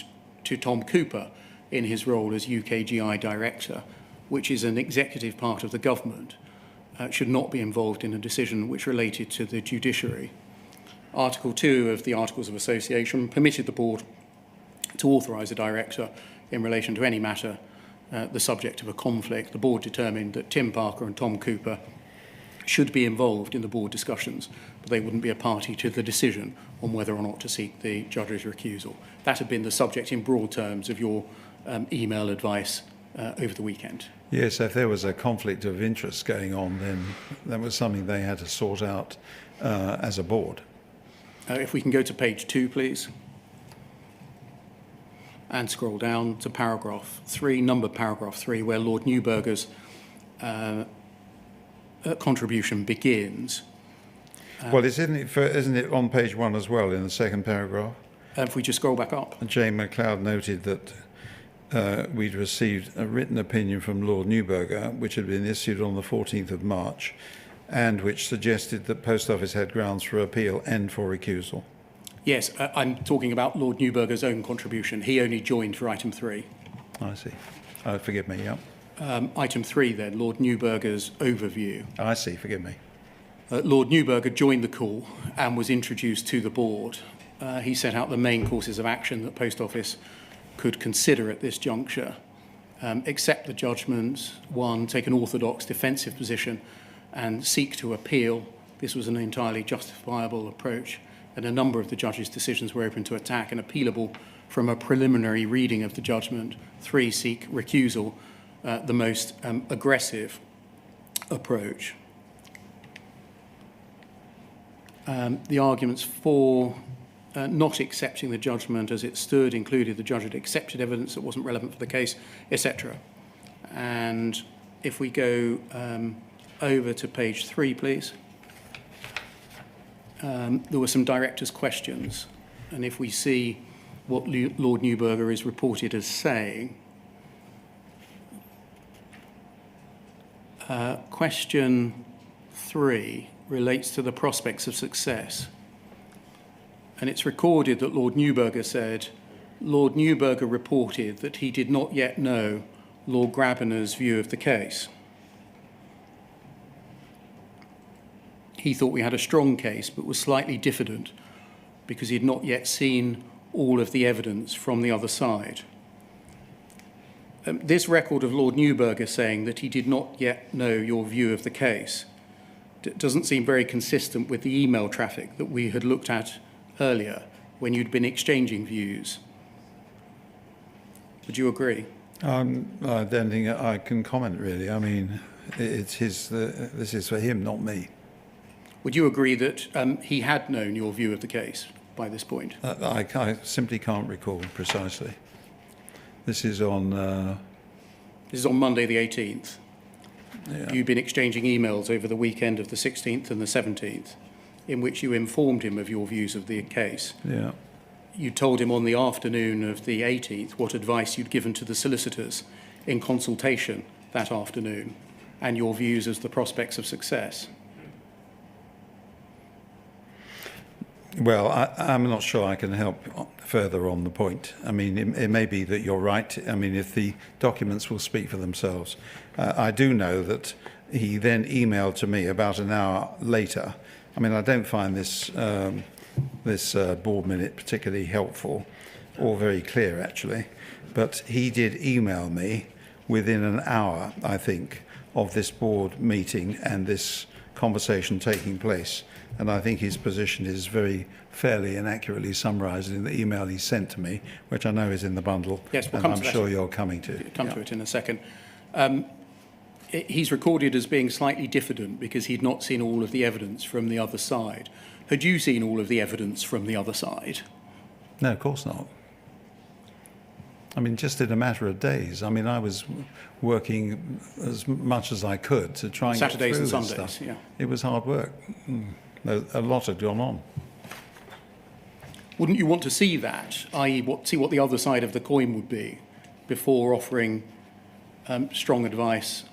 to Tom Cooper in his role as UKGI director, which is an executive part of the government, should not be involved in a decision which related to the judiciary. Article 2 of the Articles of Association permitted the board to authorise a director in relation to any matter the subject of a conflict. The board determined that Tim Parker and Tom Cooper should be involved in the board discussions, but they wouldn't be a party to the decision on whether or not to seek the judge's recusal. That had been the subject in broad terms of your email advice over the weekend. Yes, if there was a conflict of interest going on, then that was something they had to sort out as a board. If we can go to page 2, please. And scroll down to paragraph 3, numbered paragraph 3, where Lord Neuberger's contribution begins. Well, isn't it on page 1 as well in the second paragraph? If we just scroll back up. Jane MacLeod noted that we'd received a written opinion from Lord Neuberger, which had been issued on the 14th of March, and which suggested that Post Office had grounds for appeal and for recusal. Yes, I'm talking about Lord Neuberger's own contribution. He only joined for item 3. I see. Forgive me, yeah. Item 3 then, Lord Neuberger's overview. I see, forgive me. Lord Neuberger joined the call and was introduced to the board. He set out the main courses of action that Post Office could consider at this juncture. Accept the judgment, 1, take an orthodox defensive position and seek to appeal. This was an entirely justifiable approach, and a number of the judge's decisions were open to attack and appealable from a preliminary reading of the judgment. 3, seek recusal, the most aggressive approach. The arguments for not accepting the judgment as it stood included the judge had accepted evidence that wasn't relevant for the case, etc. And if we go over to page 3, please. There were some directors' questions, and if we see what Lord Neuberger is reported as saying, question 3 relates to the prospects of success. And it's recorded that Lord Neuberger said, Lord Neuberger reported that he did not yet know Lord Grabiner's view of the case. He thought we had a strong case, but was slightly diffident because he had not yet seen all of the evidence from the other side. This record of Lord Neuberger saying that he did not yet know your view of the case doesn't seem very consistent with the email traffic that we had looked at earlier when you'd been exchanging views. Would you agree? I don't think I can comment really. I mean, it's this is for him, not me. Would you agree that he had known your view of the case by this point? I simply can't recall precisely. This is on Monday the 18th. Yeah. You've been exchanging emails over the weekend of the 16th and the 17th in which you informed him of your views of the case. Yeah. You told him on the afternoon of the 18th what advice you'd given to the solicitors in consultation that afternoon and your views as the prospects of success. Well, I'm not sure I can help further on the point. I mean, it may be that you're right. I mean, if the documents will speak for themselves. I do know that he then emailed to me about an hour later. I mean, I don't find this board minute particularly helpful or very clear, actually. But he did email me within an hour, I think, of this board meeting and this conversation taking place. And I think his position is very fairly and accurately summarised in the email he sent to me, which I know is in the bundle. Yes, we'll and come I'm sure you're coming to. Come to it in a second. He's recorded as being slightly diffident because he'd not seen all of the evidence from the other side. Had you seen all of the evidence from the other side? No, of course not. I mean, just in a matter of days. I mean, I was working as much as I could to try and Saturdays get through and this Sundays, stuff. yeah. It was hard work. A lot had gone on. Wouldn't you want to see that, i.e. see what the other side of the coin would be before offering strong advice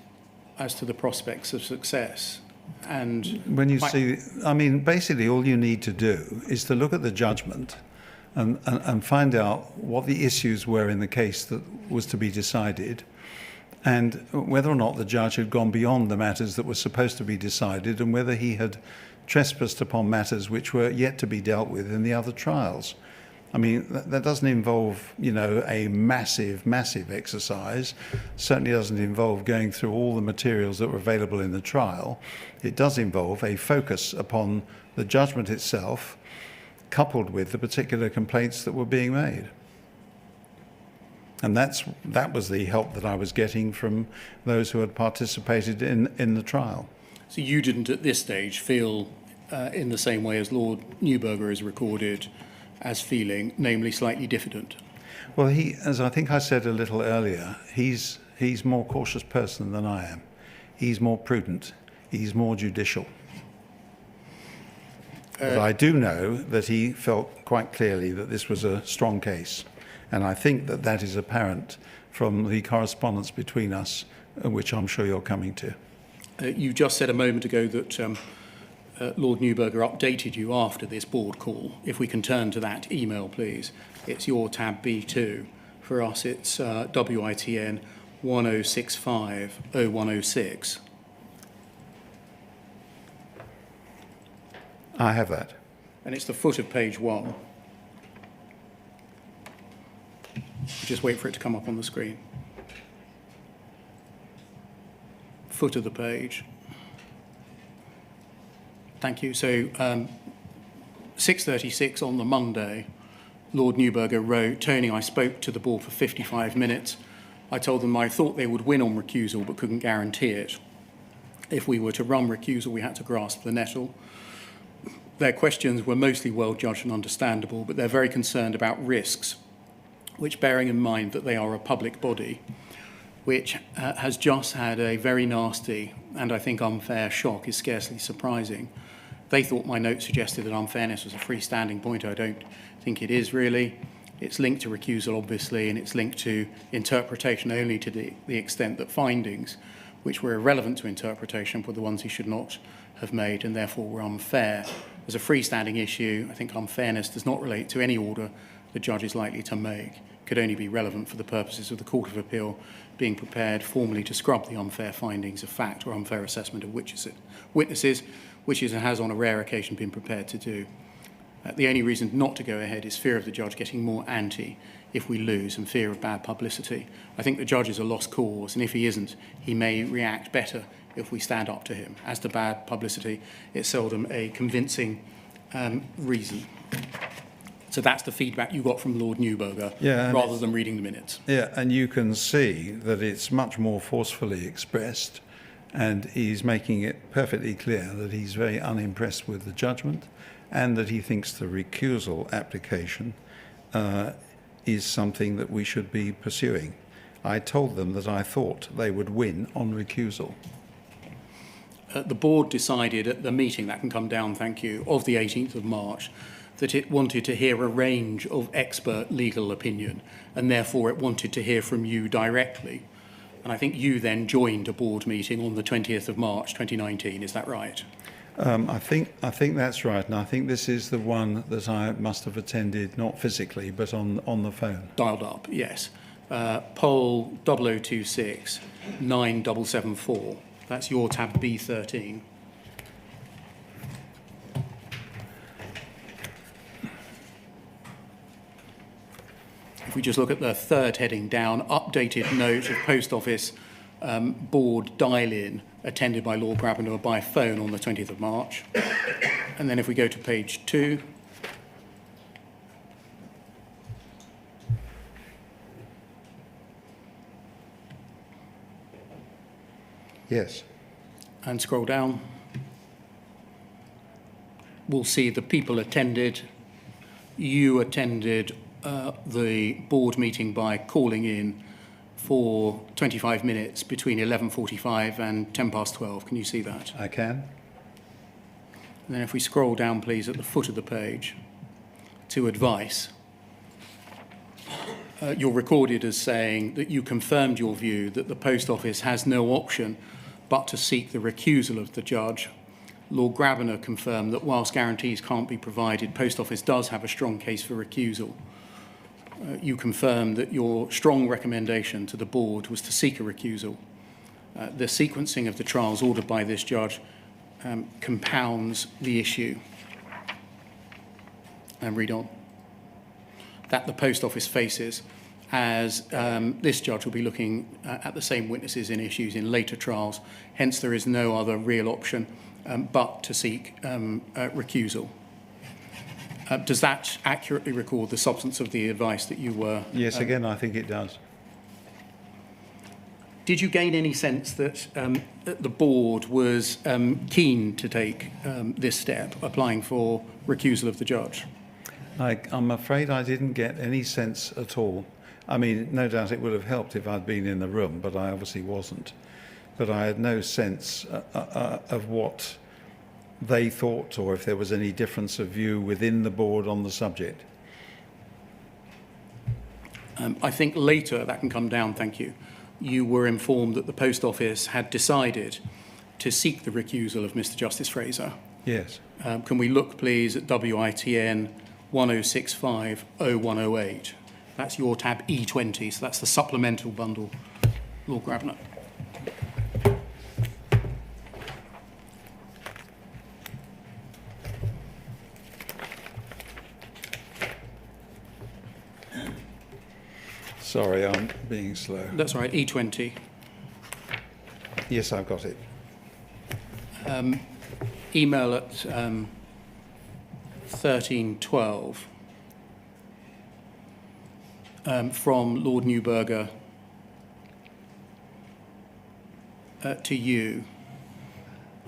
as to the prospects of success? And when you see, I mean, basically all you need to do is to look at the judgment and find out what the issues were in the case that was to be decided, and whether or not the judge had gone beyond the matters that were supposed to be decided, and whether he had trespassed upon matters which were yet to be dealt with in the other trials. I mean, that doesn't involve, you know, a massive exercise. Certainly doesn't involve going through all the materials that were available in the trial. It does involve a focus upon the judgment itself, coupled with the particular complaints that were being made. And that was the help that I was getting from those who had participated in the trial. So you didn't at this stage feel in the same way as Lord Newberger is recorded as feeling, namely slightly diffident? Well, as I think I said a little earlier, he's more cautious person than I am. He's more prudent. He's more judicial. But I do know that he felt quite clearly that this was a strong case. And I think that that is apparent from the correspondence between us, which I'm sure you're coming to. You just said a moment ago that Lord Newberger updated you after this board call. If we can turn to that email, please. It's your tab B2. For us, it's WITN 10650106. I have that. And it's the foot of page 1. Just wait for it to come up on the screen. Foot of the page. Thank you. So 6:36 on the Monday, Lord Newberger wrote, "Tony, I spoke to the board for 55 minutes. I told them I thought they would win on recusal but couldn't guarantee it. If we were to run recusal, we had to grasp the nettle. Their questions were mostly well judged and understandable, but they're very concerned about risks, which, bearing in mind that they are a public body, which has just had a very nasty and I think unfair shock, is scarcely surprising. They thought my note suggested that unfairness was a freestanding point. I don't think it is really. It's linked to recusal, obviously, and it's linked to interpretation only to the extent that findings, which were irrelevant to interpretation, were the ones he should not have made and therefore were unfair. As a freestanding issue, I think unfairness does not relate to any order the judge is likely to make. It could only be relevant for the purposes of the Court of Appeal being prepared formally to scrub the unfair findings of fact or unfair assessment of witnesses, which it has on a rare occasion been prepared to do. The only reason not to go ahead is fear of the judge getting more anti if we lose and fear of bad publicity. I think the judge is a lost cause, and if he isn't, he may react better if we stand up to him. As to bad publicity, it's seldom a convincing reason. So that's the feedback you got from Lord Newberger, rather than reading the minutes. Yeah, and you can see that it's much more forcefully expressed, and he's making it perfectly clear that he's very unimpressed with the judgment and that he thinks the recusal application is something that we should be pursuing. I told them that I thought they would win on recusal. The board decided at the meeting, that can come down, thank you, of the 18th of March, that it wanted to hear a range of expert legal opinion, and therefore it wanted to hear from you directly. And I think you then joined a board meeting on the 20th of March 2019, is that right? I think that's right, and I think this is the one that I must have attended, not physically, but on the phone. Dialed up, yes. Poll 0026 9774. That's your tab B13. If we just look at the third heading down, updated note of Post Office board dial-in attended by Lord Grabiner by phone on the 20th of March. And then if we go to page 2, yes, and scroll down, we'll see the people attended. You attended the board meeting by calling in for 25 minutes between 11:45 and 12:10. Can you see that? I can. And then if we scroll down, please, at the foot of the page to advice, you're recorded as saying that you confirmed your view that the Post Office has no option but to seek the recusal of the judge. Lord Grabiner confirmed that whilst guarantees can't be provided, Post Office does have a strong case for recusal. You confirmed that your strong recommendation to the board was to seek a recusal. The sequencing of the trials ordered by this judge compounds the issue. And read on. That the Post Office faces, as this judge will be looking at the same witnesses in issues in later trials. Hence, there is no other real option but to seek recusal. Does that accurately record the substance of the advice that you were... Yes, again, I think it does. Did you gain any sense that the board was keen to take this step, applying for recusal of the judge? I'm afraid I didn't get any sense at all. I mean, no doubt it would have helped if I'd been in the room, but I obviously wasn't. But I had no sense of what they thought, or if there was any difference of view within the board on the subject. I think later that can come down, thank you. You were informed that the Post Office had decided to seek the recusal of Mr. Justice Fraser. Yes. Can we look, please, at WITN 1065-0108? That's your tab E20, so that's the supplemental bundle, Lord Grabiner. Sorry, I'm being slow. That's all right, E20. Yes, I've got it. Email at 1312 from Lord Newburger to you.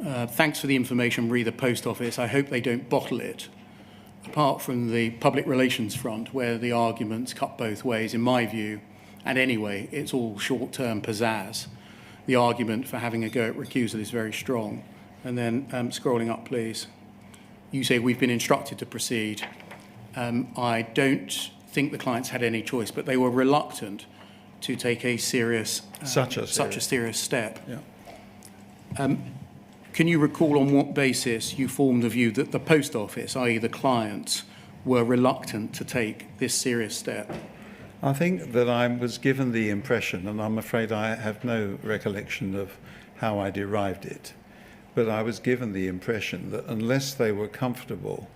Thanks for the information, re the Post Office. I hope they don't bottle it. Apart from the public relations front, where the arguments cut both ways, in my view, and anyway, it's all short-term pizzazz. The argument for having a go at recusal is very strong. And then scrolling up, please. You say we've been instructed to proceed. I don't think the clients had any choice, but they were reluctant to take a serious, such a serious step. Yeah. Can you recall on what basis you formed the view that the Post Office, i.e. the clients, were reluctant to take this serious step? I think that I was given the impression, and I'm afraid I have no recollection of how I derived it, but I was given the impression that unless they were comfortable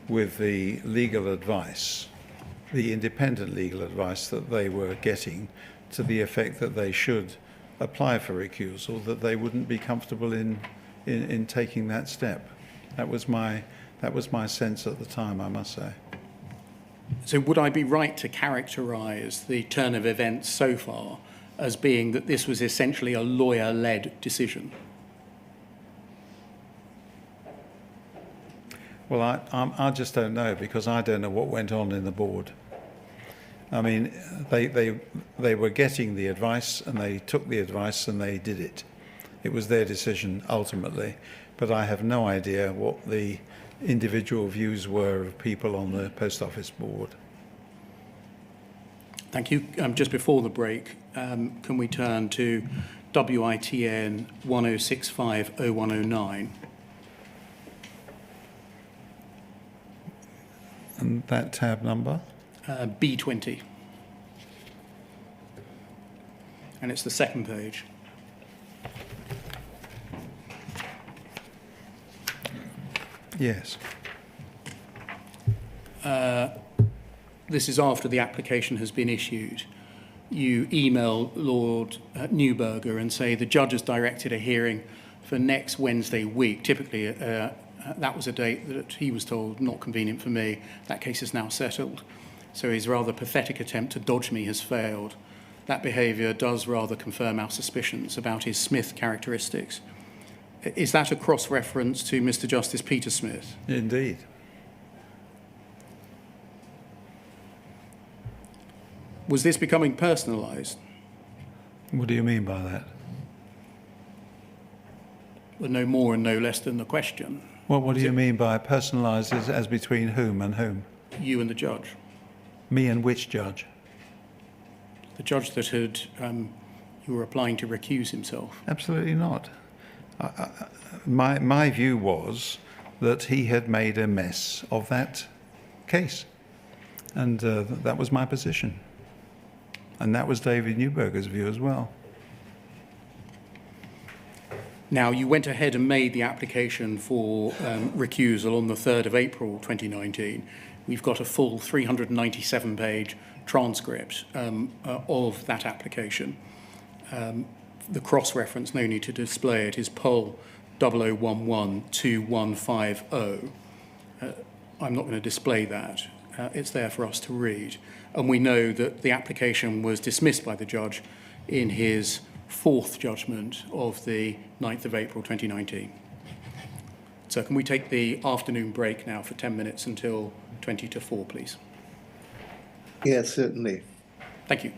with the legal advice, the independent legal advice that they were getting to the effect that they should apply for recusal, that they wouldn't be comfortable in taking that step. That was my sense at the time, I must say. So would I be right to characterise the turn of events so far as being that this was essentially a lawyer-led decision? Well, I just don't know, because I don't know what went on in the board. I mean, they were getting the advice, and they took the advice and they did it. It was their decision ultimately, but I have no idea what the individual views were of people on the Post Office board. Thank you. Just before the break, can we turn to WITN 1065-0109? And that tab number? B20. And it's the second page. Yes. This is after the application has been issued. You email Lord Newburger and say the judge has directed a hearing for next Wednesday week. Typically, that was a date that he was told not convenient for me. That case is now settled. So his rather pathetic attempt to dodge me has failed. That behaviour does rather confirm our suspicions about his Smith characteristics. Is that a cross-reference to Mr. Justice Peter Smith? Indeed. Was this becoming personalised? What do you mean by that? Well, no more and no less than the question. Well, what do you mean by personalised as between whom and whom? You and the judge. Me and which judge? The judge that had, you were applying to recuse himself. Absolutely not. My view was that he had made a mess of that case, and that was my position. And that was David Newburger's view as well. Now, you went ahead and made the application for recusal on the 3rd of April 2019. We've got a full 397-page transcript of that application. The cross-reference, no need to display it, is Poll 00112150. I'm not going to display that. It's there for us to read. And we know that the application was dismissed by the judge in his fourth judgment of the 9th of April 2019. So can we take the afternoon break now for 10 minutes until 20 to 4, please? Yes, certainly. Thank you.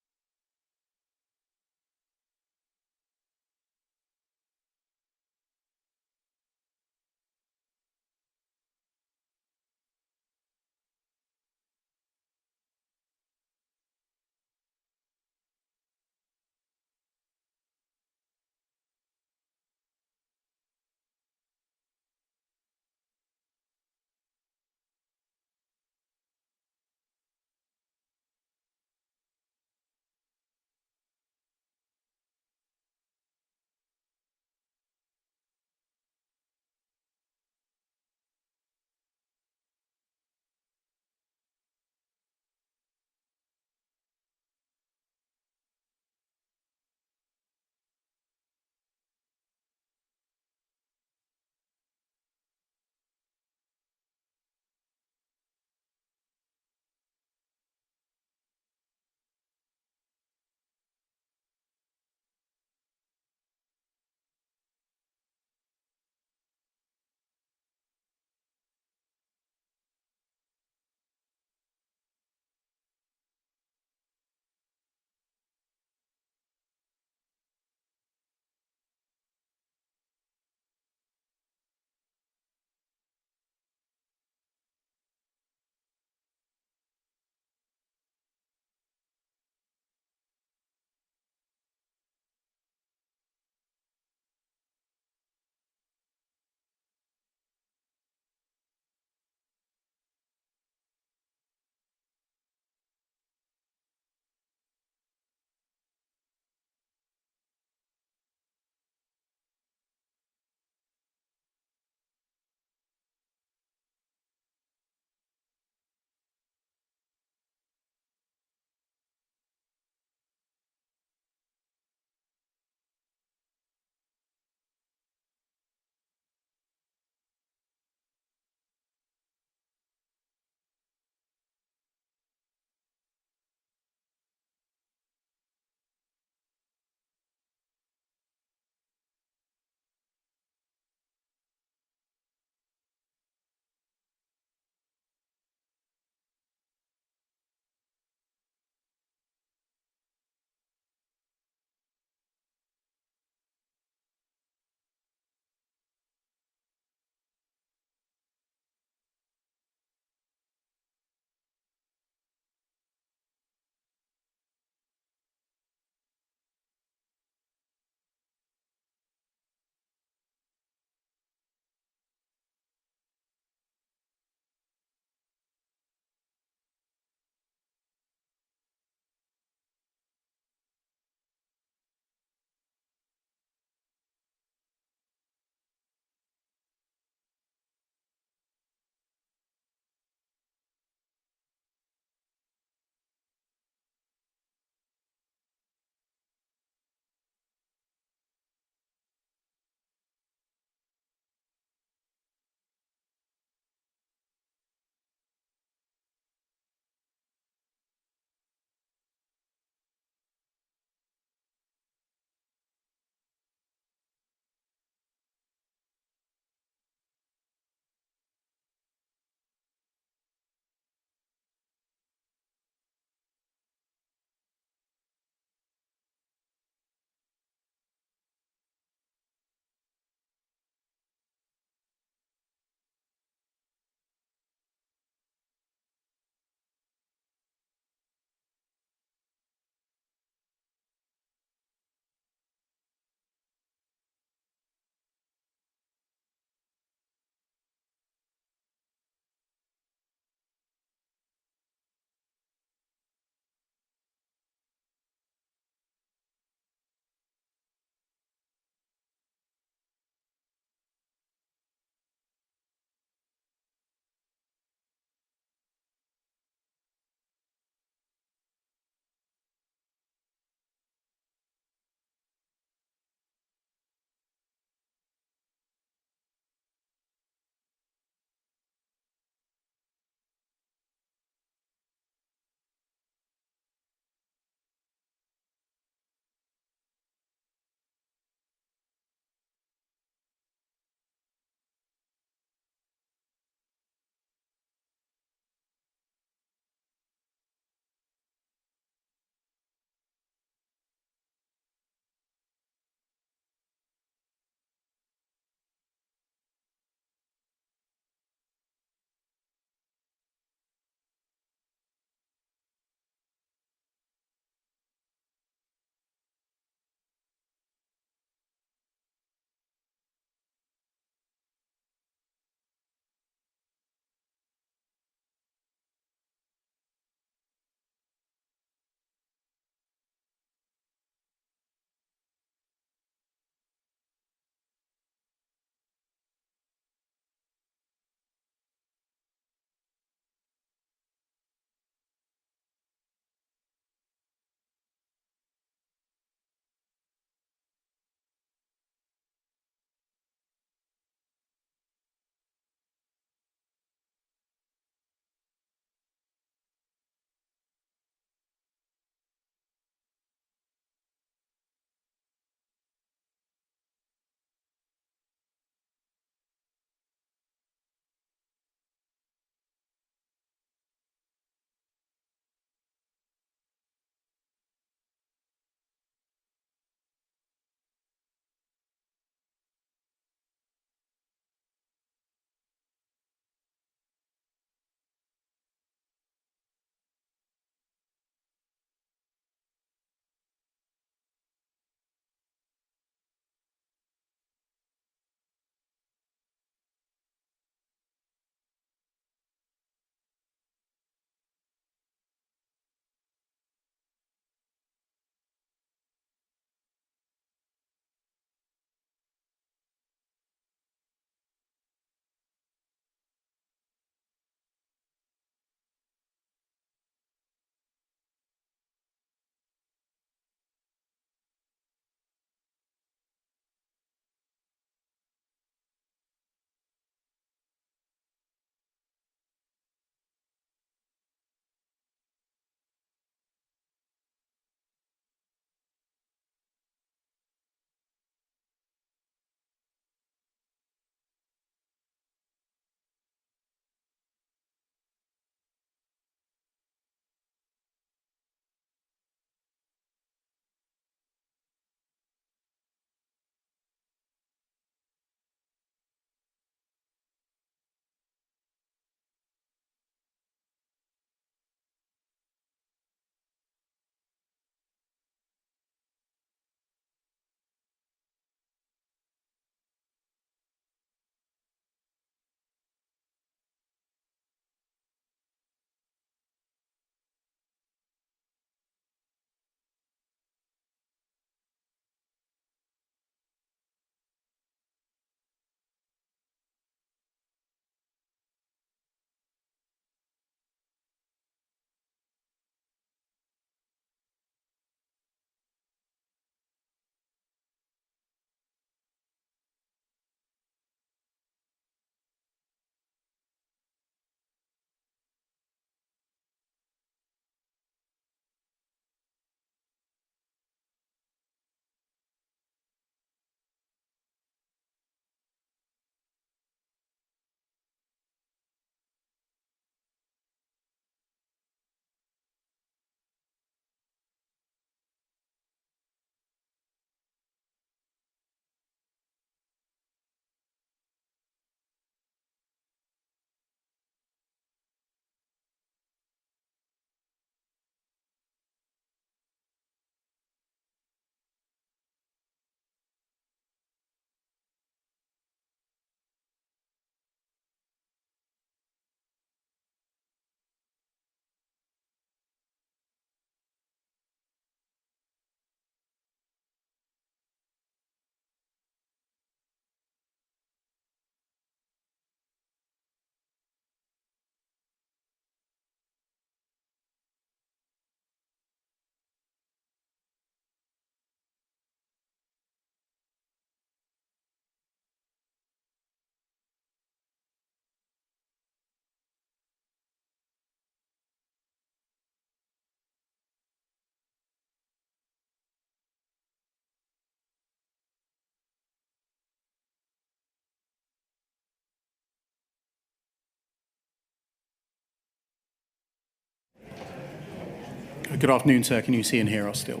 Good afternoon, sir. Can you see and hear us still?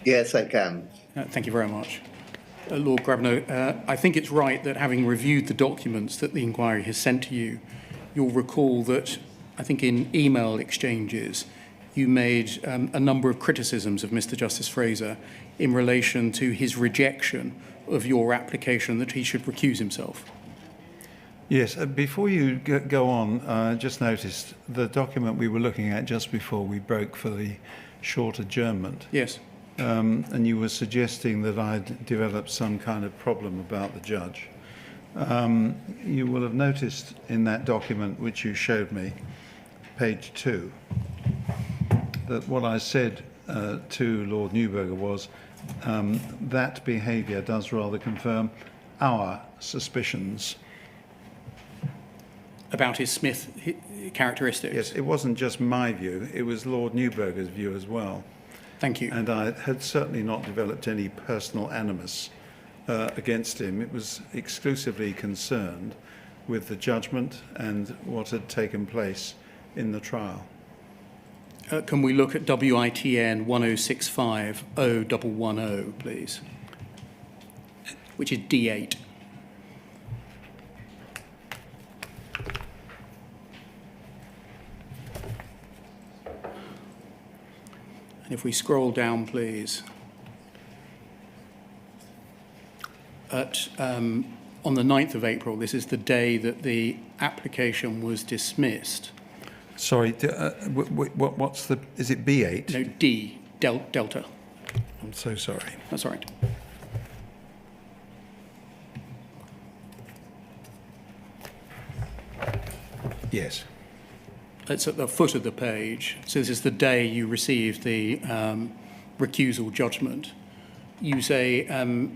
Yes, I can. Thank you very much. Lord Grabiner, I think it's right that having reviewed the documents that the inquiry has sent to you, you'll recall that I think in email exchanges you made a number of criticisms of Mr. Justice Fraser in relation to his rejection of your application that he should recuse himself. Yes, before you go on, I just noticed the document we were looking at just before we broke for the short adjournment. Yes. And you were suggesting that I'd developed some kind of problem about the judge. You will have noticed in that document which you showed me, page 2, that what I said to Lord Newberger was that behaviour does rather confirm our suspicions. About his Smith characteristics? Yes, it wasn't just my view, it was Lord Newberger's view as well. Thank you. And I had certainly not developed any personal animus against him. It was exclusively concerned with the judgment and what had taken place in the trial. Can we look at WITN 1065-0110, please? Which is D8. And if we scroll down, please, on the 9th of April, this is the day that the application was dismissed. Sorry, what's the, is it B8? No, D, Delta. I'm so sorry. That's all right. Yes. It's at the foot of the page. So this is the day you received the recusal judgment. You say,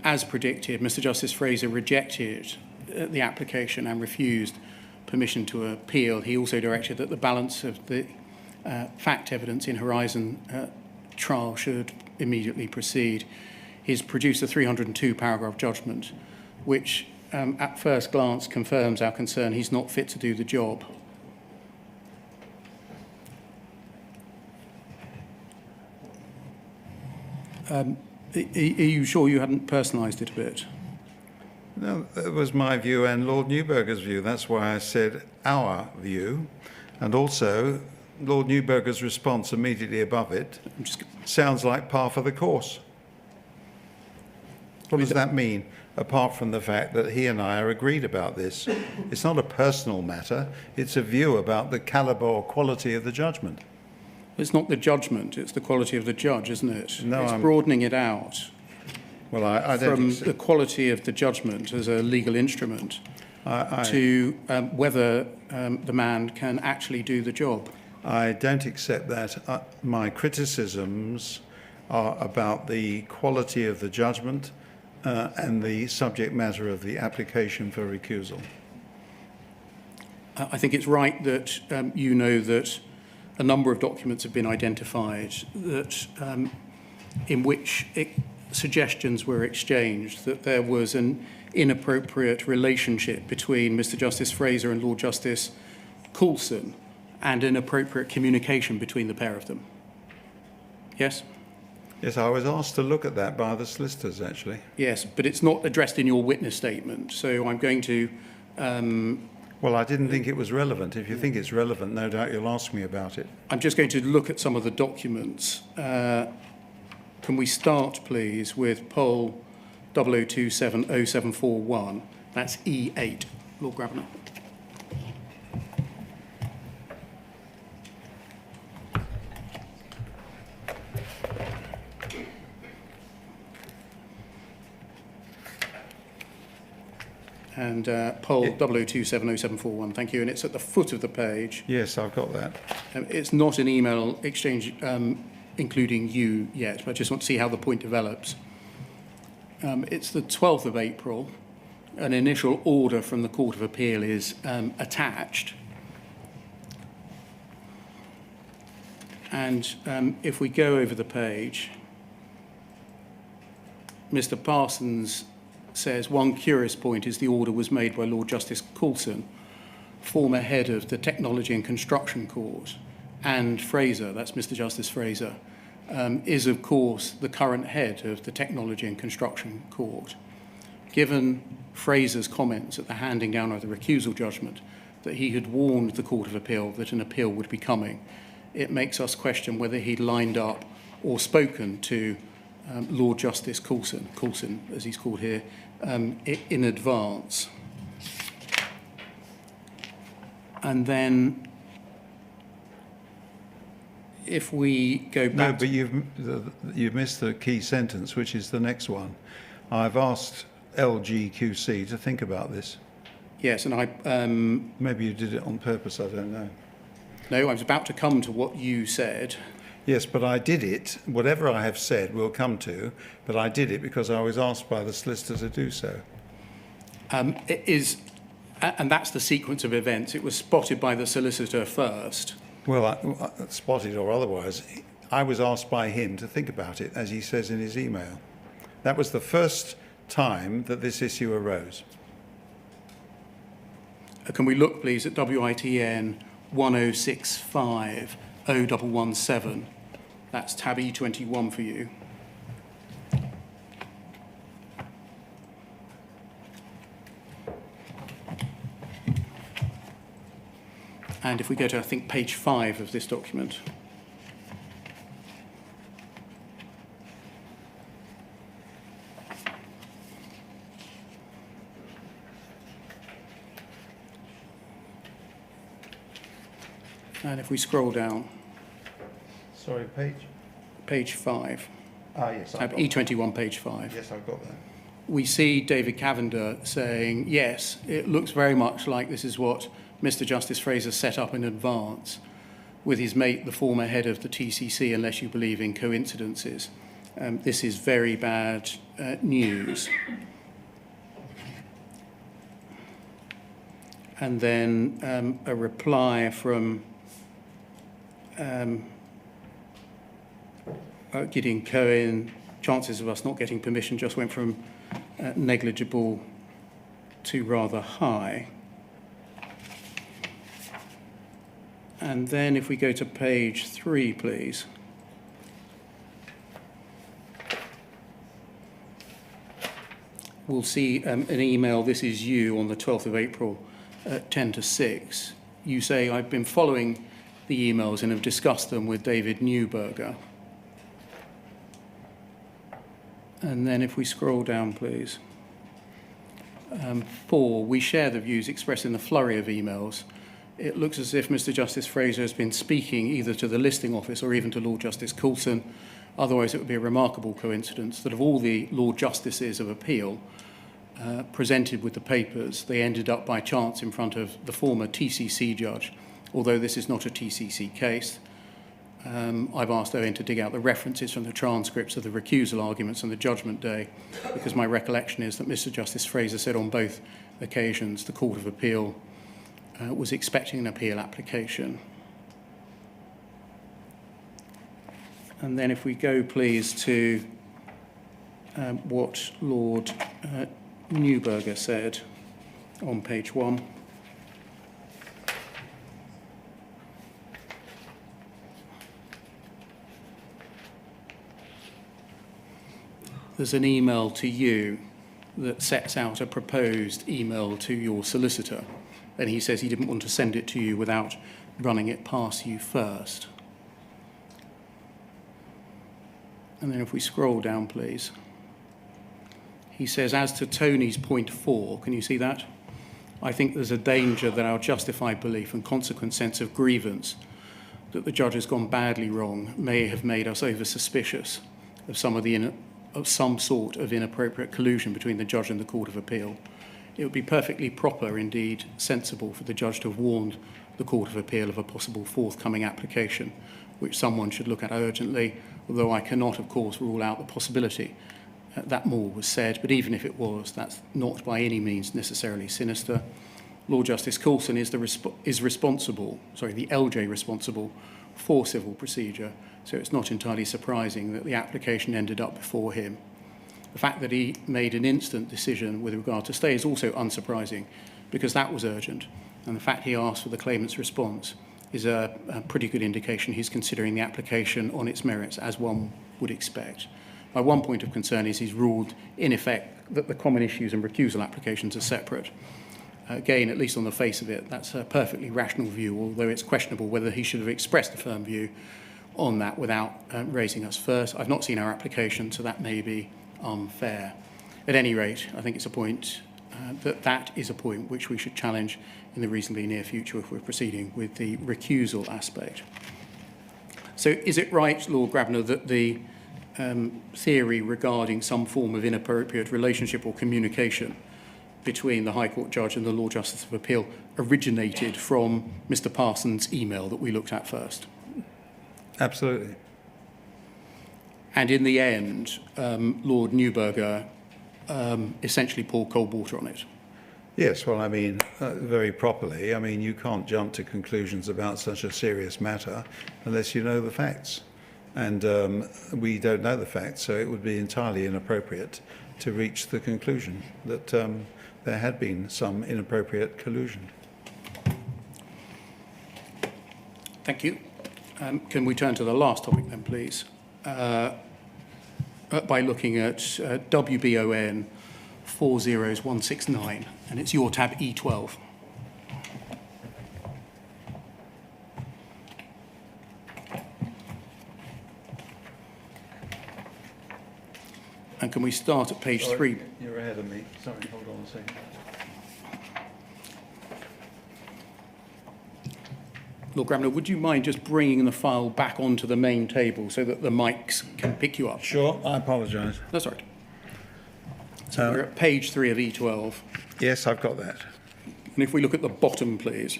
as predicted, Mr. Justice Fraser rejected the application and refused permission to appeal. He also directed that the balance of the fact evidence in Horizon trial should immediately proceed. He's produced a 302-paragraph judgment, which at first glance confirms our concern he's not fit to do the job. Are you sure you hadn't personalised it a bit? No, that was my view and Lord Newberger's view. That's why I said our view. And also, Lord Newberger's response immediately above it sounds like par for the course. What does that mean, apart from the fact that he and I are agreed about this? It's not a personal matter. It's a view about the calibre or quality of the judgment. It's not the judgment, it's the quality of the judge, isn't it? No, it's broadening it out. Well, I don't from the quality of the judgment as a legal instrument to whether the man can actually do the job. I don't accept that. My criticisms are about the quality of the judgment and the subject matter of the application for recusal. I think it's right that you know that a number of documents have been identified that in which suggestions were exchanged that there was an inappropriate relationship between Mr. Justice Fraser and Lord Justice Coulson and inappropriate communication between the pair of them. Yes? Yes, I was asked to look at that by the solicitors, actually. Yes, but it's not addressed in your witness statement, so I'm going to... well, I didn't think it was relevant. If you think it's relevant, no doubt you'll ask me about it. I'm just going to look at some of the documents. Can we start, please, with poll 00270741? That's E8, Lord Grabiner. And poll 00270741, thank you. And it's at the foot of the page. Yes, I've got that. It's not an email exchange including you yet, but I just want to see how the point develops. It's the 12th of April. An initial order from the Court of Appeal is attached. And if we go over the page, Mr. Parsons says, one curious point is the order was made by Lord Justice Coulson, former head of the Technology and Construction Court, and Fraser, that's Mr. Justice Fraser, is of course the current head of the Technology and Construction Court. Given Fraser's comments at the handing down of the recusal judgment that he had warned the Court of Appeal that an appeal would be coming, it makes us question whether he'd lined up or spoken to Lord Justice Coulson, as he's called here, in advance. And then if we go back... No, but you've missed the key sentence, which is the next one. I've asked LGQC to think about this. Yes, and I... Maybe you did it on purpose, I don't know. No, I was about to come to what you said. Yes, but I did it. Whatever I have said we'll come to, but I did it because I was asked by the solicitor to do so. It is, and that's the sequence of events. It was spotted by the solicitor first. Well, spotted or otherwise, I was asked by him to think about it, as he says in his email. That was the first time that this issue arose. Can we look, please, at WITN 1065 0117? That's tab E21 for you. And if we go to, I think, page 5 of this document. And if we scroll down. Sorry, page? Page 5. Ah, yes. Tab E21, page 5. Yes, I've got that. We see David Cavender saying, yes, it looks very much like this is what Mr. Justice Fraser set up in advance with his mate, the former head of the TCC, unless you believe in coincidences. This is very bad news. And then a reply from Gideon Cohen. Chances of us not getting permission just went from negligible to rather high. And then if we go to page 3, please. We'll see an email, this is you, on the 12th of April at 10 to 6. You say, I've been following the emails and have discussed them with David Neuberger. And then if we scroll down, please. 4, we share the views expressed in the flurry of emails. It looks as if Mr. Justice Fraser has been speaking either to the listing office or even to Lord Justice Coulson. Otherwise, it would be a remarkable coincidence that of all the Lord Justices of Appeal presented with the papers, they ended up by chance in front of the former TCC judge, although this is not a TCC case. I've asked Owen to dig out the references from the transcripts of the recusal arguments on the judgment day, because my recollection is that Mr. Justice Fraser said on both occasions the Court of Appeal was expecting an appeal application. And then if we go, please, to what Lord Neuberger said on page 1. There's an email to you that sets out a proposed email to your solicitor, and he says he didn't want to send it to you without running it past you first. And then if we scroll down, please. He says, as to Tony's point 4, can you see that? I think there's a danger that our justified belief and consequent sense of grievance that the judge has gone badly wrong may have made us over-suspicious of some sort of inappropriate collusion between the judge and the Court of Appeal. It would be perfectly proper, indeed sensible, for the judge to have warned the Court of Appeal of a possible forthcoming application, which someone should look at urgently, although I cannot, of course, rule out the possibility that more was said, but even if it was, that's not by any means necessarily sinister. Lord Justice Coulson is the LJ responsible for civil procedure, so it's not entirely surprising that the application ended up before him. The fact that he made an instant decision with regard to stay is also unsurprising, because that was urgent, and the fact he asked for the claimant's response is a pretty good indication he's considering the application on its merits, as one would expect. My one point of concern is he's ruled, in effect, that the common issues and recusal applications are separate. Again, at least on the face of it, that's a perfectly rational view, although it's questionable whether he should have expressed a firm view on that without raising us first. I've not seen our application, so that may be unfair. At any rate, I think it's a point that is a point which we should challenge in the reasonably near future if we're proceeding with the recusal aspect. So is it right, Lord Grabiner, that the theory regarding some form of inappropriate relationship or communication between the High Court judge and the Lord Justice of Appeal originated from Mr. Parsons' email that we looked at first? Absolutely. And in the end, Lord Neuberger essentially poured cold water on it. Yes, well, I mean, very properly. I mean, you can't jump to conclusions about such a serious matter unless you know the facts. And we don't know the facts, so it would be entirely inappropriate to reach the conclusion that there had been some inappropriate collusion. Thank you. Can we turn to the last topic then, please? By looking at WBON 40169, and it's your tab E12. And can we start at page 3? You're ahead of me. Sorry, hold on a second. Lord Grabiner, would you mind just bringing the file back onto the main table so that the mics can pick you up? Sure, I apologise. That's right. So we're at page 3 of E12. Yes, I've got that. And if we look at the bottom, please.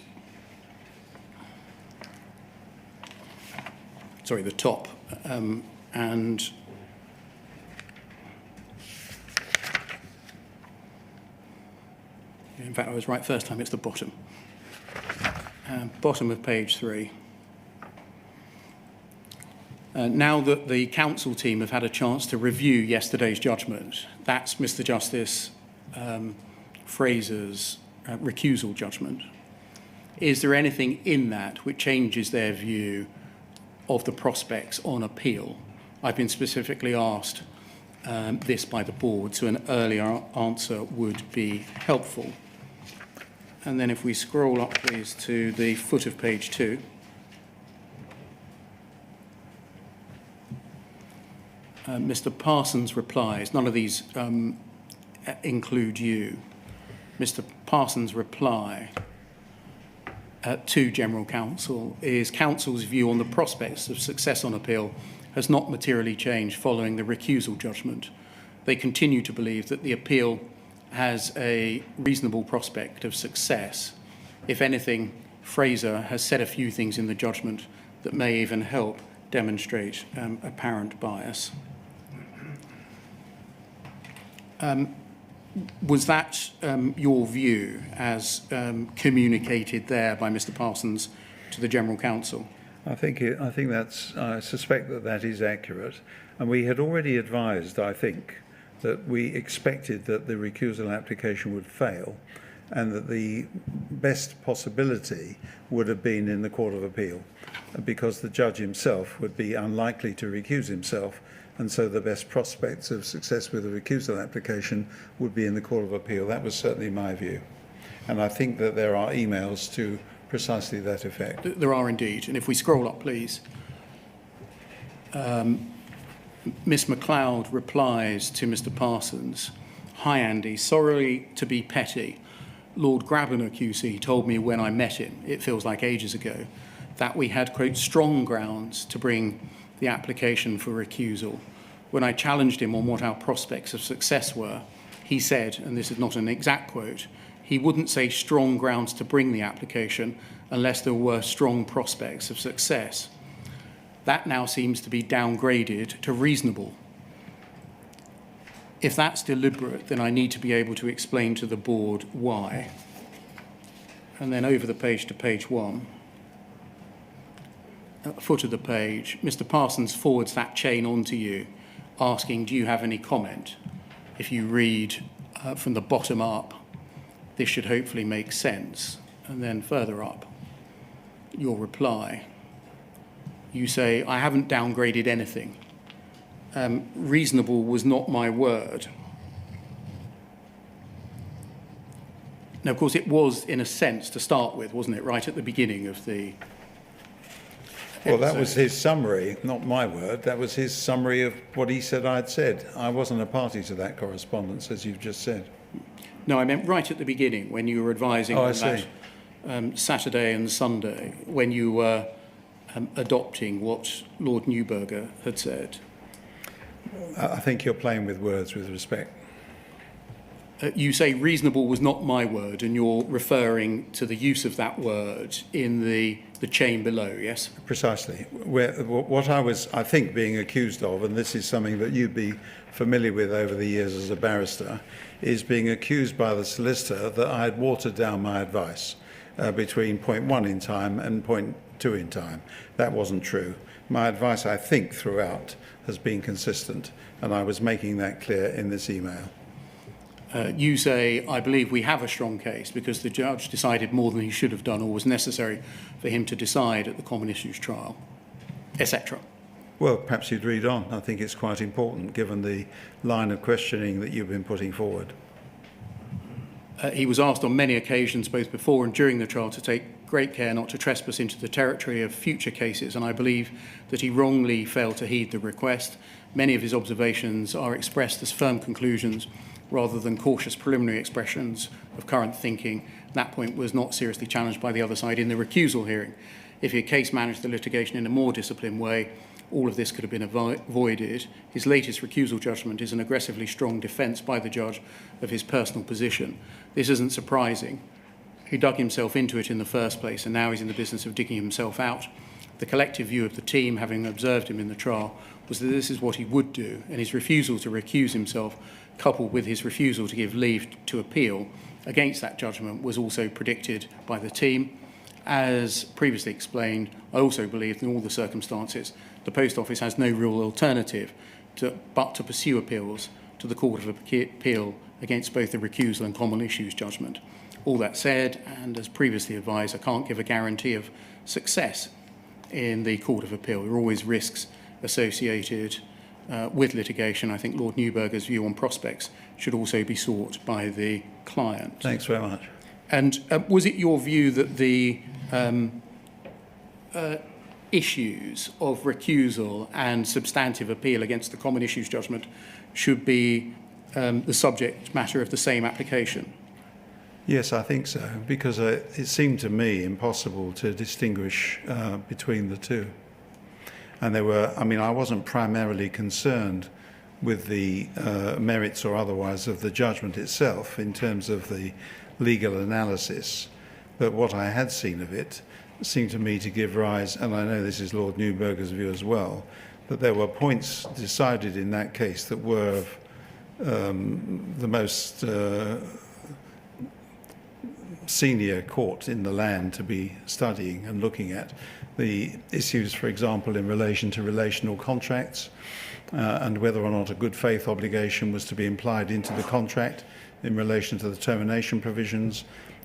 Sorry, the top. And in fact, I was right first time, it's the bottom. Bottom of page 3. Now that the council team have had a chance to review yesterday's judgment, that's Mr. Justice Fraser's recusal judgment. Is there anything in that which changes their view of the prospects on appeal? I've been specifically asked this by the board, so an earlier answer would be helpful. And then if we scroll up, please, to the foot of page 2. Mr. Parsons replies, none of these include you. Mr. Parsons' reply to General Counsel is counsel's view on the prospects of success on appeal has not materially changed following the recusal judgment. They continue to believe that the appeal has a reasonable prospect of success. If anything, Fraser has said a few things in the judgment that may even help demonstrate apparent bias. Was that your view as communicated there by Mr. Parsons to the General Counsel? I think that's. I suspect that is accurate, and we had already advised, I think, that we expected that the recusal application would fail, and that the best possibility would have been in the Court of Appeal, because the judge himself would be unlikely to recuse himself, and so the best prospects of success with the recusal application would be in the Court of Appeal. That was certainly my view, and I think that there are emails to precisely that effect. There are indeed, and if we scroll up, please. Miss MacLeod replies to Mr. Parsons, "Hi Andy, sorry to be petty. Lord Grabiner QC told me when I met him, it feels like ages ago, that we had, quote, strong grounds to bring the application for recusal. When I challenged him on what our prospects of success were, he said, and this is not an exact quote, he wouldn't say strong grounds to bring the application unless there were strong prospects of success. That now seems to be downgraded to reasonable. If that's deliberate, then I need to be able to explain to the board why." And then over the page to page 1, at the foot of the page, Mr. Parsons forwards that chain on to you, asking, do you have any comment? If you read from the bottom up, this should hopefully make sense. And then further up, your reply, you say, I haven't downgraded anything. Reasonable was not my word. Now, of course, it was, in a sense, to start with, wasn't it, right at the beginning of the Well, that episode? was his summary, not my word. That was his summary of what he said I'd said. I wasn't a party to that correspondence, as you've just said. No, I meant right at the beginning, when you were advising on that Saturday and Sunday, when you were adopting what Lord Neuberger had said. I think you're playing with words with respect. You say reasonable was not my word, and you're referring to the use of that word in the chain below, yes? Precisely. What I was, I think, being accused of, and this is something that you'd be familiar with over the years as a barrister, is being accused by the solicitor that I had watered down my advice between point 1 in time and point 2 in time. That wasn't true. My advice, I think, throughout has been consistent, and I was making that clear in this email. You say, I believe we have a strong case because the judge decided more than he should have done or was necessary for him to decide at the common issues trial, etc. Well, perhaps you'd read on. I think it's quite important, given the line of questioning that you've been putting forward. He was asked on many occasions, both before and during the trial, to take great care not to trespass into the territory of future cases, and I believe that he wrongly failed to heed the request. Many of his observations are expressed as firm conclusions rather than cautious preliminary expressions of current thinking. That point was not seriously challenged by the other side in the recusal hearing. If he had case managed the litigation in a more disciplined way, all of this could have been avoided. His latest recusal judgment is an aggressively strong defence by the judge of his personal position. This isn't surprising. He dug himself into it in the first place, and now he's in the business of digging himself out. The collective view of the team, having observed him in the trial, was that this is what he would do, and his refusal to recuse himself, coupled with his refusal to give leave to appeal against that judgment, was also predicted by the team. As previously explained, I also believe in all the circumstances, the Post Office has no real alternative but to pursue appeals to the Court of Appeal against both the recusal and common issues judgment. All that said, and as previously advised, I can't give a guarantee of success in the Court of Appeal. There are always risks associated with litigation. I think Lord Neuberger's view on prospects should also be sought by the client. Thanks very much. And was it your view that the issues of recusal and substantive appeal against the common issues judgment should be the subject matter of the same application? Yes, I think so, because it seemed to me impossible to distinguish between the two. And there were, I mean, I wasn't primarily concerned with the merits or otherwise of the judgment itself in terms of the legal analysis, but what I had seen of it seemed to me to give rise, and I know this is Lord Neuberger's view as well, that there were points decided in that case that were the most senior court in the land to be studying and looking at. The issues, for example, in relation to relational contracts and whether or not a good faith obligation was to be implied into the contract in relation to the termination provisions.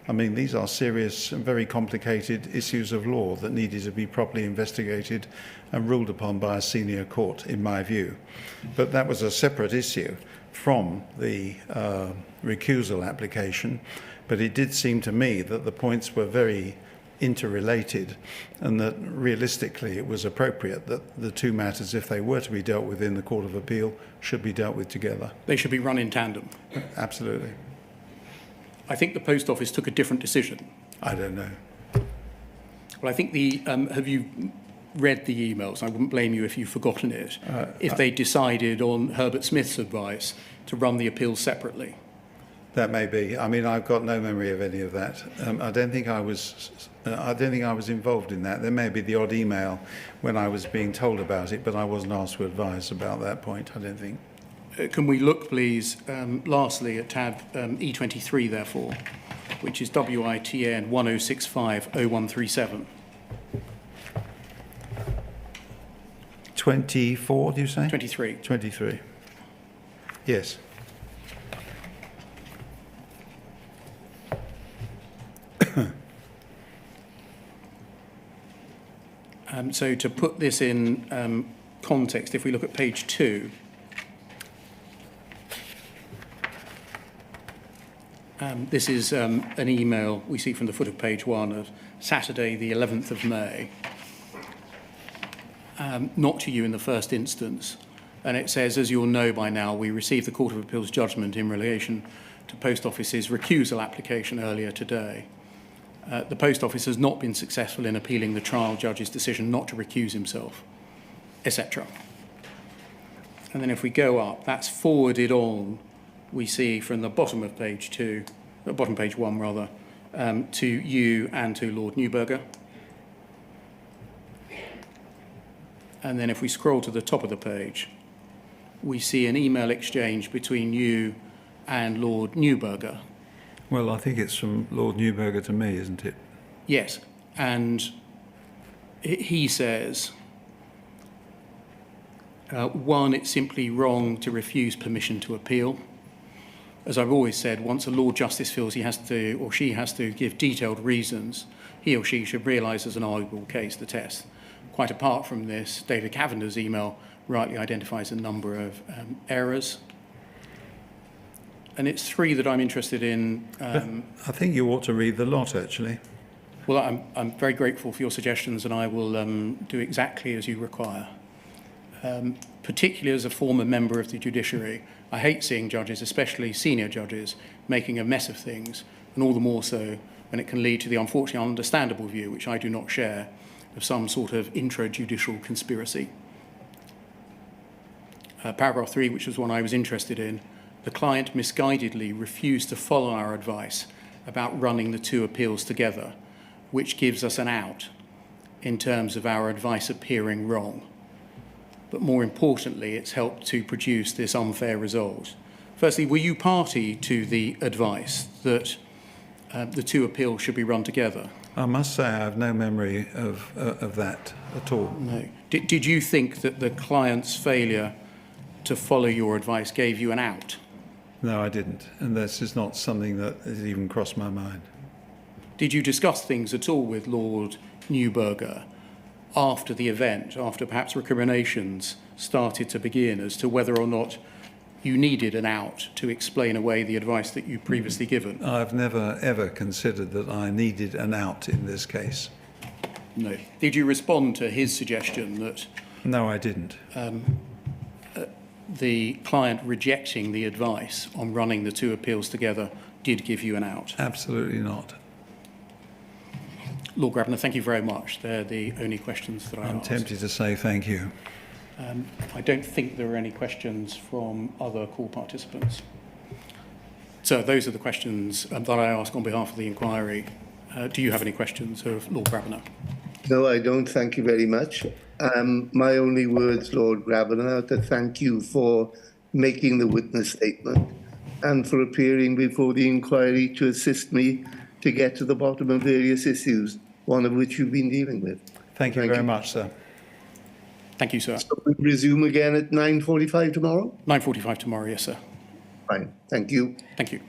I mean, these are serious and very complicated issues of law that needed to be properly investigated and ruled upon by a senior court, in my view. But that was a separate issue from the recusal application. But it did seem to me that the points were very interrelated and that realistically it was appropriate that the two matters, if they were to be dealt with in the Court of Appeal, should be dealt with together. They should be run in tandem. Absolutely. I think the Post Office took a different decision. I don't know. Well, I think have you read the emails? I wouldn't blame you if you've forgotten it. If they decided on Herbert Smith's advice to run the appeals separately. That may be. I mean, I've got no memory of any of that. I don't think I was involved in that. There may be the odd email when I was being told about it, but I wasn't asked to advise about that point, I don't think. Can we look, please, lastly, at tab E23, therefore, which is WITN 1065-0137. 24, do you say? 23. 23. Yes. So to put this in context, if we look at page 2, this is an email we see from the foot of page 1 of Saturday, the 11th of May, not to you in the first instance. And it says, as you'll know by now, we received the Court of Appeal's judgment in relation to Post Office's recusal application earlier today. The Post Office has not been successful in appealing the trial judge's decision not to recuse himself, etc. And then if we go up, that's forwarded on, we see from the bottom of page 2, bottom page 1 rather, to you and to Lord Neuberger. And then if we scroll to the top of the page, we see an email exchange between you and Lord Neuberger. Well, I think it's from Lord Neuberger to me, isn't it? Yes, and he says, one, it's simply wrong to refuse permission to appeal. As I've always said, once a Lord Justice feels he has to, or she has to give detailed reasons, he or she should realise there's an arguable case to test. Quite apart from this, David Cavender's email rightly identifies a number of errors. And it's 3 that I'm interested in. I think you ought to read the lot, actually. Well, I'm very grateful for your suggestions, and I will do exactly as you require. Particularly as a former member of the judiciary, I hate seeing judges, especially senior judges, making a mess of things, and all the more so when it can lead to the unfortunately understandable view, which I do not share, of some sort of intrajudicial conspiracy. Paragraph 3, which was one I was interested in, the client misguidedly refused to follow our advice about running the 2 appeals together, which gives us an out in terms of our advice appearing wrong. But more importantly, it's helped to produce this unfair result. Firstly, were you party to the advice that the 2 appeals should be run together? I must say I have no memory of that at all. No. Did you think that the client's failure to follow your advice gave you an out? No, I didn't. And this is not something that has even crossed my mind. Did you discuss things at all with Lord Neuberger after the event, after perhaps recriminations started to begin as to whether or not you needed an out to explain away the advice that you'd previously given? I've never, ever considered that I needed an out in this case. No. Did you respond to his suggestion that No, I didn't. the client rejecting the advice on running the 2 appeals together did give you an out? Absolutely not. Lord Grabiner, thank you very much. They're the only questions that I I'm asked. tempted to say thank you. I don't think there are any questions from other call participants. So those are the questions that I ask on behalf of the inquiry. Do you have any questions of Lord Grabiner? No, I don't. Thank you very much. My only words, Lord Grabiner, are to thank you for making the witness statement and for appearing before the inquiry to assist me to get to the bottom of various issues, one of which you've been dealing with. Thank you very much, sir. Thank you, sir. So we resume again at 9:45 tomorrow? 9:45 tomorrow, yes, sir. Fine. Thank you. Thank you.